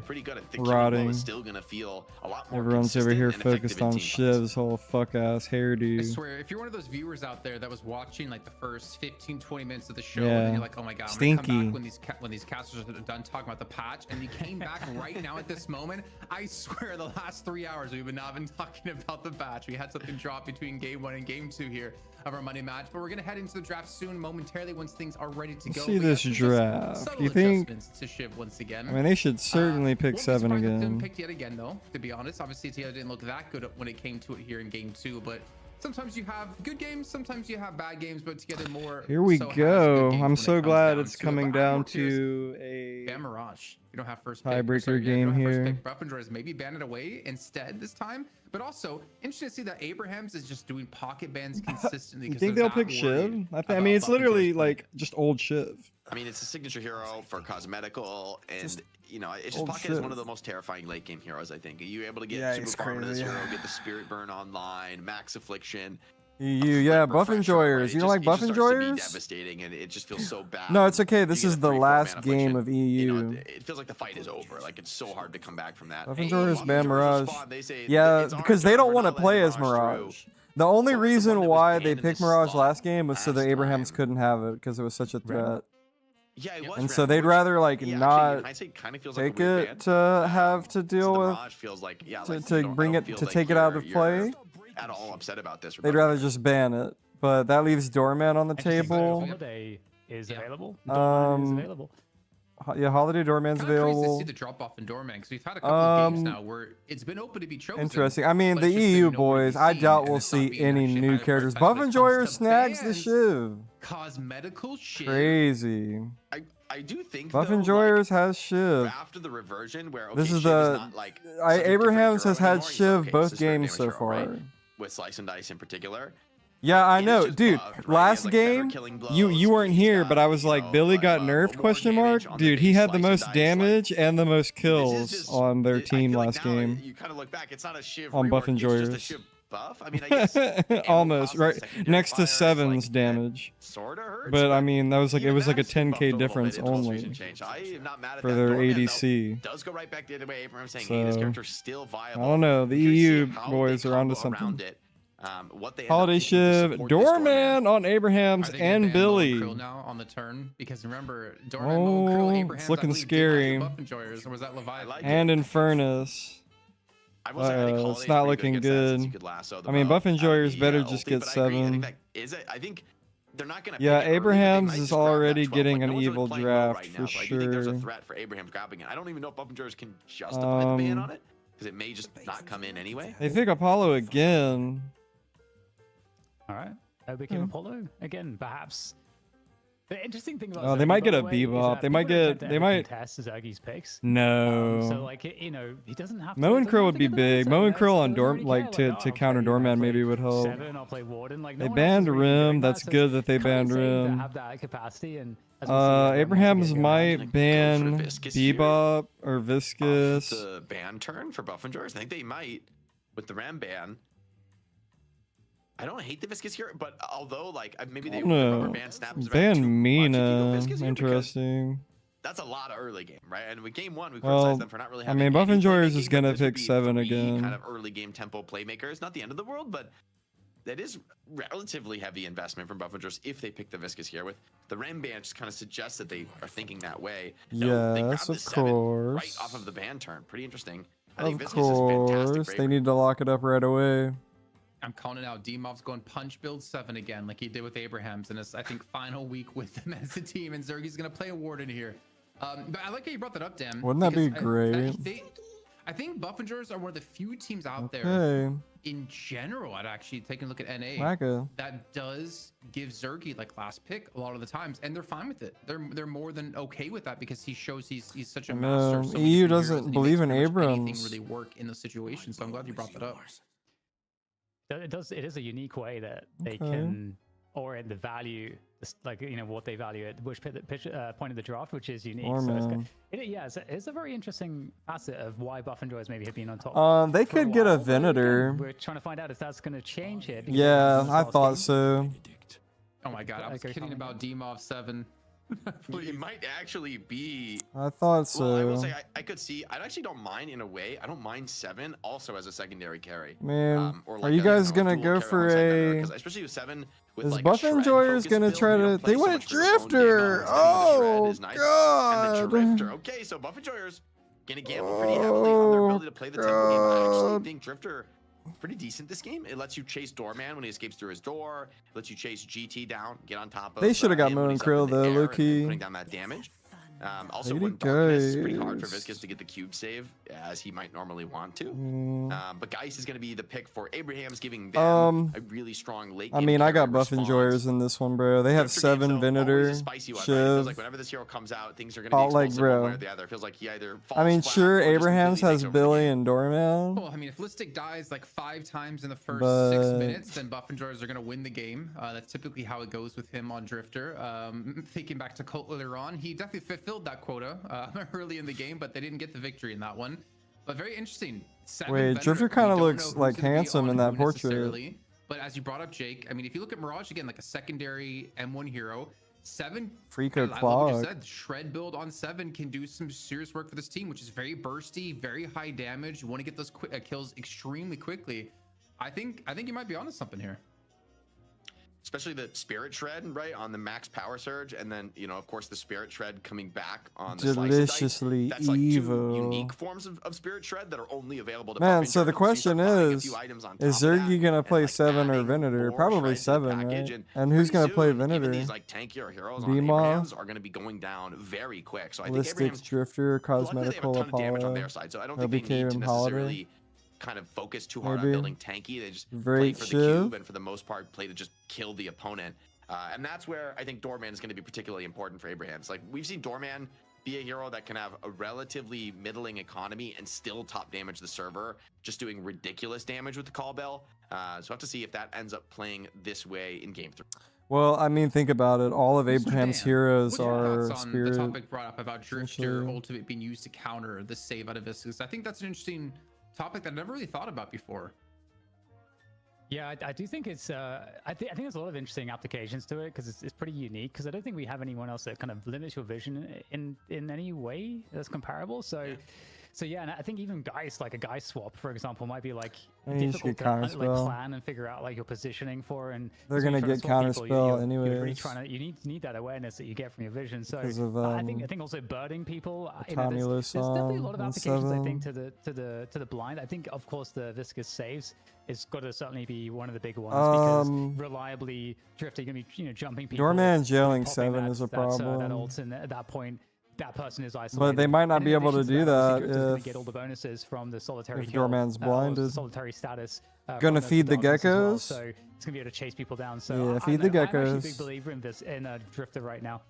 rotting. Still gonna feel a lot more. Everyone's over here focused on Shiv's whole fuck ass hairdo. I swear, if you're one of those viewers out there that was watching like the first 15-20 minutes of the show, and you're like, oh my god, I'm gonna come back when these casters are done talking about the patch, and you came back right now at this moment, I swear the last 3 hours we've not been talking about the patch. We had something drop between game 1 and game 2 here of our Monday match, but we're gonna head into the draft soon momentarily once things are ready to go. See this draft. You think once again. I mean, they should certainly pick Won't be 7 surprised if they again. picked yet again, though. To be honest, obviously TIA didn't look that good when it came to it here in game 2, but sometimes you have good games, sometimes you have bad games, but together more. Here we so has go. good games I'm when so it comes glad down it's to it. coming But I'm down more curious, to a Ban Mirage. You don't have first pick. tiebreaker Sorry, you game don't have here. First pick. Buffendroys maybe ban it away instead this time. But also interesting to see that Abrahams is just doing pocket bans consistently. You 'cause think they're they'll not pick worried Shiv? I about mean, it's Buffendroys literally playing. like just old Shiv. I mean, it's a signature hero for cosmetical, and Just you know, it's just old Pocket is one shit. of the most terrifying late game heroes. I think. Are you able to get Yeah, super he's farm to this crazy. hero, get the Spirit Burn online, Max Affliction? Yeah, Buff Refresher, Enjoyers. right? You don't like It Buff just starts to be Enjoyers? devastating, and it just feels so bad. No, it's okay. You This get is a the 3/4 last mana game affliction. of You know, EU. it feels like the fight is over. Like it's so hard to come back from that. Buff Hey, Enjoyers, Buff ban Enjoyers Mirage. respond. They say, Yeah, "It's our because they turn. don't We're want to not letting play as Mirage through." Mirage. The only What was the reason one that was why banned they in picked this Mirage slot last game was so the last Abrahams time? couldn't have it because it was such a threat. Yeah, it was. And so random, they'd which- rather like yeah, actually, in not hindsight, kinda feels like a take weird it ban. to have to So deal the with Mirage feels like, yeah, like, to you don't- I bring don't it feel to like take it out of you're play. at all upset about this. They'd rather just ban it. But that leaves Doorman on the Interesting that table. Holiday is available. Um, Doorman is available. Yeah, Holiday Doorman's Kind of crazy to available. see the drop off in Doorman because we've had a couple of games Um, now where it's been open to be chosen. Interesting. I mean, but the it's just been EU nowhere to boys, be I seen, doubt and we'll it's not see being any actually new highlighted, characters. especially Buff when it Enjoyer comes to snags the bans. Shiv. Cosmetical shit. Crazy. I do think Buff though, Enjoyers has Shiv. like, after the reversion where okay, This is Shiv the- not like I, such a different Abrahams hero has had anymore. He's Shiv okay, both he's a spirit games damage so hero, far. right? With Slice and Dice in particular. Yeah, I It is know, just dude. buffed, right? Last He has, like, better game, killing you blows, weren't he's here, got, but I was you like, know, Billy got more nerfed? Question damage mark. on the Dude, he base had the Slice and most Dice, like, damage and the most this is kills just- on their I team feel like last now game. You kind of look back. It's not a Shiv On Buff rework, it's just a Enjoyers. Shiv buff. I mean, I guess the ammo Almost cost right and secondary next to fire is, Seven's like, damage. Sort of hurts, But I mean, that was like it even was like a that's been buffed 10k a little bit difference in the most only recent change. I am not mad at for that. their Doorman, though, ADC. does go right back the other way. Abraham saying, hey, this So, character's still viable. I don't know. The I'm curious to EU see how boys they are onto combo around something. it, what they end up Holiday picking to Shiv, support this Doorman on Abrahams Are they gonna and ban Billy. Moen Krill now on the turn? Because remember, Doorman, Oh, Moen Krill, it's Abrahams, looking I believe, did scary. not get Buff Enjoyers, or was that Leviathan? like And Infernus. I will say, I think it's Holiday's not pretty looking good against that since good. you could lasso the I mean, bow Buff out of Enjoyers the, better just ulti, get but I agree. I 7. think that is it. I think they're not going to. Yeah, pick it early, but they Abrahams might is just grab that already 12. getting Like, an no one's really evil playing low draft right for now, so I do think there's a sure. threat for Abrahams grabbing it. I don't even know if Buff Enjoyers can justify the ban on it because it may just not come in anyway. They pick Apollo again. All right. Became Apollo again, perhaps. The interesting thing about Oh, they Zergy, might by get a the way, is Bebop. that They might people don't get- tend to they ever might- contest Zergy's picks. No. So like, you know, he doesn't have to. Mo and doesn't Krill have would to be get the big. answer, Mo and right? Krill So on he Dorm, doesn't like really to care, to I'll counter play, Doorman I'll maybe play would help. 7, I'll play Warden. Like, They no one else banned is really doing Rim. that, That's so good that they it's kind of banned insane to Rim. have that capacity, and as we see, everyone wants to Abrahams get going. might Go for ban Viscous here. Bebop or Off Viscous. the ban turn for Buff Enjoyers. I think they might with the Ram ban. I don't hate the Viscous here, but although like maybe they No. rubber band snaps around too Ban much if you go Mina. Viscous here, because Interesting. that's a lot of early game, right? And with game 1, we Well, criticized them for not really I having mean, Buff any Enjoyers playmaking, is but gonna this would pick be 7 3 again. kind of early game tempo playmakers. Not the end of the world, but that is relatively heavy investment from Buff Enjoyers if they pick the Viscous here. With the Ram ban just kind of suggests that they are thinking that way. No, they Yes, grabbed the of 7 right course. off of the ban turn. Pretty interesting. I think Of Viscous is fantastic course. for They Abraham. need to lock it up right away. I'm calling it out. D-Mob's going punch build 7 again, like he did with Abrahams in his, I think, final week with them as a team. And Zergy's going to play a Warden here. But I like how you brought that up, Dan. Wouldn't that be because great? I think Buff Enjoyers are one of the few teams out there Okay. in general. I'd actually take a look at NA Wacko. that does give Zergy like last pick a lot of the times, and they're fine with it. They're more than okay with that because he shows he's such a master. Of so many EU different heroes, doesn't and he believe makes in pretty much Abrams. anything really work in those situations. So I'm glad you brought that up. It does. It is a unique way that they Okay. can orient the value, like you know what they value at which point of the draft, which is unique. So it's, Doorman. yeah, it's a very interesting facet of why Buff Enjoyers maybe have been on top. They for a could get a while, but again, Venator. We're trying to find out if that's going to change it. because Yeah, this is I last thought game. so. Oh my god, I was Okay, kidding Tommy. about D-Mov 7. It might actually be. I thought Well, I will so. say I could see. I actually don't mind in a way. I don't mind 7 also as a secondary carry. Man, Or are like you a, guys you know, gonna dual go carry for alongside Venator, a? 'cause especially with 7 with Is like Buff a shred Enjoyers focus gonna build, try you to? don't play They so went much for their own game Drifter. balance. I think the shred Oh is nice. And the god. Drifter. Okay, so Buff Enjoyers gonna gamble pretty heavily on their ability to play the tempo game. I actually God. think Drifter pretty decent this game. It lets you chase Doorman when he escapes through his door. It lets you chase GT down, get on top of. They shoulda got him when Mo and he's up in Krill, the though, air and low-key. putting down that damage. Also, when Darkness, it's pretty hard for Viscous to get the cube save as he might normally want to. But Geist is going to be the pick for Abraham's, giving them a really strong late game. I mean, I got buff response. enjoyers in this one, bro. They have 7 Venator, Spicy one, right? It Shiv. feels like whenever this hero comes out, things are going to be explosive bro. one way or the other. It feels like he either falls I mean, flat sure, or just Abraham's completely has takes over the Billy game. and Doorman. Well, I mean, if Listic dies like 5 times in the first But- 6 minutes, then buff enjoyers are going to win the game. That's typically how it goes with him on Drifter. Thinking back to Colt earlier on, he definitely fulfilled that quota early in the game, but they didn't get the victory in that one. But very interesting. 7 Wait, Venator. Drifter We kinda don't know looks, who's like, gonna be handsome on in that who portrait. necessarily. But as you brought up, Jake, I mean, if you look at Mirage again, like a secondary M1 hero, 7 Freako I love what you Clock. said. Shred build on 7 can do some serious work for this team, which is very bursty, very high damage. You want to get those kills extremely quickly. I think you might be onto something here. Especially the Spirit Shred, right, on the max power surge, and then, you know, of course, the Spirit Shred coming back on the Deliciously Slice and Dice. That's like 2 evil. unique forms of Spirit Shred that are only available to Man, buff so the enjoyers. question You start buying a is few items on Zergy top of that, gonna and, play like, 7 or adding Venator? more Probably shreds to the 7, package, right? And who's pretty gonna play soon, Venator? Even these like tankier heroes on Vima, Abraham's are going to be going down very quick. So I think Listic's Abraham's Drifter, luckily they have a Cosmetical ton of damage on Apollo. their side, so I don't think they need LBK to and Holiday. necessarily kind of focus too hard Maybe. on building tanky. They just play Great for the Shiv. cube and for the most part play to just kill the opponent. And that's where I think Doorman is going to be particularly important for Abraham's. Like, we've seen Doorman be a hero that can have a relatively middling economy and still top damage the server, just doing ridiculous damage with the call bell. So we'll have to see if that ends up playing this way in game 3. Well, I mean, think about it. All of Mr. Abraham's Dan, heroes what's your are thoughts on Spirit. the topic brought up about Drifter essentially. ultimate being used to counter the save out of Viscous? I think that's an interesting topic that I never really thought about before. Yeah, I do think it's. I think there's a lot of interesting applications to it because it's pretty unique. Because I don't think we have anyone else that kind of limits your vision in any way that's comparable. So yeah, and I think even Geist, like a Geist swap, for example, might be like I mean, you should difficult get to like counterspell. plan and figure out like your positioning for. And They're so when gonna you're trying get to swap people, counterspell you're really anyways. trying to. You need that awareness that you get from your vision. So Because of, I think also birding people. You know, Tonulus there's definitely a on lot of and applications. I 7. think to the blind. I think of course the Viscous saves is got to certainly be one of the big ones because reliably Drifter gonna be jumping people. Doorman jailing popping 7 is a that problem. ult, and at that point, that person is isolated. But they might not And be in able to addition do obviously, that Drifter's gonna if- get all the bonuses from the solitary if kill, Doorman's or blinded. the solitary status. Gonna from feed the darkness as well, geckos? so it's gonna be able to chase people down. So Yeah, I feed don't the know, I'm actually a geckos. big believer in this Drifter right now.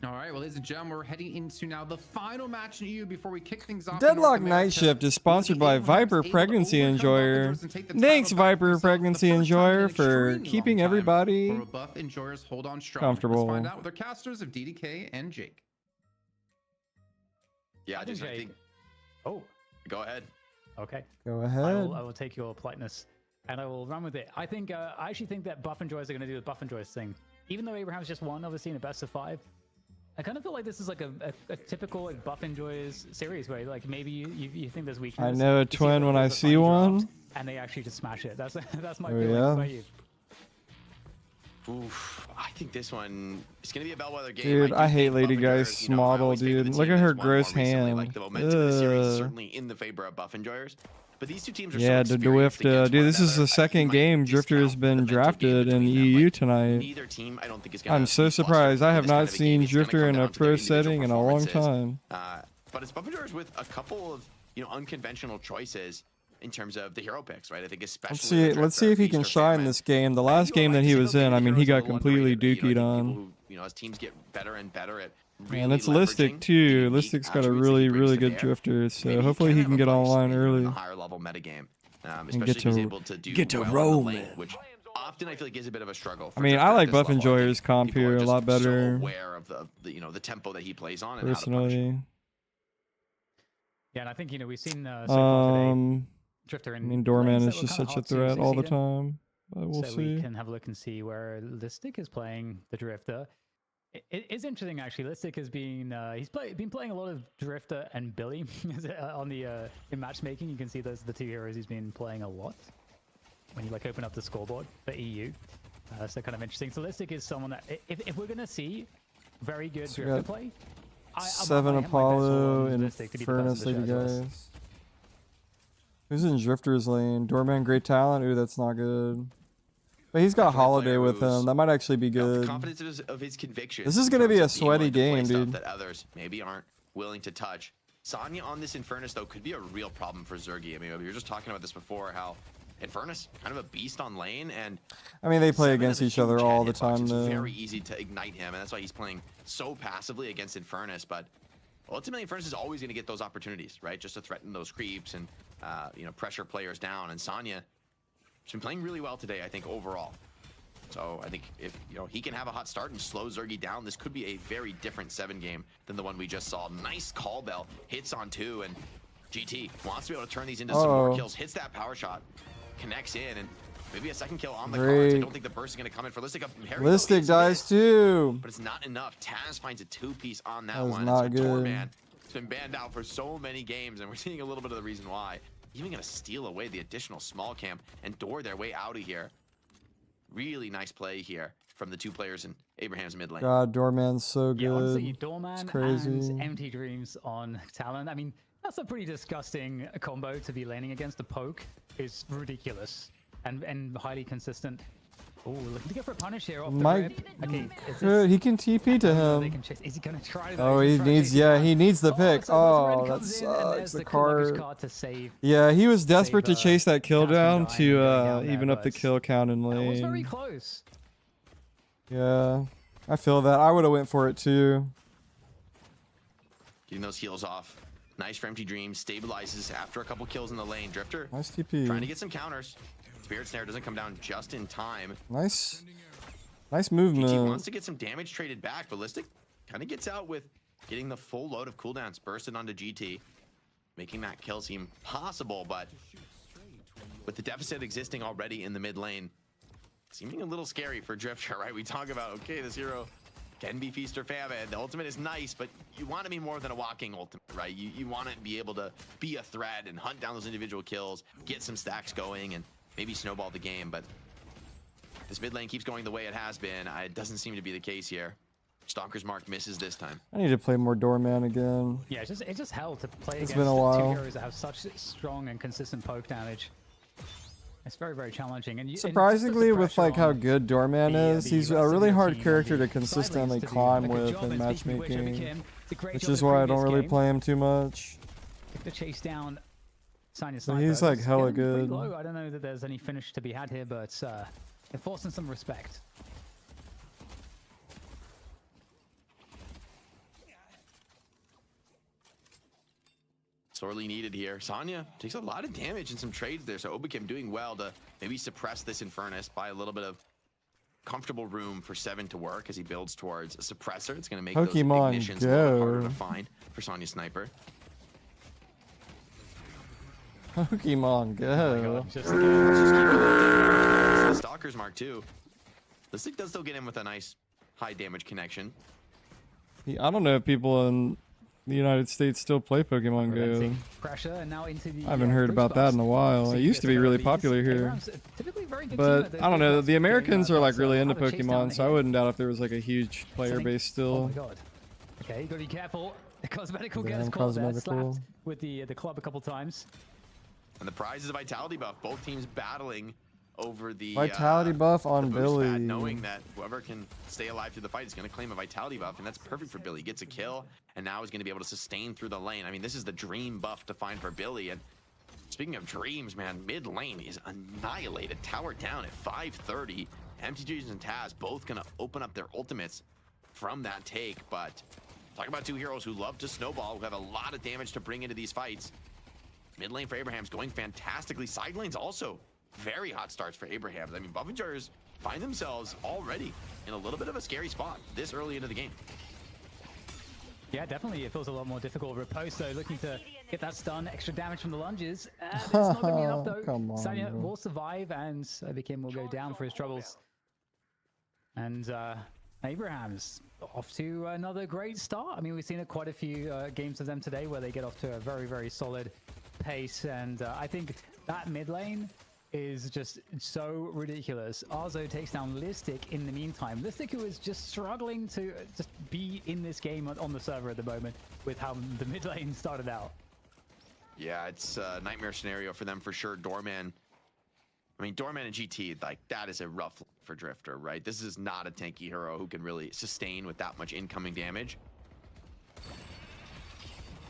All right, well, ladies and gentlemen, we're heading into now the final match in EU before we kick things off. in Deadlock North Night America. Shift is sponsored by Abraham's Viper able to Pregnancy overcome Enjoyer. buff enjoyers and take the Thanks, title back for Viper themselves Pregnancy the first time in Enjoyer, an for extremely keeping long time. everybody Will buff enjoyers hold on strong? comfortable. Let's find out with our casters of DDK and Jake. Yeah, I think I think. Oh, Go ahead. okay. Go I ahead. will take your politeness and I will run with it. I think I actually think that buff enjoyers are going to do the buff enjoyers thing. Even though Abraham's just won, obviously in a best of 5, I kind of feel like this is like a typical like buff enjoyers series where like maybe you think there's weakness. I know a you see twin when I there's a see funny one. draft, and they actually just smash it. That's my Oh, feeling. yeah? What about you? Oof, I think this one is going to be a bellwether game. Dude, do I hate think Lady buff enjoyers, Geist's I model, always favor the dude. team Look at that's her won more gross recently. hand. Like, the momentum of the series is Ugh. certainly in the favor of buff enjoyers. But these two teams are Yeah, so the experienced Dwift. against Dude, one this is another, the I second think game might Drifter has discount been the mental game drafted in between them. EU Like, tonight. Neither team, I don't think, is going I'm so surprised. I have not seen Drifter in a pro setting in a long time. But it's buff enjoyers with a couple of unconventional choices in terms of the hero picks, right? I think especially. Let's see if he can shine this game. The last game that he was in, I mean, he got completely dookied on. As teams get better and better at And it's Listic too. Listic's got a really good drifter, so hopefully he can get online early. Higher level metagame, especially get if he's to- able to do get to well in the roaming. lane, which often I feel like is a bit of a struggle. I mean, I like Buff Enjoyer's comp here a lot better. So aware of the tempo that he plays on and how to punish it. Personally, Yeah, and I think we've seen so far today Drifter I and mean, Doorman lanes is that were just kinda such a hard to threat all the succeed in. time. But we'll So see. we can have a look and see where Listic is playing the Drifter. It is interesting actually. Listic has been been playing a lot of Drifter and Billy on the in matchmaking. You can see those are the two heroes he's been playing a lot when you open up the scoreboard for EU. So kind of interesting. So Listic is someone that if we're gonna see very good So we Drifter got play, I 7 might have my bets Apollo on and Listic to be the Furnace person to Lady show it to us. guys. Who's in Drifter's lane? Doorman, great talent. Ooh, that's not good. But he's got Definitely a Holiday player with who's him. That might actually be got the good. confidence of his conviction. This is in gonna be terms a of being willing sweaty to play game, stuff dude. that others maybe aren't willing to touch. Sonya on this Infernus though could be a real problem for Zergy. I mean, we were just talking about this before, how Infernus kind of a beast on lane, and I mean, they play 7 against of the each other huge all the hitboxes, time, it's though. very easy to ignite him, and that's why he's playing so passively against Infernus. But ultimately, Infernus is always going to get those opportunities, right? Just to threaten those creeps and you know, pressure players down. And Sonya has been playing really well today, I think, overall. So I think if he can have a hot start and slow Zergy down, this could be a very different 7 game than the one we just saw. Nice call bell, hits on 2, and GT wants to be able to turn these into some more kills. Hits that power shot, connects in, and maybe a second kill on the cards. I don't think the burst is going to come in for Listic. Listic dies too. But it's not enough. Taz finds a 2-piece on that That was one. not and good. so Doorman, it's been banned out for so many games, and we're seeing a little bit of the reason why. Even going to steal away the additional small camp and door their way out of here. Really nice play here from the 2 players in Abraham's mid lane. God, Doorman's so good. Yeah, honestly, Doorman It's crazy. and Empty Dreams on Talon. I mean, that's a pretty disgusting combo to be laning against. The poke is ridiculous and highly consistent. Oh, looking to go for a punish here off the rip. Okay, is this, He can TP to they him. can chase. Is he gonna try? Oh, he needs. Yeah, he needs the pick. Oh, that sucks. The card. To save. Yeah, he was desperate to chase that kill down Jasmine to down there, even up the but kill count in That was very lane. close. Yeah, I feel that. I would have went for it too. Getting those heals off. Nice for Empty Dreams. Stabilizes after a couple kills in the lane. Drifter Nice TP. trying to get some counters. Spirit Snare doesn't come down just in time. Nice. Nice GT movement. wants to get some damage traded back. Ballistic kind of gets out with getting the full load of cooldowns bursted onto GT, making that kill seem possible, but with the deficit existing already in the mid lane, seeming a little scary for Drifter, right? We talk about, okay, this hero can be feast or famine. The ultimate is nice, but you want to be more than a walking ultimate, right? You want to be able to be a threat and hunt down those individual kills, get some stacks going, and maybe snowball the game, but this mid lane keeps going the way it has been. It doesn't seem to be the case here. Stalker's Mark misses this time. I need to play more Doorman again. Yeah, it's just hell to play It's against been a 2 while. heroes that have such strong and consistent poke damage. It's very, very challenging. And Surprisingly, with like how good Doorman is, he's a really hard character to Silence consistently to do climb a good with job, in and speaking of which, matchmaking, Overkim, the great which job is in the why I don't previous really game. play him too much. To chase down Sonya But Sniper. he's like It's hella getting pretty good. low. I don't know that there's any finish to be had here, but they're forcing some respect. Sorely needed here. Sonya takes a lot of damage in some trades there, so Overkim doing well to maybe suppress this Infernus by a little bit of comfortable room for 7 to work as he builds towards a suppressor. It's going to make Pokemon those ignitions a little bit harder Go. to find for Sonya Sniper. Pokemon Go. Just Let's just keep the Stalker's Mark too. Listic does still get in with a nice high damage connection. I don't know if people in the United States still play Pokemon Go. preventing pressure, and now into the, I haven't heard about that in a while. It used to be really popular here. But I don't know, the Americans are like really into Pokemon, so I wouldn't doubt if there was like a huge player base Oh still. my god. Okay, you gotta be careful. The cosmetical Damn, gets caught there, cosmetical. slapped with the club a couple times. And the prize is a vitality buff. Both teams battling over the Vitality buff on the boost pad, Billy. knowing that whoever can stay alive through the fight is going to claim a vitality buff, and that's perfect for Billy. Gets a kill, and now he's going to be able to sustain through the lane. I mean, this is the dream buff to find for Billy. And speaking of dreams, man, mid lane is annihilated. Tower down at 530. Empty Dreams and Taz both going to open up their ultimates from that take. But talk about 2 heroes who love to snowball, who have a lot of damage to bring into these fights. Mid lane for Abraham's going fantastically. Side lanes also very hot starts for Abraham's. I mean, Buffingers find themselves already in a little bit of a scary spot this early into the game. Yeah, definitely. It feels a lot more difficult. Riposte, though, looking to get that stun. Extra damage from the lunges. It's not going to be enough, though. Come on, Sonya bro. will survive, and Overkim will go down for his troubles. And Abraham's off to another great start. I mean, we've seen it quite a few games of them today where they get off to a very, very solid pace. And I think that mid lane is just so ridiculous. Arzo takes down Listic in the meantime. Listic, who is just struggling to just be in this game on the server at the moment with how the mid lane started out. Yeah, it's a nightmare scenario for them for sure. Doorman I mean, Doorman and GT, like, that is a rough look for Drifter, right? This is not a tanky hero who can really sustain with that much incoming damage.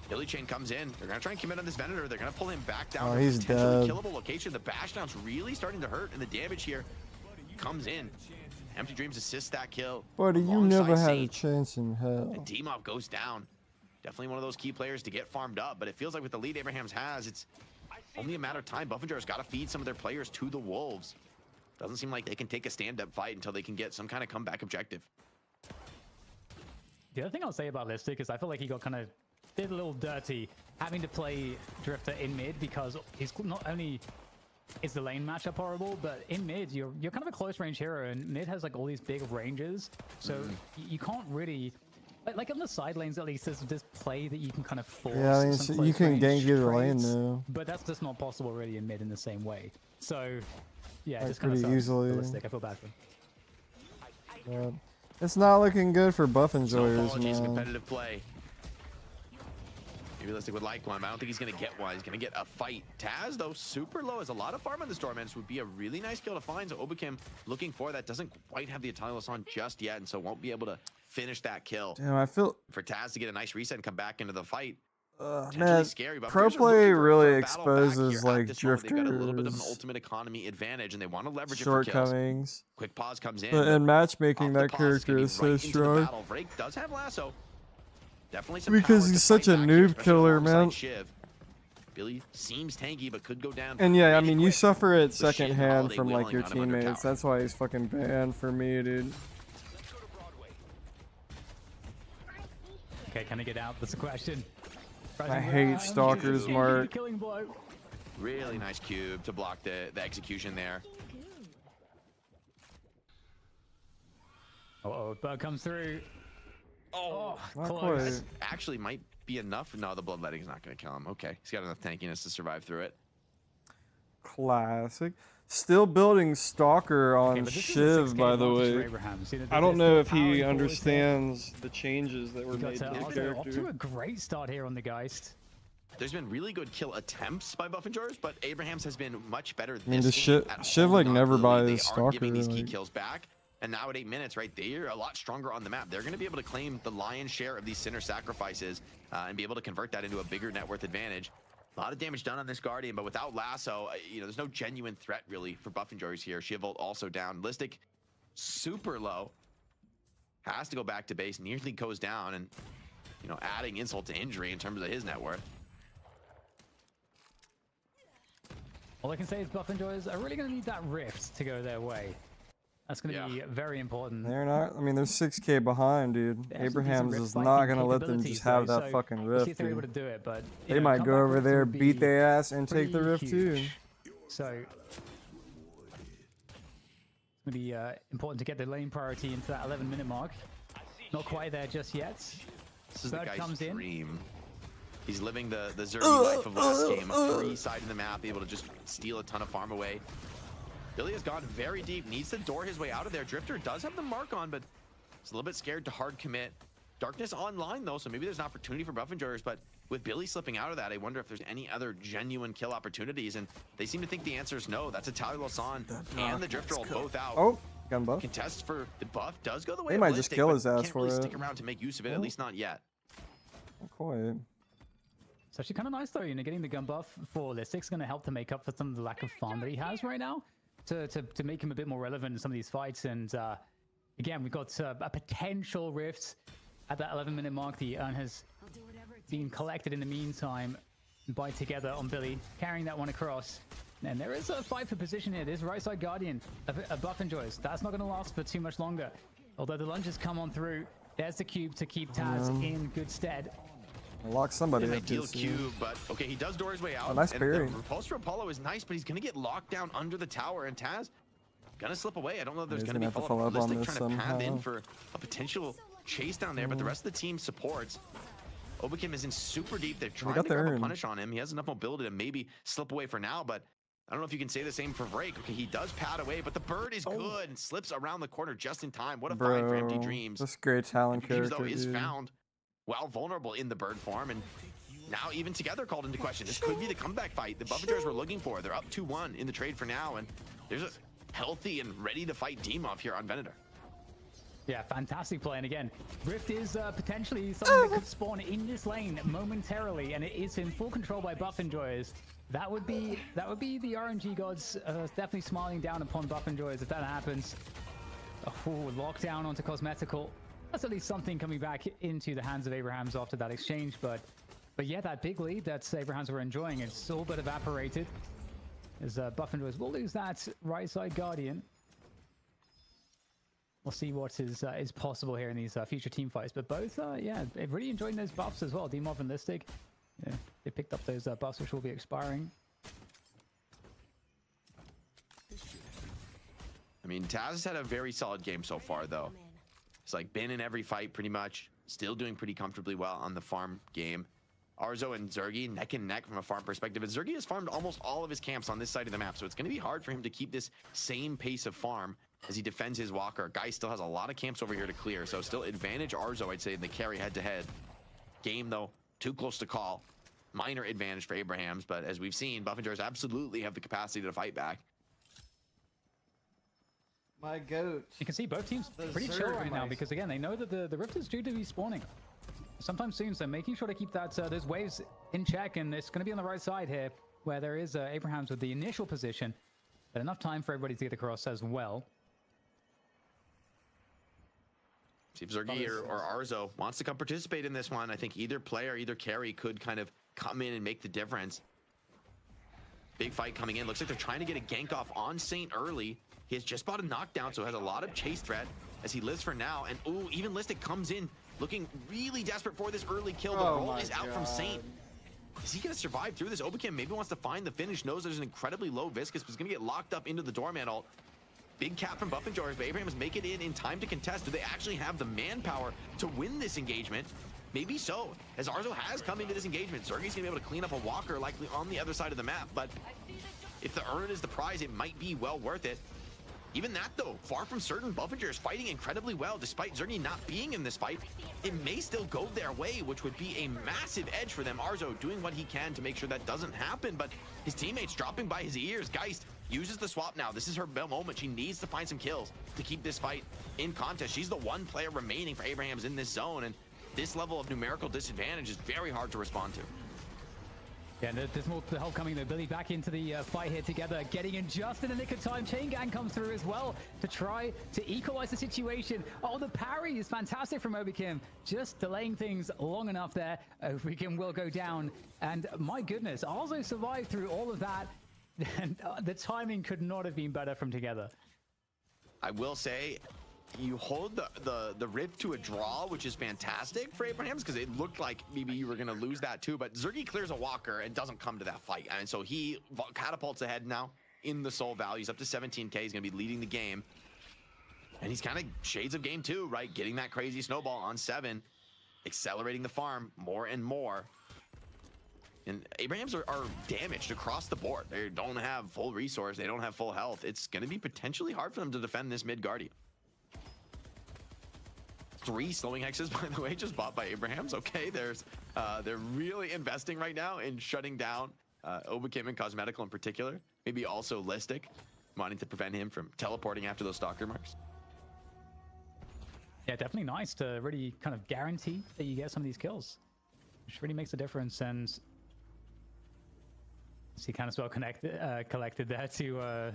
Billy Chain comes in. They're going to try and commit on this Venator. They're going to pull him back down. Oh, he's dead. Killable location. The bash down's really starting to hurt, and the damage here comes in. Empty Dreams assists that kill. Buddy, you never had a chance in hell. And D-Mob goes down. Definitely one of those key players to get farmed up, but it feels like with the lead Abrahams has, it's only a matter of time. Buffenger's got to feed some of their players to the Wolves. Doesn't seem like they can take a stand-up fight until they can get some kind of comeback objective. The other thing I'll say about Listic is I feel like he got did a little dirty having to play Drifter in mid, because he's not only is the lane matchup horrible, but in mid you're kind of a close range hero, and mid has like all these big ranges, so you can't really like on the side lanes at least there's this play that you can kind of force. Yeah, I mean, so you can gank either lane though, but that's just not possible really in mid in the same way. So yeah, like just kind of easily. Listic. I feel bad for him. It's not looking good for buff enjoyers, man. man. Competitive play. Maybe Listic would like one, but I don't think he's going to get one. He's going to get a fight. Taz, though, super low. Has a lot of farm on this Doorman. This would be a really nice kill to find. So Obakim looking for that. Doesn't quite have the Italian on just yet, and so won't be able to finish that kill. Damn, I feel... For Taz to get a nice reset and come back into the fight. Man, scary, pro play really exposes like drifters. They've got a little bit of an ultimate economy advantage, and they want to leverage shortcomings. It for kills. Quick pause comes in. But in matchmaking, that character is so strong. Vrake does have lasso. Definitely some because he's such a noob killer, man. Billy seems tanky, but could go down. And yeah, I mean, you suffer it second hand from like your teammates. That's why he's fucking banned for me, dude. Okay, can I get out? That's the question. I hate stalkers, Mark. Really nice cube to block the execution there. Uh-oh, bug comes through. Oh, close. Actually might be enough. No, the bloodletting is not going to kill him. Okay, he's got enough tankiness to survive through it. Classic. Still building Stalker on Shiv, by the way. I don't know if he understands the changes that were made to his character. Off to a great start here on the Geist. There's been really good kill attempts by Buffenjars, but Abrahams has been much better. I mean, Shiv like never buys Stalker. Giving these key kills back. And now at 8 minutes, right, they're a lot stronger on the map. They're going to be able to claim the lion's share of these center sacrifices and be able to convert that into a bigger net worth advantage. A lot of damage done on this Guardian, but without Lasso, there's no genuine threat really for Buffenjars here. Shivolt also down. Listic, super low. Has to go back to base. Nearly goes down, and adding insult to injury in terms of his net worth. All I can say is Buffenjars are really going to need that rift to go their way. That's going to be very important. They're not. I mean, they're 6K behind, dude. Abrahams is not going to let them just have that fucking rift. See if they're able to do it, but they might go over there, beat their ass, and take the rift too. So it's going to be important to get the lane priority into that 11-minute mark. Not quite there just yet. This is the guy's dream. He's living the Zergy life of last game. A free side of the map, able to just steal a ton of farm away. Billy has gone very deep, needs to door his way out of there. Drifter does have the mark on, but he's a little bit scared to hard commit. Darkness online though, so maybe there's an opportunity for Buffenjars, but with Billy slipping out of that, I wonder if there's any other genuine kill opportunities, and they seem to think the answer is no. That's Italian Losan and the Drifter are both out. Oh, gun buff. Contest for the buff does go the way they of might Listic, just kill his ass can't for really it. Stick around to make use of it, at least not yet. Not quite. It's actually kind of nice though, getting the gun buff for Listic's going to help to make up for some of the lack of farm that he has right now. To make him a bit more relevant in some of these fights. And again, we've got a potential rift at that 11-minute mark. The urn has been collected in the meantime by Together on Billy, carrying that one across. And there is a fight for position here. This right side Guardian, a Buffenjars. That's not going to last for too much longer. Although the lunges come on through. There's the cube to keep Taz in good stead. Lock somebody up. Ideal cube, but okay, he does door his way out. Oh, nice parry. Repulse for Apollo is nice, but he's gonna get locked down under the tower, and Taz gonna slip away. I don't know if there's gonna be follow-up. Listic trying to path in for a potential chase down there, but the rest of the team supports. Obakim is in super deep. They're trying to grab a punish on him. He has enough mobility to maybe slip away for now, but I don't know if you can say the same for Vrake. Okay, he does pad away, but the bird is good and slips around the corner just in time. What a find for Empty Dreams. That's great talent character, though, is found while vulnerable in the bird form, and now even together called into question. This could be the comeback fight the Buffingers were looking for. They're up 2-1 in the trade for now, and there's a healthy and ready to fight Demov here on Venator. Yeah, fantastic play. And again, Rift is potentially something that could spawn in this lane momentarily, and it is in full control by Buff Enjoyers. That would be the RNG gods definitely smiling down upon Buff Enjoyers if that happens. Oh, lockdown onto Cosmetical. That's at least something coming back into the hands of Abrahams after that exchange, but yeah, that big lead that Abrahams were enjoying, it's all but evaporated. As Buff Enjoyers will lose that right side Guardian. We'll see what is possible here in these future team fights. But both, yeah, they're really enjoying those buffs as well. Demov and Listic, yeah, they picked up those buffs which will be expiring. I mean, Taz has had a very solid game so far, though. He's like been in every fight pretty much. Still doing pretty comfortably well on the farm game. Arzo and Zergy neck and neck from a farm perspective. And Zergy has farmed almost all of his camps on this side of the map, so it's going to be hard for him to keep this same pace of farm as he defends his walker. Guy still has a lot of camps over here to clear, so still advantage Arzo, I'd say, in the carry head-to-head. Game, though, too close to call. Minor advantage for Abrahams, but as we've seen, Buffingers absolutely have the capacity to fight back. My goat. You can see both teams pretty chill right now because, again, they know that the Rift is due to be spawning sometime soon, so making sure to keep that those waves in check, and it's going to be on the right side here where there is Abrahams with the initial position, but enough time for everybody to get across as well. See if Zergy or Arzo wants to come participate in this one. I think either player, either carry could kind of come in and make the difference. Big fight coming in. Looks like they're trying to get a gank off on Saint early. He has just bought a knockdown, so has a lot of chase threat as he lives for now. And ooh, even Listic comes in looking really desperate for this early kill. The roll is out from Saint. Is he going to survive through this? Obakam maybe wants to find the finish, knows there's an incredibly low Viscous, but he's going to get locked up into the doorman ult. Big cap from Buff Enjoyers, but Abrahams make it in time to contest. Do they actually have the manpower to win this engagement? Maybe so, as Arzo has come into this engagement. Zergy's gonna be able to clean up a walker likely on the other side of the map, but if the earn is the prize, it might be well worth it. Even that though, far from certain. Buffingers fighting incredibly well despite Zergy not being in this fight. It may still go their way, which would be a massive edge for them. Arzo doing what he can to make sure that doesn't happen, but his teammates dropping by his ears. Geist uses the swap now. This is her moment. She needs to find some kills to keep this fight in contest. She's the one player remaining for Abrahams in this zone, and this level of numerical disadvantage is very hard to respond to. Yeah, there's more the help coming though. Billy back into the fight here together, getting in just in the nick of time. Chain Gang comes through as well to try to equalize the situation. Oh, the parry is fantastic from Obakam. Just delaying things long enough there. Obakam will go down. And my goodness, Arzo survived through all of that. And the timing could not have been better from together. I will say, you hold the Rift to a draw, which is fantastic for Abrahams because it looked like maybe you were going to lose that too, but Zergy clears a walker and doesn't come to that fight, and so he catapults ahead now in the soul value. He's up to 17k. He's going to be leading the game, and he's kind of shades of game 2, right? Getting that crazy snowball on 7, accelerating the farm more and more. And Abrahams are damaged across the board. They don't have full resource. They don't have full health. It's going to be potentially hard for them to defend this mid Guardian. 3 slowing hexes, by the way, just bought by Abrahams. Okay, they're really investing right now in shutting down Obakam and Cosmetical in particular. Maybe also Listic, wanting to prevent him from teleporting after those stalker marks. Yeah, definitely nice to really kind of guarantee that you get some of these kills, which really makes a difference. And see kind of well collected there to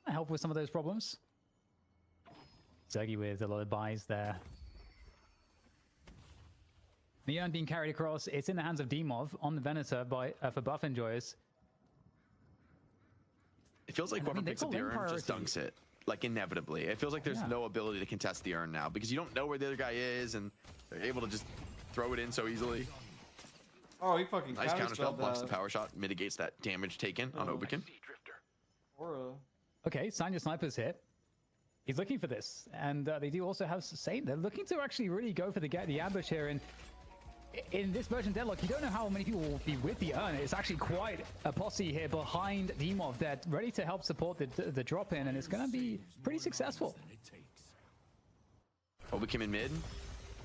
help with some of those problems. Zergy with a lot of buys there. Neon being carried across. It's in the hands of Demov on the Venator by for Buff Enjoyers. It feels like whoever picks up the urn just dunks it, like inevitably. It feels like there's no ability to contest the urn now because you don't know where the other guy is, and they're able to just throw it in so easily. Oh, he fucking nice counterspell, blocks the power shot, mitigates that damage taken on Obakam. Okay, Sanya Sniper's hit. He's looking for this, and they do also have Saint. They're looking to actually really go for the ambush here, and in this version Deadlock, you don't know how many people will be with the urn. It's actually quite a posse here behind Demov that's ready to help support the drop in, and it's going to be pretty successful. Obakam in mid.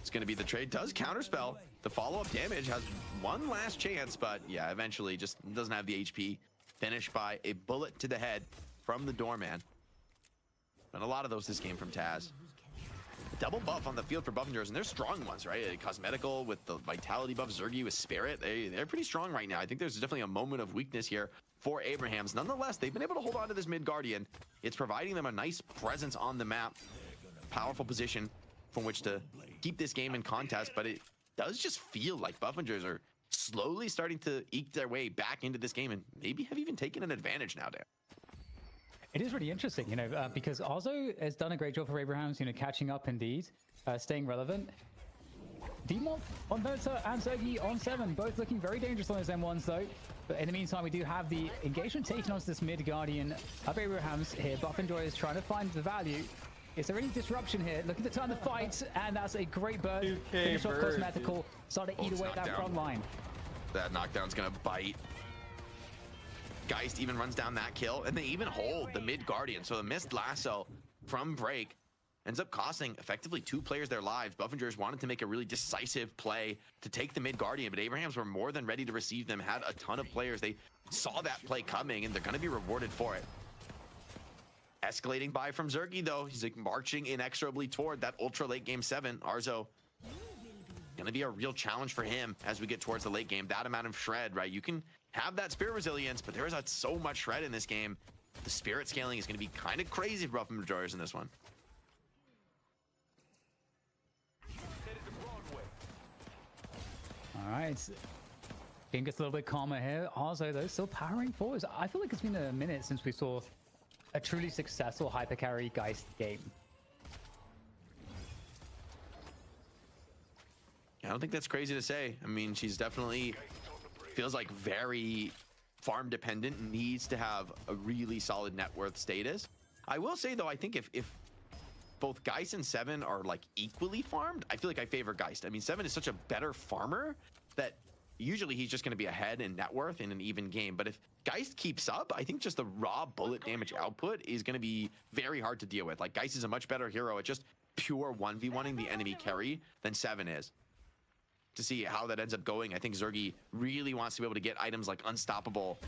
It's going to be the trade. Does counterspell. The follow-up damage has one last chance, but yeah, eventually just doesn't have the HP. Finished by a bullet to the head from the doorman. And a lot of those this game from Taz. A double buff on the field for Buffingers, and they're strong ones, right? Cosmetical with the vitality buff, Zergy with Spirit. They're pretty strong right now. I think there's definitely a moment of weakness here for Abrahams. Nonetheless, they've been able to hold on to this mid Guardian. It's providing them a nice presence on the map. Powerful position from which to keep this game in contest, but it does just feel like Buffingers are slowly starting to eke their way back into this game and maybe have even taken an advantage now, Dan. It is really interesting, you know, because Arzo has done a great job for Abrahams, you know, catching up indeed, staying relevant. Demon on Verta and Zergy on 7, both looking very dangerous on those M1s though. But in the meantime, we do have the engagement taken onto this mid Guardian of Abrahams here. Buffinjoy is trying to find the value. Is there any disruption here? Looking to turn the fight, and that's a great bird. Finish off Cosmetical, start to eat away at that front line. That knockdown's gonna bite. Geist even runs down that kill, and they even hold the mid Guardian. So the missed lasso from Break ends up costing effectively 2 players their lives. Buffingers wanted to make a really decisive play to take the mid Guardian, but Abrahams were more than ready to receive them, had a ton of players. They saw that play coming, and they're gonna be rewarded for it. Escalating by from Zergy though, he's like marching inexorably toward that ultra late game 7. Arzo gonna be a real challenge for him as we get towards the late game. That amount of shred, right? You can have that spirit resilience, but there is so much shred in this game. The spirit scaling is gonna be kind of crazy for Buffingers in this one. All right, game gets a little bit calmer here. Arzo though still powering forwards. I feel like it's been a minute since we saw a truly successful hypercarry Geist game. I don't think that's crazy to say. I mean, she's definitely feels like very farm dependent, needs to have a really solid net worth status. I will say though, I think if both Geist and 7 are like equally farmed, I feel like I favor Geist. I mean, 7 is such a better farmer that usually he's just going to be ahead in net worth in an even game. But if Geist keeps up, I think just the raw bullet damage output is going to be very hard to deal with. Like, Geist is a much better hero at just pure 1v1ing the enemy carry than 7 is. To see how that ends up going, I think Zergy really wants to be able to get items like Unstoppable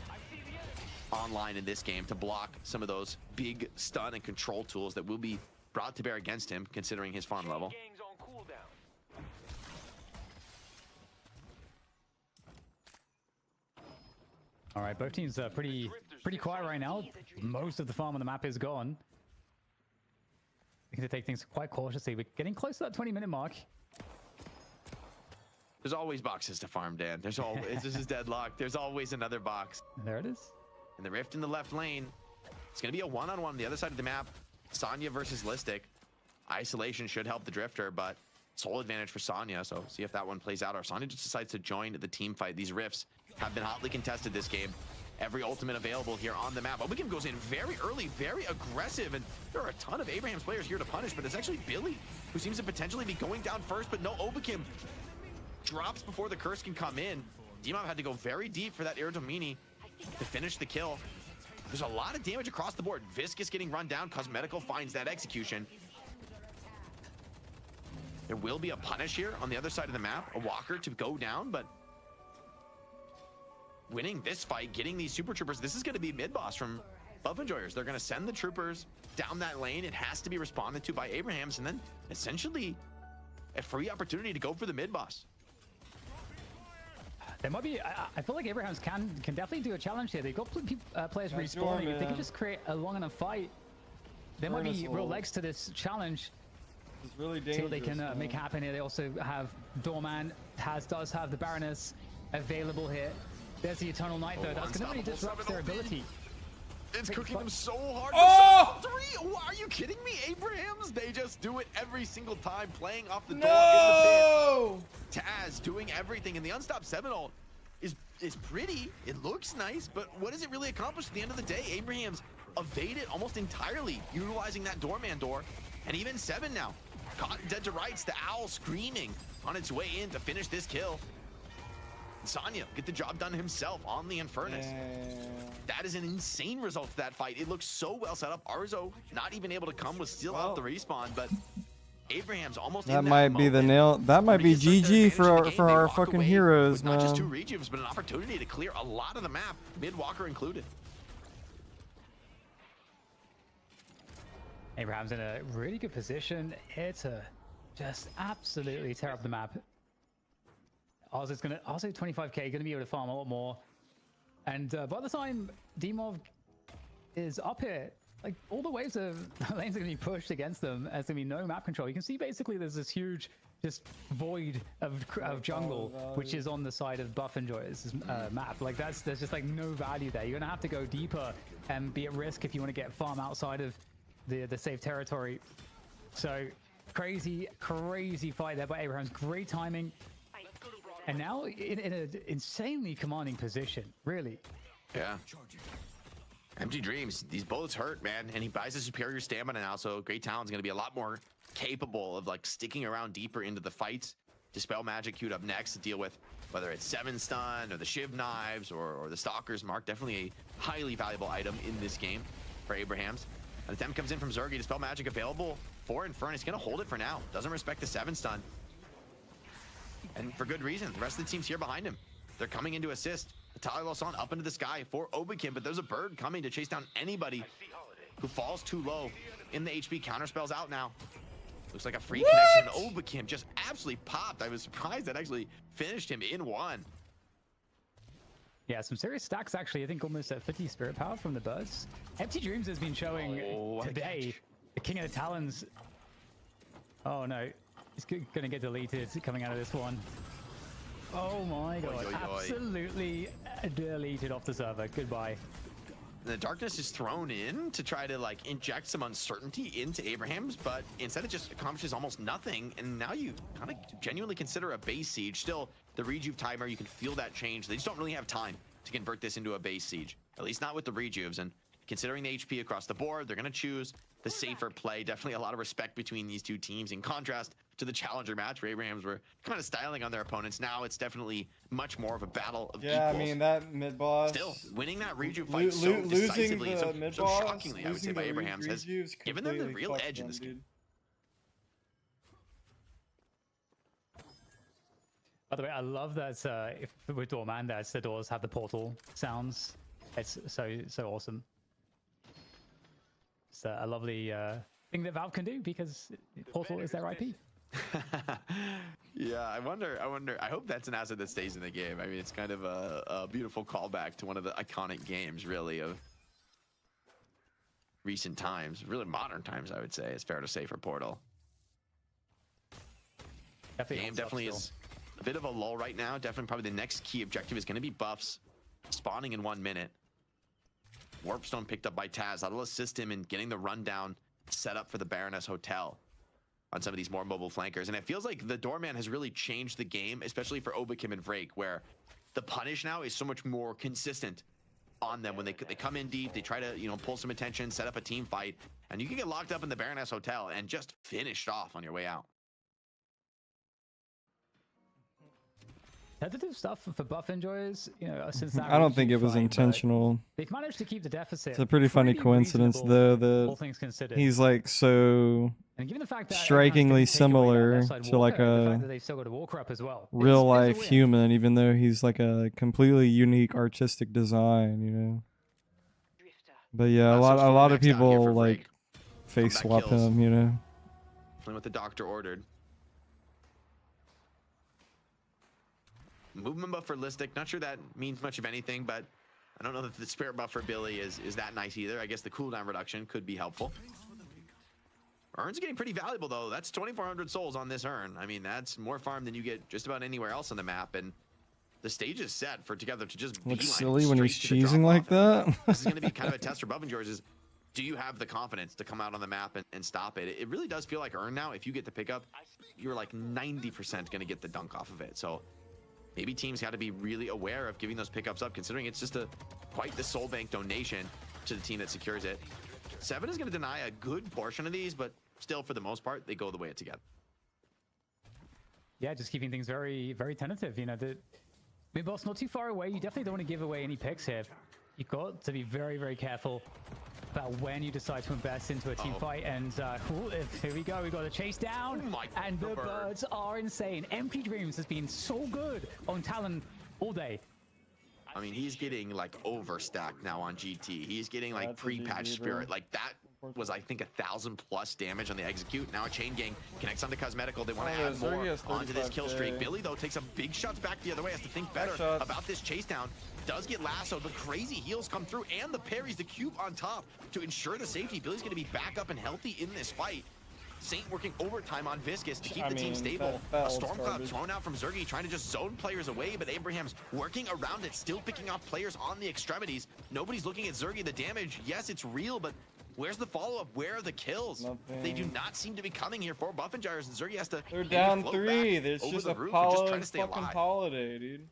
online in this game to block some of those big stun and control tools that will be brought to bear against him, considering his farm level. All right, both teams are pretty quiet right now. Most of the farm on the map is gone. We can take things quite cautiously. We're getting close to that 20-minute mark. There's always boxes to farm, Dan. There's always this is deadlock. There's always another box. There it is. And the rift in the left lane. It's gonna be a one-on-one on the other side of the map. Sonya versus Listic. Isolation should help the Drifter, but soul advantage for Sonya. So see if that one plays out. Or Sonya just decides to join the team fight. These rifts have been hotly contested this game. Every ultimate available here on the map. Obakam goes in very early, very aggressive, and there are a ton of Abraham's players here to punish, but it's actually Billy who seems to potentially be going down first, but no, Obakam drops before the curse can come in. Demon had to go very deep for that Iradomini to finish the kill. There's a lot of damage across the board. Viscous getting run down. Cosmetical finds that execution. There will be a punish here on the other side of the map. A walker to go down, but winning this fight, getting these super troopers, this is going to be mid-boss from Buffenjoyers. They're going to send the troopers down that lane. It has to be responded to by Abrahams, and then essentially a free opportunity to go for the mid-boss. There might be, I feel like Abrahams can definitely do a challenge here. They've got players respawning. If they can just create a long enough fight, there might be real legs to this challenge. It's really dangerous. See what they can make happen here. They also have Doorman. Taz does have the Baroness available here. There's the Eternal Night though. That's going to really disrupt their ability. It's cooking them so hard. Oh! Are you kidding me? Abrahams, they just do it every single time, playing off the door in the pit. Taz doing everything, and the Unstopped 7 ult is pretty. It looks nice, but what does it really accomplish at the end of the day? Abrahams evaded almost entirely, utilizing that Doorman door, and even 7 now. Caught dead to rights, the Owl screaming on its way in to finish this kill. Sonya get the job done himself on the Infernus. That is an insane result to that fight. It looks so well set up. Arzo not even able to come with still out the respawn, but Abraham's almost That in might be the moment. nail. That might be When they assert their GG for advantage in the game, our they walk fucking away heroes, with not just 2 man. rejuves, but an opportunity to clear a lot of the map, mid-walker included. Abraham's in a really good position here to just absolutely tear up the map. Oz is gonna, also 25k, gonna be able to farm a lot more. And by the time Dimov is up here, like all the waves of lanes are gonna be pushed against them. There's gonna be no map control. You can see basically there's this huge just void of jungle, which is on the side of Buff Enjoy's map. Like there's just like no value there. You're gonna have to go deeper and be at risk if you want to get farm outside of the safe territory. So crazy fight there by Abraham's. Great timing. And now in an insanely commanding position, really. Yeah. Empty Dreams, these bullets hurt, man, and he buys a superior stamina now, so Great Talon's going to be a lot more capable of like sticking around deeper into the fights. Dispel Magic queued up next to deal with whether it's 7 stun or the Shiv Knives or the Stalker's Mark. Definitely a highly valuable item in this game for Abraham's. An attempt comes in from Zergy. Dispel Magic available for Infernus. He's going to hold it for now. Doesn't respect the 7 stun. And for good reason. The rest of the team's here behind him. They're coming in to assist. Natalia Lawson up into the sky for soloQKING, but there's a bird coming to chase down anybody who falls too low in the HP. Counterspell's out now. Looks like a free connection. soloQKING just absolutely popped. I was surprised that actually finished him in 1. Yeah, some serious stacks actually. I think almost at 50 spirit power from the birds. Empty Dreams has been showing today. The King of the Talons. Oh no. It's gonna get deleted coming out of this one. Oh my god, absolutely deleted off the server. Goodbye. The darkness is thrown in to try to like inject some uncertainty into Abraham's, but instead it just accomplishes almost nothing. And now you kind of genuinely consider a base siege. Still, the rejuve timer, you can feel that change. They just don't really have time to convert this into a base siege, at least not with the rejuves. And considering the HP across the board, they're gonna choose the safer play. Definitely a lot of respect between these two teams in contrast to the challenger match where Abrahams were kind of styling on their opponents. Now it's definitely much more of a battle of equals. I mean, that mid boss. Still, winning that rejuve fight so decisively, so shockingly, I would say, by Abrahams has given them the real edge in this game. By the way, I love that if with Doorman, that the doors have the portal sounds. It's so awesome. It's a lovely thing that Valve can do because Portal is their IP. Yeah, I wonder. I hope that's an asset that stays in the game. I mean, it's kind of a beautiful callback to one of the iconic games, really, of recent times, really modern times, I would say. It's fair to say for Portal. The game definitely is a bit of a lull right now. Definitely, probably the next key objective is going to be buffs spawning in 1 minute. Warpstone picked up by Taz. That'll assist him in getting the rundown set up for the Baroness Hotel on some of these more mobile flankers. And it feels like the Doorman has really changed the game, especially for soloQKING and Vrake, where the punish now is so much more consistent on them. When they come in deep, they try to, you know, pull some attention, set up a team fight, and you can get locked up in the Baroness Hotel and just finished off on your way out. Tentative stuff for buff enjoyers, you know, since that I don't think it was intentional. They've managed to keep the deficit. It's a pretty funny coincidence, though, all things considered. he's like so and given the fact that strikingly similar to like a real life human, even though he's like a completely unique artistic design, you know. But yeah, a lot of people like face swap him, you know. What the doctor ordered. Movement buff for Listic, not sure that means much of anything, but I don't know that the spirit buff for Billy is that nice either. I guess the cooldown reduction could be helpful. Urn's getting pretty valuable though. That's 2,400 souls on this urn. I mean, that's more farm than you get just about anywhere else on the map, and the stage is set for Together to just looks silly when he's cheesing like that. This is going to be kind of a test for Buff and George. Is do you have the confidence to come out on the map and stop it? It really does feel like Urn now. If you get the pickup, you're like 90% going to get the dunk off of it. So maybe teams got to be really aware of giving those pickups up, considering it's just quite the soul bank donation to the team that secures it. 7 is going to deny a good portion of these, but still, for the most part, they go the way it together. Yeah, just keeping things very, very tentative. You know, the mid-boss not too far away. You definitely don't want to give away any picks here. You've got to be very, very careful. about when you decide to invest into a team fight. And here we go. We got a chase down, and the birds are insane. Empty Dreams has been so good on Talon all day. I mean, he's getting like overstacked now on GT. He's getting like pre-patch spirit. Like that was, I think, 1,000+ damage on the execute. Now a chain gang connects onto Cosmetical. They want to add more onto this kill streak. Billy, though, takes some big shots back the other way. Has to think better about this chase down. Does get lassoed, but crazy heals come through, and the parries, the cube on top to ensure the safety. Billy's going to be back up and healthy in this fight. Saint working overtime on Viscous to keep the team stable. A storm cloud thrown out from Zergy, trying to just zone players away, but Abraham's working around it, still picking off players on the extremities. Nobody's looking at Zergy. The damage, yes, it's real, but where's the follow-up? Where are the kills? They do not seem to be coming here for Buff and Gyres, and Zergy has to. They're down 3. There's just Apollo and fucking Holiday, dude.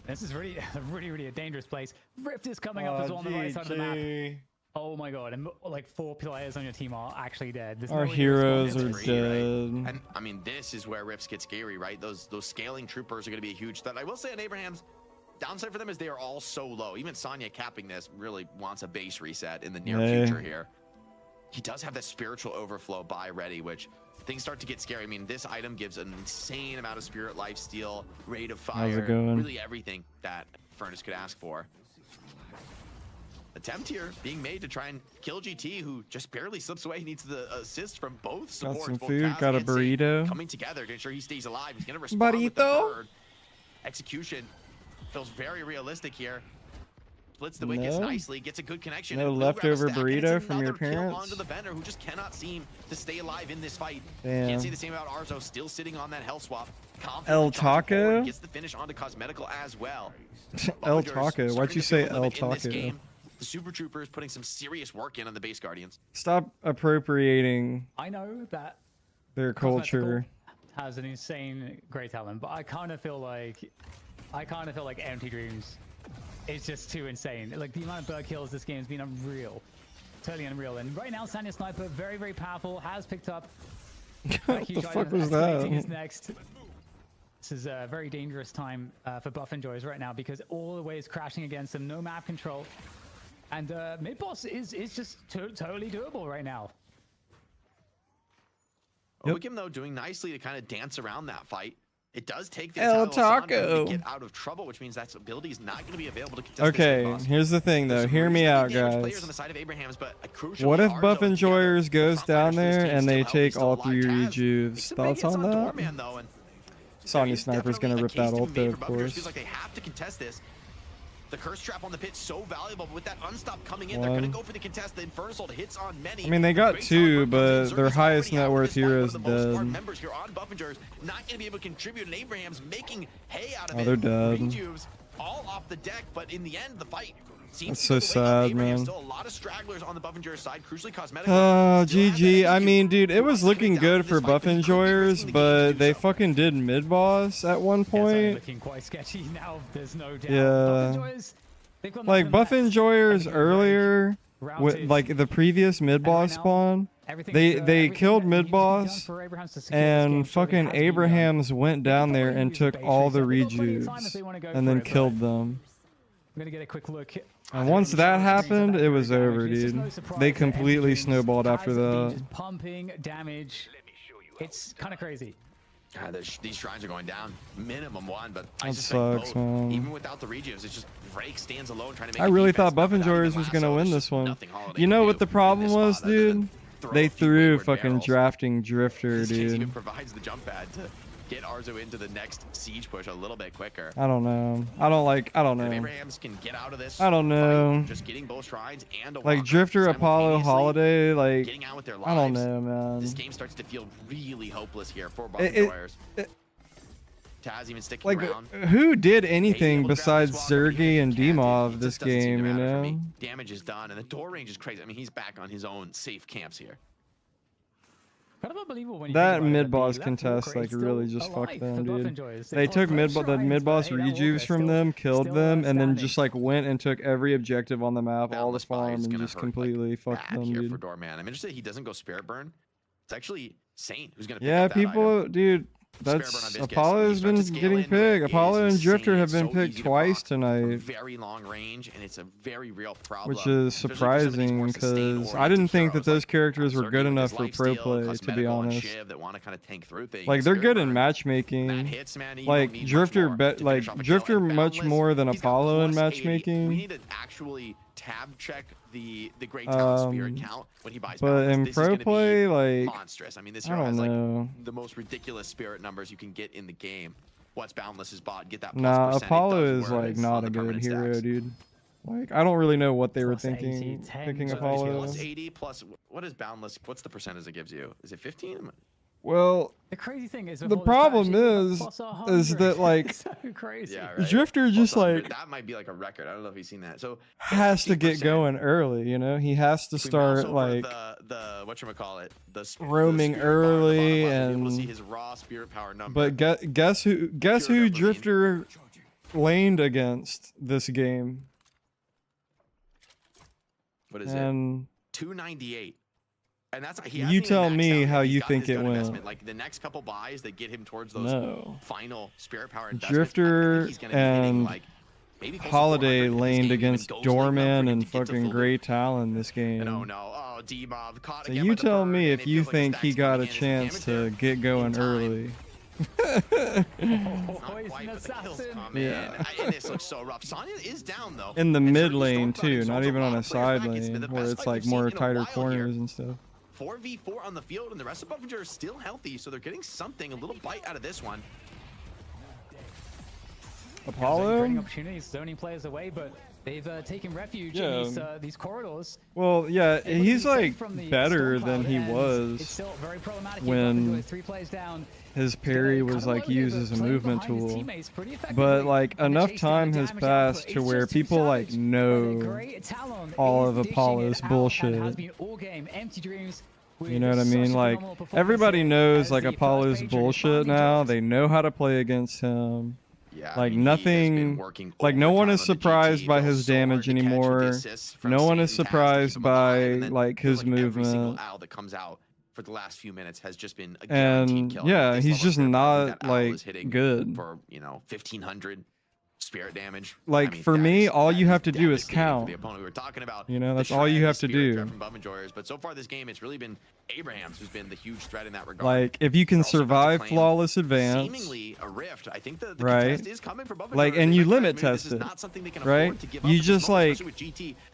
This is really, really a dangerous place. Rift is coming up as well on the right side of the map. Oh my god, and like 4 players on your team are actually dead. There's Our heroes are dead. Right? And I mean, this is where Rifts get scary, right? Those scaling troopers are going to be a huge threat. I will say on Abraham's, downside for them is they are all so low. Even Sonya capping this really wants a base reset in the near future here. He does have that spiritual overflow buy ready, which things start to get scary. I mean, this item gives an insane amount of spirit, lifesteal, rate of fire, really everything that Furnace could ask for. Attempt here being made to try and kill GT, who just barely slips away. He needs the assist from both supports. Got some food, got a burrito. Coming together to ensure he stays alive. He's going to respond with the bird. Execution feels very realistic here. Splits the wickets nicely, gets a good connection. No leftover burrito from your parents. Onto the vendor, who just cannot seem to stay alive in this fight. Damn. Can't say the same about Arzo, still sitting on that health swap. El Taco gets the finish onto Cosmetical as well. El Taco. Why'd you say El Taco? The Super Troopers putting some serious work in on the base Guardians. Stop appropriating. I know that their culture has an insane great talent, but I kind of feel like Empty Dreams is just too insane. Like the amount of bird kills this game has been unreal, totally unreal. And right now, Sanya Sniper, very, very powerful, has picked up. What the fuck was that? Is next. This is a very dangerous time for Buff and Joys right now, because all the way is crashing against them. No map control. And mid boss is just totally doable right now. Oakim, though, doing nicely to kind of dance around that fight. It does take the El Taco to get out of trouble, which means that ability is not going to be available to contest. Okay, here's the thing, though. Hear me out, guys. What if Buff and Joyers goes down there and they take all 3 rejuves? Thoughts on that? Sonya Sniper's gonna rip that ult, though, of course. Feels like they have to contest this. The curse trap on the pit so valuable, but with that unstop coming in, they're gonna go for the contest. The Inferno Assault hits on many. I mean, they got 2, but their highest net worth hero is dead. Members here on Buff and Joyers not gonna be able to contribute, and Abraham's making hay out of it. Oh, they're dead. Rejuves all off the deck, but in the end, the fight seems so sad, man. Still a lot of stragglers on the Buff and Joyers side. Crucially, Cosmetic. GG. I mean, dude, it was looking good for Buff and Joyers, but they fucking did mid boss at one point. Looking quite sketchy now. There's no doubt. Yeah. Like Buff and Joyers earlier, with like the previous mid boss spawn, they killed mid boss, and fucking Abrahams went down there and took all the rejuves, and then killed them. I'm gonna get a quick look. And once that happened, it was over, dude. They completely snowballed after that. Just pumping damage. It's kind of crazy. These shrines are going down. Minimum 1, but that I suspect sucks, both. man. Even without the rejuves, it's just Drake stands alone trying to make. I really thought Buff and Joyers was gonna win this one. You know what the problem was, dude? They threw fucking drafting Drifter, dude. Even provides the jump pad to get Arzo into the next siege push a little bit quicker. I don't know. I don't know. If Abrahams can get out of this, I don't know. Fight, just getting both shrines and a like Drifter, Apollo, Holiday, like getting out with their lives. I don't know, man. This game starts to feel really hopeless here for Buff and Joyers. Taz even sticking around. Who did anything besides Zergy and Demov this game, you know? Damage is done, and the door range is crazy. I mean, he's back on his own safe camps here. Kind of unbelievable when you that think mid boss contest like really just fucked them, dude. They took the mid boss rejuves from them, killed them, and then just like went and took every objective on the map, all the farm, and just completely fucked them, dude. For Doorman, I'm interested he doesn't go Spirit Burn. It's actually Saint who's gonna. Yeah, people, dude. That's Apollo's been getting picked. Apollo and Drifter have been picked twice tonight. Very long range, and it's a very real problem. Which is surprising because I didn't think that those characters were good enough for pro play, to be honest. Like they're good in matchmaking. Like Drifter, Drifter much more than Apollo in matchmaking. We need to actually tab check the great talent spirit count when he buys. But in pro play, like monstrous. I mean, this hero has like the most ridiculous spirit numbers you can get in the game. What's Boundless is bought. Get that. Nah, Apollo is like not a good hero, dude. Like I don't really know what they were thinking picking Apollo. Plus 80 plus what is Boundless? What's the percentage it gives you? Is it 15? Well, the crazy thing is the problem is that like so crazy. Yeah, right. Drifter just like that might be like a record. I don't know if you've seen that. So has to get going early, you know. He has to start like the whatchamacallit, the roaming early and see his raw spirit power number. But guess who Drifter laned against this game? What is it? 298. And that's you tell me how you think it went. Like the next couple buys that get him towards those final spirit power investments. Drifter and like Holiday laned against Doorman and fucking Grey Talon this game. Oh no! Oh, D-Mob caught again. So you tell me if you think he got a chance to get going early. Yeah. And this looks so rough. Sonya is down though. In the mid lane too, not even on a side lane where it's like more tighter corners and stuff. 4v4 on the field, and the rest of Buffalo are still healthy, so they're getting something, a little bite out of this one. Apollo? Opportunities, zoning players away, but they've taken refuge in these corridors. Well, yeah, he's like better than he was when his parry was like used as a movement tool. But like enough time has passed to where people like know all of Apollo's bullshit. You know what I mean? Like everybody knows like Apollo's bullshit now. They know how to play against him. Yeah, like nothing, like no one is surprised by his damage anymore. No one is surprised by like his movement. That comes out for the last few minutes has just been a and kill. Yeah, he's just not like good for 1500 spirit damage. Like, I mean, for me, all you have to do is count. The opponent we were talking about, you know, that's all you have to do. But so far this game, it's really been Abrahams who's been the huge threat in that regard. Like, if you can survive flawless advance, seemingly a rift. I think the right, is coming for like, and you limit test it, right? You just like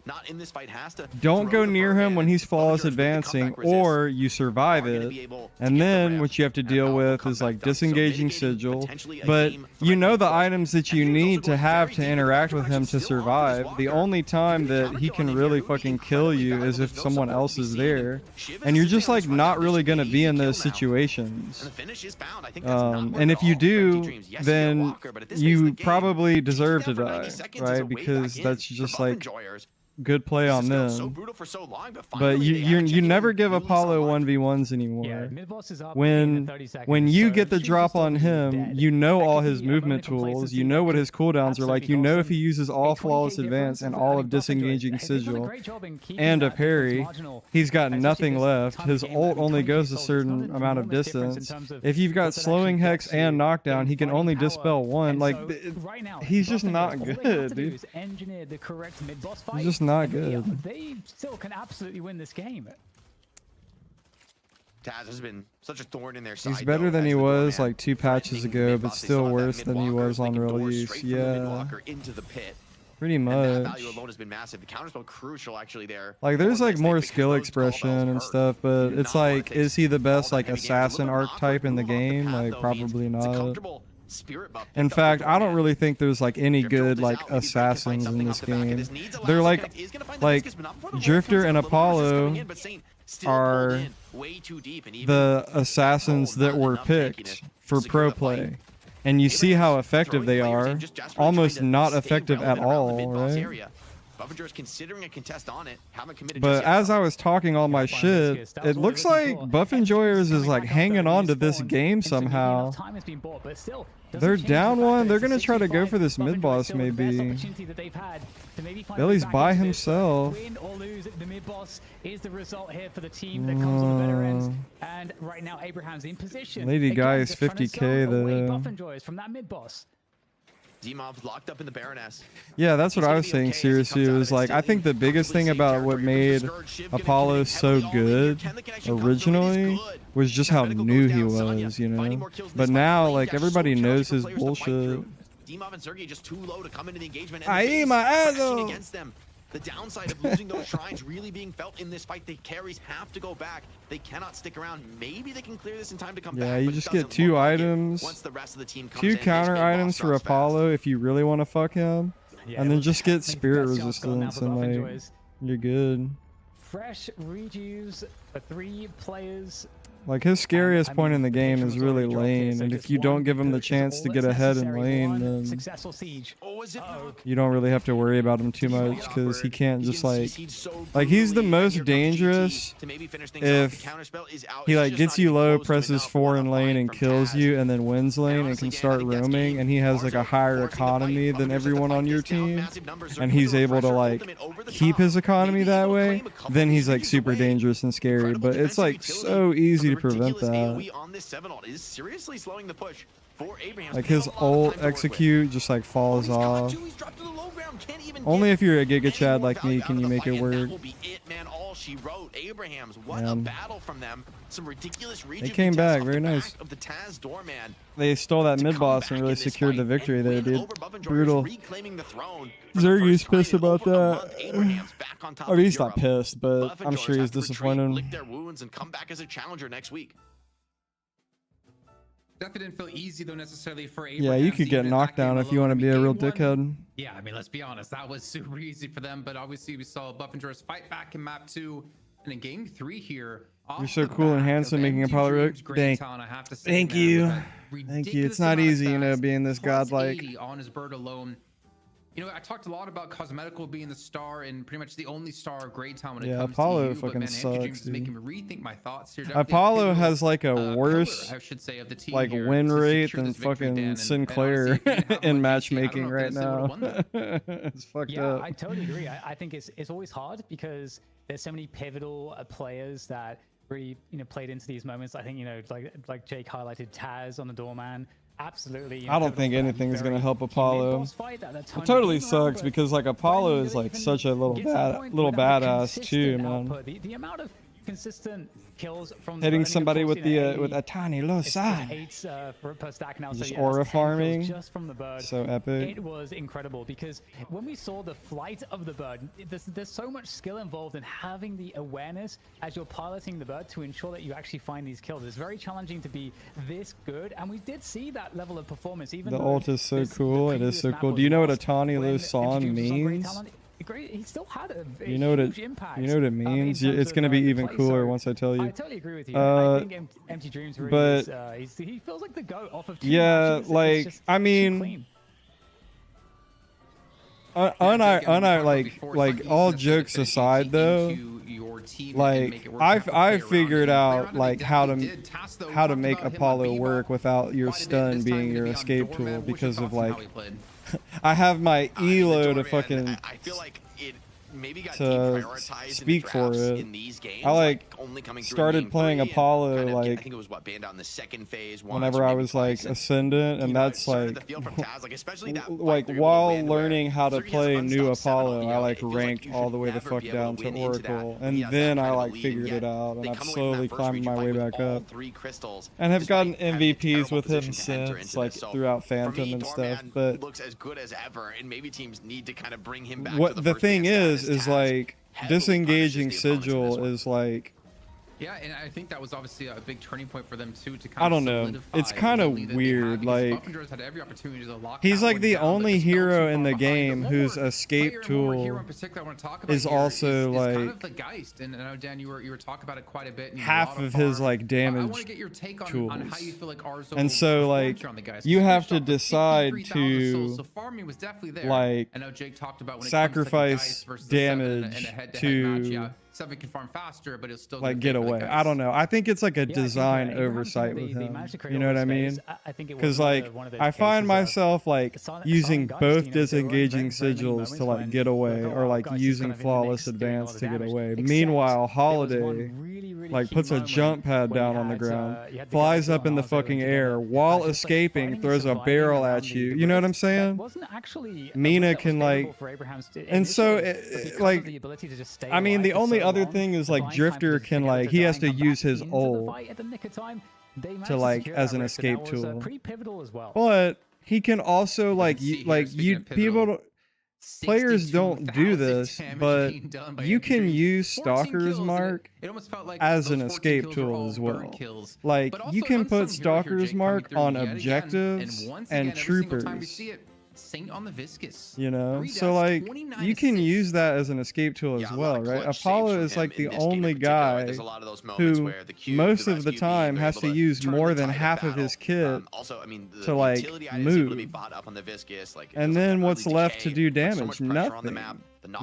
not in this fight has to don't go near him when he's flawless advancing, or you survive it, and then what you have to deal with is like disengaging sigil. But you know the items that you need to have to interact with him to survive. The only time that he can really fucking kill you is if someone else is there, and you're just like not really gonna be in those situations. And if you do, then you probably deserve to die, right? Because that's just like good play on them. But you never give Apollo 1v1s anymore. When you get the drop on him, you know all his movement tools, you know what his cooldowns are like, you know if he uses all flawless advance and all of disengaging sigil and a parry, he's got nothing left. His ult only goes a certain amount of distance. If you've got slowing hex and knockdown, he can only dispel one. Like, he's just not good, dude. He's just not good. They still can absolutely win this game. Taz has been such a thorn in their side. He's better than he was like 2 patches ago, but still worse than he was on release. Yeah. Pretty much. That value alone has been massive. The counterspell crucial actually there. Like there's like more skill expression and stuff, but it's like, is he the best like assassin archetype in the game? Like probably not. In fact, I don't really think there's like any good like assassins in this game. They're like Drifter and Apollo are the assassins that were picked for pro play. And you see how effective they are. Almost not effective at all, right? But as I was talking all my shit, it looks like Buff Enjoyers is like hanging on to this game somehow. They're down one. They're gonna try to go for this mid boss maybe. Billy's by himself. Win or lose, the mid boss is the result here for the team that comes on the better end. And right now, Abraham's in position. Lady Guy is 50k though. From that mid boss. Demov's locked up in the Baroness. Yeah, that's what I was saying. Seriously, it was like I think the biggest thing about what made Apollo so good originally was just how new he was, you know. But now, like everybody knows his bullshit. Demov and Sergey just too low to come into the engagement. I eat my ass against them. The downside of losing those shrines really being felt in this fight. The carries have to go back. They cannot stick around. Maybe they can clear this in time to come back. Yeah, you just get 2 items, once the rest of the team comes 2 counter items for Apollo if you really want to fuck him, and then just get spirit resistance and like you're good. Fresh rejuves for 3 players. Like his scariest point in the game is really lane, and if you don't give him the chance to get ahead in lane, then you don't really have to worry about him too much because he can't just like he's the most dangerous if he like gets you low, presses 4 in lane and kills you, and then wins lane and can start roaming, and he has like a higher economy than everyone on your team, and he's able to like keep his economy that way. Then he's like super dangerous and scary, but it's like so easy to prevent that. Like his ult execute just like falls off. Only if you're a Giga Chad like me can you make it work. They came back, very nice. They stole that mid boss and really secured the victory there, dude. Brutal. Zergy's pissed about that. I mean, he's not pissed, but I'm sure he's disappointed. Definitely didn't feel easy though necessarily for Abraham. Yeah, you could get knocked down if you want to be a real dickhead. Yeah, I mean, let's be honest, that was super easy for them, but obviously we saw Buff and Joris fight back in map 2, and in game 3 here. You're so cool and handsome, making Apollo rook. Thank you. Thank you. It's not easy, you know, being this godlike. On his bird alone. You know, I talked a lot about Cosmetical being the star and pretty much the only star of Great Town when it comes Apollo to you, fucking but, man, sucks, dude. making me rethink my thoughts here. Apollo has like a worse pillar, I should say, of the team like here win to rate secure than this victory, fucking Dan, Sinclair in matchmaking right now. It's fucked up. I totally agree. I think it's always hard because there's so many pivotal players that really, you know, played into these moments. I think, you know, like Jake highlighted, Taz on the doorman. Absolutely. You know, I don't think anything's gonna help Apollo. It totally sucks because like Apollo is like such a little badass too, man. The amount of consistent kills from hitting somebody with the with a tiny low side. Just aura farming. Just from the bird. So epic. It was incredible because when we saw the flight of the bird, there's so much skill involved in having the awareness as you're piloting the bird to ensure that you actually find these kills. It's very challenging to be this good, and we did see that level of performance. Even the ult is so cool. It is so cool. Do you know what a tiny low song means? He still had a you know what huge impact. You know what it means? It's gonna be even cooler once I tell you. I totally agree with you. I think Empty Dreams really is, he feels like the goat off of 2 matches. Like I mean, like all jokes aside though, like I figured out like how to make Apollo work without your stun being your escape tool because of like I have my elo to fucking to speak for it. I like started playing Apollo like I think it was banned out in the second phase whenever I was like ascendant, and that's like like while learning how to play new Apollo, I like ranked all the way the fuck down to Oracle, and then I like figured it out, and I've slowly climbed my way back up, and have gotten MVPs with him since, like throughout Phantom and stuff. But looks as good as ever, and maybe teams need to kind of bring him back. What the thing is like disengaging Sigil is like Yeah, and I think that was obviously a big turning point for them too. To kind I don't know. It's kind of weird. Like had every opportunity to lock he's like the only hero in the game whose escape tool is also like kind of the Geist. And I know Dan, you were talking about it quite a bit. And half of his like damage I want to get your take on how you feel like Arzo and so like you have to decide to like I know Jake talked about when sacrifice damage to Seven can farm faster, but it's still like get away. I don't know. I think it's like a design oversight with him. You know what I mean? Because like I find myself like using both disengaging sigils to like get away, or like using flawless advance to get away. Meanwhile, Holiday like puts a jump pad down on the ground, flies up in the fucking air while escaping, throws a barrel at you. You know what I'm saying? Mina can like, and so like, I mean, the only other thing is like Drifter can like, he has to use his ult to like as an escape tool, but he can also like players don't do this, but you can use Stalker's Mark as an escape tool as well. Like you can put Stalker's Mark on objectives and troopers. Saint on the Viscous. You know, so like you can use that as an escape tool as well, right? Apollo is like the only guy who most of the time has to use more than half of his kit to like move. And then what's left to do damage? Nothing.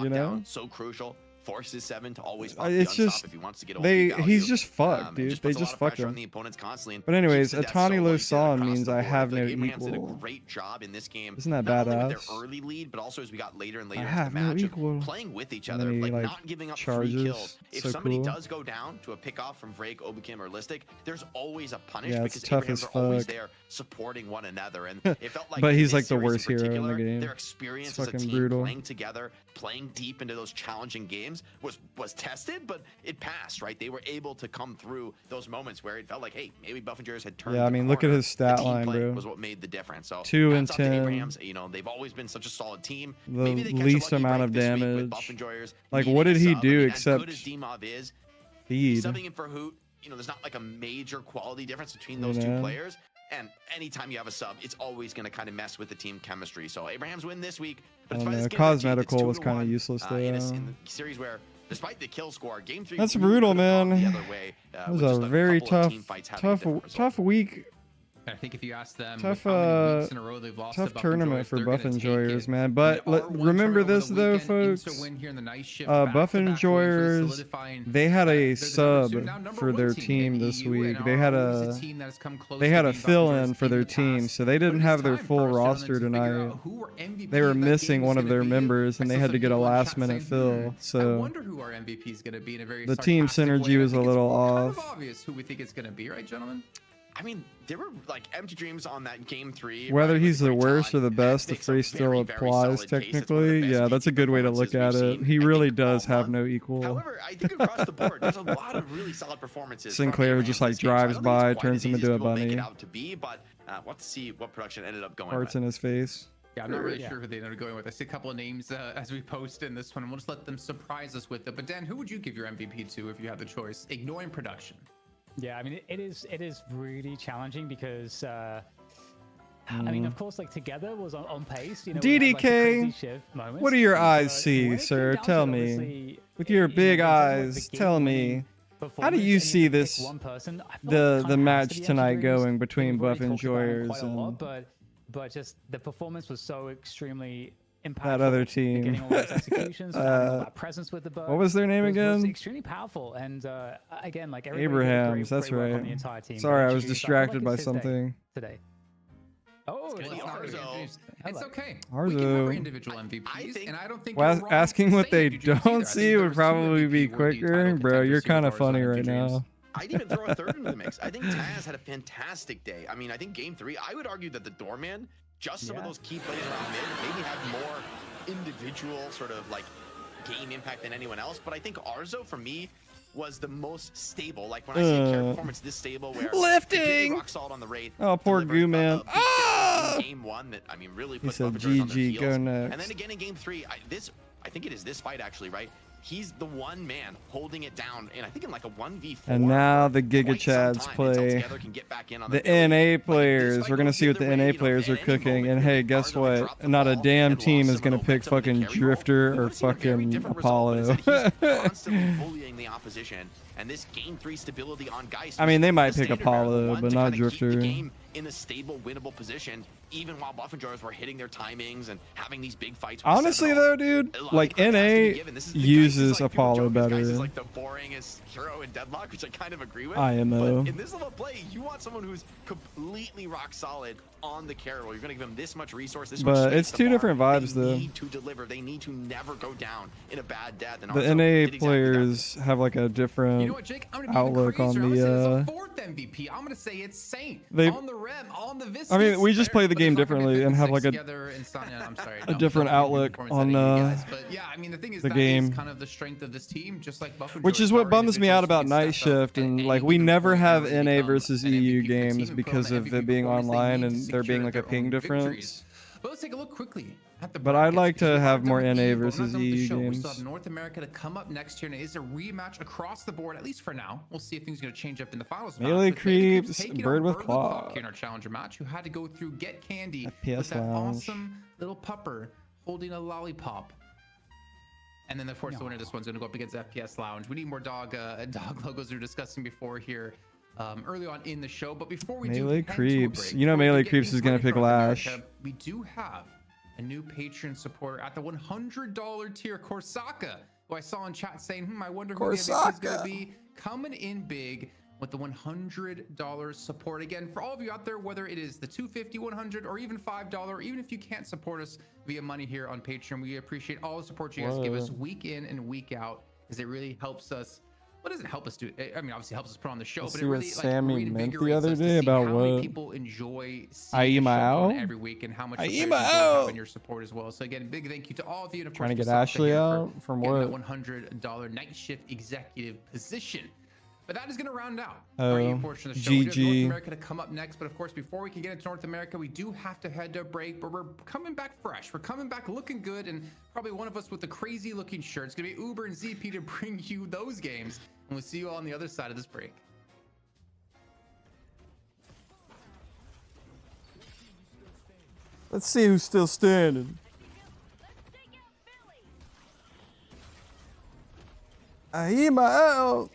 You know? So crucial. Forces Seven to always it's just if he wants to get he's just fucked, dude. They just fucked him. But anyways, Atani Lo San means I have no equal. Did a great job in this game. Isn't that not only badass? with their early lead, but also as we got later and later I into have the no match, equal. playing with each other, like not giving up charges. free kills. If So somebody cool. does go down to a pick off from Vrake, Obukim, or Listic, there's always a punish Yeah, because it's tough Abrahams as are always fuck. there supporting one another, and it felt like But in he's this like the series worst hero in the particular, game. Their experience It's as a fucking team brutal. playing together, playing deep into those challenging games was tested, but it passed, right? They were able to come through those moments where it felt like, hey, maybe Buffingers had turned. Yeah, I mean, look at his stat line, bro. Was what made the difference. So 2 and hats off to 10. Abrahams. You know, they've always been such a solid team. The Maybe they catch a least lucky amount break of this week with damage. Buffingers Like, needing what did a he sub. do I mean, except as good as D-Mob is, feed? subbing in for Hoot, you know, there's not like a major quality difference between those two players. And anytime you have a sub, it's always going to kind of mess with the team chemistry. So Abrahams win this week. But I don't know. this game it's Cosmetical was 2-1, kind of useless though. in the series where, despite the kill score, game 3 That's really brutal, could've gone man. the other way, It was with a just very couple of tough, team fights having a different result. tough week. I think if you ask them, Tough, with how many weeks in a row they've lost tough to Buff tournament Enjoyers, for they're Buff gonna take Enjoyers, it. man. But remember this though, folks. Buff Enjoyers, they had a sub for their team this week. They had a fill-in for their team, so they didn't have their full roster tonight. They were missing one of their members, and they had to get a last-minute fill. So the team synergy was a little off. Obvious who we think it's going to be, right, gentlemen? I mean, there were like empty dreams on that game 3. Whether right, he's with the great worst or talent, the and best, the takes a phrase still very, applies very solid case. It's one of the technically. best Yeah, that's a good way to look at performances it. we've He seen, really I think, does all have month. no equal. However, I think across the board, there's a lot of really solid performances. from Sinclair Abrahams just in like this game, so I drives don't think it's by, quite turns as him easy into as a people make bunny. it out to be, but we'll have to see what production ended up going Hearts with. in his face. Yeah, I'm not really sure who they ended up going with. I see a couple of names as we post in this one, and we'll just let them surprise us with it. But Dan, who would you give your MVP to if you had the choice, ignoring production? Yeah, I mean, it is really challenging because, I mean, of course, like Together was on pace. You know, we had, like, the DDK, crazy shift moments, what do your eyes but see, when it came sir? down to Tell it, me. obviously, With your you know, big in terms of, like, eyes, the tell game-winning me. How do performance, you and see have to pick this, one person, I feel like it the kinda has match to be tonight Empty Dreams. going between We've Buff already talked about him Enjoyers quite a lot, and but just the performance was so extremely impactful. that other and team? getting all those executions, having all that presence with the bow. What was their name was again? extremely powerful, and again, like everybody did Abrahams, great that's work on right. the entire team. Sorry, but I was Juice, feel distracted like by it's his day something. today. Oh, gonna be Arzo. It's okay. Arzo. We can have our individual MVPs, and I don't think Well, you're wrong asking what they saying it, Juice, either. I don't think see there would was two probably be MVP worthy quicker. title Bro, you're contenders kind here of for Arzo funny and right Empty Dreams. now. I'd even throw a third into the mix. I think Taz had a fantastic day. I mean, I think game 3, I would argue that the Doorman, just some of those key plays around mid, maybe had more individual sort of like game impact than anyone else. But I think Arzo, for me, was the most stable. Like when I see a character performance this stable, where Lifting! rock solid on the rate. Oh, poor delivered Goo Man. a beat down in game 1 that, I mean, really He put said, Buffingers on their GG, go heels. next. And then again in game 3, I think it is this fight actually, right? He's the one man holding it down, and I think in like a 1v4. And now the for Giga quite some Chads time play. until Together can get back in on The build. NA Like, if this players, fight we're gonna goes see what the either way, NA you know, players at are any cooking. moment, And hey, Arzo guess would what? drop the Not a ball damn and team lost is some gonna of the pick momentum in the fucking carry role. Drifter We or would've seen a very fucking different result, but Apollo. instead he's constantly bullying the opposition, and this game 3 stability on Geist. I mean, they might the pick standard bearer, the Apollo, one but to not kinda keep the Drifter. game in a stable, winnable position. even while Buff and Joyers were hitting their timings and having these big fights. With Honestly, 7-0, though, dude, a lot of like credit has to be NA given. This is the uses Geist is, like, Apollo Geist better. is like the boringest hero in Deadlock, which I kind of agree with. IMO. But in this level of play, you want someone who's completely rock solid on the carry. You're going to give them this much resource, this much But space it's to two farm. different vibes, they though. need to deliver. They need to never go down in a bad death. And The also NA did exactly players have like a different You know what, Jake? I'm gonna be outlook even on crazier. I'm gonna say the. it's a fourth MVP. I'm gonna say it's Saint They- on the rim, on the Viscous. I mean, we just play the But game there's not gonna be differently and have 56 like together and Sonya, I'm sorry, a different outlook on But yeah, I mean, the thing is the that game. is kind of the strength of this team, just like Buff and Which Joy is are what bums me out individuals about who can Night step up Shift, at and any like we given never point have and really NA become versus an EU MVP for the team games and put on because the of MVP it being performance they online need to and there being secure like a their ping own difference. victories. But let's take a look quickly at the But I'd brackets, like because to we are have done more with NA EU, but we're not versus done with the EU show. We games. still have North America to come up next year, and it is a rematch across the board, at least for now. We'll see if things are going to change up in the finals. Melee match, with Melee Creeps Creeps, taking Bird on with Bird Claw. here in our challenger match, who had to go through Get Candy FPS with that Lounge. awesome little pupper holding a lollipop. And then, of course, the winner of this one's going to go up against FPS Lounge. We need more dog logos we were discussing before here early on in the show. But before we Melee do Creeps. break, You know before we Melee get Creeps things is gonna ready for pick North Lash. America, we do have a new Patreon supporter at the $100 tier, Korsaka, who I saw in chat saying, I wonder who the MVP is going to be. Coming in big with the $100 support. Again, for all of you out there, whether it is the $250, $100, or even $5, or even if you can't support us via money here on Patreon, we appreciate all the support you guys give us week in and week out, because it really helps us. What does it help us do? I mean, obviously helps us put on the show, Let's but see it what really Sammy meant the reinvigorates other us to day see about how many what? people enjoy I seeing the emo show out? on every week, and how much the I players emo enjoy out? having your support as well. So again, big thank you to all of you, and of Trying to course, get Korsaka Ashley here out for from getting what? that $100 night shift executive position. But that is going to round out Oh, our EU portion of the show. We do have GG. North America to come up next, but of course, before we can get into North America, we do have to head to a break. But we're coming back fresh. We're coming back looking good, and probably one of us with a crazy looking shirt. It's going to be Uber and ZP to bring you those games, and we'll see you all on the other side of this break. Let's see who's still standing. I hear my out.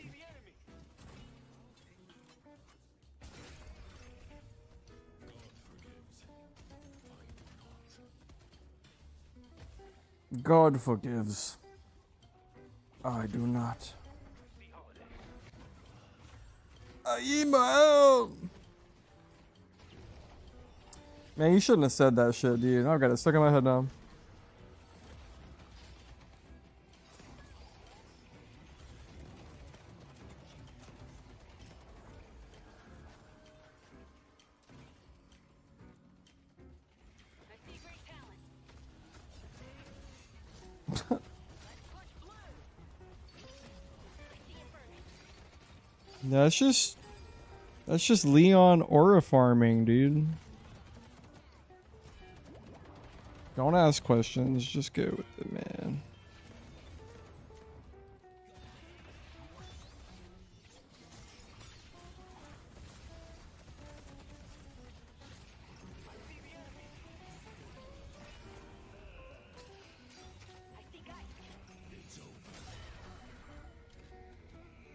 God forgives. I do not. I hear my out. Man, you shouldn't have said that shit, dude. I've got it stuck in my head now. Yeah, that's just Leon aura farming, dude. Don't ask questions, just go with it, man.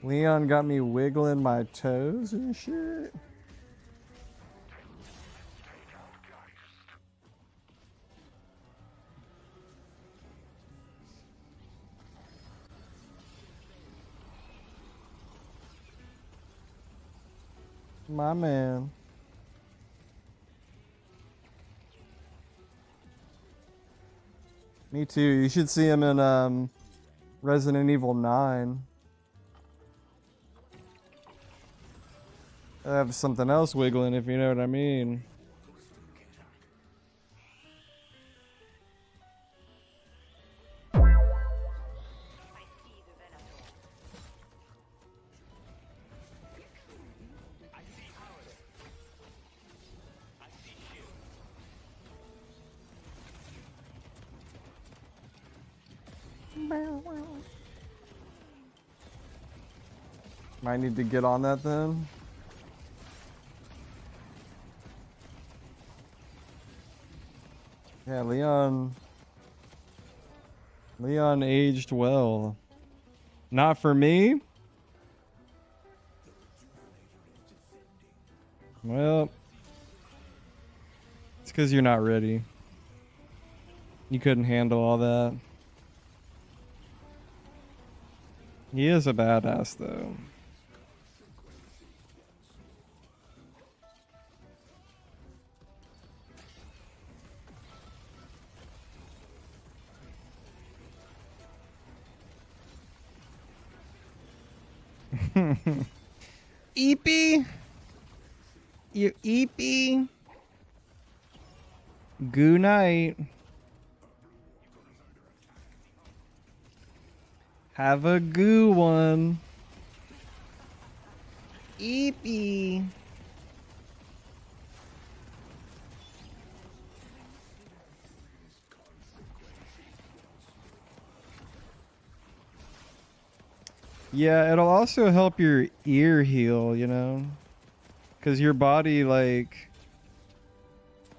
Leon got me wiggling my toes and shit. My man. Me too. You should see him in Resident Evil 9. I have something else wiggling, if you know what I mean. Might need to get on that then. Yeah, Leon aged well. Not for me. Well, It's because you're not ready. You couldn't handle all that. He is a badass, though. Eepy. You eepy. Good night. Have a goo one. Eepy. Yeah, it'll also help your ear heal, you know? Because your body, like...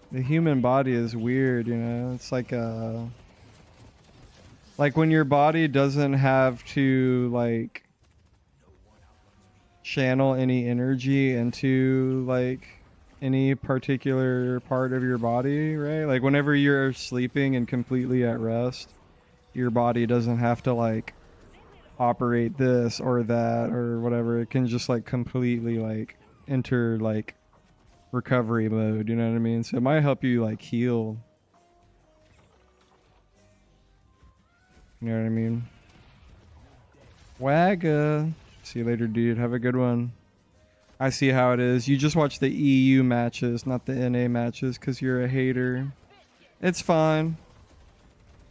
The human body is weird, you know? It's like a... Like when your body doesn't have to, like... channel any energy into, like... any particular part of your body, right? Like whenever you're sleeping and completely at rest, your body doesn't have to, like... operate this or that or whatever. It can just like completely like enter like recovery mode, you know what I mean? So it might help you like heal, you know what I mean? Wagga. See you later, dude. Have a good one. I see how it is. You just watch the EU matches, not the NA matches, because you're a hater. It's fine.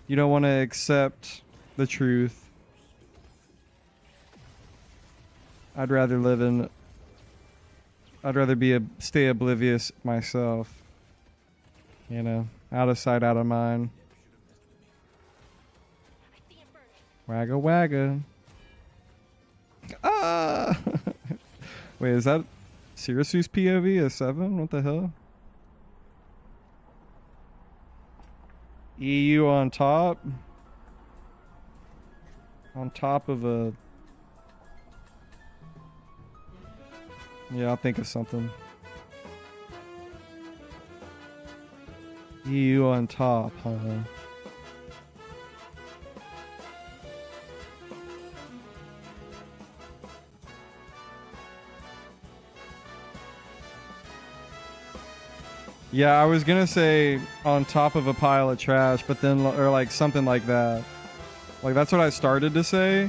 You don't want to accept the truth. I'd rather stay oblivious myself. You know, out of sight, out of mind. Wagga wagga. Ah! Wait, is that Syracuse POV a 7? What the hell? EU on top? On top of a... Yeah, I'll think of something. EU on top, huh? Yeah, I was gonna say on top of a pile of trash, but then, or like something like that. Like that's what I started to say.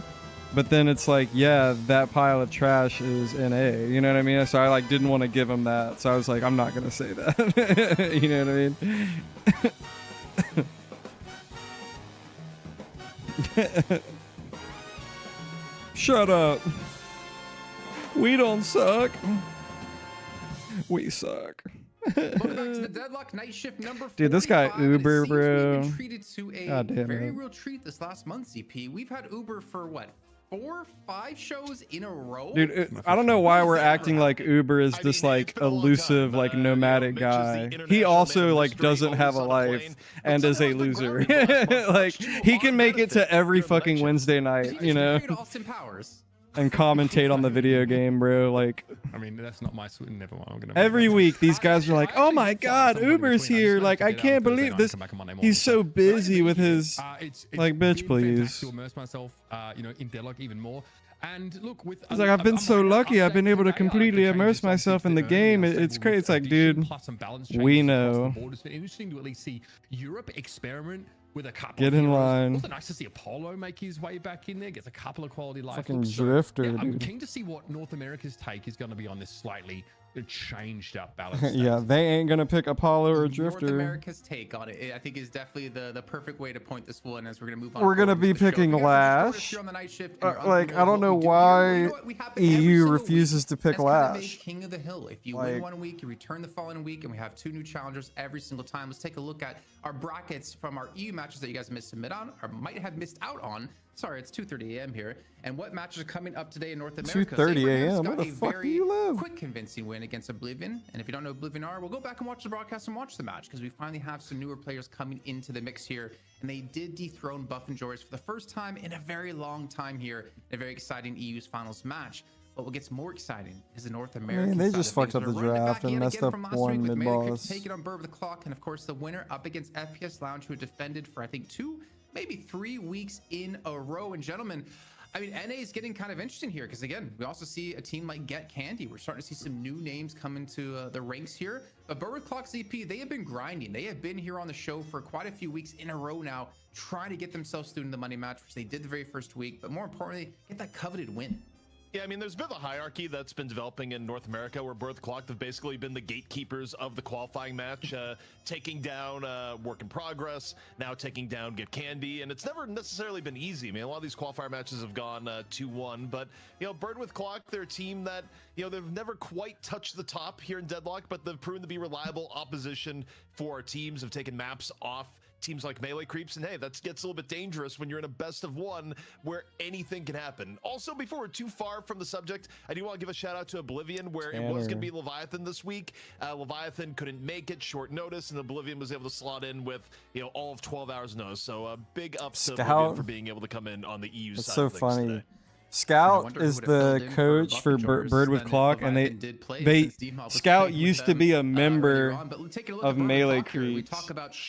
But then it's like, yeah, that pile of trash is NA. You know what I mean? So I like didn't want to give him that. So I was like, I'm not gonna say that. You know what I mean? Shut up. We don't suck. We suck. Welcome back to the Deadlock Night Shift number 45. Dude, this guy Uber, bro. We've been treated to a very real treat this last month, CP. We've had Uber for what? 4 or 5 shows in a row. Dude, I don't know why we're acting like Uber is this like elusive, like nomadic guy. He also like doesn't have a life and is a loser. Like he can make it to every fucking Wednesday night, you know, and commentate on the video game, bro. Like, I mean, that's not my swing. Never mind. I'm gonna every week these guys are like, "Oh my God, Uber's here!" Like, I can't believe this. He's so busy with his like, bitch, please. To immerse myself, you know, in Deadlock even more. And look, with he's like, I've been so lucky. I've been able to completely immerse myself in the game. It's crazy. It's like, dude, we know. It's been interesting to at least see Europe experiment with a couple. Get in line. Also nice to see Apollo make his way back in there. Gets a couple of quality life. Fucking drifter, yeah, dude. I'm keen to see what North America's take is going to be on this slightly changed up balance. Yeah, they ain't gonna pick Apollo or Drifter. North America's take on it, I think, is definitely the perfect way to point this one as we're gonna move on. We're gonna be picking Lash. Like, I don't know why EU refuses to pick Lash. King of the Hill. If you win one week, you return the following week, and we have 2 new challengers every single time. Let's take a look at our brackets from our EU matches that you guys missed submit on, or might have missed out on. Sorry, it's 2:30 a.m. here. And what matches are coming up today in North America? 2:30 a.m. Where the fuck do you live? Quick, convincing win against Oblivion. And if you don't know who Oblivion are, we'll go back and watch the broadcast and watch the match, because we finally have some newer players coming into the mix here. And they did dethrone Buff and Joris for the first time in a very long time here in a very exciting EU's finals match. But what gets more exciting is the North American. Man, they side just of fucked things. up the We're running it draft back and yet messed again up from last one week with Melee Crypt mid-boss. taking on Bird with the Clock, and of course the winner up against FPS Lounge, who defended for I think 2, maybe 3 weeks in a row. And gentlemen, I mean, NA is getting kind of interesting here because, again, we also see a team like Get Candy. We're starting to see some new names come into the ranks here. But Bird with Clock ZP, they have been grinding. They have been here on the show for quite a few weeks in a row now, trying to get themselves through the money match, which they did the very first week. But more importantly, get that coveted win. Yeah, I mean, there's a bit of a hierarchy that's been developing in North America where Bird with the Clock have basically been the gatekeepers of the qualifying match, taking down Work in Progress, now taking down Get Candy, and it's never necessarily been easy. I mean, a lot of these qualifier matches have gone 2-1, but, you know, Bird with Clock, they're a team that, you know, they've never quite touched the top here in Deadlock, but they've proven to be reliable opposition for our teams, have taken maps off teams like Melee Creeps, and hey, that gets a little bit dangerous when you're in a best of one where anything can happen. Also, before we're too far from the subject, I do want to give a shout out to Oblivion, where it was going to be Leviathan this week. Leviathan couldn't make it, short notice, and Oblivion was able to slot in with, you know, all of 12 hours notice. So big ups to Oblivion for being able to come in on the EU That's side so of things funny. today. Scout is the coach for Bird with Clock, and Scout used to be a member of Melee Creeps,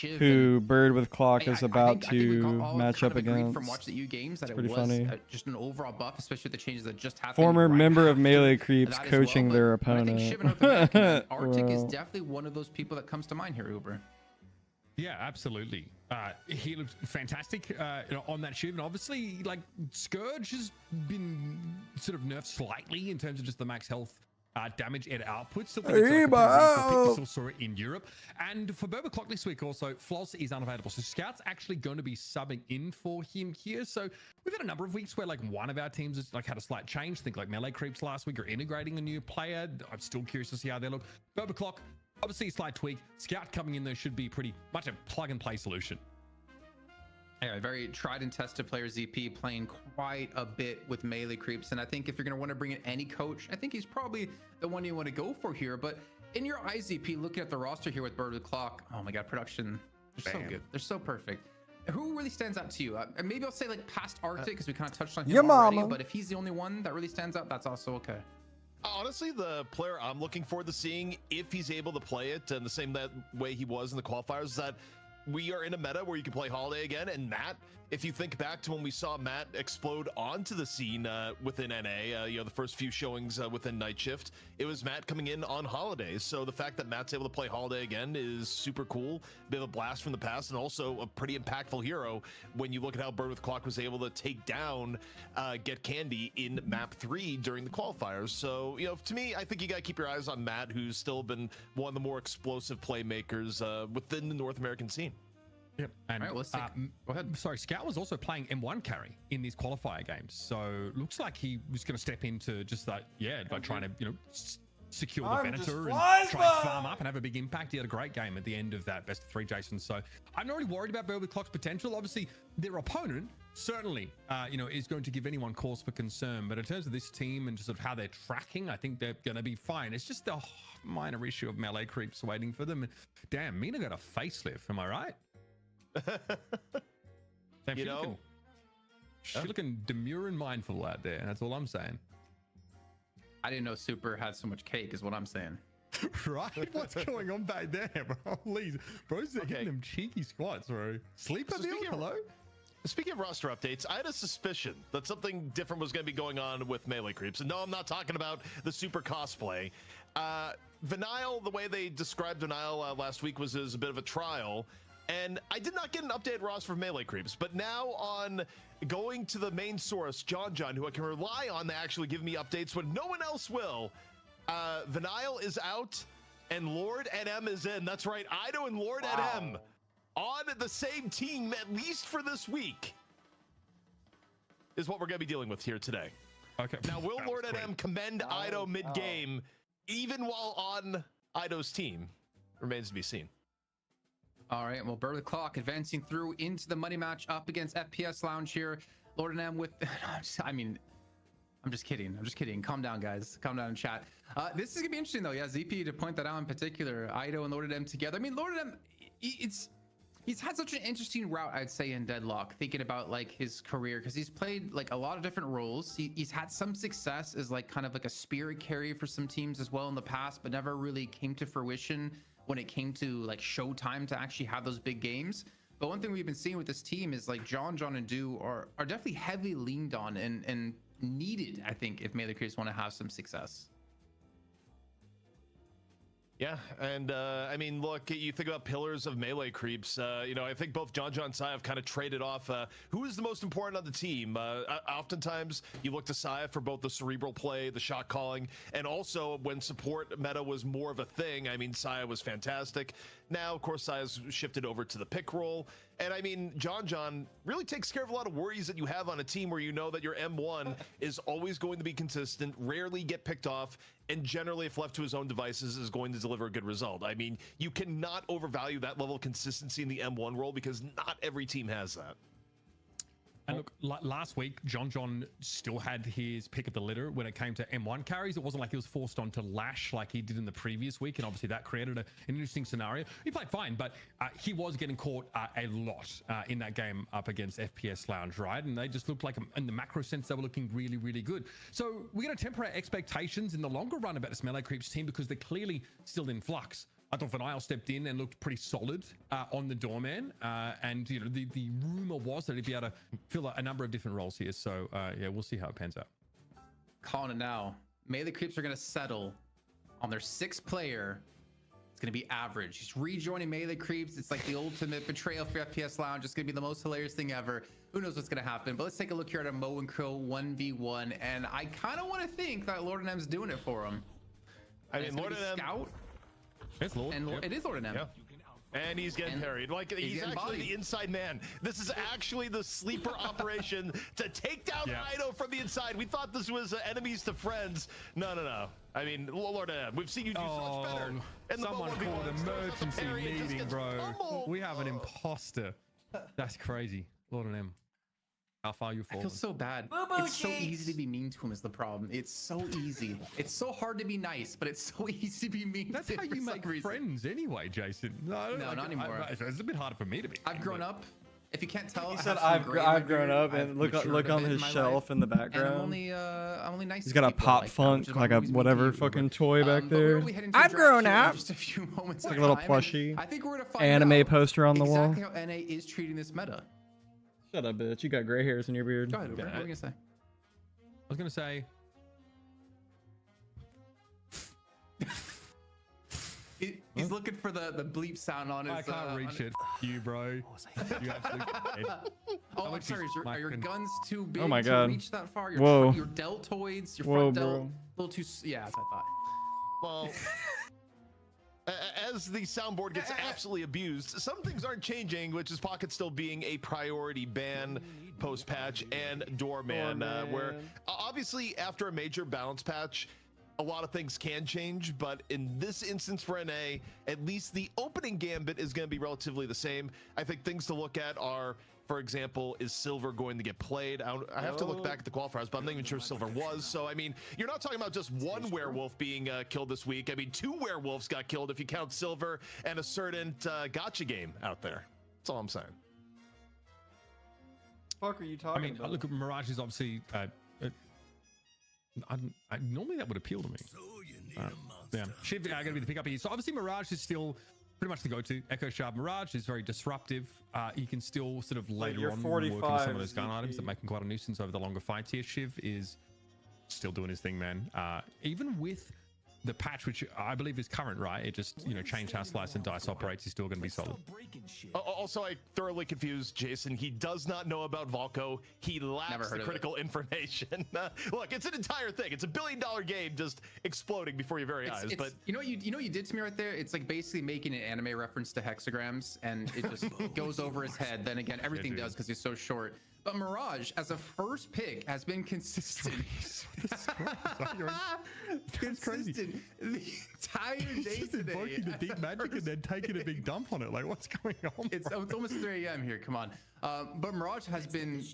who Bird with Clock is about to match up against. From watching the EU games that Pretty it was funny. just an overall buff, especially with the changes that just happened. Former member of Melee Creeps that as coaching well, their but I think opponent. Shiv in North America, Arctic is Well. definitely one of those people that comes to mind here, Uber. Yeah, absolutely. He looked fantastic on that Shiv, and obviously, like, Scourge has been sort of nerfed slightly in terms of just the max health damage and output. Still think it's like a pretty reasonable pick. We still saw it in Europe. And for Boba Clock this week also, Floss is unavailable. So Scout's actually going to be subbing in for him here. So we've had a number of weeks where like one of our teams has like had a slight change. Think like Melee Creeps last week, or integrating a new player. I'm still curious to see how they look. Boba Clock, obviously a slight tweak. Scout coming in there should be pretty much a plug and play solution. Yeah, very tried and tested player ZP, playing quite a bit with Melee Creeps. And I think if you're going to want to bring in any coach, I think he's probably the one you want to go for here. But in your eyes, ZP, looking at the roster here with Bird with Clock, oh my God, production, they're so good. They're so perfect. Who really stands out to you? And maybe I'll say like past Arctic, because we kind of touched on him already. But if he's the only one that really stands out, that's also okay. Honestly, the player I'm looking forward to seeing, if he's able to play it in the same way he was in the qualifiers, is that we are in a meta where you can play Holiday again. And Matt, if you think back to when we saw Matt explode onto the scene within NA, you know, the first few showings within Night Shift, it was Matt coming in on Holiday. So the fact that Matt's able to play Holiday again is super cool. Bit of a blast from the past, and also a pretty impactful hero when you look at how Bird with Clock was able to take down Get Candy in map 3 during the qualifiers. So, you know, to me, I think you got to keep your eyes on Matt, who's still been one of the more explosive playmakers within the North American scene. Yep. And right, let's take, go ahead. Sorry, Scout was also playing M1 carry in these qualifier games. So looks like he was going to step into just that, like trying to, you know, secure the Venator and try and farm up and have a big impact. He had a great game at the end of that best of 3, Jason. So I'm not really worried about Bird with Clock's potential. Obviously, their opponent certainly, you know, is going to give anyone cause for concern. But in terms of this team and just sort of how they're tracking, I think they're going to be fine. It's just a minor issue of Melee Creeps waiting for them. Damn, Mina got a facelift. Am I right? Damn, you know, she's looking demure and mindful out there. That's all I'm saying. I didn't know Super had so much cake, is what I'm saying. Right? What's going on back there, bro? Please, bro's hitting them cheeky squats, bro. Sleeper So deal? Hello? Speaking of roster updates, I had a suspicion that something different was going to be going on with Melee Creeps. And no, I'm not talking about the Super cosplay. Vinyl, the way they described Vinyl last week was as a bit of a trial. And I did not get an updated roster for Melee Creeps, but now on going to the main source, John, who I can rely on to actually give me updates when no one else will, Vinyl is out and Lord NM is in. That's right, Ido and Lord NM on the same team, at least for this week, is what we're going to be dealing with here today. Okay. Now, will Lord NM commend Ido mid-game, even while on Ido's team? Remains to be seen. All right, well, Bird with Clock advancing through into the money match up against FPS Lounge here. Lord and M with, I'm just kidding. Calm down, guys. Calm down in chat. This is gonna be interesting though. Yeah, ZP to point that out in particular. Ido and Lord and M together. I mean, Lord and M, it's He's had such an interesting route, I'd say, in Deadlock, thinking about like his career, because he's played like a lot of different roles. He's had some success as like kind of like a spirit carry for some teams as well in the past, but never really came to fruition when it came to like showtime to actually have those big games. But one thing we've been seeing with this team is like John and Do are definitely heavily leaned on and needed, I think, if Melee Creeps want to have some success. Yeah, and I mean, look, you think about pillars of Melee Creeps. You know, I think both John and Saya have kind of traded off who is the most important on the team. Oftentimes, you look to Saya for both the cerebral play, the shot calling, and also when support meta was more of a thing. I mean, Saya was fantastic. Now, of course, Saya's shifted over to the pick role. And I mean, John really takes care of a lot of worries that you have on a team where you know that your M1 is always going to be consistent, rarely get picked off, and generally, if left to his own devices, is going to deliver a good result. I mean, you cannot overvalue that level of consistency in the M1 role because not every team has that. And look, last week, John still had his pick of the litter when it came to M1 carries. It wasn't like he was forced onto Lash like he did in the previous week, and obviously that created an interesting scenario. He played fine, but he was getting caught a lot in that game up against FPS Lounge, right? And they just looked like, in the macro sense, they were looking really, really good. So we're going to temper our expectations in the longer run about this Melee Creeps team because they're clearly still in flux. I thought Vinyl stepped in and looked pretty solid on the doorman, and you know the rumor was that he'd be able to fill a number of different roles here. So yeah, we'll see how it pans out. Calling it now. Melee Creeps are going to settle on their 6th player. It's going to be average. He's rejoining Melee Creeps. It's like the ultimate betrayal for FPS Lounge. It's going to be the most hilarious thing ever. Who knows what's going to happen? But let's take a look here at a Mo and Crow 1v1, and I kind of want to think that Lord and M's doing it for him. I mean, Lord and M. Scout. It's Lord. And it is Lord and M. Yeah. And he's getting parried. Like, he's actually bodied. The inside man. This is actually the sleeper operation to take down Ido from the inside. We thought this was enemies to friends. No. I mean, Lord M, we've seen you do so much better. And someone called emergency meeting, bro. We have an imposter. That's crazy. Lord and M. How far you fall? I feel so bad. It's so easy to be mean to him is the problem. It's so easy. It's so hard to be nice, but it's so easy to be mean. That's how you make friends anyway, Jason. No, not anymore. It's a bit harder for me to be. I've grown up. If you can't tell, he said I've grown up, and look on his shelf in the background. I'm only nice. He's got a pop funk, like a whatever fucking toy back there. I've grown up. Just a few moments. Like a little plushie. I think we're gonna find anime poster on the wall. Exactly how NA is treating this meta. Shut up, bitch. You got gray hairs in your beard. Go ahead, Uber. What are you gonna say? I was gonna say. He's looking for the bleep sound on his. I can't reach it. You, bro. You absolutely. Oh, I'm sorry. Are your guns too big oh my to God. reach that far? Whoa. Your deltoids, your front delt, a little too. Yeah, that's what I thought. Well. As the soundboard gets absolutely abused, some things aren't changing, which is Pocket still being a priority ban post-patch and Doorman, where obviously after a major balance patch, a lot of things can change, but in this instance for NA, at least the opening gambit is going to be relatively the same. I think things to look at are, for example, is Silver going to get played? I have to look back at the qualifiers, but I'm not even sure Silver was. So, I mean, you're not talking about just one werewolf being killed this week. I mean, 2 werewolves got killed if you count Silver and a certain gotcha game out there. That's all I'm saying. What the fuck are you talking about? Look, Mirage is obviously... normally that would appeal to me. Yeah, Shiv going to be the pickup here. So obviously Mirage is still pretty much the go-to. Echo Sharp Mirage is very disruptive. He can still sort of later on work on some of those gun items that make him quite a nuisance over the longer fights here. Shiv is still doing his thing, man. Even with the patch, which I believe is current, right? It just, you know, changed how Slice and Dice operates. He's still going to be solid. Also, I thoroughly confused Jason. He does not know about Volko. He lacks the critical information. Look, it's an entire thing. It's $1 billion game just exploding before your very eyes. But you know what you did to me right there? It's like basically making an anime reference to hexagrams, and it just goes over his head. Then again, everything does because he's so short. But Mirage, as a first pick, has been consistent. Consistent the entire day today. Invoking the deep magic and then taking a big dump on it. Like, what's going on? It's almost 3 a.m. here. Come on. But Mirage has been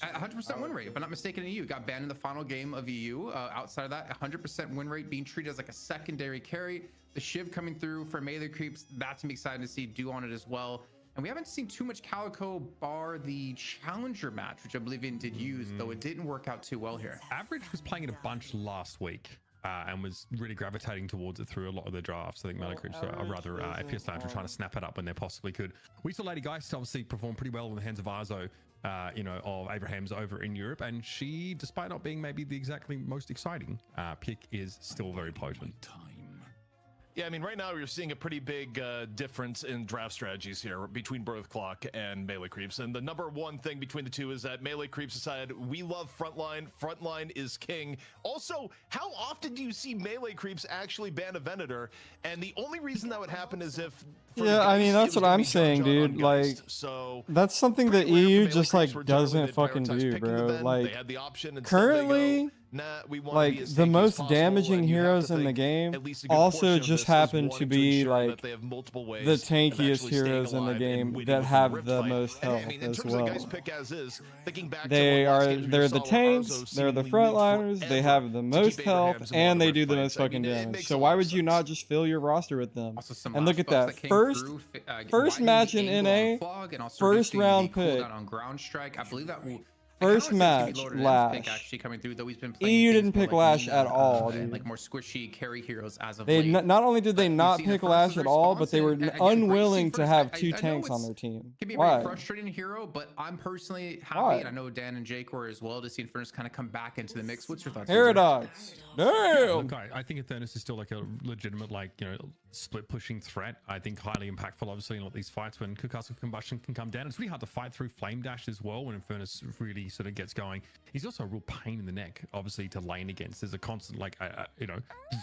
at 100% win rate. If I'm not mistaken, in EU. Got banned in the final game of EU. Outside of that, 100% win rate, being treated as like a secondary carry. The Shiv coming through for Melee Creeps. That's me excited to see. Do on it as well. And we haven't seen too much Calico bar the Challenger match, which Oblivion did use, though it didn't work out too well here. Average was playing it a bunch last week and was really gravitating towards it through a lot of the drafts. I think Melee Creeps, or rather FPS Lounge, were trying to snap it up when they possibly could. We saw Lady Geist obviously perform pretty well in the hands of Arzo, of Abraham's over in Europe, and she, despite not being maybe the exactly most exciting pick, is still very potent. Yeah, I mean, right now you're seeing a pretty big difference in draft strategies here between Birth Clock and Melee Creeps. And the number one thing between the two is that Melee Creeps decided, we love Frontline. Frontline is king. Also, how often do you see Melee Creeps actually ban a Venator? And the only reason that would happen is if... Yeah, I mean, that's what I'm saying, dude. Like, so that's something that EU just, like, doesn't fucking do, bro. Like, currently... like the most damaging heroes in the game also just happen to be like the tankiest heroes in the game that have the most health as well. They're the tanks, they're the frontliners, they have the most health, and they do the most fucking damage. So why would you not just fill your roster with them? And look at that, first match in NA, first round pick. I believe that First match, Lash. Actually coming through, though he's been EU didn't pick Lash at all, dude. And like more squishy carry heroes as of late. Not only did they not pick Lash at all, but they were unwilling to have two tanks on their team. Can be a very frustrating hero, but I'm personally happy, and I know Dan and Jake were as well, to see Infernus kind of come back into the mix. What's your thoughts? Paradox. Damn. Look, I think Eternus is still like a legitimate, like, split pushing threat. I think highly impactful, obviously, in all these fights when Castle Combustion can come down. It's really hard to fight through Flame Dash as well when Infernus really sort of gets going. He's also a real pain in the neck, obviously, to lane against. There's a constant, like,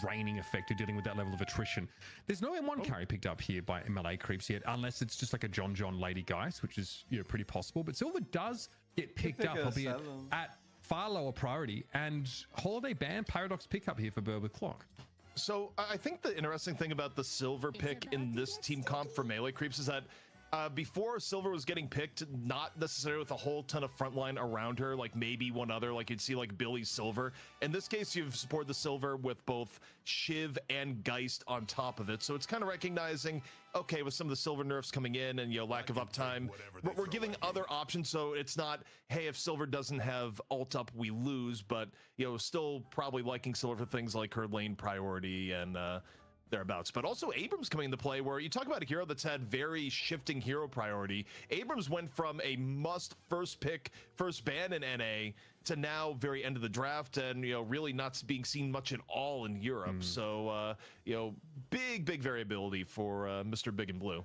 draining effect of dealing with that level of attrition. There's no M1 carry picked up here by MLA Creeps yet, unless it's just like a John Lady Geist, which is pretty possible. But Silver does get picked up, albeit at far lower priority, and Holiday Ban Paradox pickup here for Birth Clock. So I think the interesting thing about the Silver pick in this team comp for Melee Creeps is that before Silver was getting picked, not necessarily with a whole ton of frontline around her, like maybe one other, like you'd see like Billy Silver. In this case, you've supported the Silver with both Shiv and Geist on top of it. So it's kind of recognizing, okay, with some of the Silver nerfs coming in and, lack of uptime, we're giving other options. So it's not, hey, if Silver doesn't have ult up, we lose, but, still probably liking Silver for things like her lane priority and, thereabouts. But also Abrams coming into play, where you talk about a hero that's had very shifting hero priority. Abrams went from a must first pick, first ban in NA to now very end of the draft, and really not being seen much at all in Europe. So big variability for Mr. Big and Blue.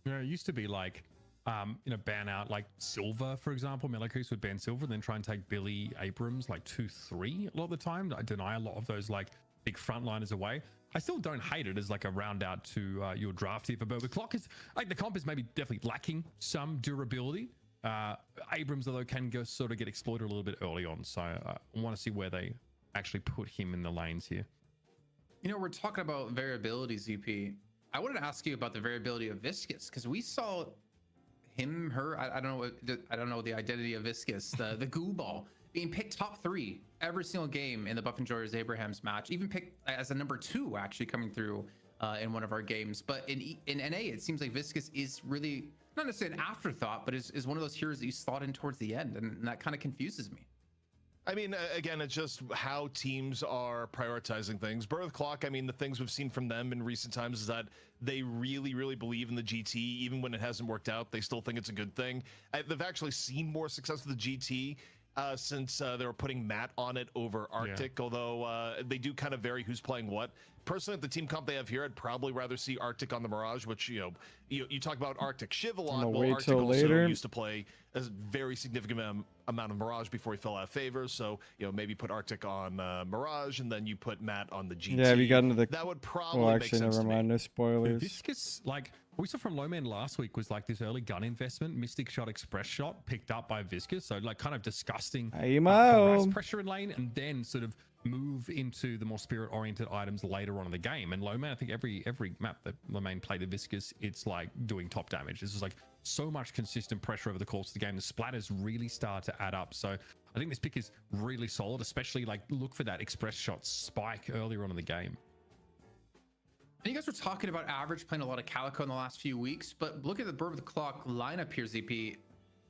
It used to be like ban out like Silver, for example. Melee Creeps would ban Silver, then try and take Billy Abrams like 2-3 a lot of the time. I deny a lot of those like big frontliners away. I still don't hate it as like a round out to your draft here for Birth Clock. Is like the comp is maybe definitely lacking some durability. Abrams, although, can sort of get exploited a little bit early on. So I want to see where they actually put him in the lanes here. We're talking about variability, ZP. I wanted to ask you about the variability of Viscus, because we saw him, her, I don't know the identity of Viscus, the goo ball, being picked top 3 every single game in the Buff Enjoyers Abraham's match, even picked as a number 2 actually coming through in one of our games. But in NA, it seems like Viscus is really not necessarily an afterthought, but is one of those heroes that you slot in towards the end, and that kind of confuses me. I mean, again, it's just how teams are prioritizing things. Birth Clock, I mean, the things we've seen from them in recent times is that they really believe in the GT. Even when it hasn't worked out, they still think it's a good thing. They've actually seen more success with the GT since they were putting Matt on it over Arctic, although they do kind of vary who's playing what. Personally, at the team comp they have here, I'd probably rather see Arctic on the Mirage, which, you talk about Arctic Shiv a lot. Well, Arctic also used to play a very significant amount of Mirage before he fell out of favor. So, maybe put Arctic on Mirage, and then you put Matt on the GT. Yeah, we got into the... That would probably make sense never mind, no spoilers. Viscus, like, what we saw from Lowman last week was like this early gun investment, Mystic Shot, Express Shot, picked up by Viscus. So, like, kind of disgusting harass pressure in lane, and then sort of move into the more spirit-oriented items later on in the game. And Lowman, I think every map that Lowman played at Viscus, it's like doing top damage. This is like so much consistent pressure over the course of the game. The splatters really start to add up. So I think this pick is really solid, especially like look for that Express Shot spike earlier on in the game. And you guys were talking about average playing a lot of Calico in the last few weeks, but look at the Bird with the Clock lineup here, ZP.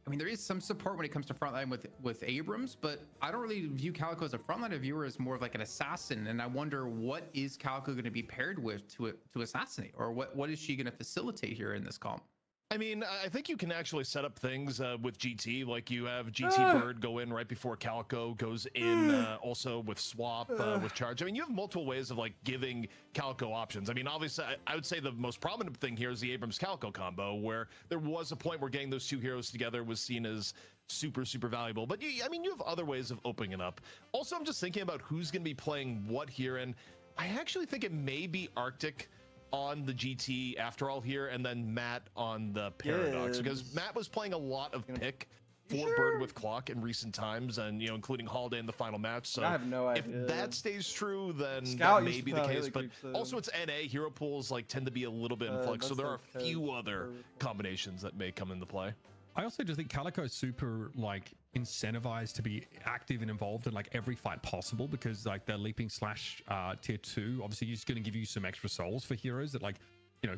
I mean, there is some support when it comes to frontline with Abrams, but I don't really view Calico as a frontline viewer, as more of like an assassin. And I wonder, what is Calico going to be paired with to assassinate, or what is she going to facilitate here in this comp? I mean, I think you can actually set up things with GT, like you have GT Bird go in right before Calico goes in, also with swap, with charge. I mean, you have multiple ways of like giving Calico options. I mean, obviously, I would say the most prominent thing here is the Abrams Calico combo, where there was a point where getting those two heroes together was seen as super, super valuable. But I mean, you have other ways of opening it up. Also, I'm just thinking about who's going to be playing what here, and I actually think it may be Arctic on the GT after all here, and then Matt on the Paradox, because Matt was playing a lot of pick for Bird with Clock in recent times, and including Holiday in the final match. So I have no idea. If that stays true, then Scout that may be the case. But creeps, also, it's NA. Hero pools like tend to be a little bit in flux, so there are a few other combinations that may come into play. I also just think Calico is super like incentivized to be active and involved in like every fight possible, because like the leaping slash tier 2 obviously is going to give you some extra souls for heroes that like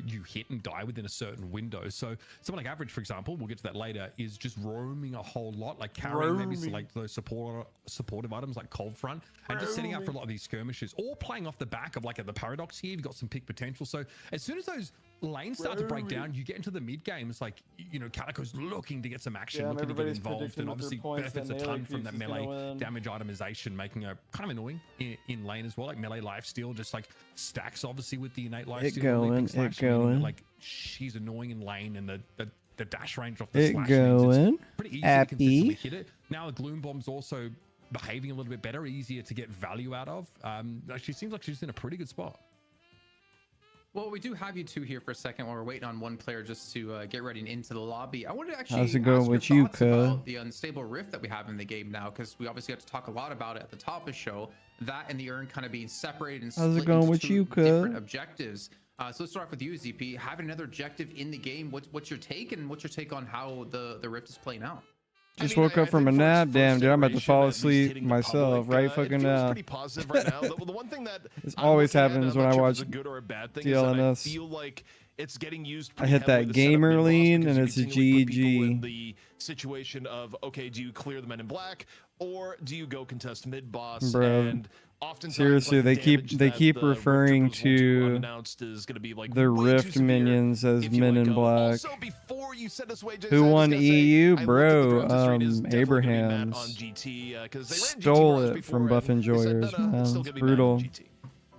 you hit and die within a certain window. So someone like Average, for example, we'll get to that later, is just roaming a whole lot, like carrying maybe like those supportive items like Cold Front, and just setting up for a lot of these skirmishes, or playing off the back of like the Paradox here. You've got some peak potential. So as soon as those lanes start to break down, you get into the mid game. It's like, Calico's looking to get some action, looking to get involved, and obviously benefits a ton from that melee damage itemization, making her kind of annoying in lane as well. Like melee lifesteal just like stacks obviously with the innate lifesteal. Like she's annoying in lane, and the dash range off the slash means it's pretty easy to consistently hit it. Now the Gloom Bomb's also behaving a little bit better, easier to get value out of. She seems like she's in a pretty good spot. Well, we do have you two here for a second while we're waiting on one player just to get ready into the lobby. I wanted to actually How's it going with you, about the unstable rift that we have in the game now, because we obviously have to talk a lot about it at the top of the show. That and the urn kind of being separated and split into two different objectives. So let's start off with you, ZP. Having another objective in the game, what's your take, and what's your take on how the rift is playing out? Just woke up from a nap. Damn, dude, I'm about to fall asleep myself right fucking now. Pretty positive right now. The one thing that this always happens when I watch DLNS. I feel like it's getting used. I hit that gamer lean, and it's a GG. The situation of, okay, do you clear the men in black, or do you go contest mid boss? Bro. And seriously, they keep referring to the Rift minions as Men in Black. Who won EU, bro? Abraham's stole it from Buff Enjoyers, man. It's brutal.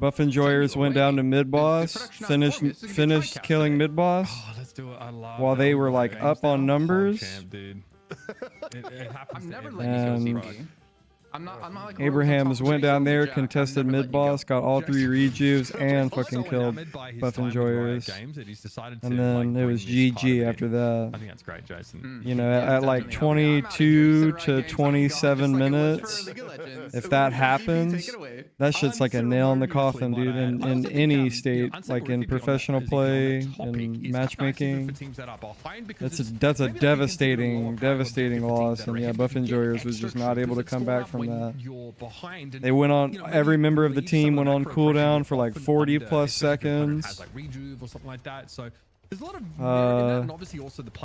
Buff Enjoyers went down to mid boss, finished killing mid boss while they were like up on numbers. I'm never letting you go, ZP. I'm not like Abrahams went down there, contested mid boss, got all 3 rejuves, and fucking killed Buff Enjoyers. And then it was GG after that. I think that's great, Jason. At like 22 to 27 minutes, if that happens, that shit's like a nail in the coffin, dude. In any state, like in professional play and matchmaking, that's a devastating loss. And yeah, Buff Enjoyers was just not able to come back from that. They went on, every member of the team went on cooldown for like 40 plus seconds.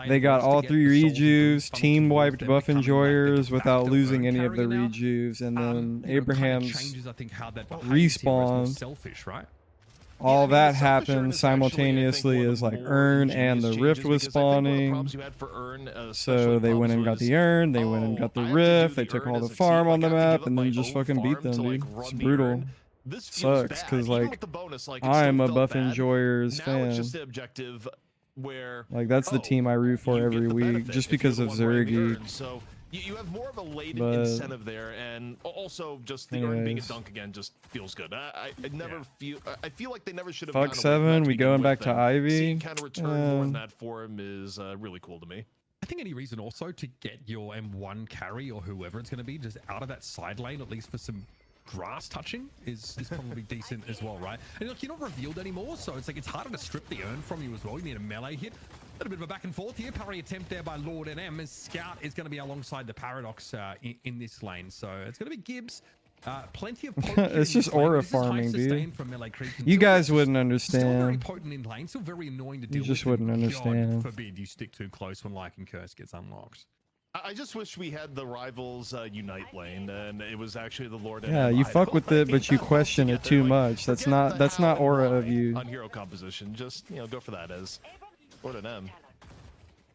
They got all 3 rejuves, team wiped Buff Enjoyers without losing any of the rejuves, and then Abraham's respawned. All that happened simultaneously as like urn and the rift was spawning. So they went and got the urn, they went and got the rift, they took all the farm on the map, and then just fucking beat them, dude. It's brutal. Sucks, because like I'm a Buff Enjoyers fan. Like that's the team I root for every week, just because of Zergy. You have more of a latent incentive there, and also just the urn being a dunk again just feels good. I feel like they never should have. Fuck 7, we going back to Ivy. Seeing kind of return more in that form is really cool to me. I think any reason also to get your M1 carry or whoever it's going to be just out of that side lane, at least for some grass touching, is probably decent as well, right? And look, you're not revealed anymore, so it's like it's harder to strip the urn from you as well. You need a melee hit. A little bit of a back and forth here. Parry attempt there by Lord NM, as Scout is going to be alongside the Paradox in this lane. So it's going to be Gibbs Plenty of potent It's just in lane. aura This is high farming, dude. sustain from melee creeps. And You still guys just- wouldn't Still very understand. potent in lane. Still very annoying to You deal just with. wouldn't and understand. God forbid you stick too close when Lycan Curse gets unlocked. I just wish we had the rivals unite lane, and it was actually the Lord. Yeah, you fuck with it, but you question it too much. That's not aura of you. On hero composition, just go for that as Lord and M.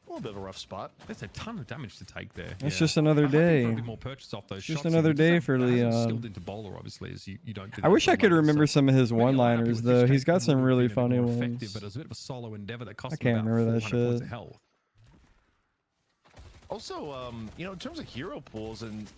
A little bit of a rough spot. There's a ton of damage to take there. It's just another I'm hoping day. for a bit more purchase off those Just shots. another He just day for hasn't Leon. skilled into bowler, obviously, as you don't do I that wish for I could laner, remember so some of his maybe I'm not happy one-liners with though. Fishcake. He's got It some would have really been a bit funny more ones. effective, but it was a bit of a solo endeavor that cost I him can't about remember that 400 points shit. of health. Also, in terms of hero pools and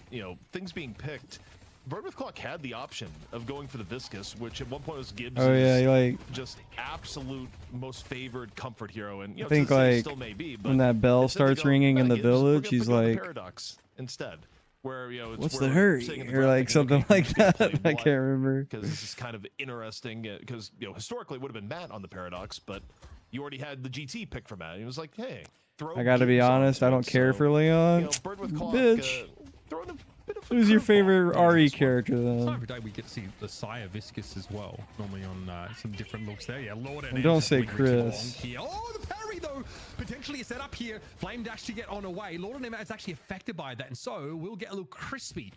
things being picked, Bird with Clock had the option of going for the Viscous, which at one point was Gibbs' Oh yeah, like just absolute most favored comfort hero, and I think to this day, like still may be, but when that bell instead they starts go, ringing in the Gibbs, we're village, gonna he's put you on the like, Paradox instead, where it's "What's where the we're hurry?" saying in the Or graphic, like something okay, like you can that. play I what? can't remember. Because this is kind of interesting, because historically it would have been Matt on the Paradox, but you already had the GT pick for Matt. He was like, hey, throw I gotta be Gibbs honest, onto I it. don't care So, for Leon. Bird with Clock, Bitch. throwing a bit of a Who's your curveball favorite into RE this one. character It's not then? every day we get to see the Sire Viscous as well. Normally on some different looks there. Yeah, Lord and And don't M's say just lingering too Chris. long here. Oh, the parry though. Potentially a setup here. Flame dash to get on away. Lord and M is actually affected by that, and so we'll get a little crispy.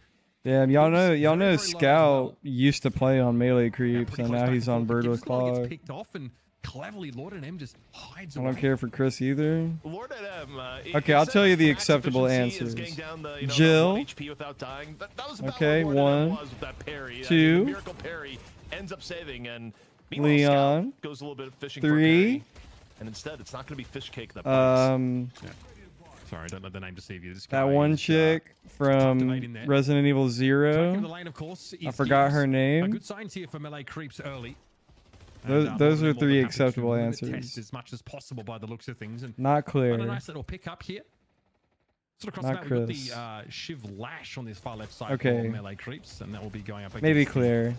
Damn, y'all know Very, very low as Scout well. used to play on melee Yeah, creeps, pretty and close now back he's and on forth, but Bird with Gibbs finally Claw. gets picked off, and cleverly Lord and M just hides I away. don't care for Chris either. Lord at M, Okay, I'll tell you the acceptable answers. Jill. HP without dying. That was about Okay, what Lord at M one, was with that parry. two, the miracle parry ends up saving, and meanwhile, Leon, Scout goes a little bit of fishing for a three, parry, and instead it's not going to be fish cake that bites. Sorry, don't let the name deceive you. This that guy one is, chick from debate in there. Resident Evil Back in 0. the lane, of course, I is forgot Gibbs. her A name. good signs here for melee creeps early. Those- And, those more are than three happy to acceptable limit answers. Test as much as possible by the looks of things, and Not got a clear. nice little pick up here. Sort of across Not the map, we've Chris. got the Shiv Lash on this far left side Okay. for melee creeps, and that will be going up against Maybe the, clear.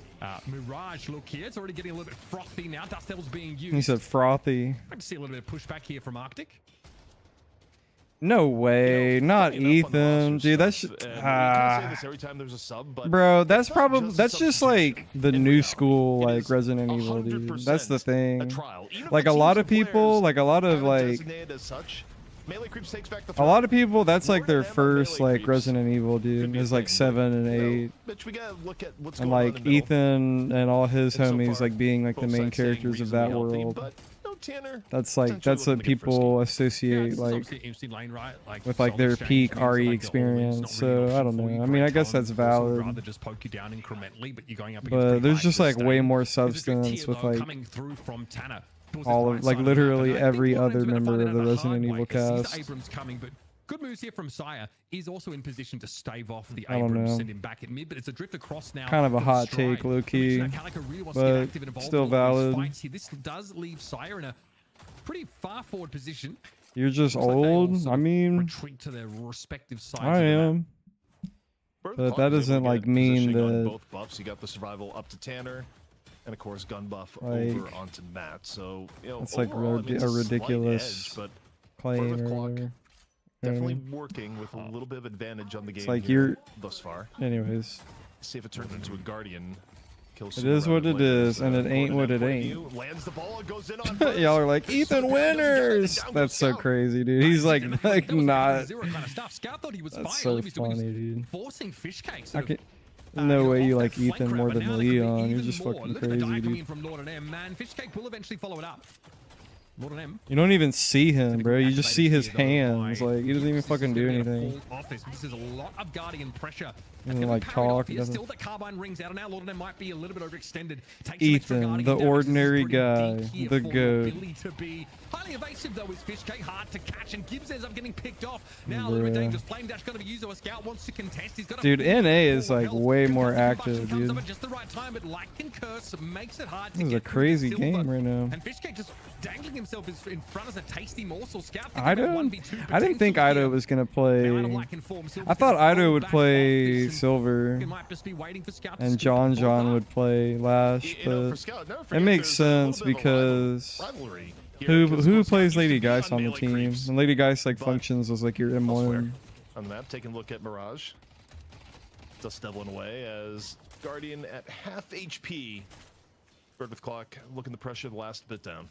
Mirage look here. It's already getting a little bit frothy now. Dust Devil's being used. He said frothy. I can see a little bit of pushback here from Arctic. No way, not Funny enough on the Ethan, roster dude. That's stuff, and we kinda say this every time there's a sub, but bro. That's not probably just a that's just substitution. like the In new reality, school it like is Resident Evil, dude. 100% That's the a thing. trial. Even if Like the a lot teams of people, players like a lot of haven't like designated as such, Melee Creeps takes back the a throne. lot of people. That's like their Lord and M on first Melee like Creeps Resident Evil, could dude. be a Is like thing, 7 and but, 8. Bitch, we gotta look at what's And going on like in the middle. Ethan and all his And so homies far, like being like the both main sides staying characters of that reasonably healthy, world. but no Tanner. That's like potentially that's what looking to get people Yeah, associate this is like obviously an interesting lane, right? Like with like Soul their Exchange peak means that, RE like, the all-in's experience. not So really an I don't option for know. you. I mean, I Great guess talent, that's but also would valid. rather just poke you down incrementally, but you're going up against But pretty there's high just like way sustain. more There's a good substance tier, with though, like coming through from Tanner. Towards all this of right like side of the map, literally and I think every Lord other M's gonna member find of out the the Resident hard Evil way. Sees cast. Abrams coming, but good moves here from Sire. Is also in position to stave off the I don't Abrams, know. send him back at mid, but it's a drift across now. Kind of a for the hot stride. take, low key, Now Calico really wants to get but active and involved still in all these valid. fights here. This does leave Sire in a pretty far forward position. You're just Looks like they all old. sort I of mean, retreat to their respective sides. I of the map. am. Bird But Clock that was able doesn't, to like, get mean positioning on that, both buffs. You got the survival up to Tanner, and of course gun buff like, over onto Matt. So it's like overall, I mean, it's a slight ridiculous edge, but claim Bird or Clock whatever. definitely working with a little bit of advantage on the game. It's like here you're- thus far. Anyways, See if it turns into a Guardian. Kill it is what it is, and it ain't what it ain't. Lands the ball, and goes in on Y'all are like Ethan Winners. That's so crazy, dude. He's like That was not. zero kind of stuff. Scout thought he was That's fine. so All he was doing is funny, dude. forcing fish cakes. I sort of, can, no way you off like that flank Ethan grab, more but than now there could be Leon. You're even just more. fucking Look at the crazy, dive coming dude. in from Lord and M. Man, Fishcake will eventually follow it up. Lord and M. You don't even see him, bro. You just activated see his here, though, hands. by Like he doesn't even Gibbs. This fucking is do gonna be a anything. full office. This is a lot of Guardian pressure. Doesn't, That's gonna like, be parried off talk, here. doesn't- Still, the carbine rings out, and now Lord and M might be a little bit overextended. Takes some extra Ethan, Guardian the damage. This is ordinary pretty guy, deep here the for goat. Billy to be highly evasive though is Fishcake, hard to catch, and Gibbs ends up getting picked off. Now a little bit Bruh. dangerous. Flame dash going to be used, or a scout wants to contest. He's got a Dude, full NA is full like health. way Contested more combustion active, comes dude. up at just the right time, but Lycan Curse makes it hard to This is get a through the crazy silver. game right now. And Fishcake just dangling himself in front as a tasty morsel. Scout thinking I about don't. 1v2 I didn't think potential Ido here. was gonna Now, play. Ido Lycan form, Silver's I thought gonna Ido fall would back play off this, and Silver, He might just be waiting for Scout to and scoop John the ball up. would play Lash, You know, for but Scout, never it forget makes there's a little sense bit of a because rivalry here, who 'cause, of course, plays Scout used Lady to be Geist on the Melee team? Creeps, And Lady Geist like but functions as like your elsewhere M1. on the map. Taking a look at Mirage. Dust Devilin away as Guardian at half HP. Bird with Clock looking to pressure the last bit down.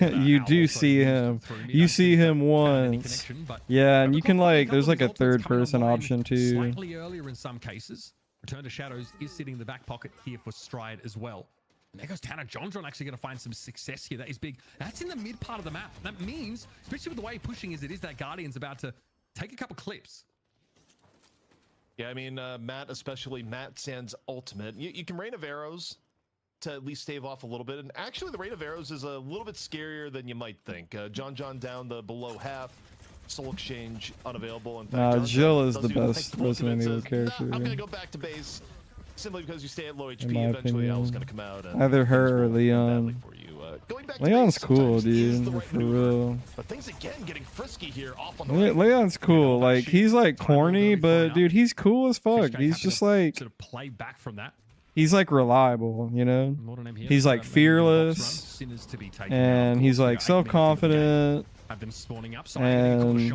You do see him. You see him once. Yeah, and you can like, there's like a third person option too. Slightly earlier in some cases. Return to Shadows is sitting in the back pocket here for Stride as well. And there goes Tanner. John actually going to find some success here. That is big. That's in the mid part of the map. That means, especially with the way pushing as it is, that Guardian's about to take a couple clips. Yeah, I mean, Matt, especially Matt Sand's ultimate. You can rain of arrows to at least stave off a little bit. And actually, the rain of arrows is a little bit scarier than you might think. John down the below half. Soul Exchange unavailable. In fact, Jill is the best Resident Evil character. I'm gonna go back to base simply because you stay at low HP. Eventually, Al's gonna come out. And either her or Leon. Leon's cool, dude. For real. But things again getting frisky here off on the Leon's cool. Like he's like corny, but dude, he's cool as fuck. He's just like sort of play back from that. He's like reliable, you know. He's like fearless, and he's like self-confident. And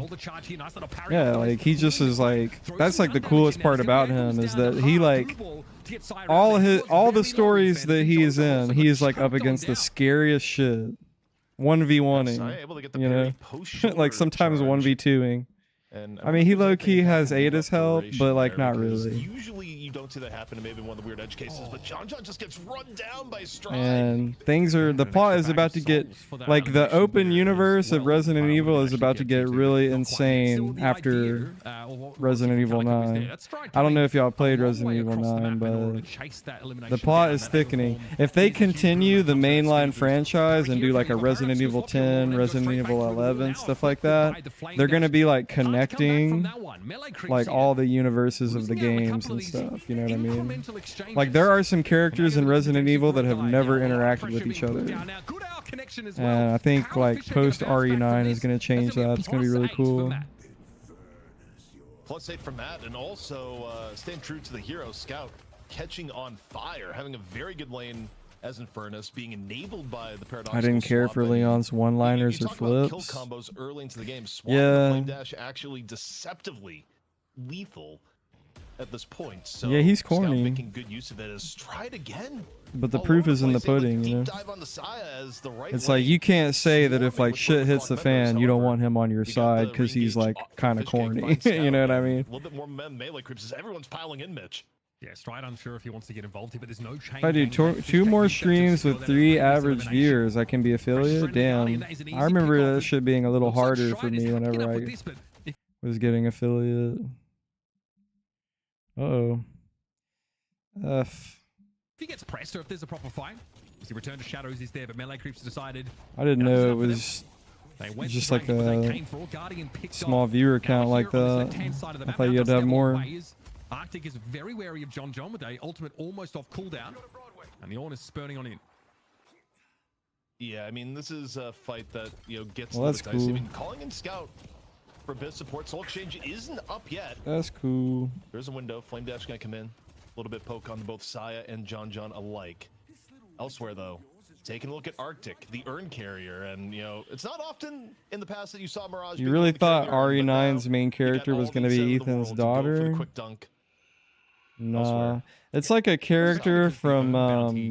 yeah, like he just is like, that's like the coolest part about him is that he like all the stories that he is in, he is like up against the scariest shit. 1v1ing, you know, like sometimes 1v2ing. I mean, he low-key has Ada's help, but like not really. Usually you don't see that happen in maybe one of the weird edge cases, but John just gets run down by Stride. And things are, the plot is about to get, like the open universe of Resident Evil is about to get really insane after Resident Evil 9. I don't know if y'all played Resident Evil 9, but the plot is thickening. If they continue the mainline franchise and do like a Resident Evil 10, Resident Evil 11, stuff like that, they're going to be like connecting like all the universes of the games and stuff, you know what I mean? Like there are some characters in Resident Evil that have never interacted with each other, and I think like post RE9 is going to change that. It's going to be really cool. +8 from Matt, and also staying true to the hero Scout, catching on fire, having a very good lane as Infernus, being enabled by the paradoxical. I didn't care for Leon's one-liners or flips. Kill combos early into the game. Yeah, Flame Dash actually deceptively lethal at this point. So yeah, he's corny. Making good use of it as Stride again. But the proof is in the pudding, you know. It's like you can't say that if like shit hits the fan, you don't want him on your side because he's like kind of corny. You know what I mean? A little bit more melee creeps as everyone's piling in, Mitch. Yeah, Stride unsure if he wants to get involved here, but there's no change. If I do two more streams with 3 average viewers, I can be affiliate. Damn, I remember that shit being a little harder for me whenever I was getting affiliate. Uh-oh. If he gets pressed or if there's a proper fight, the return to Shadows is there, but melee creeps decided. I didn't know it was just like a small viewer count like that. I thought you had to have more. Arctic is very wary of John with a ultimate almost off cooldown, and the Ornn is spurning on in. Yeah, I mean, this is a fight that, you know, gets that's cool. dicey. I mean, calling in Scout for a bit of support. Soul Exchange isn't up yet. That's cool. There's a window. Flame Dash gonna come in. A little bit poke on both Saya and John alike. Elsewhere, though, taking a look at Arctic, the urn carrier, and, you know, it's not often in the past that you saw Mirage. You really thought RE9's main character was going to be Ethan's daughter? Quick dunk. Nah, it's like a character from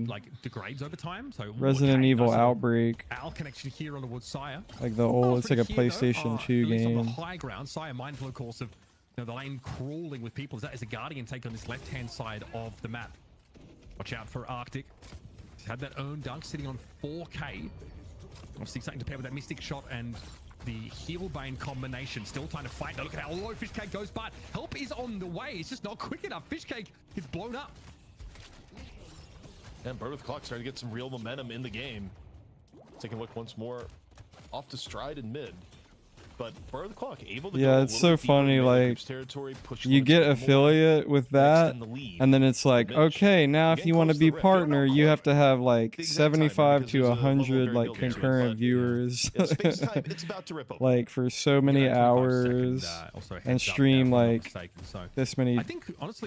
like degrades over time. So Resident Evil Outbreak. Al connection here on the Saya. Like the old, it's like a PlayStation 2 game. On the high ground, Saya mindful, of course, of the lane crawling with people. That is a Guardian take on this left-hand side of the map. Watch out for Arctic. He's had that own dunk sitting on 4K. Obviously something to pair with that Mystic Shot and the Healbane combination. Still trying to fight. Now look at how low Fishcake goes, but help is on the way. It's just not quick enough. Fishcake is blown up. And Bird with Clock starting to get some real momentum in the game. Taking a look once more off to Stride in mid. But Bird with Clock able to yeah, it's so funny, like you get affiliate with that, and then it's like, okay, now if you want to be partner, you have to have like 75 to 100 like concurrent viewers, like for so many hours, and stream like this many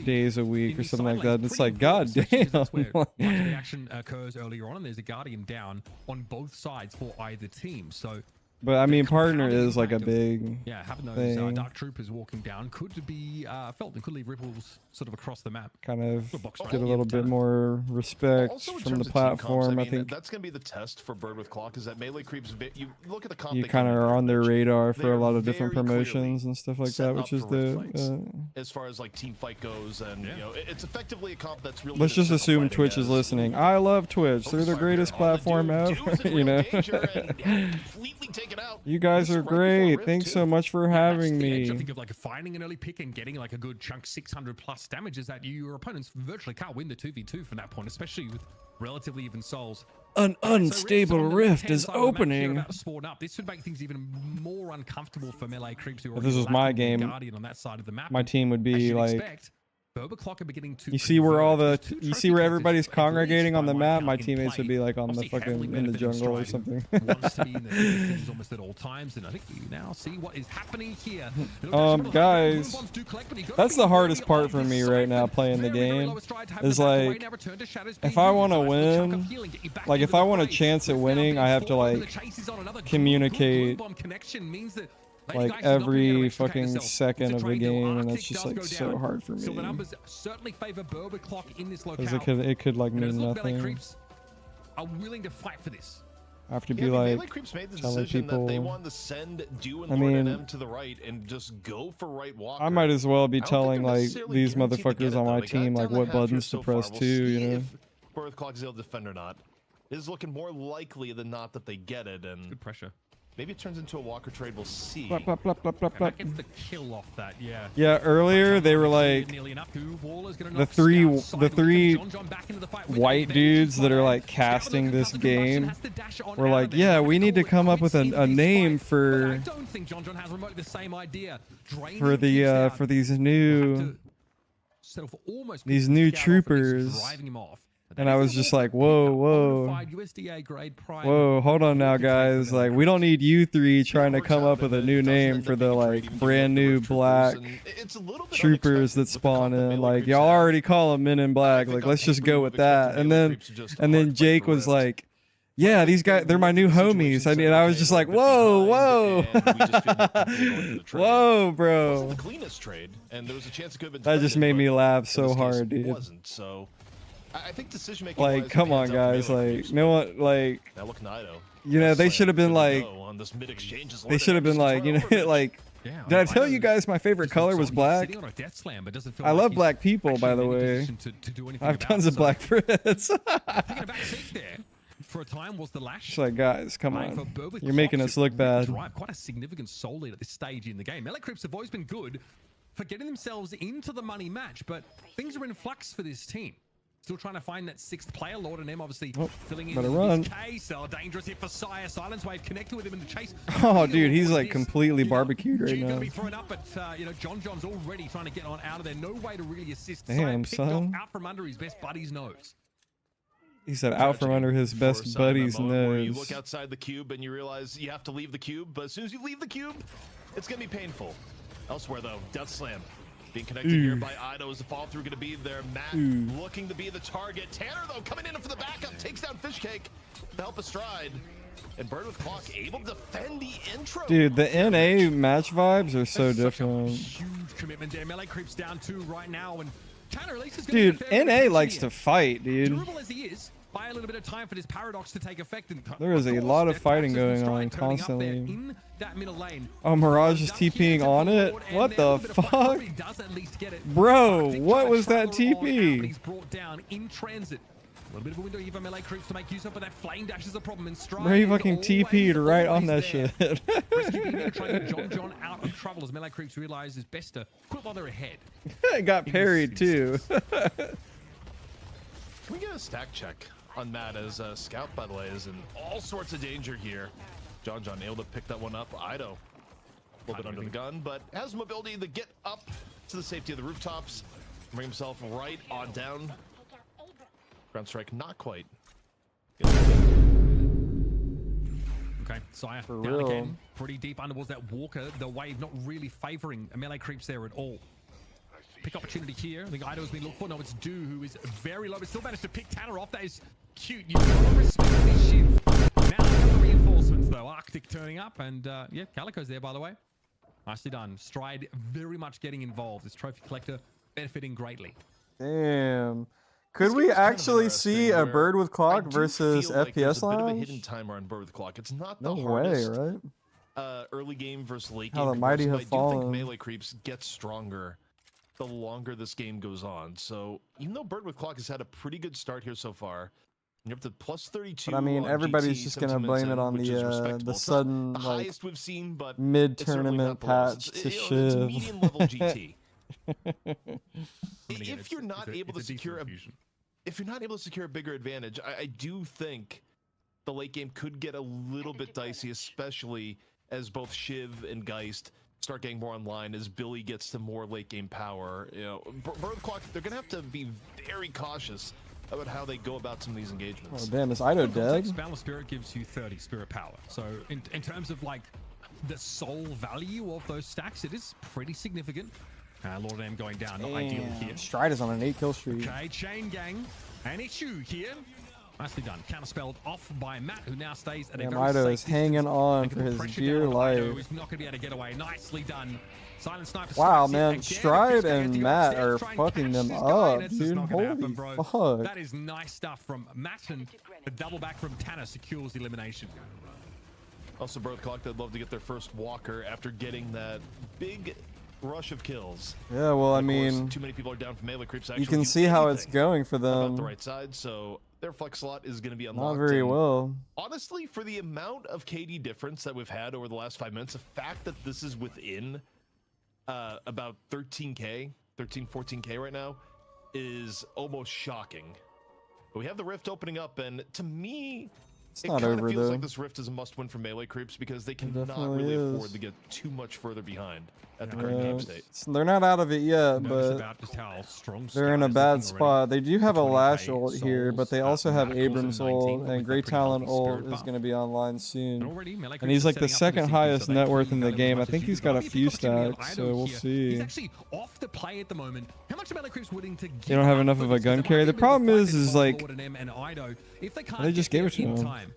days a week or something like that. It's like, god damn. The action occurs earlier on, and there's a Guardian down on both sides for either team. So But I mean, partner is like a big having those thing. dark troopers walking down could be felt and could leave ripples sort of across the map. Kind of get a little bit more respect from the platform. I think that's going to be the test for Bird with Clock, is that melee creeps. You look at the comp, you kind of are on their radar for a lot of different promotions and stuff like that, which is the as far as like team fight goes, and you know, it's effectively a comp that's really. Let's just assume Twitch is listening. I love Twitch. They're the greatest platform ever. You know. You guys are great. Thanks so much for having me. I think of like finding an early pick and getting like a good chunk 600 plus damage is that your opponents virtually can't win the 2v2 from that point, especially with relatively even souls. An unstable rift is opening. This should make things even more uncomfortable for melee creeps who are if this was my game, on that side of the map. My team would be like you see where all the everybody's congregating on the map. My teammates would be like on the fucking in the jungle or something. Wants to be in the almost at all times, and I think you now see what is happening here. Guys, that's the hardest part for me right now playing the game. Is like if I want to win, like if I want a chance at winning, I have to like communicate like every fucking second of the game, and it's just like so hard for me. So the numbers certainly favor Bird with Clock in this locale. Because it could like mean nothing. Creeps are willing to fight for this. I have to be like telling people. That they want to send Dew and Lord and M to the right and just go for right walker. I might as well be telling like these motherfuckers on my team like what buttons to press too. You know. If Bird with Clock is able to defend or not, it is looking more likely than not that they get it, and good pressure. Maybe it turns into a walker trade. We'll see. Blop, blop, blop, blop, blop, blop. Gets the kill off that, yeah. Yeah, earlier they were like the three white dudes that are like casting this game were like, yeah, we need to come up with a name for these new troopers. And I was just like, whoa, hold on now, guys. Like, we don't need you three trying to come up with a new name for the like brand new black troopers that spawn in. Like, y'all already call them Men in Black. Like, let's just go with that. And then Jake was like, yeah, these guys, they're my new homies. And I was just like, whoa, whoa, bro. That just made me laugh so hard, dude. I think decision making. Like, come on, guys. Like, no one, like, you know, they should have been like, they should have been like, you know, like, did I tell you guys my favorite color was black? I love black people, by the way. I have tons of black friends. For a time was the lash. It's like, guys, come on. You're making us look bad. Quite a significant soul lead at this stage in the game. Melee Crips have always been good for getting themselves into the money match, but things are in flux for this team. Still trying to find that sixth player. Lord and M obviously filling in this case. Oh, dangerous hit for Sire. Silence Wave connected with him in the chase. Oh, dude, he's like completely barbecued right now. Gonna be thrown up, but you know, John's already trying to get on out of there. No way to really assist. Damn, son. Out from under his best buddy's nose. He said out from under his best buddy's nose. You look outside the cube and you realize you have to leave the cube, but as soon as you leave the cube, it's gonna be painful. Elsewhere though, Death Slam. Being connected here by Ido. Is the fall through going to be there? Matt looking to be the target. Tanner, though, coming in for the backup. Takes down Fishcake to help a stride. And Bird with Clock able to defend the intro. Dude, the NA match vibes are so different. Huge commitment there. Melee Creeps down 2 right now. And Tanner at least is dude, NA likes to fight, dude. Durable as he is. Buy a little bit of time for this paradox to take effect. And there is a lot of fighting going on constantly. Oh, Mirage is TPing on it? What the fuck? Bro, what was that TP? He's brought down in transit. A little bit of a window here for Melee Creeps to make use of, but that flame dash is a problem in stride. Bro, he fucking TP'd right on that shit. Trying to John out of trouble as Melee Creeps realize it's best to quit while they're ahead. It got parried too. Can we get a stack check on Matt as Scout, by the way, is in all sorts of danger here. John able to pick that one up. Ido a little bit under the gun, but has mobility to get up to the safety of the rooftops, bring himself right on down. Ground strike not quite. Okay, Sire for down real. Again. Pretty deep under was that Walker. The wave not really favoring a Melee Creeps there at all. Pick opportunity here. I think Ido has been looked for. No, it's Do who is very low, but still managed to pick Tanner off. That is cute. You gotta respect this shift. Now another reinforcement. reinforcements though. Arctic turning up, and yeah, Calico's there by the way. Nicely done. Stride very much getting involved. This trophy collector benefiting greatly. Damn. Could we actually see a bird with clock versus like FPS there's a bit of a lounge? hidden timer on bird with clock. It's not the No way, hardest right? early game versus late How game. the mighty comparison, have but I do think fallen. melee creeps get stronger the longer this game goes on. So even though bird with clock has had a pretty good start here so far, you're up to plus 32. But I mean, on everybody's GT, just 17 gonna blame minutes it in, on which is respectable. the It's not sudden the like highest we've seen, but mid-tournament it's certainly not the patch lowest. to It's Shiv. medium level GT. Again, If you're not able to secure a fusion. if you're not able to secure a bigger advantage, I do think the late game could get a little bit dicey, especially as both Shiv and Geist start getting more online, as Billy gets to more late game power. You know, Bird Clock, they're gonna have to be very cautious about how they go about some of these engagements. Oh damn, is Ido dead? Battle Spirit gives you 30 spirit power. So in terms of like the soul value of those stacks, it is pretty significant. Lord M going down, not ideal here. Stride is on an 8-kill streak. Okay, Chain Gang, an issue here. Nicely done. Counterspelled off by Matt, who now stays at a very Ido safe is hanging distance. on And for can put his pressure dear down on Ido, life. who's not going to be able to get away. Nicely done. Silent Sniper Wow, strikes in man, again. Stride Fish and to go Matt upstairs, are try and fucking catch them this guy, and up, it's just dude. not gonna Holy happen, bro. fuck. That is nice stuff from Matt, and the double back from Tanner secures the elimination. Also, Bird Clock, they'd love to get their first walker after getting that big rush of kills. Yeah, well, I Of course, mean, too many people are down for melee creeps. you can see how it's going for about them. the right side, so their flex slot is going to be unlocked. Not very and well. honestly, for the amount of KD difference that we've had over the last 5 minutes, the fact that this is within about 13k, 14k right now is almost shocking. But we have the rift opening up, and to me, It's it not kind of over feels though. like this rift is a must-win for melee creeps because they cannot definitely really is. afford to get too much further behind at the current game state. They're not out of it yet, Notice but about just how strong they're in a Scout is bad looking spot. already. They do have a 20k Lash ult here, but they souls, also have Radicals Abrams in 19 ult, with and that Great pretty Talent healthy ult spirit is buff. going to be online And soon. already, melee And creeps he's are like the setting up second for CP, highest so they net can worth in the develop as game. I much as think you he's do. got But a if you few got Jimmy and stacks, Ido so we'll here, see. He's actually off the play at the moment. How much are melee creeps willing to give They don't have up enough for of a this? gun Because carry. there The might be a problem fight is involved like, Lord and M and Ido. If they can't they just get gave it there to in him. time,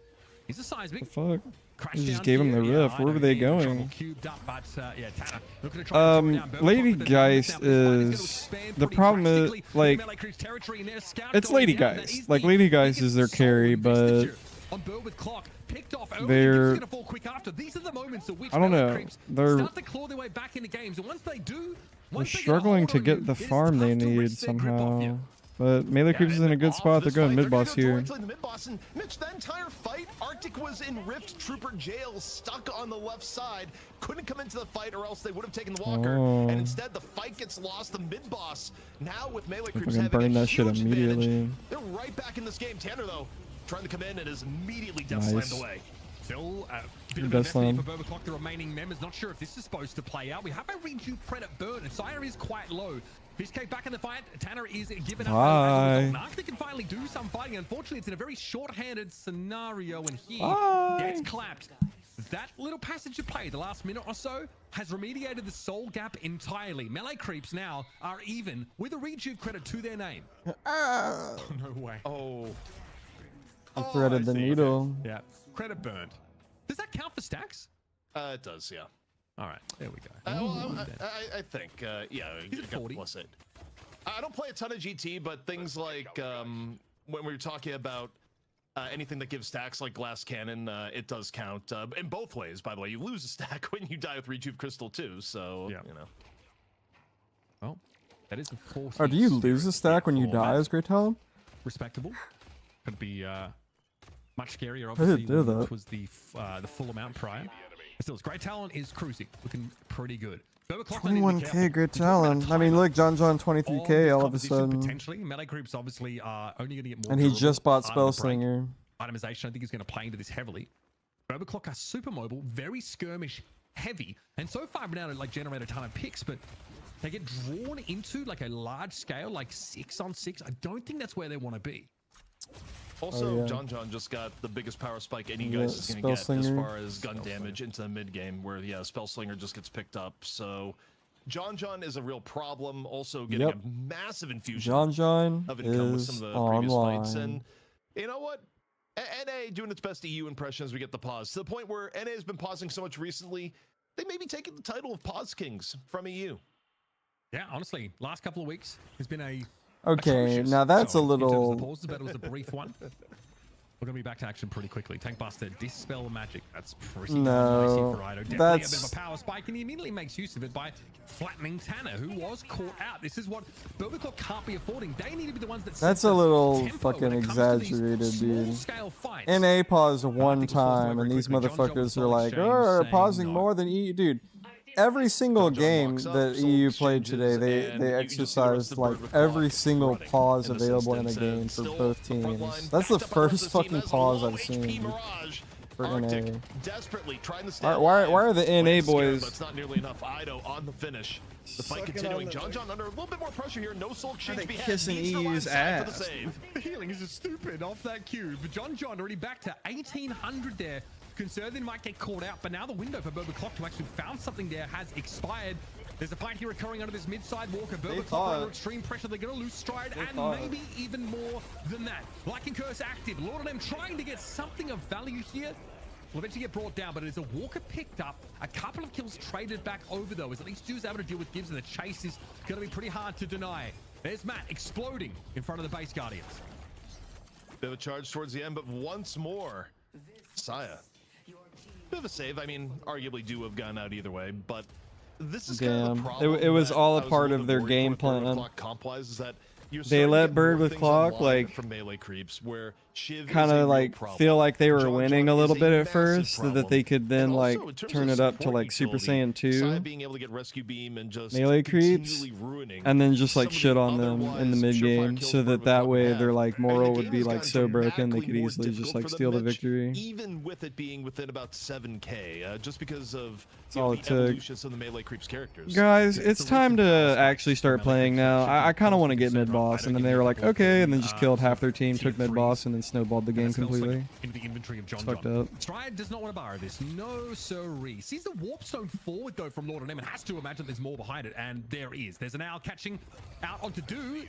he's a seismic. The fuck? Crash They just down gave him here. the Yeah, rift. Where Ido were they here, going? trouble cubed up, but yeah, Tanner looking to try and throw down Burbank Lady with the Geist numbers now, but this fight gonna is expand the pretty problem is drastically. like Melee creeps territory in there, Scout it's going Lady down. That Geist. is Like the Lady Geist is their biggest soul carry, but investiture on Bird with Clock picked off early. they're- He's gonna fall quick after. These are the moments at which I don't melee know. creeps They're- start to claw their way back into games, and once they do, They're once they struggling to get a get hold the on you, it is farm they tough to need wrest their grip off you. somehow. But melee creeps is in a good spot. They're going mid boss here. Directly in the mid boss, and Mitch, that entire fight, Arctic was in Rift Trooper jail, stuck on the left side, couldn't come into the fight, or else they would have taken the walker. Oh. And instead, the fight gets lost. The mid boss now with melee If I creeps can having burn a that shit huge advantage. immediately. They're right back in this game. Tanner though, trying to come in and is immediately death Nice. slammed away. Still a bit Death of an effort slam. for Burbank, the remaining members. Not sure if this is supposed to play out. We have a rejuve credit burn, and Sire is quite low. Fishcake back in the fight. Tanner is given up. Bye. Arctic can finally do some fighting. Unfortunately, it's in a very short-handed scenario, and he Bye. gets clapped. That little passage of play, the last minute or so, has remediated the soul gap entirely. Melee creeps now are even with a rejuve credit to their name. Oh, no way. Oh, I threaded the needle. Yeah. Credit burned. Does that count for stacks? it does, yeah. All right, there we go. Well, I think, yeah, Is you it got 40? plus it. I don't play a ton of GT, but things like when we were talking about anything that gives stacks like Glass Cannon, it does count in both ways. By the way, you lose a stack when you die with Rejuve Crystal too, so Yeah. you know. Well, that is a 40. Oh, do you lose a stack when you format. die as Great Talent? Respectable. Could be much scarier, I obviously, didn't do when that. it was the full amount prior. But still, Great Talent is cruising, looking pretty good. Burbank Clock, they need to be 21k careful. Great We're talking about Talent. I mean, timer look, John on 23k this all of a composition, sudden. Potentially, melee groups obviously are only going to get more. And he durable just bought after the break. Spellslinger. Itemization, I think, is going to play into this heavily. Burbank Clock are super mobile, very skirmish heavy, and so far been able to like generate a ton of picks, but they get drawn into like a large scale, like 6-on-6. I don't think that's where they want to be. Also, yeah. John just got the biggest power spike any Yeah, guys is going to get as Spellslinger. far as gun damage into the mid game, where yeah, Spellslinger just gets picked up. So, John is a real problem. Also, getting Yep. a massive infusion John of income with some is of the previous fights, online. and you know what? NA doing its best EU impression as we get the pause, to the point where NA has been pausing so much recently, they may be taking the title of Pause Kings from EU. Yeah, honestly, last couple of weeks has been a Okay, atrocious now that's a showing in terms of little. the pauses, but it was a brief one. We're going to be back to action pretty quickly. Tank Buster, Dispel Magic. That's pretty No, nicey for Ido. Definitely that's- a bit of a power spike, and he immediately makes use of it by flattening Tanner, who was caught out. This is what Burbiclaw can't be affording. They need to be the ones that set That's a the little tempo fucking when it comes to these exaggerated, dude. small-scale fights. NA paused one think we'll pause time, very and these quickly. John John motherfuckers was are on like, exchange oh, saying pausing no. more than EU. Dude, every single John John game walks up, that soul EU played exchanges, today, and they you just see the rest exercised of like Bird with every Clock single running pause in this available in a instance, game and for still both the front teams. line That's the backed up on first this team fucking has pause low I've HP seen Mirage. for Arctic NA. desperately trying to stay Why alive. are the NA Way to scare, boys- but it's not nearly enough. Ido on the finish. The fight Sucking continuing. on the- John John under a little bit more pressure here. No soul exchange they to be had. kissing Needs the EU's right side for the ass? save. The healing is just stupid off that cube. But John John already back to 1800 there. Concerned they might get caught out, but now the window for Burbiclaw to actually found something there has expired. There's a fight here occurring under this mid-side walker. Burbiclaw thought- under extreme pressure. They're going to lose stride, and thought- maybe even more than that. Lycan Curse active. Lord of them trying to get something of value here. Will eventually get brought down, but it is a walker picked up. A couple of kills traded back over, though, as at least Stu's able to deal with Gibbs, and the chase is going to be pretty hard to deny. There's Matt exploding in front of the base Guardians. Bit of a charge towards the end, but once more, Saya. Bit of a save. I mean, arguably do have gone out either way, but this is kind of Damn. the problem. It was that all a I was part little of bit their worried game for with Bird with plan. Clock comp-wise is that you're They starting to let get Bird more with things Clock, online like, from melee creeps, where Shiv kind is a of real like problem. feel like they were John winning John a little is bit at massive first, so that problem. they could then And like also, in terms turn of it up to support like Super utility, Saiyan Saya 2, being able to get rescue beam and just melee creeps, continually ruining and then just like some of shit the on them in the otherwise mid surefire game, kills so Bird that with that Clock would way have. their like And the moral game would be has like gotten so broken they dramatically could more easily just difficult like for them, steal the Mitch, victory. even with it being within about 7k, just because of all the it took. evolutions of the melee creeps characters. Guys, Yeah, it's it's a time recent to boss actually fight. start Melee playing creeps now. should I be kind of close want to to get the mid same boss, right. and I then don't they give were you like, a couple okay, and then just of, killed half sort their of team, tier took mid boss, 3s. and then snowballed the game And that smells like completely. into the inventory of John It's John. fucked up. Stride does not want to borrow this. No sirree. Sees the warp stone forward though from Lord of them and has to imagine there's more behind it, and there is. There's an owl catching out onto Do,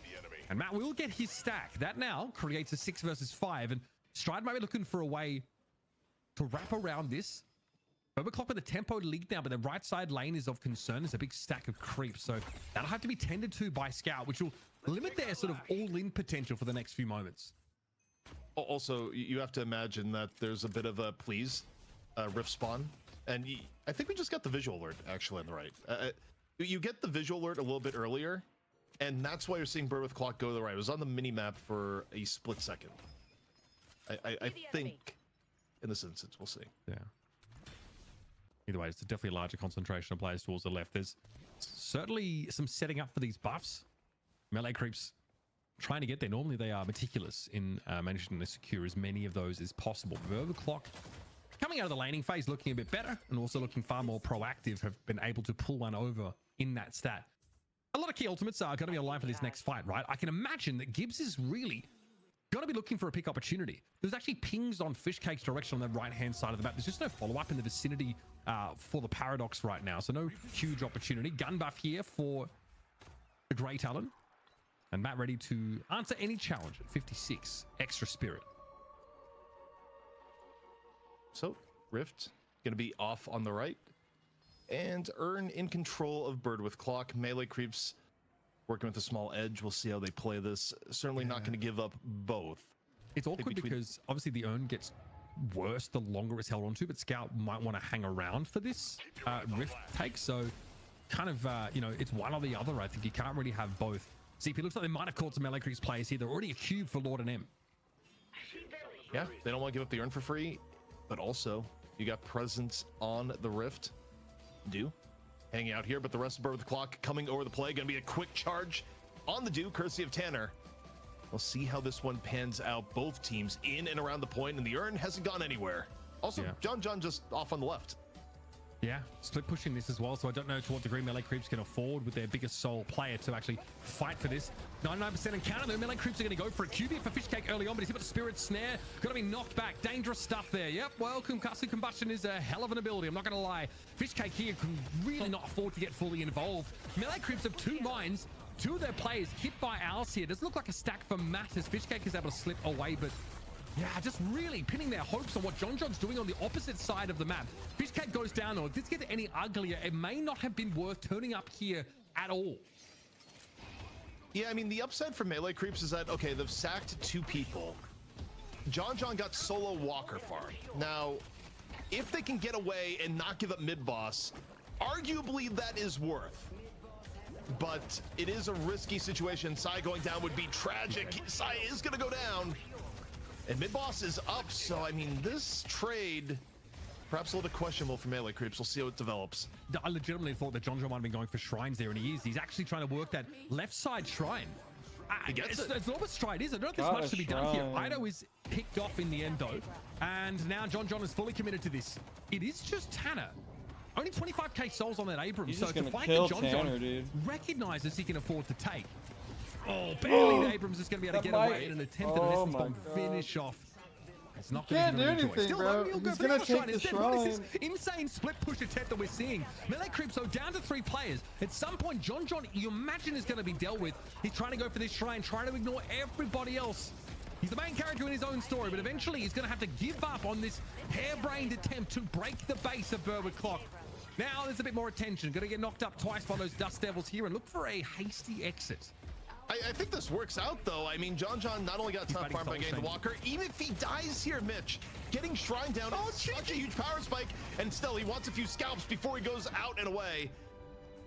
and Matt will get his stack. That now creates a 6 versus 5, and Stride might be looking for a way to wrap around this. Burbiclaw with the tempo lead now, but the right side lane is of concern. There's a big stack of creeps, so that'll have to be tended to by Scout, which will limit their sort of all-in potential for the next few moments. Also, you have to imagine that there's a bit of a please rift spawn, and I think we just got the visual alert actually on the right. You get the visual alert a little bit earlier, and that's why you're seeing Bird with Clock go to the right. It was on the mini map for a split second. I think in this instance, we'll see. Yeah. Either way, it's definitely a larger concentration of players towards the left. There's certainly some setting up for these buffs. Melee creeps trying to get there. Normally they are meticulous in managing to secure as many of those as possible. Burbiclaw coming out of the laning phase looking a bit better and also looking far more proactive, have been able to pull one over in that stat. A lot of key ultimates are going to be online for this next fight, right? I can imagine that Gibbs is really going to be looking for a pick opportunity. There's actually pings on Fishcake's direction on the right-hand side of the map. There's just no follow-up in the vicinity for the Paradox right now, so no huge opportunity. Gun buff here for the Grey Talon. And Matt ready to answer any challenge at 56. Extra Spirit. So, Rift going to be off on the right. And Earn in control of Bird with Clock. Melee creeps working with a small edge. We'll see how they play this. Certainly not going to give up both. It's awkward because obviously the Earn gets worse the longer it's held onto, but Scout might want to hang around for this Rift take. So kind of, you know, it's one or the other. I think you can't really have both. CP looks like they might have caught some melee creeps players here. They're already a cube for Lord and M. Yeah, they don't want to give up the Earn for free, but also you got presence on the Rift. Do hanging out here, but the rest of Bird with the Clock coming over the play. Going to be a quick charge on the Do, courtesy of Tanner. We'll see how this one pans out. Both teams in and around the point, and the Earn hasn't gone anywhere. Also, Yeah. John just off on the left. Yeah, split pushing this as well, so I don't know to what degree melee creeps can afford with their biggest soul player to actually fight for this. 99% encounter, though. Melee creeps are going to go for a QB for Fishcake early on, but he's hit with the Spirit Snare. Going to be knocked back. Dangerous stuff there. Yep, well, Concussive Combustion is a hell of an ability. I'm not going to lie. Fishcake here can really not afford to get fully involved. Melee creeps have 2 mines. 2 of their players hit by owls here. Doesn't look like a stack for Matt as Fishcake is able to slip away, but Yeah, just really pinning their hopes on what JonJon's doing on the opposite side of the map. Fishcat goes down, though. If this gets any uglier, it may not have been worth turning up here at all. Yeah, I mean, the upside for melee creeps is that, okay, they've sacked 2 people. JonJon got solo Walker farm. Now, if they can get away and not give up mid-boss, arguably that is worth. But it is a risky situation. Sai going down would be tragic. Sai is going to go down. And mid-boss is up, so I mean, this trade, perhaps a little bit questionable for melee creeps. We'll see how it develops. I legitimately thought that JonJon might have been going for shrines there, and he is. He's actually trying to work that left side shrine. He gets it. It's not what stride is. I don't know if there's much to be done here. Ido is picked off in the end, though. And now JonJon is fully committed to this. It is just Tanner. Only 25k souls on that Abrams, so it's a fight that JonJon recognizes he can afford to take. Oh, barely the Abrams is going to be able to get away in an attempt at an essence bomb finish off. It's not going to do anything, bro. He's going to take the shrine. What is this insane split push attempt that we're seeing? Melee creeps, so down to 3 players. At some point, JonJon, you imagine, is going to be dealt with. He's trying to go for this shrine, trying to ignore everybody else. He's the main character in his own story, but eventually he's going to have to give up on this harebrained attempt to break the base of Berwick Clock. Now there's a bit more attention. Going to get knocked up twice by those Dust Devils here and look for a hasty exit. I think this works out, though. I mean, JonJon not only got tough farm by getting the Walker, even if he dies here, Mitch, getting Shrine down is such a huge power spike, and still, he wants a few scalps before he goes out and away.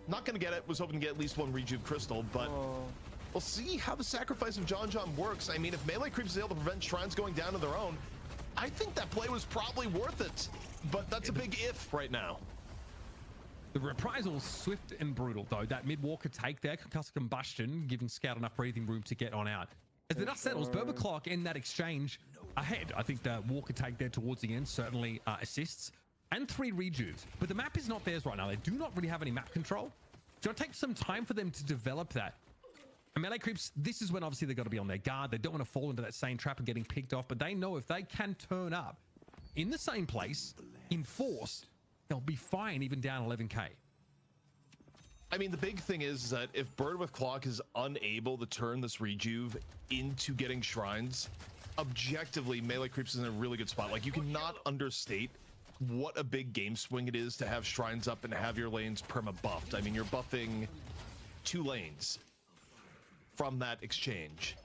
Not going to get it. Was hoping to get at least 1 Rejuve Crystal, but we'll see how the sacrifice of JonJon works. I mean, if melee creeps is able to prevent Shrines going down on their own, I think that play was probably worth it, but that's a big if right now. The reprisal swift and brutal, though. That mid-walker take there, concussive combustion, giving Scout enough breathing room to get on out. As the dust settles, Berwick Clock in that exchange ahead. I think the walker take there towards the end certainly assists. And 3 rejuves. But the map is not theirs right now. They do not really have any map control. So it'll take some time for them to develop that. And melee creeps, this is when obviously they've got to be on their guard. They don't want to fall into that same trap of getting picked off, but they know if they can turn up in the same place, in force, they'll be fine even down 11k. I mean, the big thing is that if Bird with Clock is unable to turn this Rejuve into getting Shrines, objectively, melee creeps is in a really good spot. Like, you cannot understate what a big game swing it is to have Shrines up and have your lanes perma buffed. I mean, you're buffing 2 lanes from that exchange.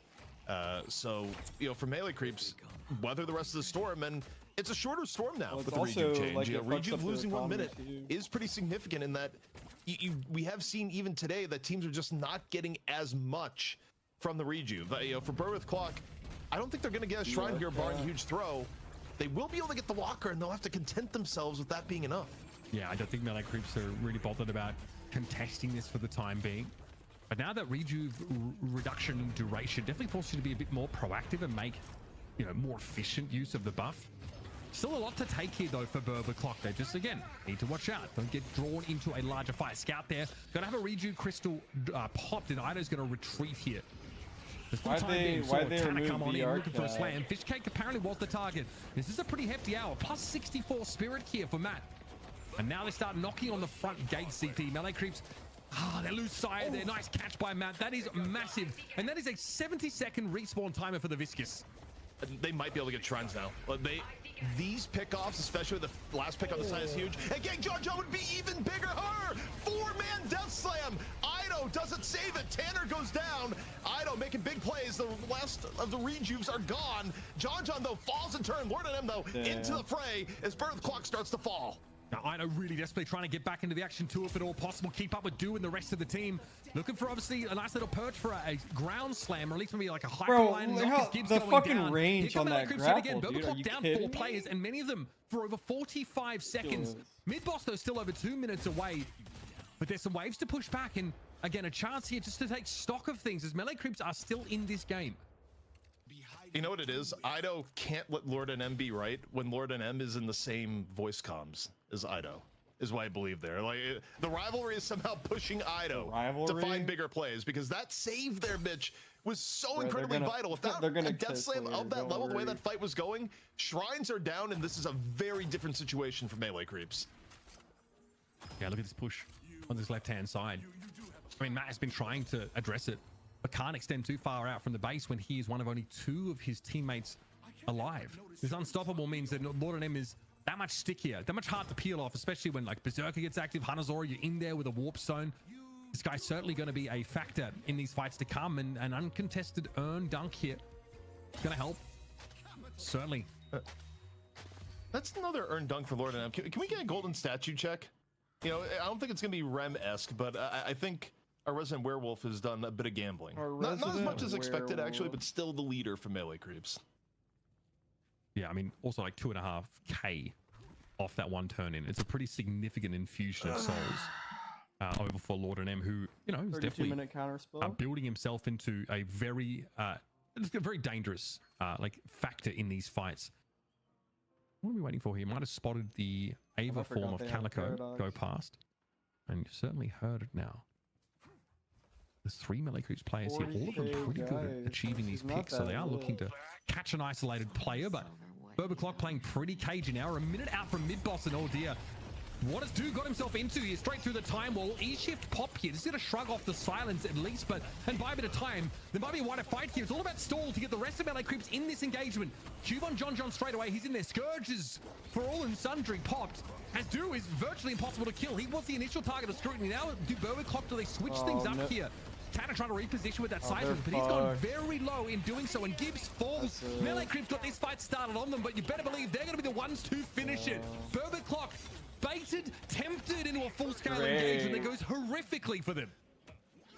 So, you know, for melee creeps, weather the rest of the storm, and it's a shorter storm now with the Rejuve change. Like, you know, Rejuve losing 1 minute is pretty significant in that we have seen even today that teams are just not getting as much from the Rejuve. You know, for Bird with Clock, I don't think they're going to get a Shrine here barring a huge throw. They will be able to get the Walker, and they'll have to content themselves with that being enough. Yeah, I don't think melee creeps are really bothered about contesting this for the time being. But now that Rejuve reduction duration definitely forces you to be a bit more proactive and make, you know, more efficient use of the buff. Still a lot to take here, though, for Berwick Clock. They just, again, need to watch out. Don't get drawn into a larger fight. Scout there. Going to have a Rejuve Crystal popped, and Ido's going to retreat here. Why they Tanner come on in the looking for a slam. Fishcake apparently was the target. This is a pretty hefty hour. Plus 64 spirit here for Matt. And now they start knocking on the front gate, CT. Melee creeps. They lose Sire there. Nice catch by Matt. That is massive. And that is a 70-second respawn timer for the Viscous. They might be able to get Shrines now. These pickoffs, especially the last pick on the side, is huge. Again, JonJon would be even bigger. 4-man death slam. Ido doesn't save it. Tanner goes down. Ido making big plays. The rest of the Rejuves are gone. JonJon, though, falls in turn. Lord and M, though, into the fray as Birth Clock starts to fall. Now, Ido really desperately trying to get back into the action too, if at all possible. Keep up with Do and the rest of the team. Looking for, obviously, a nice little perch for a ground slam, or at least maybe like a hyperline. The fucking range on that grapple, dude. Are you down kidding 4 players, and many of them for over 45 seconds. Mid-boss, though, still over 2 minutes away. But there's some waves to push back, and again, a chance here just to take stock of things as melee creeps are still in this game. You know what it is? Ido can't let Lord and M be right when Lord and M is in the same voice comms as Ido, is what I believe there. Like, the rivalry is somehow pushing Ido to find bigger plays, because that save there, Mitch, was so incredibly vital. Without a death slam of that level, the way that fight was going, Shrines are down, and this is a very different situation for melee creeps. Yeah, look at this push on this left-hand side. I mean, Matt has been trying to address it, but can't extend too far out from the base when he is one of only 2 of his teammates alive. This unstoppable means that Lord and M is that much stickier, that much hard to peel off, especially when like Berserker gets active, Hanazora, you're in there with a warp zone. This guy's certainly going to be a factor in these fights to come, and an uncontested earn dunk here is going to help. Certainly. That's another earn dunk for Lord and M. Can we get a golden statue check? You know, I don't think it's going to be Rem-esque, but I think our resident werewolf has done a bit of gambling. Not as much as expected, actually, but still the leader for melee creeps. Yeah, I mean, also like 2.5K off that one turn in. It's a pretty significant infusion of souls over for Lord and M, who, you know, is definitely building himself into a very dangerous like factor in these fights. What are we waiting for here? Might have spotted the Ava form of Calico go past, and you've certainly heard it now. There's 3 melee creeps players here, all of them pretty good at achieving these picks, so they are looking to catch an isolated player, but Burbaclock playing pretty cagey now. We're a minute out from mid-boss, and oh dear. What has Dude got himself into here? Straight through the time wall. E-shift pop here. Just going to shrug off the silence at least, but and buy a bit of time. There might be a wider fight here. It's all about stall to get the rest of melee creeps in this engagement. Cube on John straight away. He's in there. Scourges for all and sundry popped. As Do is virtually impossible to kill. He was the initial target of scrutiny. Now do Burbaclock, do they switch things up here? Tanner trying to reposition with that side, but he's gone very low in doing so, and Gibbs falls. Melee creeps got this fight started on them, but you better believe they're going to be the ones to finish it. Burbaclock baited, tempted into a full-scale engagement that goes horrifically for them.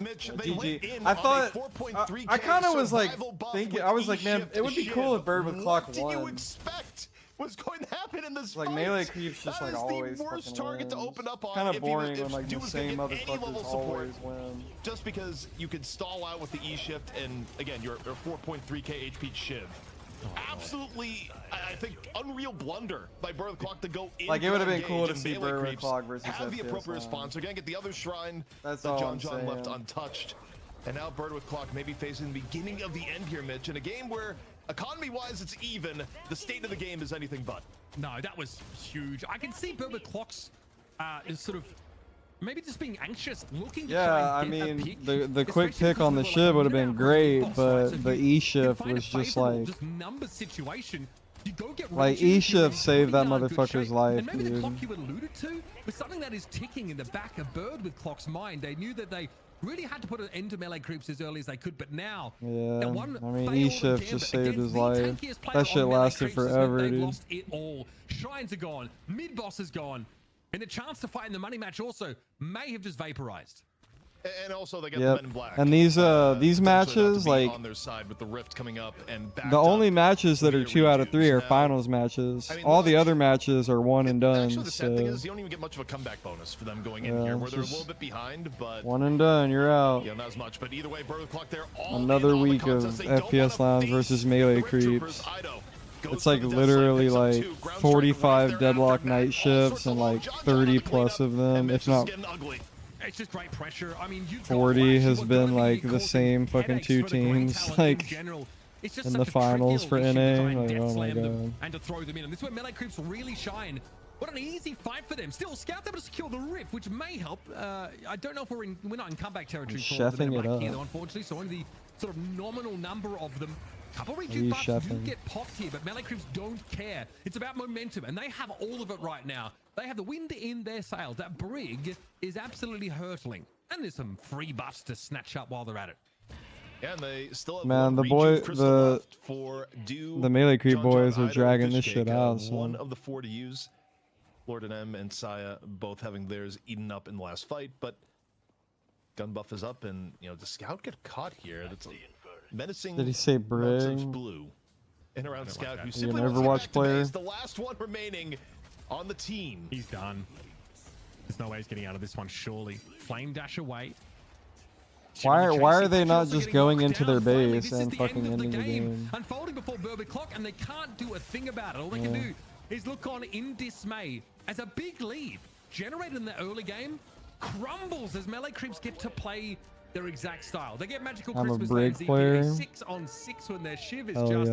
Mitch, they went in I thought, 4.3K I kind of was like thinking, I was like, man, it would be cool if Bird with Clock won. What did you expect was going to happen in this fight? Like melee creeps just like always the worst target to open up on. Kind of boring when like the same motherfuckers always win. Just because you could stall out with the E shift, and again, you're 4.3K HP Shiv. Absolutely, I think, unreal blunder by Bird Clock to go in. Like it would have been cool to see Bird Clock versus have the appropriate response. They're gonna get the other shrine that John left untouched, and now Bird with Clock maybe facing the beginning of the end here, Mitch, in a game where economy-wise it's even. The state of the game is anything but. No, that was huge. I can see Bird Clock's is sort of maybe just being anxious, looking to try and get a pick. The quick pick on the shiv would have been great, but the E shift was just like number situation. You go get like E shift saved that motherfucker's life, and maybe dude. the clock you alluded to was something that is ticking in the back of Bird with Clock's mind. They knew that they really had to put an end to melee creeps as early as they could, but now yeah, I mean E shift just saved his life. That shit lasted forever, dude. Lost it all. Shrines are gone, mid boss is gone. And the chance to fight in the money match also may have just vaporized. And also they get the Men in Black. And these matches, like on their side with the rift coming up and the only matches that are 2 out of 3 are finals matches. I mean, all the other matches are one and done. Actually, the sad thing is you don't even get much of a comeback bonus for them going in here, where they're a little bit behind, but one and done, you're out. Yeah, not as much. But either way, Bird Clock there. Another week of FPS Lounge versus melee creeps. It's like literally like 45 deadlock night shifts and like 30 plus of them, if not it's just great pressure. I mean, 40 has been like the same fucking 2 teams like in the finals for NA. Like, oh my god. And to throw them in, and this is where melee creeps really shine. What an easy fight for them. Still, Scout able to secure the rift, which may help. I don't know if we're not in comeback territory for the Men in Black here, though, unfortunately. So only the sort of nominal number of them. Couple regen buffs do get popped here, but melee creeps don't care. It's about momentum, and they have all of it right now. They have the wind in their sails. That brig is absolutely hurtling, and there's some free buffs to snatch up while they're at it. Yeah, and they still have the melee creep boys are dragging this shit out. So. One of the 4 to use. Lord and M and Saya both having theirs eaten up in the last fight, but gun buff is up, and you know, the Scout get caught here. That's menacing. Did he say brig? Blue and around Scout, who simply an Overwatch player. Is the last one remaining on the team. He's done. There's no way he's getting out of this one. Surely, flame dash away. Why are they not just going into their base and fucking ending the game? Unfolding before Bird Clock, and they can't do a thing about it. All they can do is look on in dismay as a big lead generated in the early game crumbles as melee creeps get to play their exact style. They get magical Christmas player. 6 on 6 when their shiv is just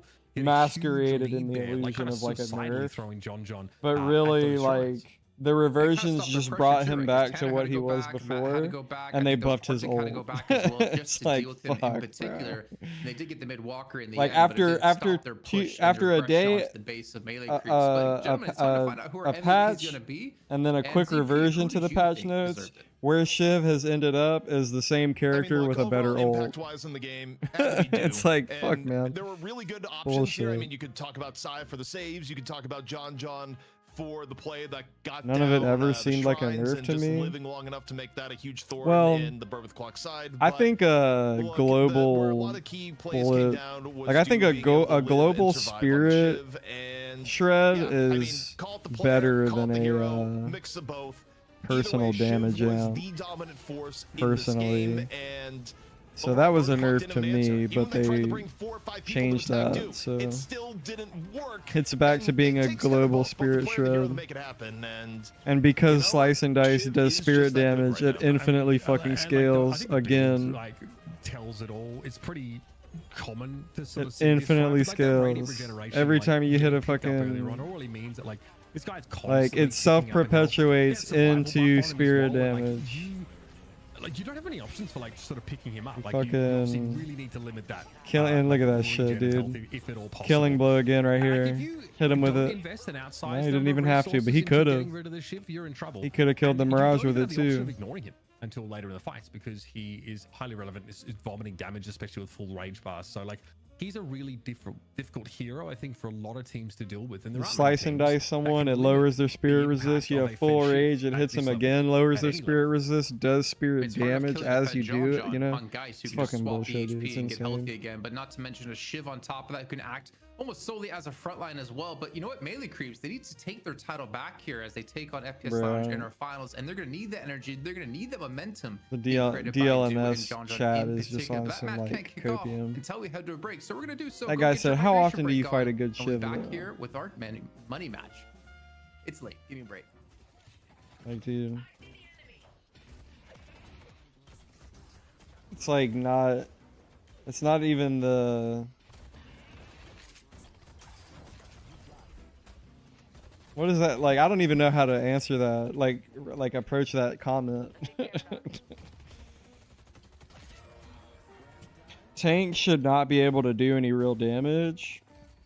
still masqueraded in the illusion of like a nerf, throwing John, but really like the reversions just brought him back to what he was before, and they buffed his ult. It's like, fuck, bro. They did get the mid walker in the like end, after a day, a patch, and then a quick reversion to the patch notes. Where Shiv has ended up is the same character with a better ult. Impact-wise in the game, it's like, fuck, man. There were really good options here. I mean, you could talk about Sai for the saves. You could talk about John for the play that got none of it ever seemed like a nerf to me. Living long enough to make that a huge thorn in the Birth Clock side. I think a global bullet, like I think a global spirit shred is better than a mix of both. Personal damage out. Personally. So that was a nerf to me, but they changed that, so it's back to being a global spirit shred. And because Slice and Dice does spirit damage, it infinitely fucking scales again. Like tells it all. It's pretty common to sort of see infinitely scales every time you hit a fucking. This guy's like it self-perpetuates into spirit damage. Like you don't have any options for like sort of picking him up. Like fucking you really need to limit that. And look at that shit, dude. Killing blow again right here. Hit him with it. No, he didn't even have to, but he could have. He could have killed the Mirage with it too. Ignoring him until later in the fights because he is highly relevant. Is vomiting damage, especially with full range bars. So like. He's a really difficult hero, I think, for a lot of teams to deal with. And you slice and dice someone, it lowers their spirit resist. You have full rage, it hits them again, lowers their spirit resist, does spirit damage as you do it. You know, it's fucking bullshit, dude. It's insane. Again, but not to mention a Shiv on top of that who can act almost solely as a frontline as well. But you know what, melee creeps, they need to take their title back here as they take on FPS Lounge in our finals, and they're gonna need the energy, they're gonna need the momentum. The DLNS chat is just on some like copium. Until we head to a break, so we're gonna do so. That guy said, "How often do you fight a good Shiv?" Back here with our money match. It's late. Give me a break. Like, dude, it's like not. It's not even the. What is that like? I don't even know how to answer that. Like approach that comment. Tank should not be able to do any real damage.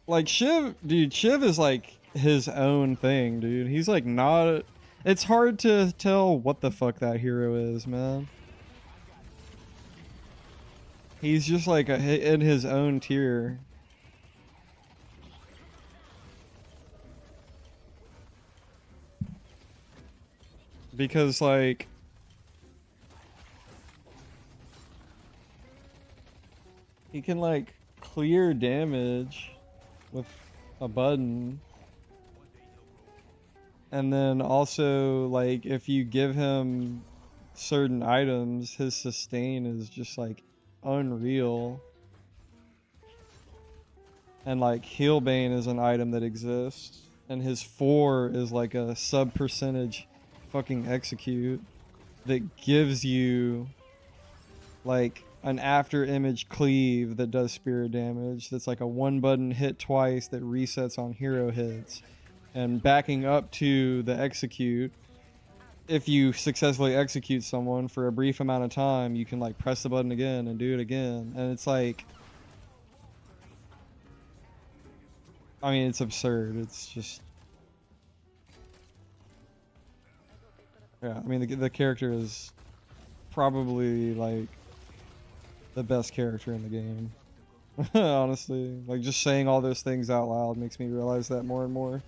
Like Shiv, dude, Shiv is like his own thing, dude. He's like not. It's hard to tell what the fuck that hero is, man. He's just like in his own tier. Because like he can like clear damage with a button, and then also like if you give him certain items, his sustain is just like unreal. And like Healbane is an item that exists, and his 4 is like a sub percentage fucking execute that gives you like an after image cleave that does spirit damage. That's like a 1 button hit twice that resets on hero hits. And backing up to the execute, if you successfully execute someone for a brief amount of time, you can like press the button again and do it again. And it's like, I mean, it's absurd. It's just, yeah, I mean, the character is probably like the best character in the game. Honestly, like just saying all those things out loud makes me realize that more and more.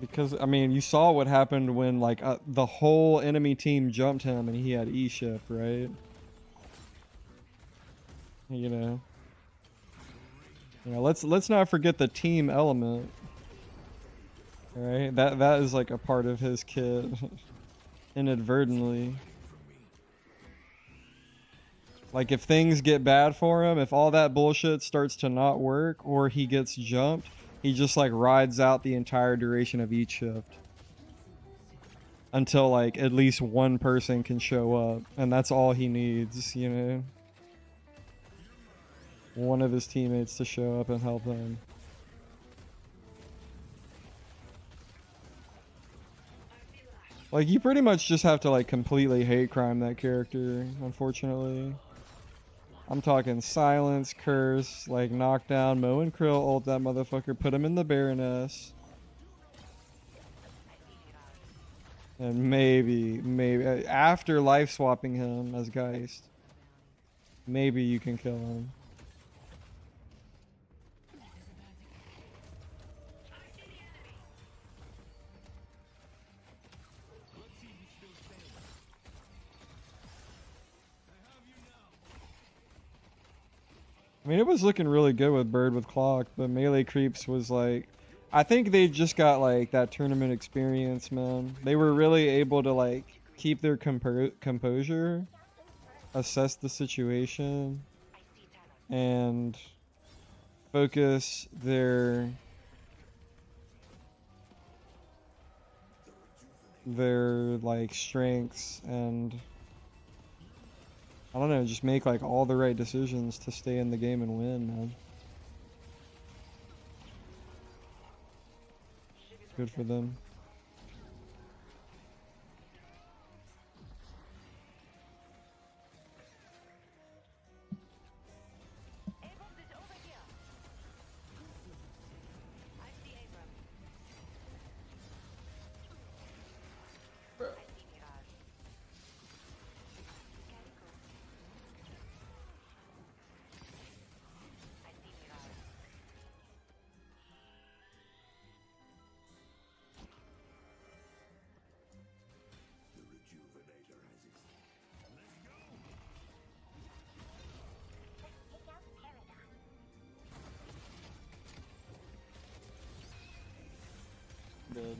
Because, I mean, you saw what happened when, like, the whole enemy team jumped him and he had E-shift, right? You know, let's not forget the team element. Alright? That is, like, a part of his kit. Inadvertently. Like, if things get bad for him, if all that bullshit starts to not work, or he gets jumped, he just like rides out the entire duration of each shift. until like at least one person can show up, and that's all he needs, you know? One of his teammates to show up and help him. Like, you pretty much just have to like completely hate crime that character, unfortunately. I'm talking silence, curse, like knockdown, Moe and Krill ult that motherfucker, put him in the Baroness. And maybe after life swapping him as Geist, maybe you can kill him. I mean, it was looking really good with Bird with Clock, but Melee Creeps was like, I think they just got like that tournament experience, man. They were really able to like keep their composure, assess the situation, and focus their like strengths, and I don't know, just make like all the right decisions to stay in the game and win, man. Good for them. Good.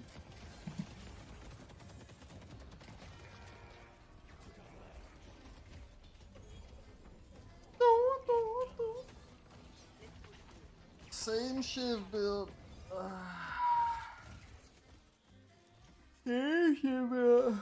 Same shiv build. Same shiv build.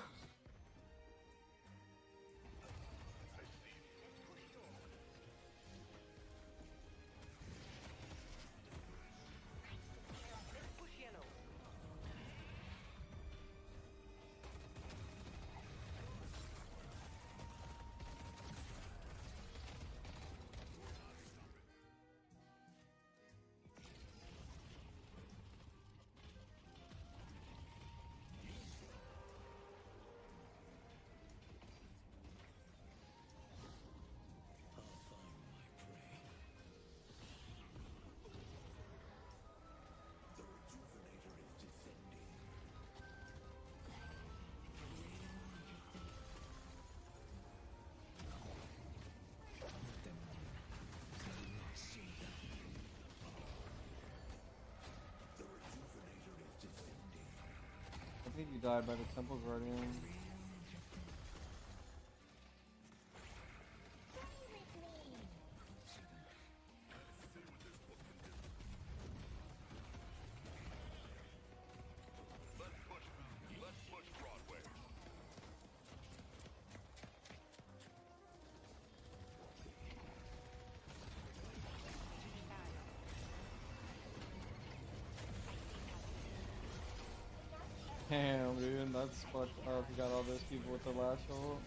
I think you died by the Temple Guardian. Damn, dude, that's fucked up. You got all those people with the last ult.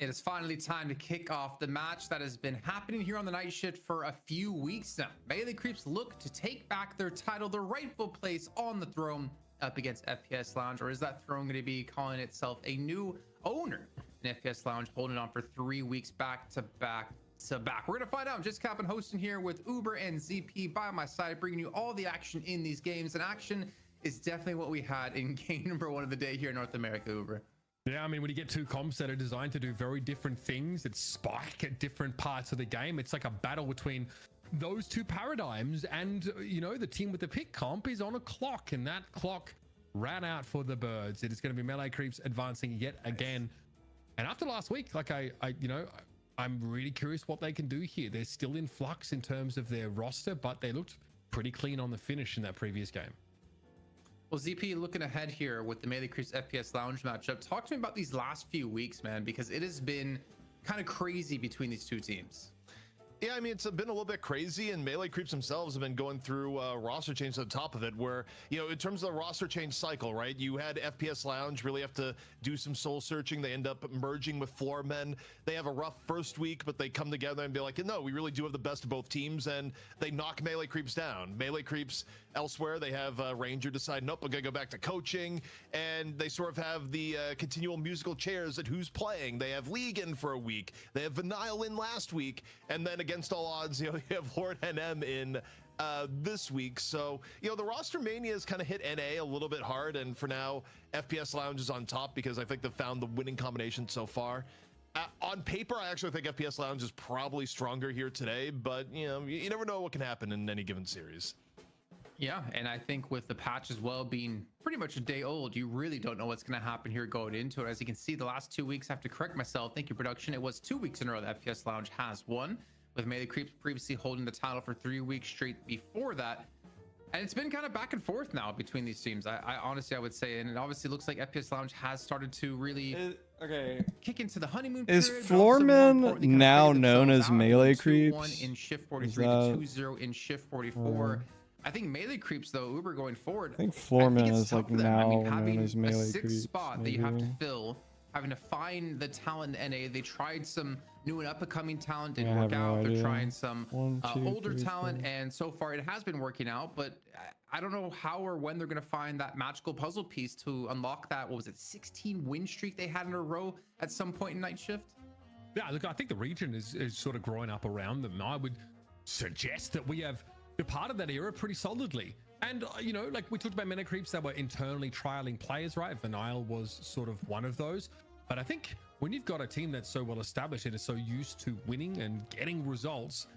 It is finally time to kick off the match that has been happening here on the night shift for a few weeks now. Melee Creeps look to take back their title, their rightful place on the throne up against FPS Lounge, or is that throne going to be calling itself a new owner? And FPS Lounge holding on for 3 weeks back to back. We're gonna find out. Just Captain hosting here with Uber and ZP by my side, bringing you all the action in these games. And action is definitely what we had in game number 1 of the day here in North America, Uber. Yeah, I mean, when you get two comps that are designed to do very different things, that spike at different parts of the game, it's like a battle between those two paradigms. And, you know, the team with the pick comp is on a clock, and that clock ran out for the birds. It is going to be Melee Creeps advancing yet again. And after last week, like I'm really curious what they can do here. They're still in flux in terms of their roster, but they looked pretty clean on the finish in that previous game. Well, ZP, looking ahead here with the Melee Creeps FPS Lounge matchup, talk to me about these last few weeks, man, because it has been kind of crazy between these two teams. Yeah, I mean, it's been a little bit crazy, and Melee Creeps themselves have been going through roster change at the top of it, where, you know, in terms of the roster change cycle, right, you had FPS Lounge really have to do some soul searching. They end up merging with Floormen. They have a rough first week, but they come together and be like, no, we really do have the best of both teams, and they knock Melee Creeps down. Melee Creeps elsewhere, they have Ranger decide, nope, I'm gonna go back to coaching, and they sort of have the continual musical chairs at who's playing. They have League in for a week. They have Vinyl in last week, and then against all odds, you know, you have Lord NM in this week. So, you know, the roster mania has kind of hit NA a little bit hard, and for now, FPS Lounge is on top because I think they've found the winning combination so far. On paper, I actually think FPS Lounge is probably stronger here today, but, you know, you never know what can happen in any given series. Yeah, and I think with the patch as well being pretty much a day old, you really don't know what's going to happen here going into it. As you can see, the last 2 weeks, I have to correct myself. Thank you, production. It was 2 weeks in a row that FPS Lounge has won, with Melee Creeps previously holding the title for 3 weeks straight before that. And it's been kind of back and forth now between these teams. I honestly, I would say, and it obviously looks like FPS Lounge has started to really kick into the honeymoon period. Is Floormen now known as Melee Creeps? 2-1 in Shift 43 to 2-0 in Shift 44. I think Melee Creeps, though, Uber going forward, I think Floormen is like now having known as Melee a 6th Creeps, spot maybe. that you have to fill, having to find the talent in NA. They tried some new and up-and-coming talent, didn't work out. They're trying some older talent, and so far it has been working out, but I don't know how or when they're going to find that magical puzzle piece to unlock that, what was it, 16 win streak they had in a row at some point in Night Shift? Yeah, look, I think the region is sort of growing up around them. I would suggest that we have departed that era pretty solidly. And, you know, like we talked about Melee Creeps that were internally trialing players, right? Vinyl was sort of one of those. But I think when you've got a team that's so well established and is so used to winning and getting results,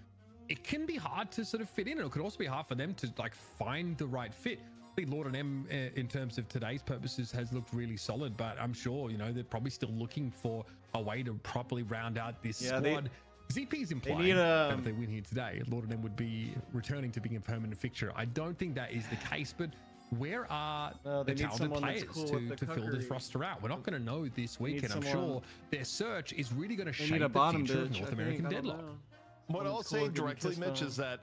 it can be hard to sort of fit in. And it could also be hard for them to like find the right fit. I think Lord and M, in terms of today's purposes, has looked really solid, but I'm sure, you know, they're probably still looking for a way to properly round out this squad. ZP's implying that if they win here today, Lord and M would be returning to being a permanent fixture. I don't think that is the case, but where are the talented players to fill this roster out? We're not going to know this weekend. I'm sure their search is really going to shape the future of North American Deadlock. What I'll say directly, Mitch, is that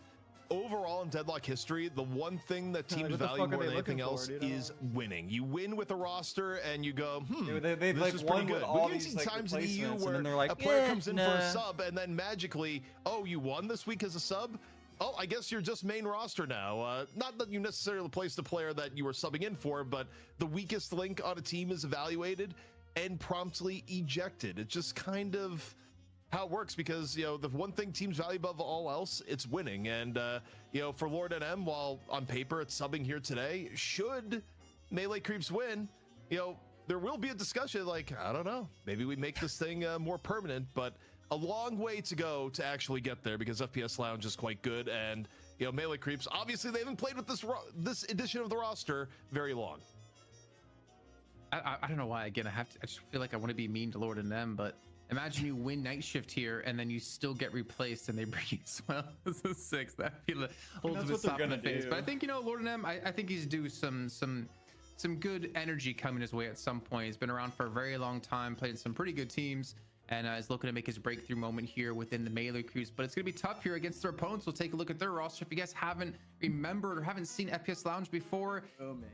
overall in Deadlock history, the one thing that teams value more than anything else is winning. You win with a roster and you go, this like is pretty good. We've seen times in the EU where a player comes in for a sub and then magically, oh, you won this week as a sub? Oh, I guess you're just main roster now. Not that you necessarily replace the player that you were subbing in for, but the weakest link on a team is evaluated and promptly ejected. It's just kind of how it works, because, you know, the one thing teams value above all else, it's winning. And, you know, for Lord NM, while on paper it's subbing here today, should Melee Creeps win, you know, there will be a discussion like, I don't know, maybe we make this thing more permanent, but a long way to go to actually get there, because FPS Lounge is quite good. And, you know, Melee Creeps, obviously they haven't played with this edition of the roster very long. I don't know why, again, I just feel like I want to be mean to Lord and them, but imagine you win Night Shift here and then you still get replaced and they bring you as well as a 6th. That feel a little bit slap in the face. But I think, you know, Lord and them, I think he's due some good energy coming his way at some point. He's been around for a very long time, playing some pretty good teams, and is looking to make his breakthrough moment here within the Melee Crews. But it's going to be tough here against their opponents. We'll take a look at their roster. If you guys haven't remembered or haven't seen FPS Lounge before,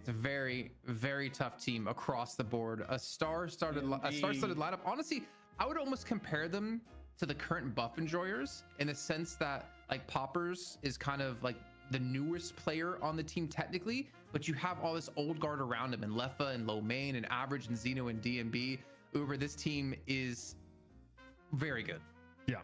it's a very, very tough team across the board. A star-studded lineup. Honestly, I would almost compare them to the current buff enjoyers in the sense that like Poppers is kind of like the newest player on the team technically, but you have all this old guard around him and Leffa and Low Main and Average and Xeno and DMB. Uber, this team is very good. Yeah,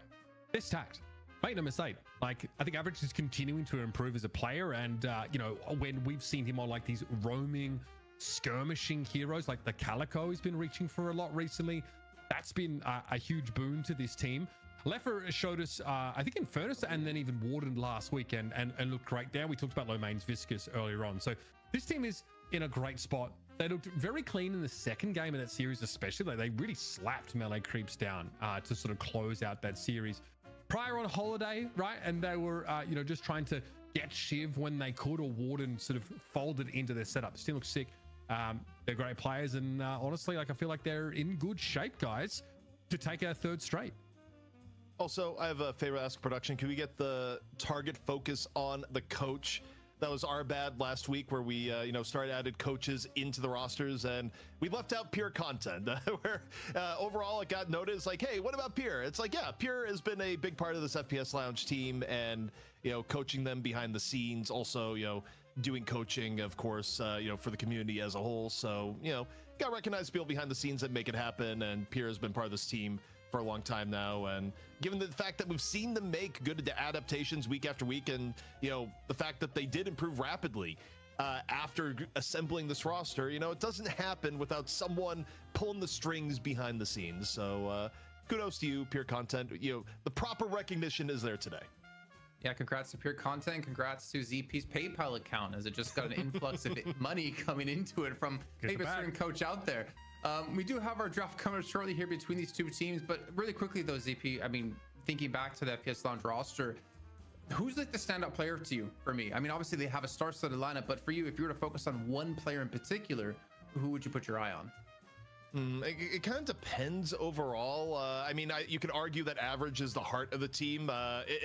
they're stacked. Make no mistake. Like, I think Average is continuing to improve as a player, and you know, when we've seen him on like these roaming, skirmishing heroes like the Calico, he's been reaching for a lot recently. That's been a huge boon to this team. Leffer showed us, I think, Infernus and then even Warden last weekend, and looked great there. We talked about Low Main's Viscous earlier on. So this team is in a great spot. They looked very clean in the second game of that series, especially. Like, they really slapped melee creeps down to sort of close out that series. Prior on Holiday, right? And they were, you know, just trying to get Shiv when they could, or Warden sort of folded into their setup. Still looks sick. They're great players, and honestly, like, I feel like they're in good shape, guys, to take our third straight. Also, I have a favor to ask production. Can we get the target focus on the coach? That was our bad last week, where we, you know, started added coaches into the rosters, and we left out Pure content. Where overall it got noticed, like, hey, what about Pure? It's like, yeah, Pure has been a big part of this FPS Lounge team, and you know, coaching them behind the scenes. Also, you know, doing coaching, of course, you know, for the community as a whole. So, you know, got to recognize people behind the scenes that make it happen, and Pure has been part of this team for a long time now. And given the fact that we've seen them make good adaptations week after week, and you know, the fact that they did improve rapidly after assembling this roster, you know, it doesn't happen without someone pulling the strings behind the scenes. So kudos to you, Pure Content. You know, the proper recognition is there today. Yeah, congrats to Pure Content. Congrats to ZP's PayPal account, as it just got an influx of money coming into it from maybe a certain coach out there. We do have our draft coming up shortly here between these two teams, but really quickly though, ZP, I mean, thinking back to the FPS Lounge roster, who's like the standout player to you? For me, I mean, obviously they have a star-studded lineup, but for you, if you were to focus on one player in particular, who would you put your eye on? It kind of depends overall. I mean, you could argue that Average is the heart of the team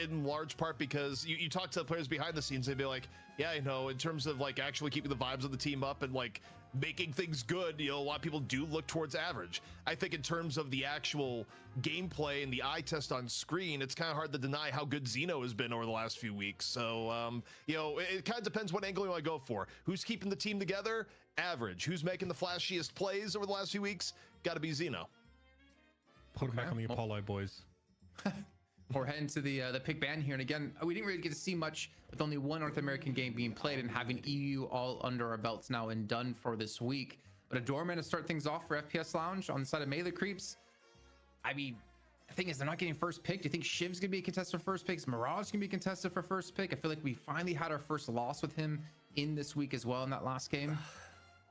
in large part because you talk to the players behind the scenes, they'd be like, yeah, you know, in terms of like actually keeping the vibes of the team up and like making things good, you know, a lot of people do look towards Average. I think in terms of the actual gameplay and the eye test on screen, it's kind of hard to deny how good Xeno has been over the last few weeks. So, you know, it kind of depends what angle you want to go for. Who's keeping the team together? Average. Who's making the flashiest plays over the last few weeks? Got to be Xeno. Put him back on the Apollo, boys. We're heading to the pick ban here, and again, we didn't really get to see much with only one North American game being played and having EU all under our belts now and done for this week. But a doorman to start things off for FPS Lounge on the side of melee creeps. I mean, the thing is, they're not getting first pick. Do you think Shiv's gonna be a contested for first pick? Is Mirage gonna be contested for first pick? I feel like we finally had our first loss with him in this week as well in that last game.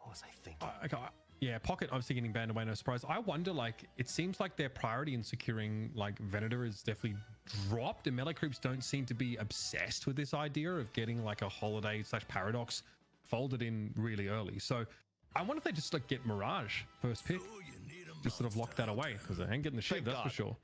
What was I thinking? Okay. Yeah, Pocket obviously getting banned away, no surprise. I wonder, like, it seems like their priority in securing like Venator is definitely dropped, and melee creeps don't seem to be obsessed with this idea of getting like a Holiday / Paradox folded in really early. So I wonder if they just like get Mirage first pick, just sort of lock that away, because they ain't getting the Shiv, that's for sure.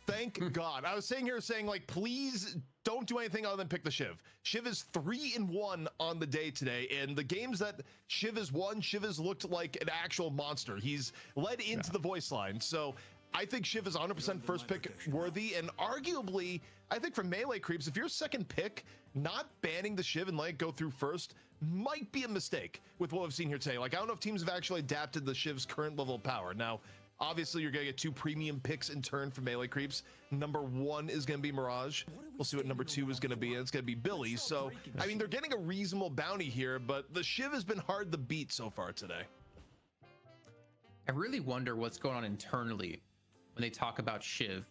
Thank God. I was sitting here saying, like, please don't do anything other than pick the Shiv. Shiv is 3-1 on the day today, and the games that Shiv has won, Shiv has looked like an actual monster. He's led into the voice line. So I think Shiv is 100% first pick worthy, and arguably, I think for melee creeps, if you're second pick, not banning the Shiv and letting it go through first might be a mistake with what we've seen here today. Like, I don't know if teams have actually adapted the Shiv's current level of power. Now, obviously, you're going to get 2 premium picks in turn for melee creeps. Number 1 is going to be Mirage. We'll see what number 2 is going to be. And it's going to be Billy. So, I mean, they're getting a reasonable bounty here, but the Shiv has been hard to beat so far today. I really wonder what's going on internally when they talk about Shiv.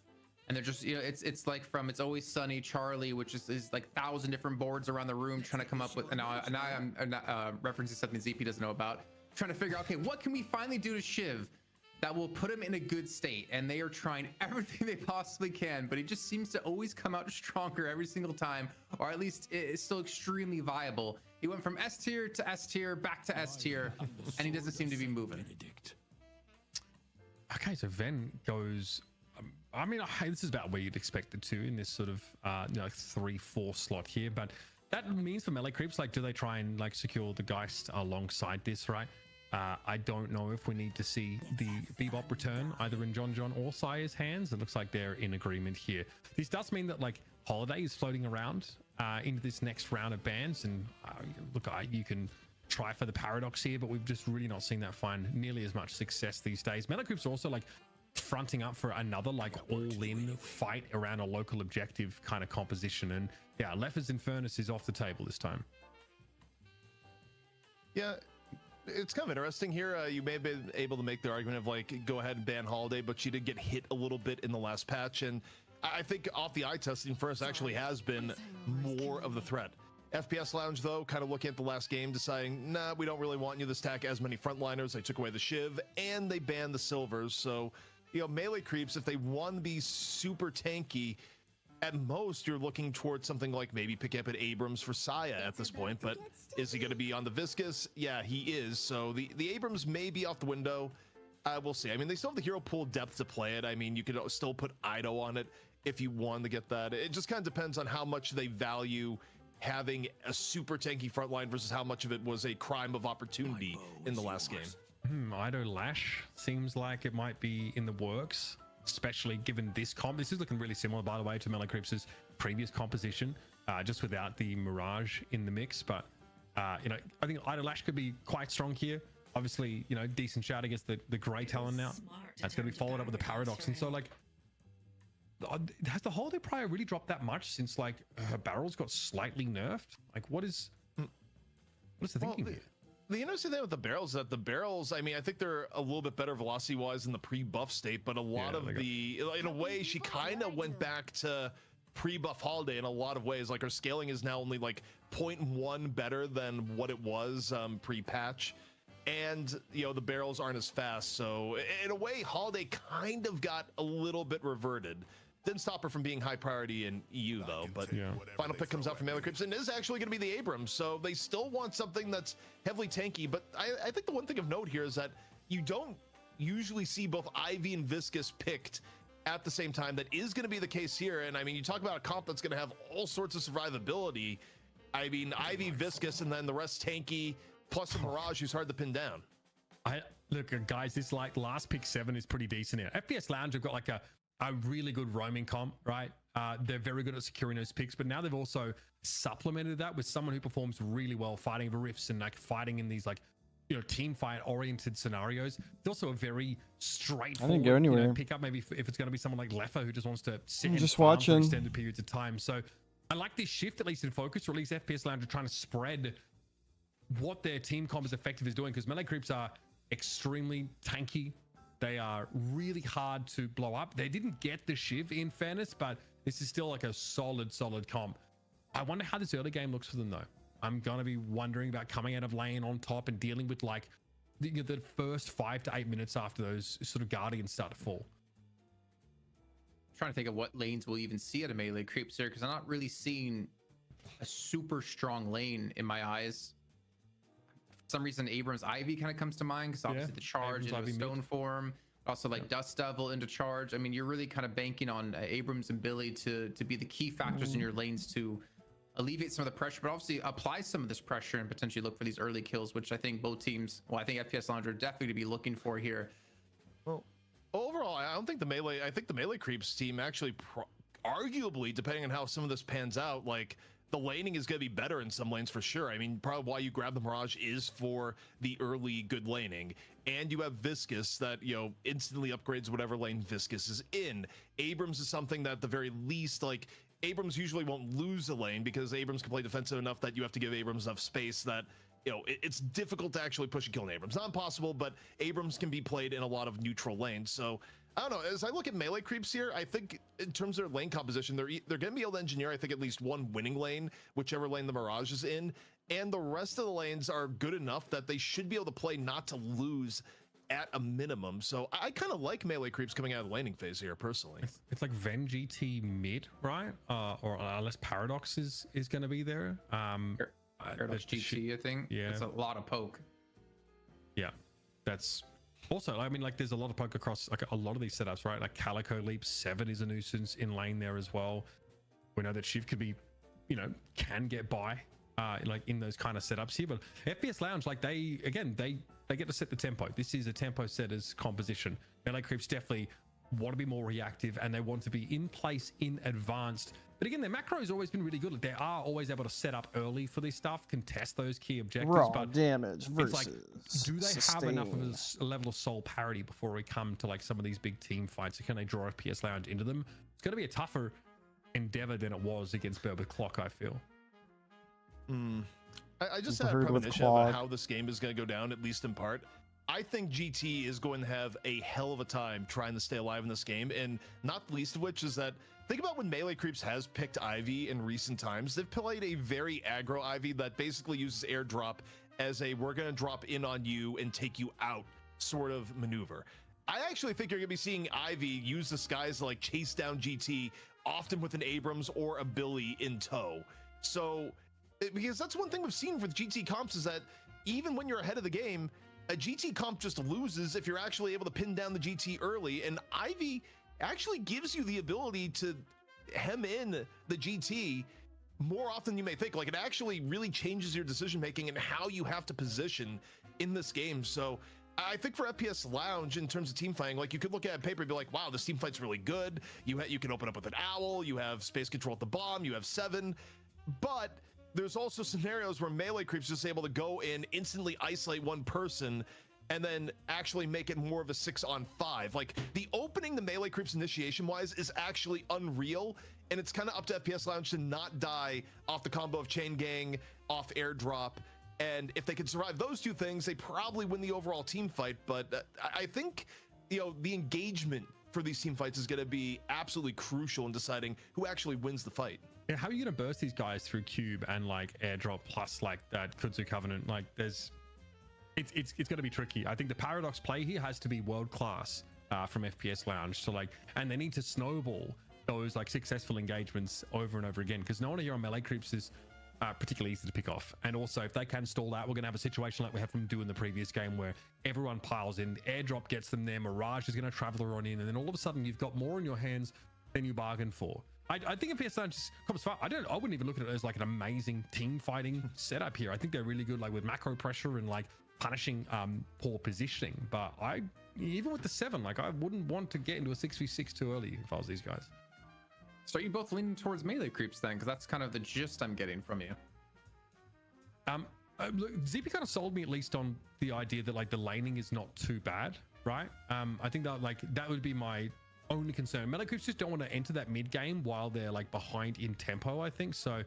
And they're just, you know, it's like from It's Always Sunny, Charlie, which is like 1,000 different boards around the room trying to come up with, and now I'm referencing something ZP doesn't know about, trying to figure out, okay, what can we finally do to Shiv that will put him in a good state? And they are trying everything they possibly can, but he just seems to always come out stronger every single time, or at least it's still extremely viable. He went from S tier to S tier, back to S tier, and he doesn't seem to be moving. Okay, so Ven goes, I mean, this is about where you'd expect it to in this sort of, you know, 3-4 slot here, but that means for melee creeps, like, do they try and like secure the Geist alongside this, right? I don't know if we need to see the Bebop return either in John or Sire's hands. It looks like they're in agreement here. This does mean that like Holiday is floating around into this next round of bans, and look, you can try for the Paradox here, but we've just really not seen that find nearly as much success these days. Melagroups are also like fronting up for another like all-in fight around a local objective kind of composition, and yeah, Leffers Infernus is off the table this time. Yeah, it's kind of interesting here. You may have been able to make the argument of like, go ahead and ban Holiday, but she did get hit a little bit in the last patch. And I think off the eye testing, Infernus actually has been more of the threat. FPS Lounge, though, kind of looking at the last game, deciding, nah, we don't really want you to stack as many frontliners. They took away the Shiv and they banned the Silvers. So, you know, melee creeps, if they want to be super tanky, at most, you're looking towards something like maybe pick up at Abrams for Saya at this point, but is he going to be on the Viscous? Yeah, he is. So the Abrams may be off the window. We'll see. I mean, they still have the hero pool depth to play it. I mean, you could still put Ido on it if you wanted to get that. It just kind of depends on how much they value having a super tanky frontline versus how much of it was a crime of opportunity in the last game. Ido Lash seems like it might be in the works, especially given this comp. This is looking really similar, by the way, to Melagroups' previous composition, just without the Mirage in the mix. But, you know, I think Ido Lash could be quite strong here. Obviously, you know, decent shout against the Grey Talon now. That's going to be followed up with the Paradox. And so, like, has the Holiday Prior really dropped that much since, like, her barrels got slightly nerfed? Like, what is the thinking here? The interesting thing with the barrels is that the barrels, I mean, I think they're a little bit better velocity-wise in the pre-buff state, but a lot of in a way, she kind of went back to pre-buff Holiday in a lot of ways. Like, her scaling is now only like 0.1 better than what it was pre-patch. And, you know, the barrels aren't as fast. So, in a way, Holiday kind of got a little bit reverted. Didn't stop her from being high priority in EU, though. But final pick comes out from Melee Creeps and is actually going to be the Abrams. So they still want something that's heavily tanky. But I think the one thing of note here is that you don't usually see both Ivy and Viscous picked at the same time. That is going to be the case here. And I mean, you talk about a comp that's going to have all sorts of survivability. I mean, Ivy, Viscous, and then the rest tanky, plus a Mirage who's hard to pin down. Look, guys, this like last pick 7 is pretty decent here. FPS Lounge have got like a really good roaming comp, right? They're very good at securing those picks, but now they've also supplemented that with someone who performs really well fighting the rifts and like fighting in these like, you know, team fight oriented scenarios. It's also a very straightforward go anywhere. You know, pick up maybe if it's going to be someone like Leffa who just wants to sit and just farm watching for extended periods of time. So I like this shift, at least in focus, or at least FPS Lounge are trying to spread what their team comp is effective is doing, because melee creeps are extremely tanky. They are really hard to blow up. They didn't get the Shiv in fairness, but this is still like a solid comp. I wonder how this early game looks for them though. I'm going to be wondering about coming out of lane on top and dealing with like the first 5 to 8 minutes after those sort of Guardians start to fall. I'm trying to think of what lanes we'll even see at a melee creeps here, because I'm not really seeing a super strong lane in my eyes. For some reason, Abrams Ivy kind of comes to mind, because obviously the charge into a stone form, also like Dust Devil into charge. I mean, you're really kind of banking on Abrams and Billy to be the key factors in your lanes to alleviate some of the pressure, but obviously apply some of this pressure and potentially look for these early kills, which I think both teams, well, I think FPS Lounge are definitely to be looking for here. Well, overall, I don't think the melee, I think the melee creeps team actually arguably, depending on how some of this pans out, like the laning is going to be better in some lanes for sure. I mean, probably why you grab the Mirage is for the early good laning. And you have Viscous that, you know, instantly upgrades whatever lane Viscous is in. Abrams is something that at the very least, like, Abrams usually won't lose a lane because Abrams can play defensive enough that you have to give Abrams enough space that, you know, it's difficult to actually push and kill an Abrams. Not impossible, but Abrams can be played in a lot of neutral lanes. So I don't know. As I look at melee creeps here, I think in terms of their lane composition, they're going to be able to engineer, I think, at least one winning lane, whichever lane the Mirage is in. And the rest of the lanes are good enough that they should be able to play not to lose at a minimum. So I kind of like melee creeps coming out of the laning phase here, personally. It's like Ven GT mid, right? Or unless Paradox is going to be there. Paradox GT, I think. Yeah. It's a lot of poke. Yeah. That's... Also, I mean, like, there's a lot of poke across like a lot of these setups, right? Like Calico Leap 7 is a nuisance in lane there as well. We know that Shiv could be, you know, can get by like in those kind of setups here. But FPS Lounge, like they get to set the tempo. This is a tempo setter's composition. Melee Creeps definitely want to be more reactive, and they want to be in place in advanced. But again, their macro has always been really good. Like, they are always able to set up early for this stuff, contest those key objectives. Raw but damage versus it's like, do they have enough of a level of soul parity before we come to like some of these big team fights? So can they draw FPS Lounge into them? It's going to be a tougher endeavor than it was against Bear with Clock, I feel. I just had a premonition about how this game is going to go down, at least in part. I think GT is going to have a hell of a time trying to stay alive in this game, and not the least of which is that, think about when Melee Creeps has picked Ivy in recent times. They've played a very aggro Ivy that basically uses airdrop as a we're going to drop in on you and take you out sort of maneuver. I actually think you're going to be seeing Ivy use the skies to like chase down GT, often with an Abrams or a Billy in tow. So, because that's one thing we've seen with GT comps is that even when you're ahead of the game, a GT comp just loses if you're actually able to pin down the GT early, and Ivy actually gives you the ability to hem in the GT more often than you may think. Like, it actually really changes your decision making and how you have to position in this game. So I think for FPS Lounge, in terms of team fighting, like, you could look at it on paper and be like, wow, this team fight's really good. You can open up with an Owl, you have space control at the bomb, you have 7, but there's also scenarios where Melee Creeps just able to go in, instantly isolate one person, and then actually make it more of a 6-on-5. Like, the opening the Melee Creeps initiation wise is actually unreal, and it's kind of up to FPS Lounge to not die off the combo of Chain Gang, off airdrop. And if they can survive those two things, they probably win the overall team fight. But I think, you know, the engagement for these team fights is going to be absolutely crucial in deciding who actually wins the fight. Yeah, how are you going to burst these guys through Cube and like airdrop plus like that Kudzu Covenant? Like, it's going to be tricky. I think the Paradox play here has to be world class from FPS Lounge. So like, and they need to snowball those like successful engagements over and over again, because no one here on Melee Creeps is particularly easy to pick off. And also, if they can stall that, we're going to have a situation like we had from do in the previous game where everyone piles in, airdrop gets them there, Mirage is going to travel on in, and then all of a sudden you've got more in your hands than you bargained for. I think FPS Lounge comes far. I wouldn't even look at it as like an amazing team fighting setup here. I think they're really good, like with macro pressure and like punishing poor positioning. But even with the 7, like I wouldn't want to get into a 6v6 too early if I was these guys. So are you both leaning towards Melee Creeps then? Because that's kind of the gist I'm getting from you. Look, ZP kind of sold me at least on the idea that like the laning is not too bad, right? I think that like that would be my only concern. Melee Creeps just don't want to enter that mid game while they're like behind in tempo, I think. So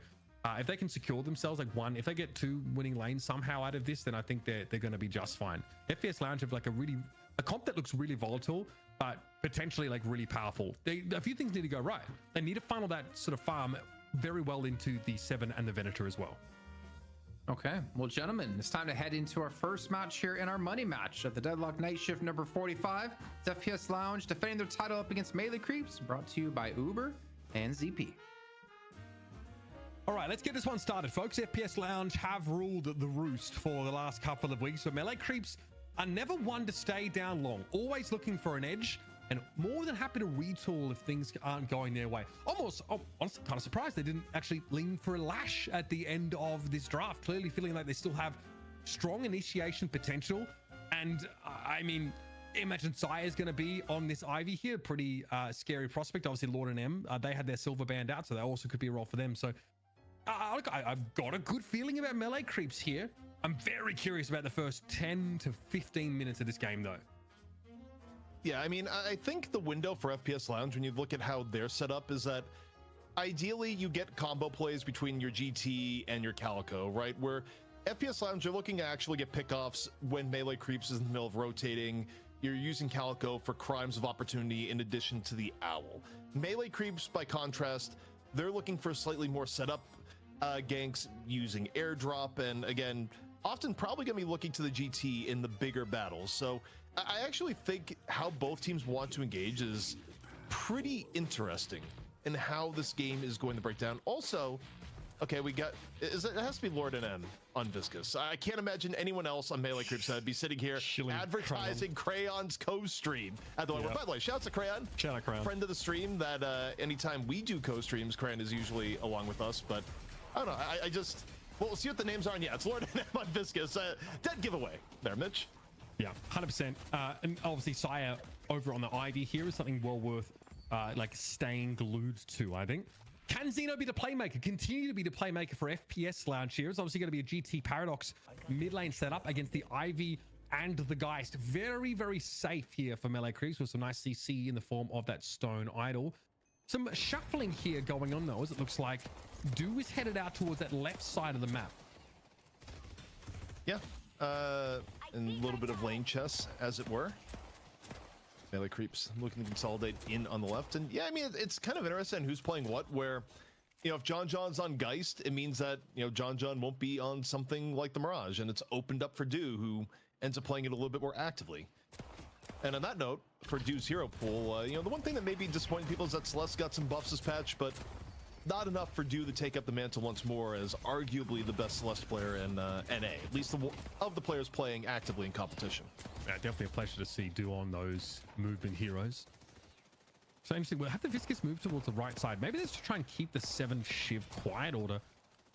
if they can secure themselves like if they get 2 winning lanes somehow out of this, then I think they're going to be just fine. FPS Lounge have like a comp that looks really volatile, but potentially like really powerful. A few things need to go right. They need to funnel that sort of farm very well into the 7 and the Venator as well. Okay, well, gentlemen, it's time to head into our first match here in our money match of the Deadlock Night Shift number 45. It's FPS Lounge defending their title up against Melee Creeps, brought to you by Uber and ZP. All right, let's get this one started, folks. FPS Lounge have ruled the roost for the last couple of weeks, but Melee Creeps are never one to stay down long, always looking for an edge, and more than happy to retool if things aren't going their way. Honestly, kind of surprised they didn't actually lean for a lash at the end of this draft, clearly feeling like they still have strong initiation potential. And I mean, imagine Sire's going to be on this Ivy here, pretty scary prospect. Obviously, Lord and M, they had their silver band out, so that also could be a role for them. So look, I've got a good feeling about Melee Creeps here. I'm very curious about the first 10 to 15 minutes of this game, though. Yeah, I mean, I think the window for FPS Lounge, when you look at how they're set up, is that ideally you get combo plays between your GT and your Calico, right? Where FPS Lounge, you're looking to actually get pickoffs when Melee Creeps is in the middle of rotating. You're using Calico for crimes of opportunity in addition to the Owl. Melee Creeps, by contrast, they're looking for slightly more setup ganks using airdrop, and again, often probably going to be looking to the GT in the bigger battles. So I actually think how both teams want to engage is pretty interesting in how this game is going to break down. Also, okay, it has to be Lord and M on Viscous. I can't imagine anyone else on Melee Creeps that would be sitting here advertising Crayon's co-stream at the moment. By the way, shouts to Crayon. Shout out Crayon. Friend of the stream that anytime we do co-streams, Crayon is usually along with us. But I don't know, Well, we'll see what the names are. And yeah, it's Lord and Amon Viscous. Dead giveaway there, Mitch. Yeah, 100%. And obviously, Saya over on the Ivy here is something well worth like staying glued to, I think. Can Xeno be the playmaker? Continue to be the playmaker for FPS Lounge here. It's obviously going to be a GT Paradox mid lane setup against the Ivy and the Geist. Very, very safe here for Melee Creeps with some nice CC in the form of that Stone Idol. Some shuffling here going on though, as it looks like Do is headed out towards that left side of the map. Yeah, and a little bit of lane chess, as it were. Melee Creeps looking to consolidate in on the left. And yeah, I mean, it's kind of interesting who's playing what, where, you know, if John's on Geist, it means that, you know, John won't be on something like the Mirage, and it's opened up for Do, who ends up playing it a little bit more actively. And on that note, for Do's hero pool, you know, the one thing that may be disappointing people is that Celeste got some buffs this patch, but not enough for Do to take up the mantle once more as arguably the best Celeste player in NA, at least of the players playing actively in competition. Yeah, definitely a pleasure to see Do on those movement heroes. So interesting, we'll have the Viscous move towards the right side. Maybe that's to try and keep the 7 Shiv quiet, or to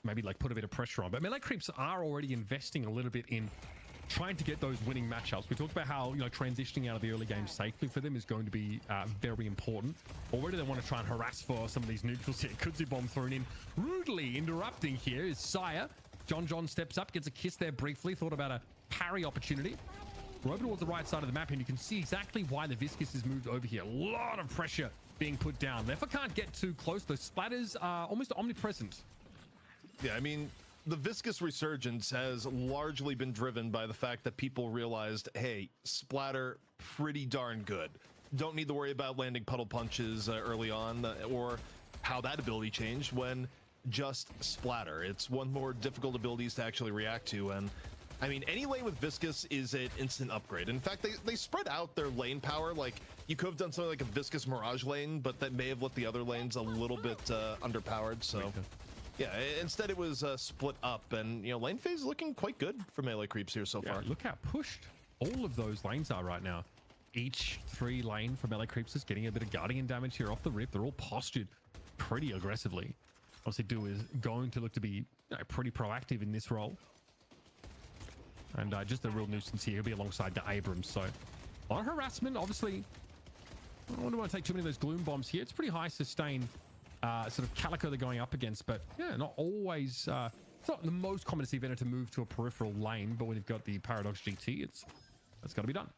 maybe like put a bit of pressure on. But Melee Creeps are already investing a little bit in trying to get those winning matchups. We talked about how, you know, transitioning out of the early game safely for them is going to be very important. Already they want to try and harass for some of these neutrals here. Kudzu bomb thrown in, rudely interrupting here is Saya. John steps up, gets a kiss there briefly, thought about a parry opportunity. We're over towards the right side of the map, and you can see exactly why the Viscous is moved over here. A lot of pressure being put down. Therefore can't get too close. Those splatters are almost omnipresent. Yeah, I mean, the Viscous resurgence has largely been driven by the fact that people realized, hey, splatter, pretty darn good. Don't need to worry about landing puddle punches early on, or how that ability changed when just splatter. It's one more difficult abilities to actually react to, and I mean, any lane with Viscous is an instant upgrade. In fact, they spread out their lane power. Like, you could have done something like a Viscous Mirage lane, but that may have left the other lanes a little bit underpowered, so yeah, instead it was split up, and, you know, lane phase is looking quite good for Melee Creeps here so far. Look how pushed all of those lanes are right now. Each 3 lane for Melee Creeps is getting a bit of Guardian damage here off the rip. They're all postured pretty aggressively. Obviously, Do is going to look to be, you know, pretty proactive in this role. And just a real nuisance here. He'll be alongside the Abrams, so a lot of harassment. Obviously, I don't want to take too many of those Gloom Bombs here. It's pretty high sustain sort of Calico they're going up against, but yeah, not always. It's not the most common to see Venom to move to a peripheral lane, but when you've got the Paradox GT, that's got to be done.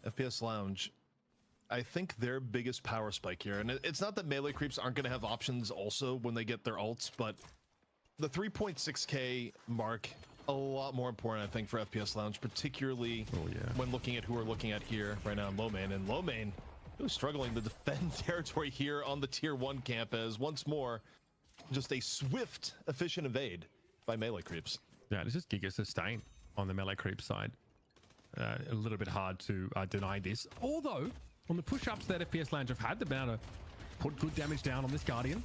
FPS Lounge, I think their biggest power spike here, and it's not that Melee Creeps aren't going to have options also when they get their ults, but the 3.6k mark, a lot more important, I think, for FPS Lounge, particularly when looking at who we're looking at here right now in low main. And low main really struggling to defend territory here on the tier 1 camp, as once more, just a swift, efficient evade by Melee Creeps. Yeah, it's just Giga sustain on the Melee Creep side. A little bit hard to deny this. Although, on the push-ups that FPS Lounge have had, they've been able to put good damage down on this Guardian.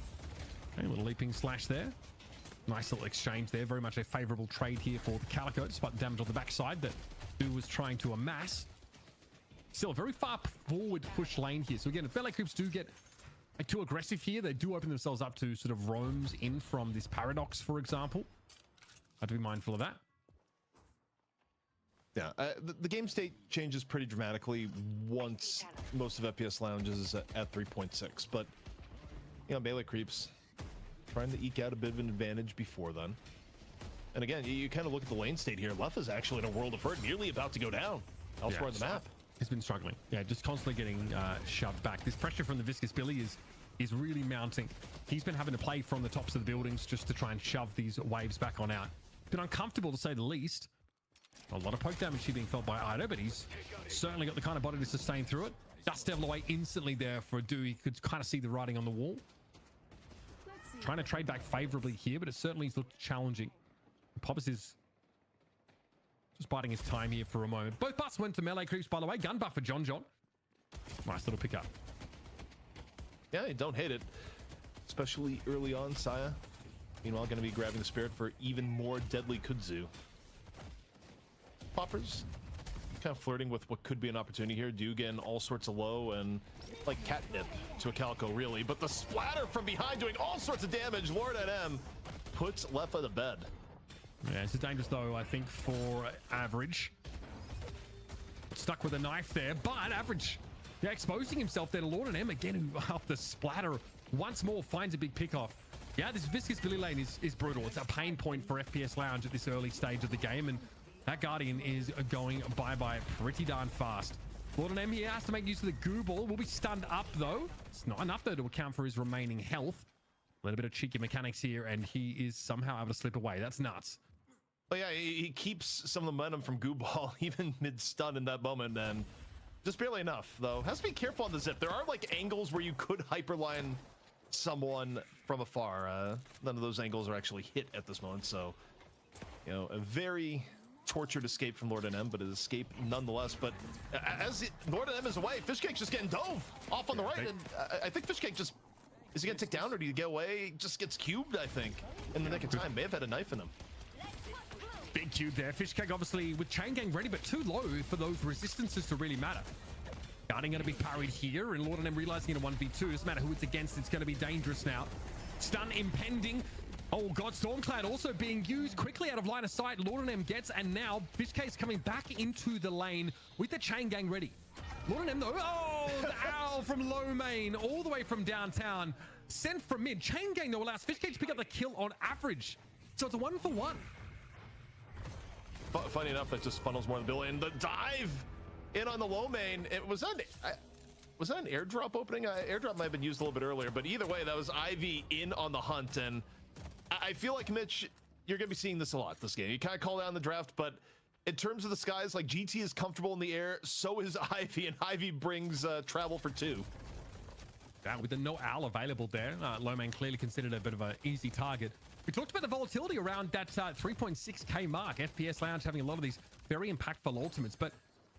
Okay, a little leaping slash there. Nice little exchange there. Very much a favorable trade here for the Calico, despite the damage on the backside that Do was trying to amass. Still a very far forward push lane here. So again, if Melee Creeps do get like too aggressive here, they do open themselves up to sort of roams in from this Paradox, for example. I have to be mindful of that. Yeah, the game state changes pretty dramatically once most of FPS Lounge is at 3.6, but, you know, Melee Creeps trying to eke out a bit of an advantage before then. And again, you kind of look at the lane state here. Left is actually in a world of hurt, nearly about to go down elsewhere on the map. He's been struggling. Yeah, just constantly getting shoved back. This pressure from the Viscous Billy is really mounting. He's been having to play from the tops of the buildings just to try and shove these waves back on out. Been uncomfortable, to say the least. A lot of poke damage here being felt by Ido, but he's certainly got the kind of body to sustain through it. Dust Devil away instantly there for Do. He could kind of see the writing on the wall. Trying to trade back favorably here, but it certainly looked challenging. Poppers is just biding his time here for a moment. Both busts went to Melee Creeps, by the way. Gun buff for John. Nice little pickup. Yeah, you don't hate it, especially early on. Saya, meanwhile, going to be grabbing the spirit for even more deadly Kudzu. Poppers kind of flirting with what could be an opportunity here. Dugan all sorts of low and like catnip to a Calico, really. But the splatter from behind doing all sorts of damage. Lord NM puts Lefa to bed. Yeah, it's dangerous though, I think, for Average. Stuck with a knife there, but Average, yeah, exposing himself there to Lord NM again, who off the splatter once more finds a big pick off. Yeah, this Viscous Billy Lane is brutal. It's a pain point for FPS Lounge at this early stage of the game, and that Guardian is going bye-bye pretty darn fast. Lord NM here has to make use of the goo ball. Will be stunned up though. It's not enough though to account for his remaining health. A little bit of cheeky mechanics here, and he is somehow able to slip away. That's nuts. But yeah, he keeps some of the momentum from Goo Ball even mid-stun in that moment, and just barely enough, though. Has to be careful on the zip. There are, like, angles where you could hyperline someone from afar. None of those angles are actually hit at this moment, so, you know, a very tortured escape from Lord NM, but an escape nonetheless. But as Lord NM is away, Fishcake's just getting dove off on the right, and I think Fishcake just... Is he gonna tick down, or do you get away? Just gets cubed, I think, in the nick of time. May have had a knife in him. Big cube there. Fishcake obviously with Chain Gang ready, but too low for those resistances to really matter. Guarding going to be parried here, and Lord NM realizing in a 1v2, doesn't matter who it's against, it's going to be dangerous now. Stun impending. Oh god, Stormcloud also being used quickly out of line of sight. Lord NM gets, and now Fishcake's coming back into the lane with the Chain Gang ready. Lord NM though, oh, the owl from low main, all the way from downtown, sent from mid. Chain Gang though allows Fishcake to pick up the kill on Average, so it's a 1-for-1. Funny enough, that just funnels more than Bill in. The dive in on the low main. It was that an airdrop opening? Airdrop might have been used a little bit earlier, but either way, that was Ivy in on the hunt. And I feel like, Mitch, you're going to be seeing this a lot this game. You kind of call down the draft, but in terms of the skies, like GT is comfortable in the air, so is Ivy, and Ivy brings travel for 2. With the no owl available there, low main clearly considered a bit of an easy target. We talked about the volatility around that 3.6k mark. FPS Lounge having a lot of these very impactful ultimates, but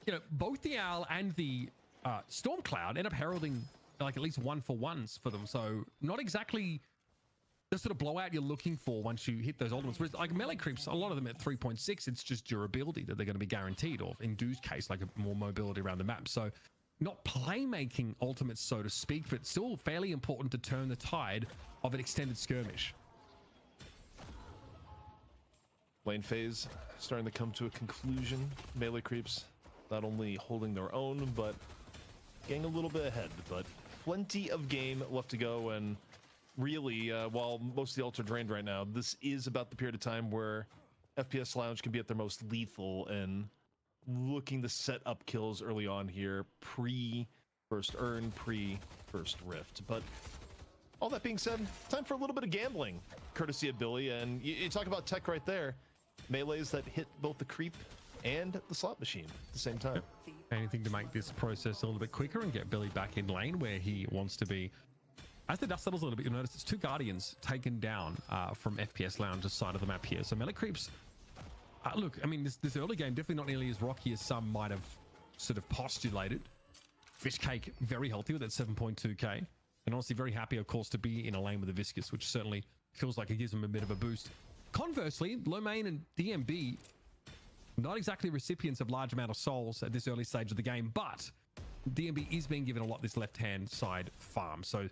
you know, both the owl and the Stormcloud end up heralding like at least 1-for-1s for them. So not exactly the sort of blowout you're looking for once you hit those ultimates. Whereas like melee creeps, a lot of them at 3.6, it's just durability that they're going to be guaranteed, or in Doo's case, like a more mobility around the map. So not playmaking ultimates, so to speak, but still fairly important to turn the tide of an extended skirmish. Lane phase starting to come to a conclusion. Melee creeps not only holding their own, but getting a little bit ahead. But plenty of game left to go, and really, while most of the ults are drained right now, this is about the period of time where FPS Lounge can be at their most lethal and looking to set up kills early on here, pre-first urn, pre-first rift. But all that being said, time for a little bit of gambling, courtesy of Billy. And you talk about tech right there. Melees that hit both the creep and the slot machine at the same time. Anything to make this process a little bit quicker and get Billy back in lane where he wants to be. As the dust settles a little bit, you'll notice it's 2 Guardians taken down from FPS Lounge's side of the map here. So melee creeps, look, I mean, this early game definitely not nearly as rocky as some might have sort of postulated. Fishcake very healthy with that 7.2k. And honestly, very happy, of course, to be in a lane with the Viscous, which certainly feels like it gives him a bit of a boost. Conversely, low main and DMB, not exactly recipients of large amount of souls at this early stage of the game, but DMB is being given a lot this left-hand side farm. So,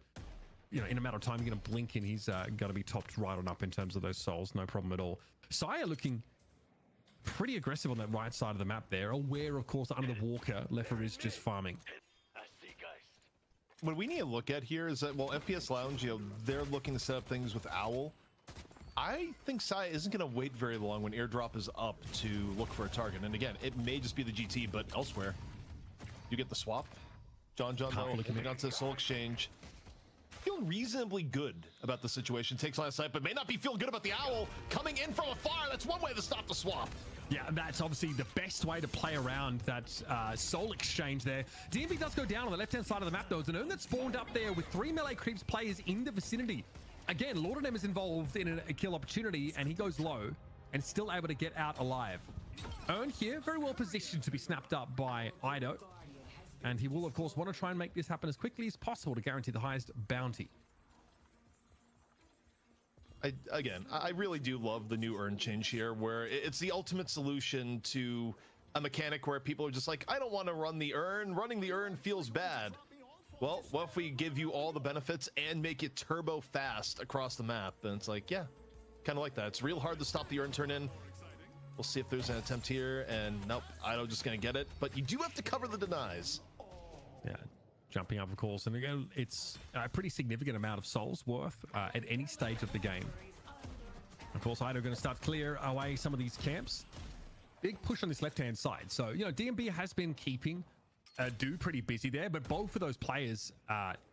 you know, in a matter of time, you're going to blink and he's going to be topped right on up in terms of those souls. No problem at all. Sire looking pretty aggressive on that right side of the map there. Aware, of course, under the Walker, Lefa is just farming. What we need to look at here is that, well, FPS Lounge, you know, they're looking to set up things with Owl. I think Sai isn't going to wait very long when airdrop is up to look for a target. And again, it may just be the GT, but elsewhere, you get the swap. John, though, moving on to the Soul Exchange. Feel reasonably good about the situation. Takes line of sight, but may not be feel good about the Owl coming in from afar. That's one way to stop the swap. Yeah, that's obviously the best way to play around that soul exchange there. DMB does go down on the left-hand side of the map, though. It's an urn that spawned up there with 3 melee creeps players in the vicinity. Again, Lord NM is involved in a kill opportunity, and he goes low and still able to get out alive. Urn here, very well positioned to be snapped up by Ido. And he will, of course, want to try and make this happen as quickly as possible to guarantee the highest bounty. I really do love the new urn change here, where it's the ultimate solution to a mechanic where people are just like, I don't want to run the urn. Running the urn feels bad. Well, what if we give you all the benefits and make it turbo fast across the map? Then it's like, yeah, kind of like that. It's real hard to stop the urn turn in. We'll see if there's an attempt here, and nope, Ido just gonna get it. But you do have to cover the denies. Yeah, jumping up, of course, and again, it's a pretty significant amount of souls worth at any stage of the game. Of course, Ido going to start clear away some of these camps. Big push on this left-hand side. So, you know, DMB has been keeping Do pretty busy there, but both of those players,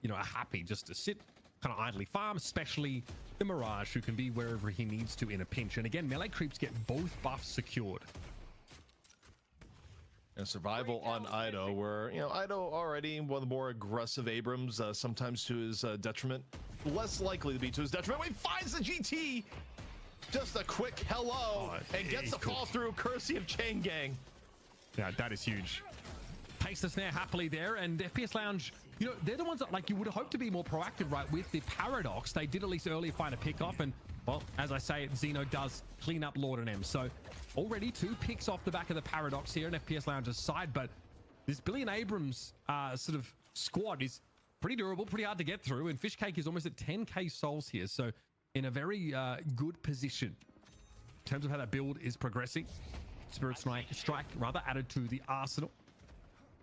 you know, are happy just to sit, kind of idly farm, especially the Mirage, who can be wherever he needs to in a pinch. And again, melee creeps get both buffs secured. And survival on Ido, where, you know, Ido already one of the more aggressive Abrams, sometimes to his detriment. Less likely to be to his detriment. He finds the GT! Just a quick hello, and gets the fall through, courtesy of Chain Gang. Yeah, that is huge. Takes the snare happily there, and FPS Lounge, you know, they're the ones that, like, you would hope to be more proactive, right? With the Paradox, they did at least earlier find a pick off, and, well, as I say, Xeno does clean up Lord and M. So already 2 picks off the back of the Paradox here on FPS Lounge's side, but this Billy and Abrams sort of squad is pretty durable, pretty hard to get through, and Fishcake is almost at 10k souls here, so in a very good position in terms of how that build is progressing. Spirit Strike rather added to the arsenal.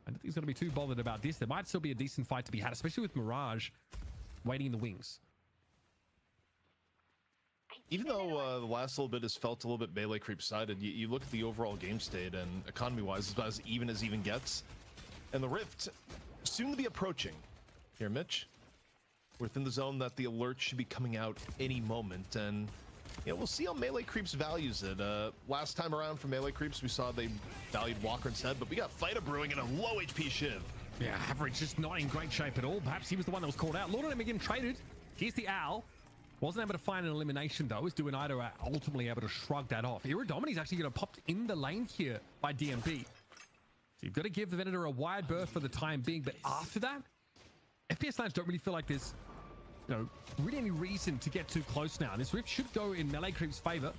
I don't think he's going to be too bothered about this. There might still be a decent fight to be had, especially with Mirage waiting in the wings. Even though the last little bit has felt a little bit melee creep sided, you look at the overall game state, and economy wise, it's about as even gets. And the Rift soon to be approaching. Here, Mitch. We're within the zone that the alert should be coming out any moment, and you know, we'll see how melee creeps values it. Last time around for melee creeps, we saw they valued Walker instead, but we got Fighter brewing in a low HP Shiv. Yeah, Average just not in great shape at all. Perhaps he was the one that was called out. Lord and M again traded. Here's the Owl. Wasn't able to find an elimination though. Was doing Ido ultimately able to shrug that off. Iridomini's actually going to pop in the lane here by DMB. So you've got to give the Venator a wide berth for the time being, but after that, FPS Lounge don't really feel like there's, you know, really any reason to get too close now. This Rift should go in melee creep's favor.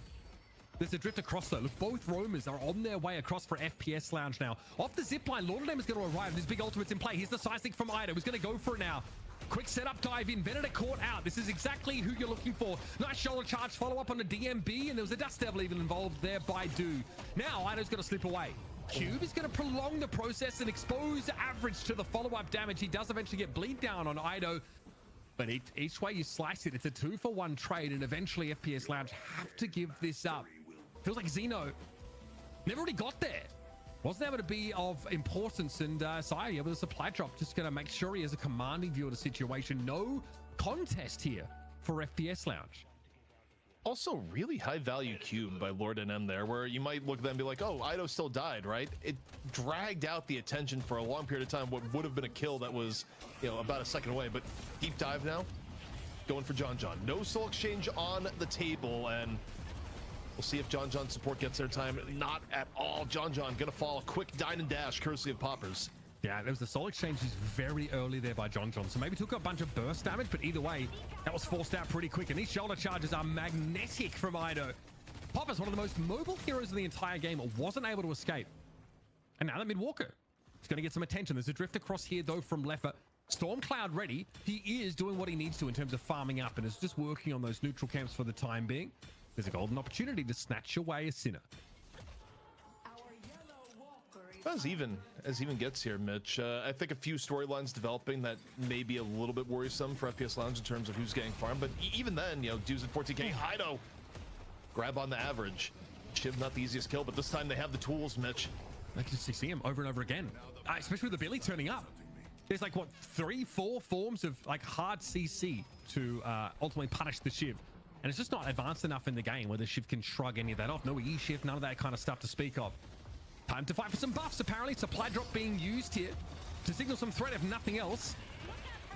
There's a drift across though. Look, both roamers are on their way across for FPS Lounge now. Off the zipline, Lord of Them is going to arrive. There's big ultimates in play. Here's the side stick from Ido. He's going to go for it now. Quick setup, dive in. Venator caught out. This is exactly who you're looking for. Nice shoulder charge, follow up on the DMB, and there was a Dust Devil even involved there by Do. Now Ido's going to slip away. Cube is going to prolong the process and expose Average to the follow-up damage. He does eventually get bleed down on Ido. But each way you slice it, it's a 2-for-1 trade, and eventually FPS Lounge have to give this up. Feels like Xeno never really got there. Wasn't able to be of importance, and Sai with a supply drop, just going to make sure he has a commanding view of the situation. No contest here for FPS Lounge. Also, really high value cube by Lord and M there, where you might look at them and be like, oh, Ido still died, right? It dragged out the attention for a long period of time, what would have been a kill that was, you know, about a second away. But deep dive now, going for John. No soul exchange on the table, and we'll see if John support gets their time. Not at all. John gonna fall. A quick dine and dash, courtesy of Poppers. Yeah, there was the soul exchanges very early there by John. So maybe took a bunch of burst damage, but either way, that was forced out pretty quick. And these shoulder charges are magnetic from Ido. Popper's one of the most mobile heroes in the entire game, wasn't able to escape. And now that Midwalker is going to get some attention. There's a drift across here, though, from Leffer. Stormcloud ready. He is doing what he needs to in terms of farming up, and is just working on those neutral camps for the time being. There's a golden opportunity to snatch away a Sinner. As even gets here, Mitch. I think a few storylines developing that may be a little bit worrisome for FPS Lounge in terms of who's getting farmed. But even then, you know, dudes at 14k, Ido grab on the Average. Shiv not the easiest kill, but this time they have the tools, Mitch. I can just see him over and over again, especially with the Billy turning up. There's like, what, 3-4 forms of like hard CC to ultimately punish the Shiv. And it's just not advanced enough in the game where the Shiv can shrug any of that off. No E-Shift, none of that kind of stuff to speak of. Time to fight for some buffs, apparently. Supply drop being used here to signal some threat, if nothing else.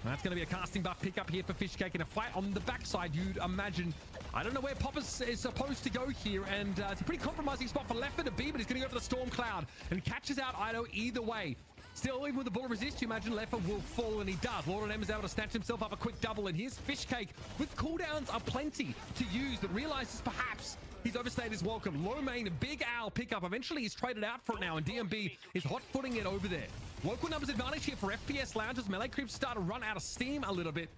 And that's going to be a casting buff pickup here for Fishcake in a fight on the backside, you'd imagine. I don't know where Poppers is supposed to go here, and it's a pretty compromising spot for Leffer to be, but he's going to go for the Storm Cloud and catches out Ido either way. Still, even with the bullet resist, you imagine Leffer will fall, and he does. Lord and M is able to snatch himself up a quick double, and here's Fishcake with cooldowns are plenty to use, but realizes perhaps He's overstayed his welcome. Low main, big owl pickup. Eventually, he's traded out for it now, and DMB is hot-footing it over there. Local numbers advantage here for FPS Lounges. Melee creeps start to run out of steam a little bit.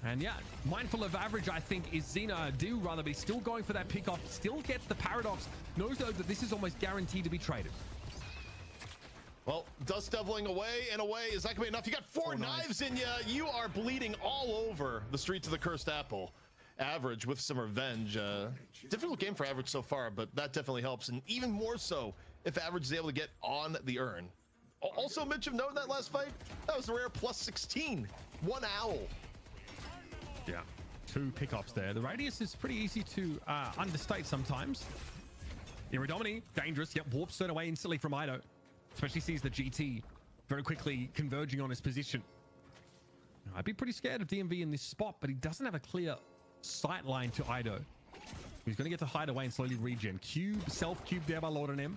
And yeah, mindful of average, I think, is Xena do rather, but he's still going for that pickoff. Still gets the paradox. Knows, though, that this is almost guaranteed to be traded. Well, dust deviling away and away. Is that gonna be enough? You got four knives in you. You are bleeding all over the streets of the Cursed Apple. Average with some revenge. Difficult game for Average so far, but that definitely helps, and even more so if Average is able to get on the urn. Also, Mitch, of note in that last fight, that was the rare plus 16. One owl. Yeah, 2 pickoffs there. The radius is pretty easy to understate sometimes. Iridomini, dangerous. Yep, warps straight away instantly from Ido. Especially sees the GT very quickly converging on his position. I'd be pretty scared of DMV in this spot, but he doesn't have a clear sight line to Ido. He's going to get to hide away and slowly regen. Cube, self-cube there by Lord and M.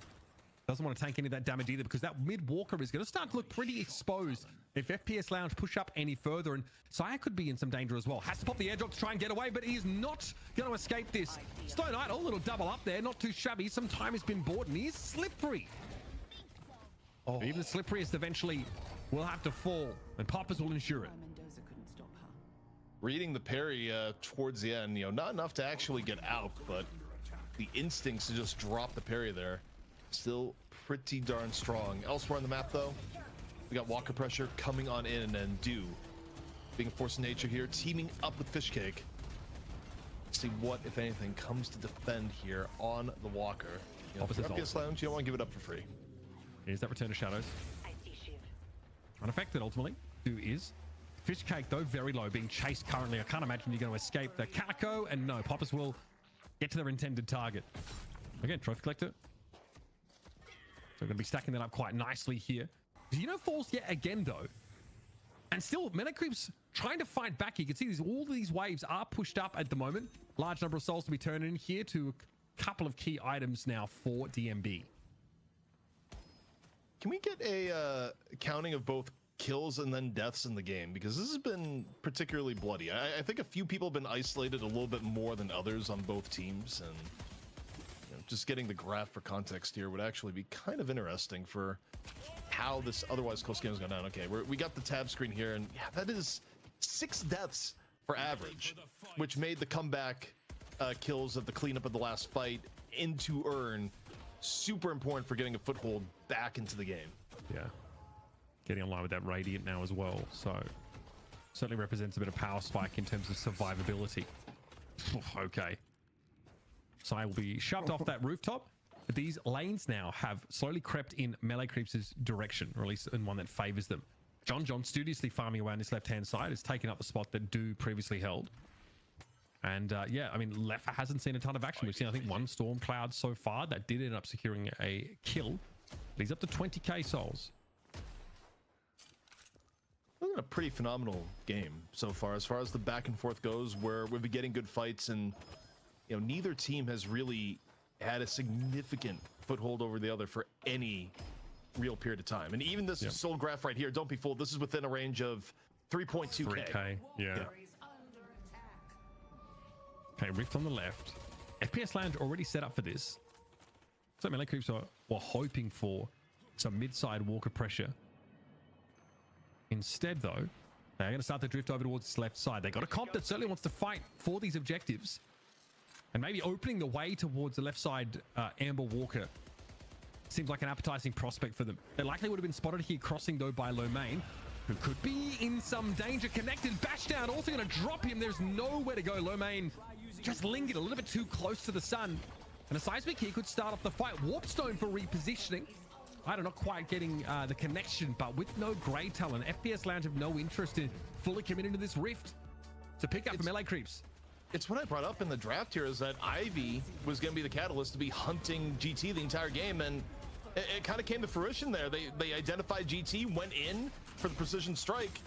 Doesn't want to tank any of that damage either, because that mid-walker is going to start to look pretty exposed if FPS Lounge push up any further, and Saya could be in some danger as well. Has to pop the airdrop to try and get away, but he is not going to escape this. Stone Idol, a little double up there, not too shabby. Some time has been bought, and he is slippery. Oh. Even the slipperiest eventually will have to fall, and Poppers will ensure it. Reading the parry towards the end, not enough to actually get out, but the instincts to just drop the parry there, still pretty darn strong. Elsewhere on the map, though, we got Walker Pressure coming on in, and Do being a force of nature here, teaming up with Fishcake. See what, if anything, comes to defend here on the Walker. For FPS Lounge, you don't want to give it up for free. Here's that return to shadows. Unaffected, ultimately. Do is. Fishcake, though, very low, being chased currently. I can't imagine you're going to escape the Calico, and no, Poppers will get to their intended target. Again, Trophy Collector. So we're going to be stacking that up quite nicely here. Xeno falls yet again, though. And still, Melee Creep's trying to fight back. You can see all these waves are pushed up at the moment. Large number of souls to be turned in here to a couple of key items now for DMB. Can we get a counting of both kills and then deaths in the game? Because this has been particularly bloody. I think a few people have been isolated a little bit more than others on both teams, and just getting the graph for context here would actually be kind of interesting for how this otherwise close game has gone down. Okay, we got the tab screen here, and yeah, that is 6 deaths for Average, which made the comeback kills at the cleanup of the last fight into urn super important for getting a foothold back into the game. Yeah, getting in line with that Radiant now as well, so certainly represents a bit of power spike in terms of survivability. Okay, Sai will be shoved off that rooftop. But these lanes now have slowly crept in Melee Creeps' direction, or at least in one that favors them. John studiously farming away on his left-hand side is taking up the spot that Do previously held. And yeah, I mean, Leffa hasn't seen a ton of action. We've seen, I think, 1 Storm Cloud so far that did end up securing a kill. But he's up to 20k souls. A pretty phenomenal game so far as the back and forth goes, where we've been getting good fights, and neither team has really had a significant foothold over the other for any real period of time. And even this soul graph right here, don't be fooled, this is within a range of 3.2k. 3k, yeah. Okay, Rift on the left. FPS Lounge already set up for this. So Melee Creeps were hoping for some mid-side Walker pressure. Instead, though, they're going to start to drift over towards this left side. They got a comp that certainly wants to fight for these objectives. And maybe opening the way towards the left side Amber Walker seems like an appetizing prospect for them. They likely would have been spotted here crossing, though, by Lomain, who could be in some danger. Connected, bash down, also going to drop him. There's nowhere to go. Lomain just lingered a little bit too close to the sun. And a seismic here could start off the fight. Warpstone for repositioning. Not quite getting the connection, but with no Grey Talon, FPS Lounge have no interest in fully committing to this rift. To pick up for Melee Creeps. It's what I brought up in the draft here, is that Ivy was going to be the catalyst to be hunting GT the entire game, and it kind of came to fruition there. They identified GT, went in for the precision strike,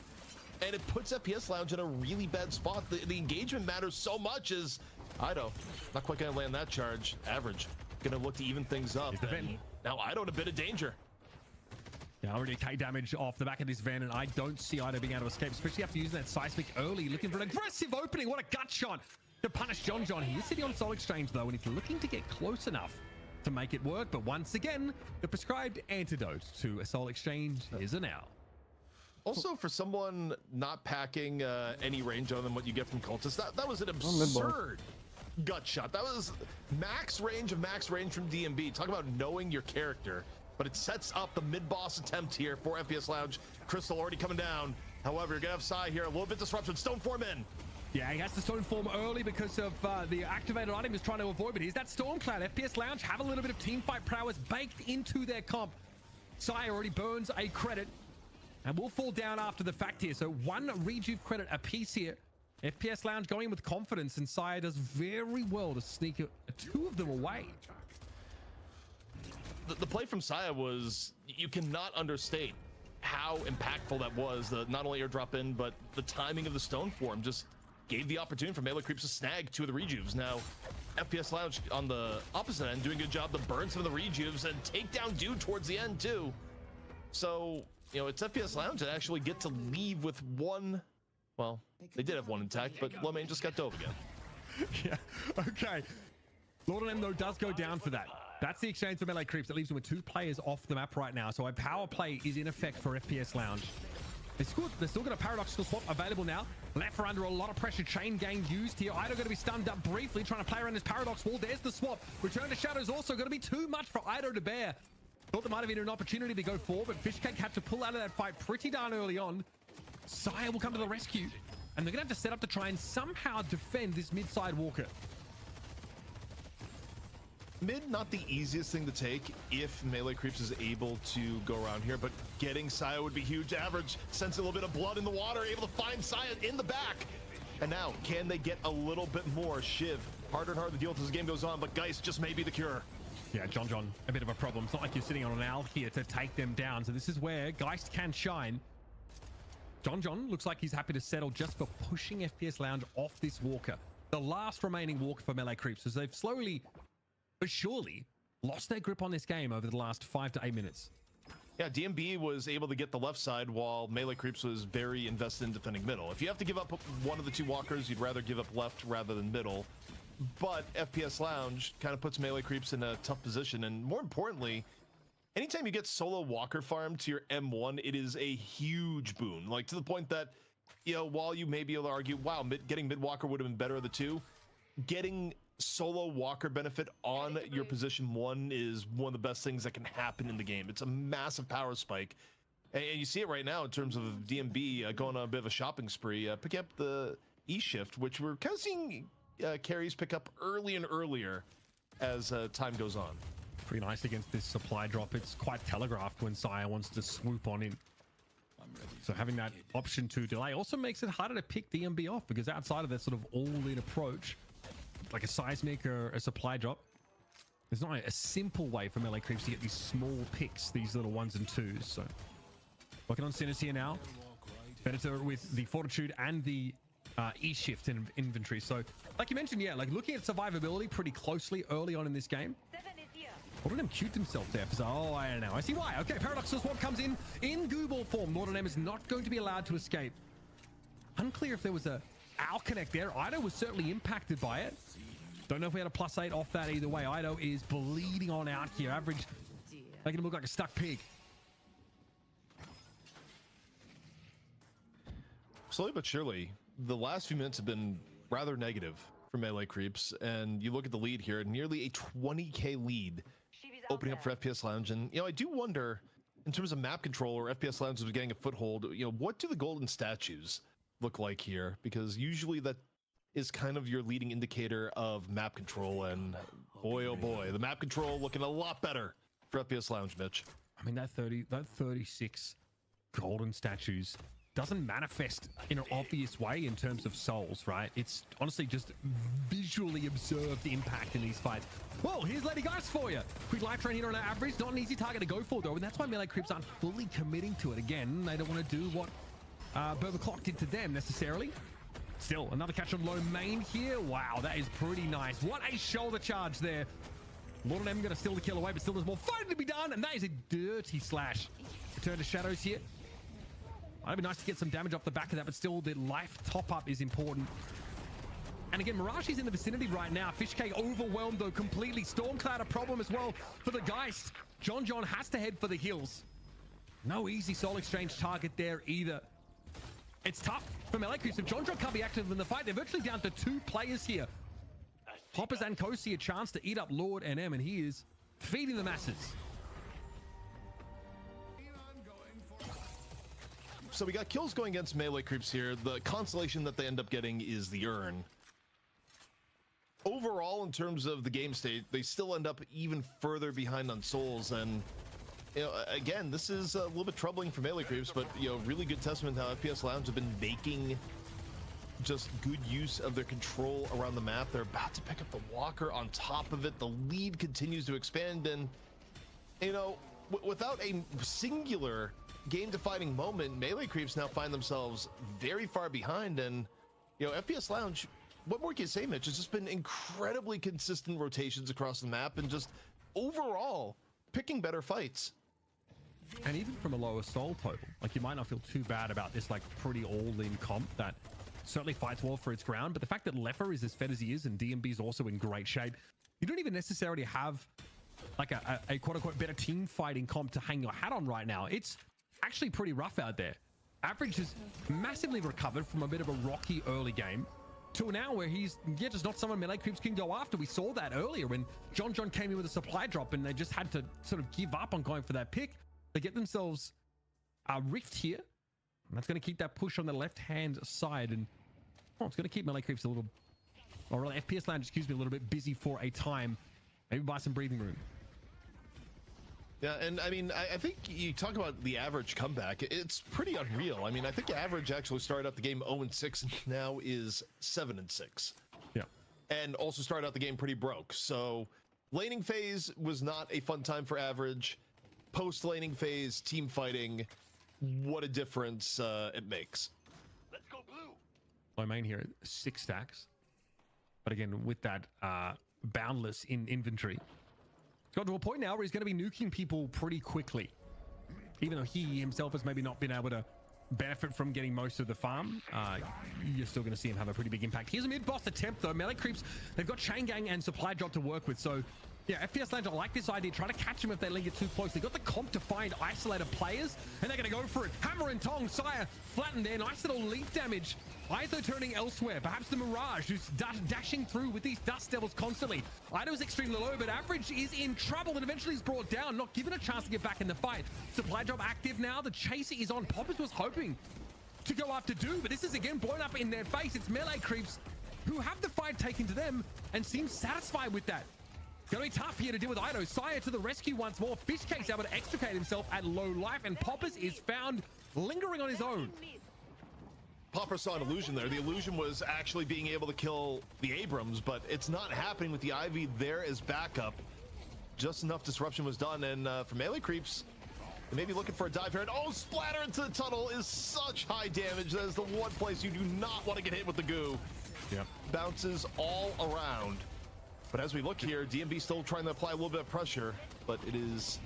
and it puts FPS Lounge in a really bad spot. The engagement matters so much, as Ido not quite going to land that charge. Average going to look to even things up. Now Ido in a bit of danger. Yeah, already K damage off the back of this van, and I don't see Ido being able to escape, especially after using that seismic early, looking for an aggressive opening. What a gut shot. to punish John here. He's sitting on Soul Exchange though, and he's looking to get close enough to make it work. But once again, the prescribed antidote to a Soul Exchange is an owl. Also, for someone not packing any range on them, what you get from Cultist, that was an absurd gut shot. That was max range from DMB. Talk about knowing your character. But it sets up the mid-boss attempt here for FPS Lounge. Crystal already coming down. However, you're gonna have Sai here, a little bit disruption. Stoneform in. Yeah, he has to Stoneform early because of the activated item he's trying to avoid, but here's that Stormcloud. FPS Lounge have a little bit of team fight prowess baked into their comp. Sai already burns a credit and will fall down after the fact here. So one rejuve credit apiece here. FPS Lounge going in with confidence, and Sai does very well to sneak two of them away. The play from Saya was, you cannot understate how impactful that was. Not only airdrop in, but the timing of the Stoneform just gave the opportunity for melee creeps to snag two of the rejuves. Now, FPS Lounge on the opposite end doing a good job to burn some of the rejuves and take down dude towards the end too. So, you know, it's FPS Lounge that actually get to leave with one. Well, they did have one intact, but Lomain just got dove again. Yeah, okay. Lord of M though does go down for that. That's the exchange for melee creeps. That leaves them with two players off the map right now. So a power play is in effect for FPS Lounge. They're still got a paradoxical swap available now. Left for under a lot of pressure. Chain gang used here. Ido going to be stunned up briefly, trying to play around this paradox wall. There's the swap. Return to Shadows also going to be too much for Ido to bear. Thought there might have been an opportunity to go forward, but Fishcake had to pull out of that fight pretty darn early on. Sire will come to the rescue, and they're going to have to set up to try and somehow defend this mid-side walker. Mid, not the easiest thing to take if melee creeps is able to go around here, but getting Saya would be huge. Average, sense a little bit of blood in the water, able to find Saya in the back. And now, can they get a little bit more? Shiv, harder and harder to deal with as the game goes on, but Geist just may be the cure. Yeah, John, a bit of a problem. It's not like you're sitting on an owl here to take them down. So this is where Geist can shine. John looks like he's happy to settle just for pushing FPS Lounge off this walker. The last remaining walker for melee creeps, as they've slowly but surely lost their grip on this game over the last 5 to 8 minutes. Yeah, DMB was able to get the left side while melee creeps was very invested in defending middle. If you have to give up one of the two walkers, you'd rather give up left rather than middle. But FPS Lounge kind of puts melee creeps in a tough position. And more importantly, anytime you get solo walker farm to your M1, it is a huge boon. Like, to the point that, you know, while you may be able to argue, wow, getting mid walker would have been better of the two, getting solo walker benefit on your position 1 is one of the best things that can happen in the game. It's a massive power spike, and you see it right now in terms of DMB going on a bit of a shopping spree, picking up the E-shift, which we're kind of seeing carries pick up early and earlier as time goes on. Pretty nice against this supply drop. It's quite telegraphed when Sire wants to swoop on in. So having that option to delay also makes it harder to pick DMB off, because outside of that sort of all-in approach, like a seismic or a supply drop, there's not a simple way for melee creeps to get these small picks, these little 1s and 2s. So working on Sinners here now. Venator with the Fortitude and the E-shift in inventory. So like you mentioned, yeah, like looking at survivability pretty closely early on in this game. Lord of M cute himself there. So, oh, I don't know. I see why. Okay, Paradoxical Swap comes in Gooball form. Lord of M is not going to be allowed to escape. Unclear if there was a Owl Connect there. Ido was certainly impacted by it. Don't know if we had a +8 off that either way. Ido is bleeding on out here. Average making him look like a stuck pig. Slowly but surely, the last few minutes have been rather negative for melee creeps, and you look at the lead here, nearly a 20k lead opening up for FPS Lounge. And, you know, I do wonder, in terms of map control, or FPS Lounge was getting a foothold, you know, what do the golden statues look like here? Because usually that is kind of your leading indicator of map control, and boy oh boy, the map control looking a lot better for FPS Lounge, Mitch. I mean, that 36 golden statues doesn't manifest in an obvious way in terms of souls, right? It's honestly just visually observed impact in these fights. Whoa, here's Lady Geist for you. Quick life train here on average, not an easy target to go for though, and that's why melee creeps aren't fully committing to it. Again, they don't want to do what Burger Clock did to them necessarily. Still, another catch on low main here. Wow, that is pretty nice. What a shoulder charge there. Lord of M going to steal the kill away, but still there's more fighting to be done, and that is a dirty slash. Return to Shadows here. It'd be nice to get some damage off the back of that, but still the life top up is important. And again, Mirage is in the vicinity right now. Fishcake overwhelmed though completely. Stormcloud a problem as well for the Geist. John has to head for the hills. No easy soul exchange target there either. It's tough for soloQKING. If John can't be active in the fight, they're virtually down to 2 players here. Poppers and Kosi a chance to eat up Lord NM, and he is feeding the masses. So we got kills going against melee creeps here. The consolation that they end up getting is the urn. Overall, in terms of the game state, they still end up even further behind on souls. And you know, again, this is a little bit troubling for melee creeps, but you know, really good testament to how FPS Lounge have been making just good use of their control around the map. They're about to pick up the Walker on top of it. The lead continues to expand, and you know, without a singular game-defining moment, melee creeps now find themselves very far behind. And you know, FPS Lounge, what more can you say, Mitch? It's just been incredibly consistent rotations across the map, and just overall picking better fights. And even from a lower soul total, like, you might not feel too bad about this like pretty all-in comp that certainly fights well for its ground. But the fact that Leffer is as fed as he is and DMB is also in great shape, you don't even necessarily have like a quote-unquote better team fighting comp to hang your hat on right now. It's actually pretty rough out there. Average has massively recovered from a bit of a rocky early game to now where he's just not someone melee creeps can go after. We saw that earlier when John came in with a supply drop and they just had to sort of give up on going for that pick. They get themselves a rift here, and that's going to keep that push on the left-hand side, and it's going to keep melee creeps a little, or rather FPS Lounge, excuse me, a little bit busy for a time. Maybe buy some breathing room. Yeah, and I mean, I think you talk about the average comeback. It's pretty unreal. I mean, I think average actually started out the game 0-6 and now is 7-6. Yeah. And also started out the game pretty broke. So laning phase was not a fun time for average. Post laning phase, team fighting, what a difference it makes. Let's go blue. My main here, 6 stacks. But again, with that boundless in inventory, it's got to a point now where he's going to be nuking people pretty quickly. Even though he himself has maybe not been able to benefit from getting most of the farm, you're still going to see him have a pretty big impact. Here's a mid-boss attempt though. Melee creeps, they've got Chain Gang and Supply Drop to work with. So yeah, FPS Lounge, I like this idea. Try to catch them if they linger too close. They've got the comp to find isolated players, and they're going to go for it. Hammer and Tong, Sire flattened there. Nice little leaf damage. Ido turning elsewhere. Perhaps the Mirage, who's dashing through with these Dust Devils constantly. Ido's extremely low, but Average is in trouble and eventually is brought down, not given a chance to get back in the fight. Supply Drop active now. The chaser is on. Poppers was hoping to go after Do, but this is again blown up in their face. It's melee creeps who have the fight taken to them and seem satisfied with that. Gonna be tough here to deal with Ido. Sire to the rescue once more. Fishcake's able to extricate himself at low life, and Poppers is found lingering on his own. Popper saw an illusion there. The illusion was actually being able to kill the Abrams, but it's not happening with the Ivy there as backup. Just enough disruption was done, and for melee creeps, they may be looking for a dive here. And oh, splatter into the tunnel is such high damage. That is the one place you do not want to get hit with the goo. Yeah. Bounces all around. But as we look here, DMB still trying to apply a little bit of pressure, but it is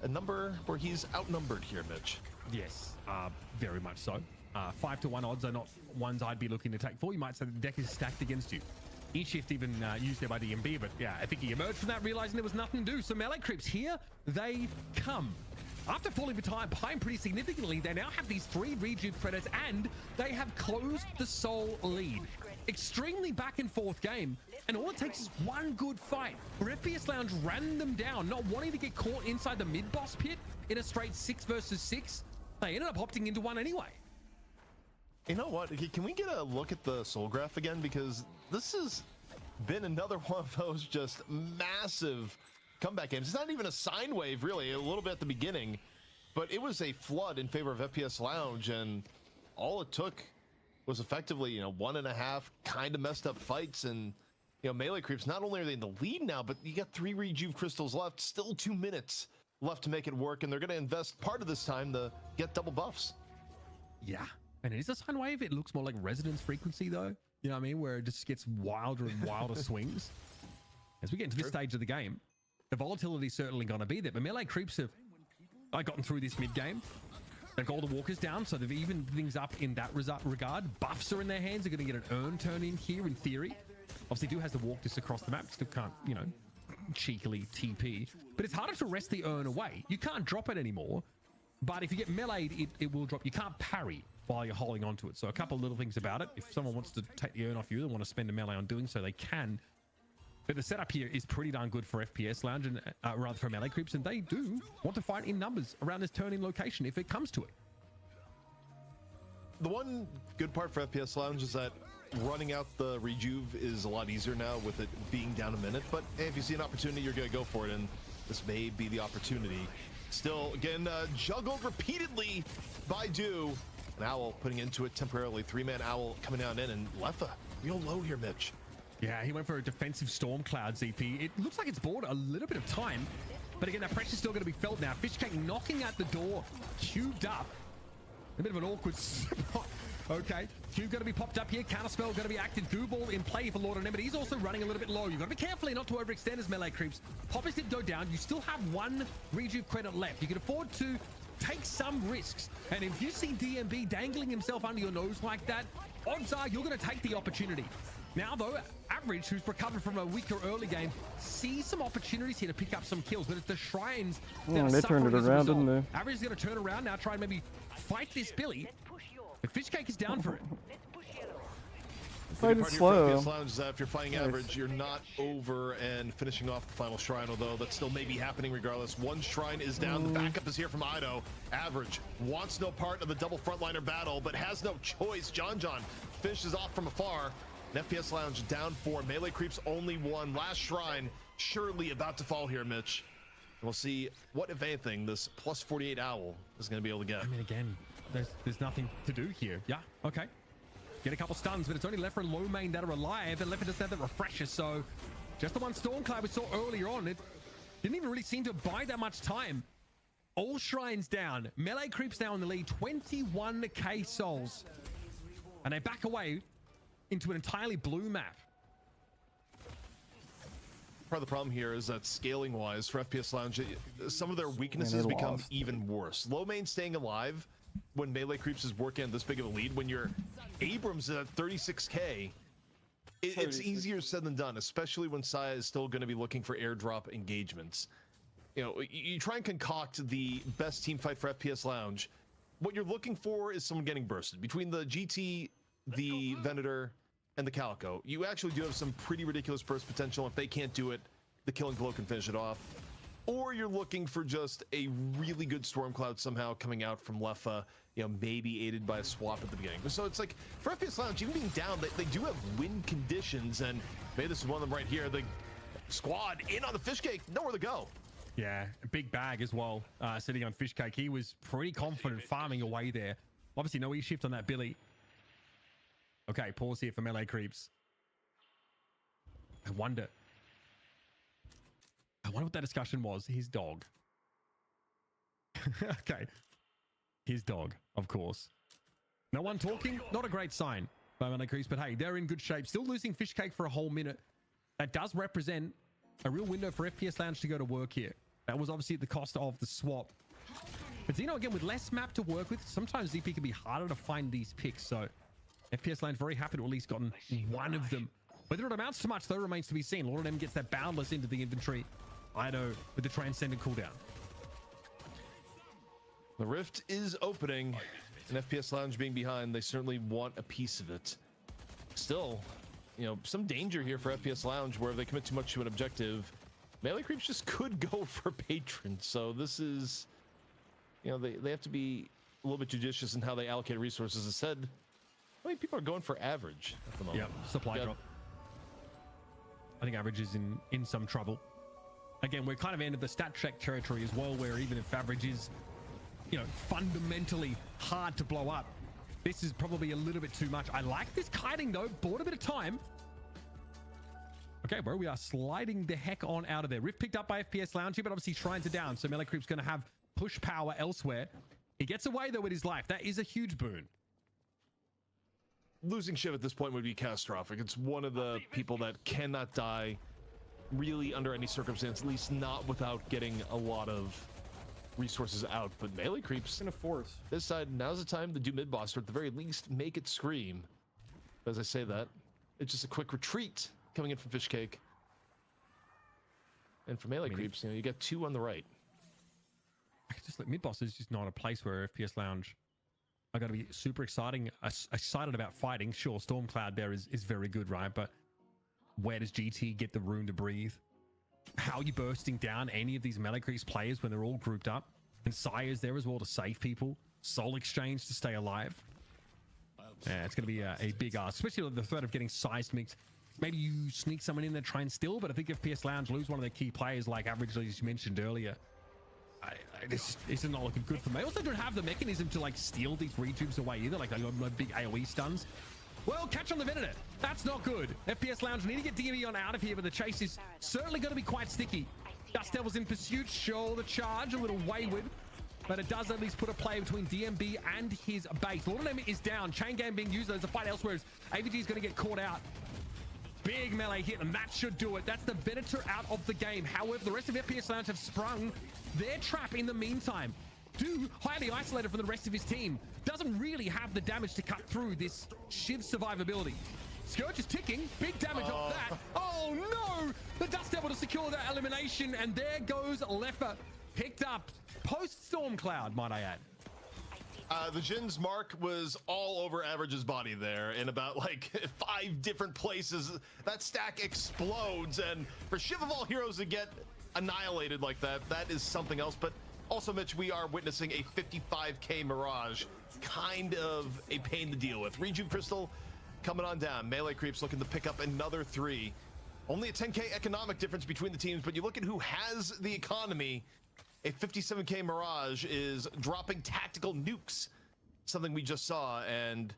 a number where he's outnumbered here, Mitch. Yes, very much so. 5-1 odds are not ones I'd be looking to take for. You might say the deck is stacked against you. E-shift even used there by DMB, but yeah, I think he emerged from that realizing there was nothing to do. So melee creeps here, they come. After falling behind pretty significantly, they now have these 3 rejuve credits, and they have closed the soul lead. Extremely back and forth game, and all it takes is one good fight where FPS Lounge ran them down, not wanting to get caught inside the mid-boss pit in a straight 6 versus 6. They ended up opting into one anyway. You know what? Can we get a look at the soul graph again? Because this has been another one of those just massive comeback games. It's not even a sine wave, really, a little bit at the beginning, but it was a flood in favor of FPS Lounge, and all it took was effectively, you know, 1.5 kind of messed up fights, and you know, melee creeps, not only are they in the lead now, but you got 3 rejuve crystals left, still 2 minutes left to make it work, and they're going to invest part of this time to get double buffs. Yeah. And it is a sine wave. It looks more like resonance frequency, though. You know what I mean? Where it just gets wilder and wilder swings. As we get into this stage of the game, the volatility is certainly going to be there. But melee creeps have gotten through this mid game. They've got all the walkers down, so they've evened things up in that regard. Buffs are in their hands. They're going to get an urn turn in here, in theory. Obviously, do has the walk just across the map. Still can't, you know, cheekily TP. But it's harder to wrest the urn away. You can't drop it anymore. But if you get meleeed, it will drop. You can't parry while you're holding onto it. So a couple of little things about it. If someone wants to take the urn off you, they want to spend a melee on doing so, they can. But the setup here is pretty darn good for FPS Lounge and rather for melee creeps, and they do want to fight in numbers around this turn-in location if it comes to it. The one good part for FPS Lounge is that running out the rejuve is a lot easier now with it being down a minute. But hey, if you see an opportunity, you're going to go for it, and this may be the opportunity. Still, again, juggled repeatedly by Do. An Owl putting into it temporarily. 3-man Owl coming down in, and Lefa real low here, Mitch. Yeah, he went for a defensive storm cloud, ZP. It looks like it's bought a little bit of time, but again, that pressure's still going to be felt now. Fishcake knocking at the door, cubed up. A bit of an awkward spot. Okay, Cube going to be popped up here. Counterspell going to be active. Gooball in play for Lord of but he's also running a little bit low. You've got to be careful not to overextend as melee creeps. Pop his dip go down. You still have 1 rejuve credit left. You can afford to take some risks. And if you see DMB dangling himself under your nose like that, odds are you're going to take the opportunity. Now, though, Average, who's recovered from a weaker early game, sees some opportunities here to pick up some kills, but it's the Shrines that they turned it around, didn't they? Average is going to turn around now, try and maybe fight this Billy. But Fishcake is down for it. Fight it slow. Lounge is that if you're fighting Average, you're not over and finishing off the final Shrine, although that still may be happening regardless. 1 Shrine is down. The backup is here from Ido. Average wants no part of the double frontliner battle, but has no choice. John finishes off from afar. FPS Lounge down 4. Melee creeps only 1. Last Shrine surely about to fall here, Mitch. We'll see what, if anything, this plus 48 Owl is going to be able to get. I mean, again, there's nothing to do here. Yeah, okay. Get a couple stuns, but it's only left for low main that are alive, and left for just that refresher. So just the 1 Stormcloud we saw earlier on, it didn't even really seem to buy that much time. All Shrines down. Melee creeps now in the lead. 21k souls. And they back away into an entirely blue map. Part of the problem here is that scaling wise for FPS Lounge, some of their weaknesses become even worse. Low main staying alive when melee creeps is working at this big of a lead. When your Abrams is at 36k, it's easier said than done, especially when Saya is still going to be looking for airdrop engagements. You know, you try and concoct the best team fight for FPS Lounge. What you're looking for is someone getting bursted. Between the GT, the Venator, and the Calico, you actually do have some pretty ridiculous burst potential. If they can't do it, the Killing Blow can finish it off. Or you're looking for just a really good Stormcloud somehow coming out from Lefa, you know, maybe aided by a swap at the beginning. So it's like, for FPS Lounge, even being down, they do have win conditions, and maybe this is one of them right here. The squad in on the Fishcake, nowhere to go. Yeah, a big bag as well, sitting on Fishcake. He was pretty confident farming away there. Obviously, no E-shift on that Billy. Okay, pause here for melee creeps. I wonder what that discussion was. His dog. Okay. His dog, of course. No one talking. Not a great sign by melee creeps, but hey, they're in good shape. Still losing Fishcake for a whole minute. That does represent a real window for FPS Lounge to go to work here. That was obviously at the cost of the swap. But Zeno, again, with less map to work with, sometimes ZP can be harder to find these picks, so FPS Lounge very happy to at least gotten 1 of them. Whether it amounts to much, though, remains to be seen. Lord of them gets that Boundless into the inventory. Ido with the Transcendent cooldown. The rift is opening, and FPS Lounge being behind, they certainly want a piece of it. Still, you know, some danger here for FPS Lounge where if they commit too much to an objective, melee creeps just could go for Patron. So this is, you know, they have to be a little bit judicious in how they allocate resources. As said, how many people are going for Average at the moment? Yep, supply drop. I think Average is in some trouble. Again, we're kind of into the stat check territory as well, where even if Average is, you know, fundamentally hard to blow up, this is probably a little bit too much. I like this kiting, though. Bought a bit of time. Okay, bro, we are sliding the heck on out of there. Rift picked up by FPS Lounge here, but obviously Shrines are down, so melee creep's going to have push power elsewhere. He gets away, though, with his life. That is a huge boon. Losing Shiv at this point would be catastrophic. It's one of the people that cannot die really under any circumstance, at least not without getting a lot of resources out, but melee creeps Gonna force. this side. Now's the time to do mid boss, or at the very least make it scream. As I say that, it's just a quick retreat coming in from Fishcake. And for melee creeps, you know, you got 2 on the right. Just like mid boss is just not a place where FPS Lounge are going to be super excited about fighting. Sure, Stormcloud there is very good, right? But where does GT get the room to breathe? How are you bursting down any of these melee creeps players when they're all grouped up? And Sire's there as well to save people. Soul Exchange to stay alive. Yeah, it's going to be a big ask, especially with the threat of getting seismic. Maybe you sneak someone in there, try and steal, but I think if FPS Lounge lose one of their key players, like Average, as you mentioned earlier, this is not looking good for me. I also don't have the mechanism to like steal these retubes away either. Like I got my big AoE stuns. Well, catch on the Venator. That's not good. FPS Lounge need to get DME on out of here, but the chase is certainly going to be quite sticky. Dust Devil's in pursuit. Sure, the charge a little wayward, but it does at least put a play between DMB and his base. Lord of Name is down. Chain Gang being used. There's a fight elsewhere. AVG is going to get caught out. Big melee hit, and that should do it. That's the Venator out of the game. However, the rest of FPS Lounge have sprung their trap in the meantime. Do highly isolated from the rest of his team. Doesn't really have the damage to cut through this Shiv survivability. Scourge is ticking. Big damage off that. Oh no! The Dust Devil to secure that elimination, and there goes Leffa. Picked up post Stormcloud, might I add. The Jin's mark was all over Average's body there in about like 5 different places. That stack explodes, and for Shiv of all heroes to get annihilated like that, that is something else. But also, Mitch, we are witnessing a 55k Mirage, kind of a pain to deal with. Rejuve Crystal coming on down. Melee creeps looking to pick up another 3. Only a 10k economic difference between the teams, but you look at who has the economy. A 57k Mirage is dropping tactical nukes, something we just saw, and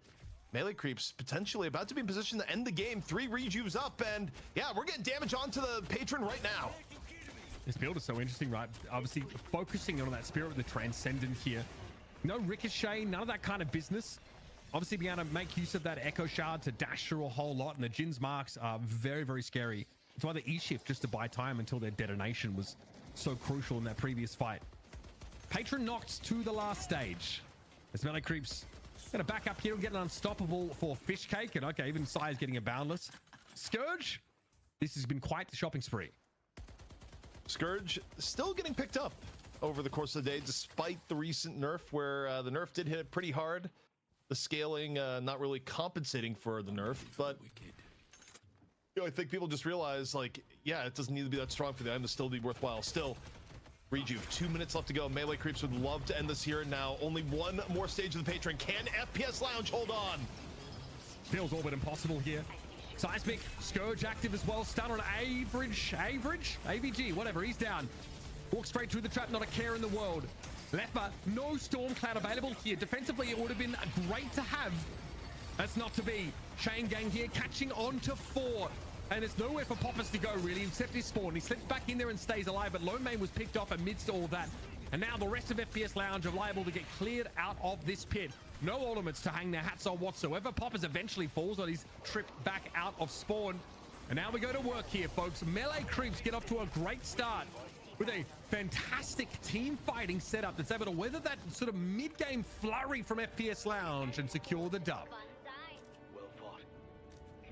melee creeps potentially about to be in position to end the game. 3 rejuves up, and yeah, we're getting damage onto the patron right now. This build is so interesting, right? Obviously focusing on that spirit of the transcendent here. No ricochet, none of that kind of business. Obviously being able to make use of that echo shard to dash through a whole lot, and the Jin's marks are very, very scary. It's why the E-shift just to buy time until their detonation was so crucial in that previous fight. Patron knocked to the last stage. As melee creeps gonna back up here and get an unstoppable for Fishcake, and okay, even Sire's getting a boundless. Scourge, this has been quite the shopping spree. Scourge still getting picked up over the course of the day, despite the recent nerf, where the nerf did hit it pretty hard. The scaling not really compensating for the nerf, but you know, I think people just realize, like, yeah, it doesn't need to be that strong for the item to still be worthwhile. Still, Rejuve, 2 minutes left to go. Melee creeps would love to end this here and now. Only one more stage of the patron. Can FPS Lounge hold on? Feels all but impossible here. Seismic, Scourge active as well. Stun on Average, AVG, whatever, he's down. Walk straight through the trap, not a care in the world. Leffa, no Stormcloud available here. Defensively, it would have been great to have. That's not to be. Chain Gang here, catching on to 4. And there's nowhere for Poppers to go, really, except his spawn. He slips back in there and stays alive, but Lone Main was picked off amidst all that. And now the rest of FPS Lounge are liable to get cleared out of this pit. No ultimates to hang their hats on whatsoever. Poppers eventually falls on his trip back out of spawn. And now we go to work here, folks. Melee creeps get off to a great start with a fantastic team fighting setup that's able to weather that sort of mid-game flurry from FPS Lounge and secure the dub.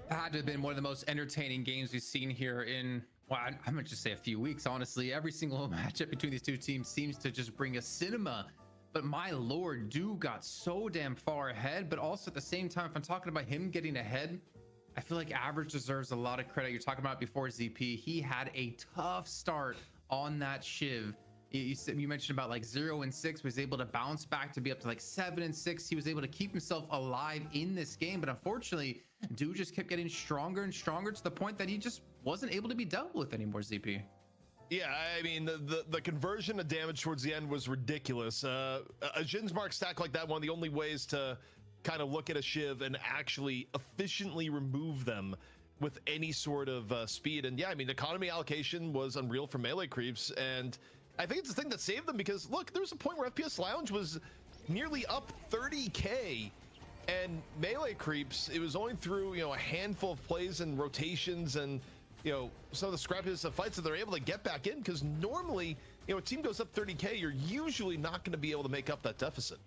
Had to have been one of the most entertaining games we've seen here in, well, I'm gonna just say a few weeks, honestly. Every single matchup between these two teams seems to just bring us cinema. But my lord, Dude got so damn far ahead, but also at the same time, if I'm talking about him getting ahead, I feel like Average deserves a lot of credit. You're talking about before ZP, he had a tough start on that Shiv. You mentioned about like 0 and 6, was able to bounce back to be up to like 7 and 6. He was able to keep himself alive in this game, but unfortunately, Dude just kept getting stronger and stronger to the point that he just wasn't able to be dealt with anymore, ZP. Yeah, I mean, the conversion of damage towards the end was ridiculous. A Jin's Mark stack like that, one of the only ways to kind of look at a Shiv and actually efficiently remove them with any sort of speed. And yeah, I mean, economy allocation was unreal for melee creeps, and I think it's the thing that saved them, because look, there was a point where FPS Lounge was nearly up 30k, and melee creeps, it was only through, you know, a handful of plays and rotations and, you know, some of the scrappiest of fights that they're able to get back in, because normally a team goes up 30K, you're usually not going to be able to make up that deficit.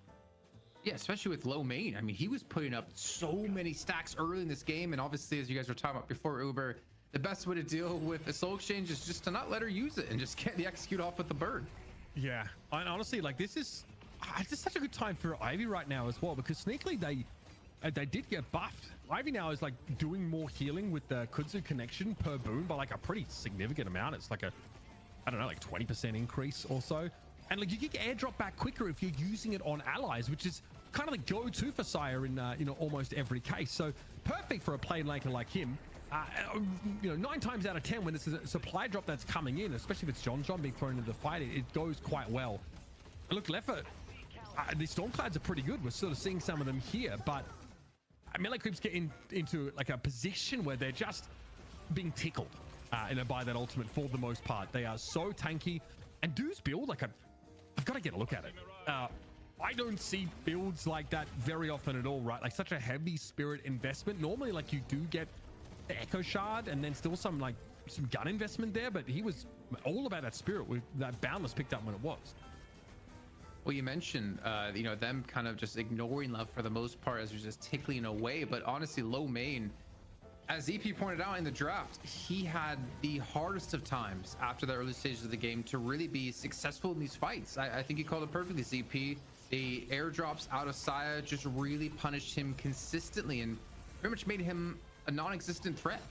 Yeah, especially with low main. I mean, he was putting up so many stacks early in this game, and obviously, as you guys were talking about before, Uber, the best way to deal with a soul exchange is just to not let her use it and just get the execute off with the bird. Yeah, and honestly, like this is just such a good time for Ivy right now as well, because sneakily they did get buffed. Ivy now is like doing more healing with the Kudzu connection per boon by like a pretty significant amount. It's like I don't know, like 20% increase or so. And like you get airdrop back quicker if you're using it on allies, which is kind of the go-to for Sire in almost every case. So perfect for a play maker like him. 9 times out of 10 when it's a supply drop that's coming in, especially if it's John being thrown into the fight, it goes quite well. Look, Leffa, the Stormclads are pretty good. We're sort of seeing some of them here, but Melee Creeps get into like a position where they're just being tickled by that ultimate for the most part. They are so tanky, and Do's build, like I've got to get a look at it. I don't see builds like that very often at all, right? Like such a heavy spirit investment. Normally, like you do get the Echo Shard and then still some gun investment there, but he was all about that spirit with that Boundless picked up when it was. Well, you mentioned, them kind of just ignoring love for the most part as you're just tickling away. But honestly, low main, as EP pointed out in the draft, he had the hardest of times after the early stages of the game to really be successful in these fights. I think you called it perfectly, ZP. The airdrops out of Saya just really punished him consistently and pretty much made him a non-existent threat.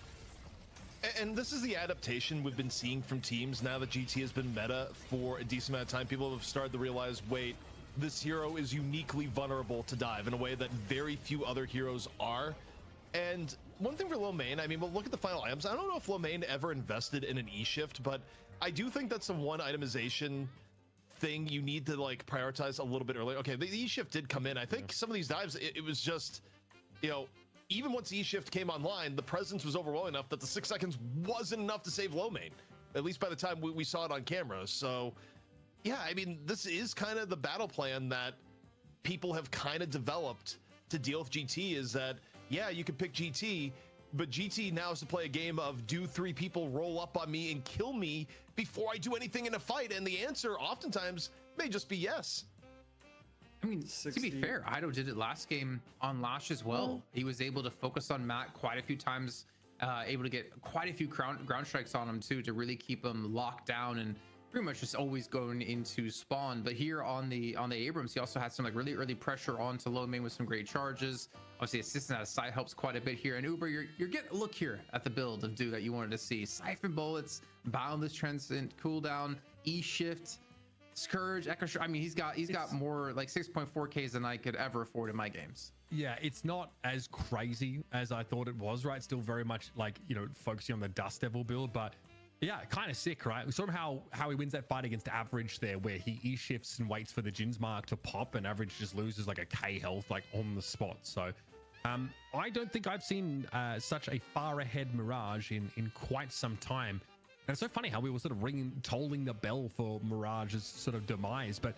And this is the adaptation we've been seeing from teams now that GT has been meta for a decent amount of time. People have started to realize, wait, this hero is uniquely vulnerable to dive in a way that very few other heroes are. And one thing for Low Main, I mean, we'll look at the final items. I don't know if Low Main ever invested in an E-shift, but I do think that's the one itemization thing you need to like prioritize a little bit earlier. Okay, the E-shift did come in. I think some of these dives, it was just, even once E-shift came online, the presence was overwhelming enough that the 6 seconds wasn't enough to save low main, at least by the time we saw it on camera. So yeah, I mean, this is kind of the battle plan that people have kind of developed to deal with GT, is that, yeah, you can pick GT, but GT now has to play a game of, do 3 people roll up on me and kill me before I do anything in a fight? And the answer oftentimes may just be yes. I mean, 60. To be fair, Ido did it last game on Lash as well. He was able to focus on Matt quite a few times, able to get quite a few ground strikes on him too, to really keep him locked down and pretty much just always going into spawn. But here on the Abrams, he also had some like really early pressure onto low main with some great charges. Obviously, assisting out of side helps quite a bit here. And Uber, you're getting a look here at the build of Do that you wanted to see. Siphon Bullets, Boundless Transcendent cooldown, E-shift, Scourge, Echo Shard. I mean, he's got more like 6.4Ks than I could ever afford in my games. Yeah, it's not as crazy as I thought it was, right? Still very much like, focusing on the Dust Devil build, but yeah, kind of sick, right? We saw how he wins that fight against Average there, where he E-shifts and waits for the Jin's mark to pop, and Average just loses like a K health like on the spot. So I don't think I've seen such a far ahead Mirage in quite some time. And it's so funny how we were sort of tolling the bell for Mirage's sort of demise, but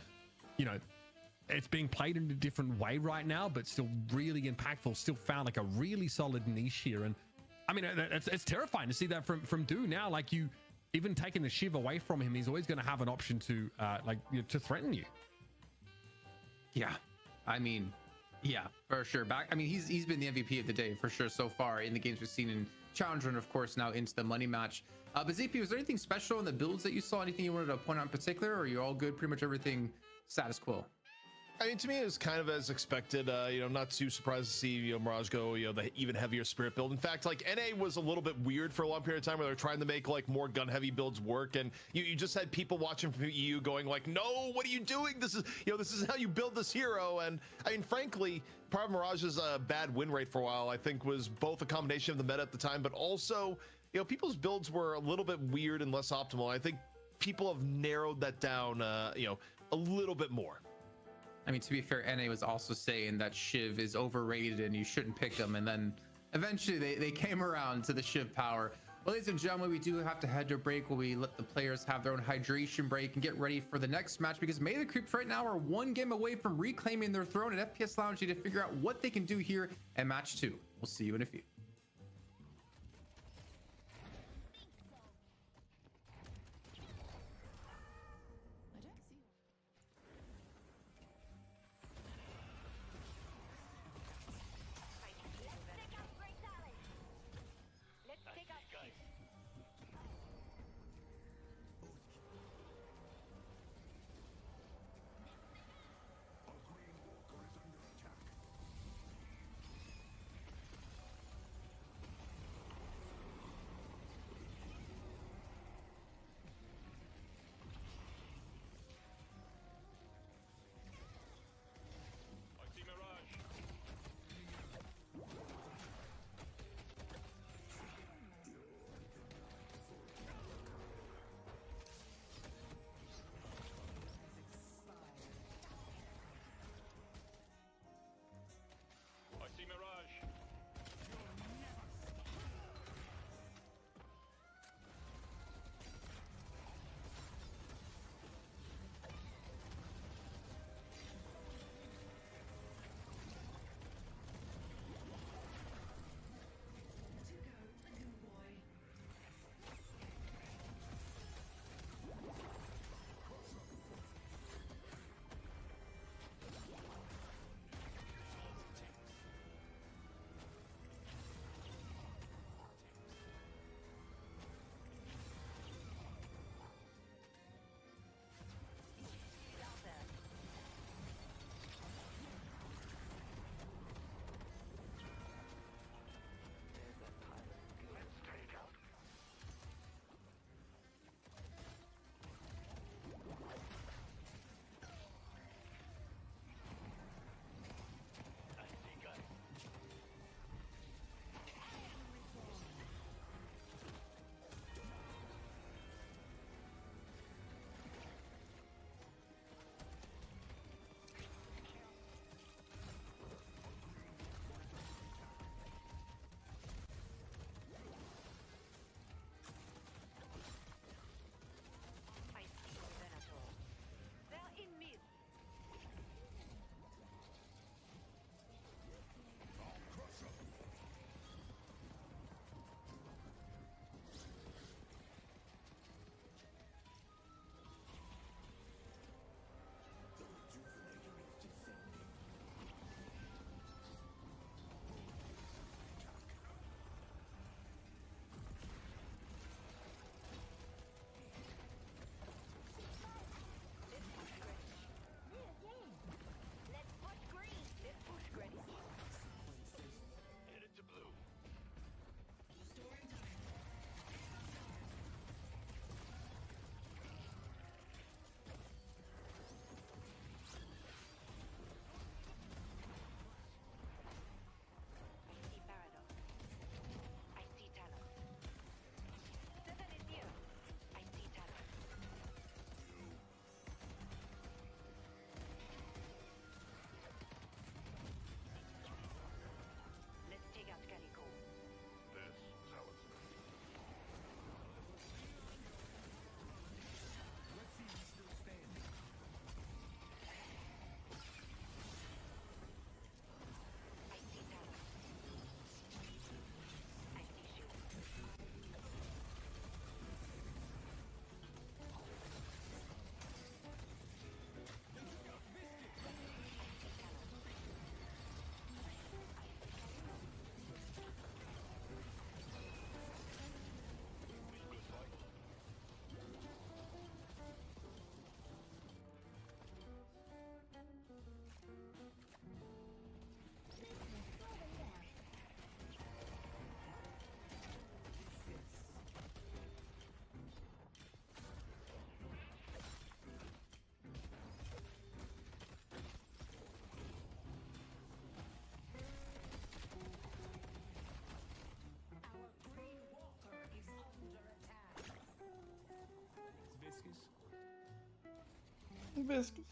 it's being played in a different way right now, but still really impactful. Still found like a really solid niche here, and I mean, it's terrifying to see that from Do now. Like, you even taking the Shiv away from him, he's always going to have an option to to threaten you. Yeah, I mean, yeah, for sure. He's been the MVP of the day for sure so far in the games we've seen in Challenger, and of course now into the money match. But ZP, was there anything special in the builds that you saw? Anything you wanted to point out in particular, or are you all good? Pretty much everything status quo. I mean, to me, it was kind of as expected. Not too surprised to see Mirage go, the even heavier spirit build. In fact, like NA was a little bit weird for a long period of time, where they're trying to make like more gun heavy builds work, and you just had people watching from EU going like, "No, what are you doing? This is how you build this hero." And I mean, frankly, part of Mirage's bad win rate for a while, I think, was both a combination of the meta at the time, but also people's builds were a little bit weird and less optimal. I think people have narrowed that down, a little bit more. I mean, to be fair, NA was also saying that Shiv is overrated and you shouldn't pick them. And then eventually they came around to the Shiv power. Well, ladies and gentlemen, we do have to head to a break where we let the players have their own hydration break and get ready for the next match, because Melee Creeps right now are one game away from reclaiming their throne at FPS Lounge to figure out what they can do here at match 2. We'll see you in a few. Viscous.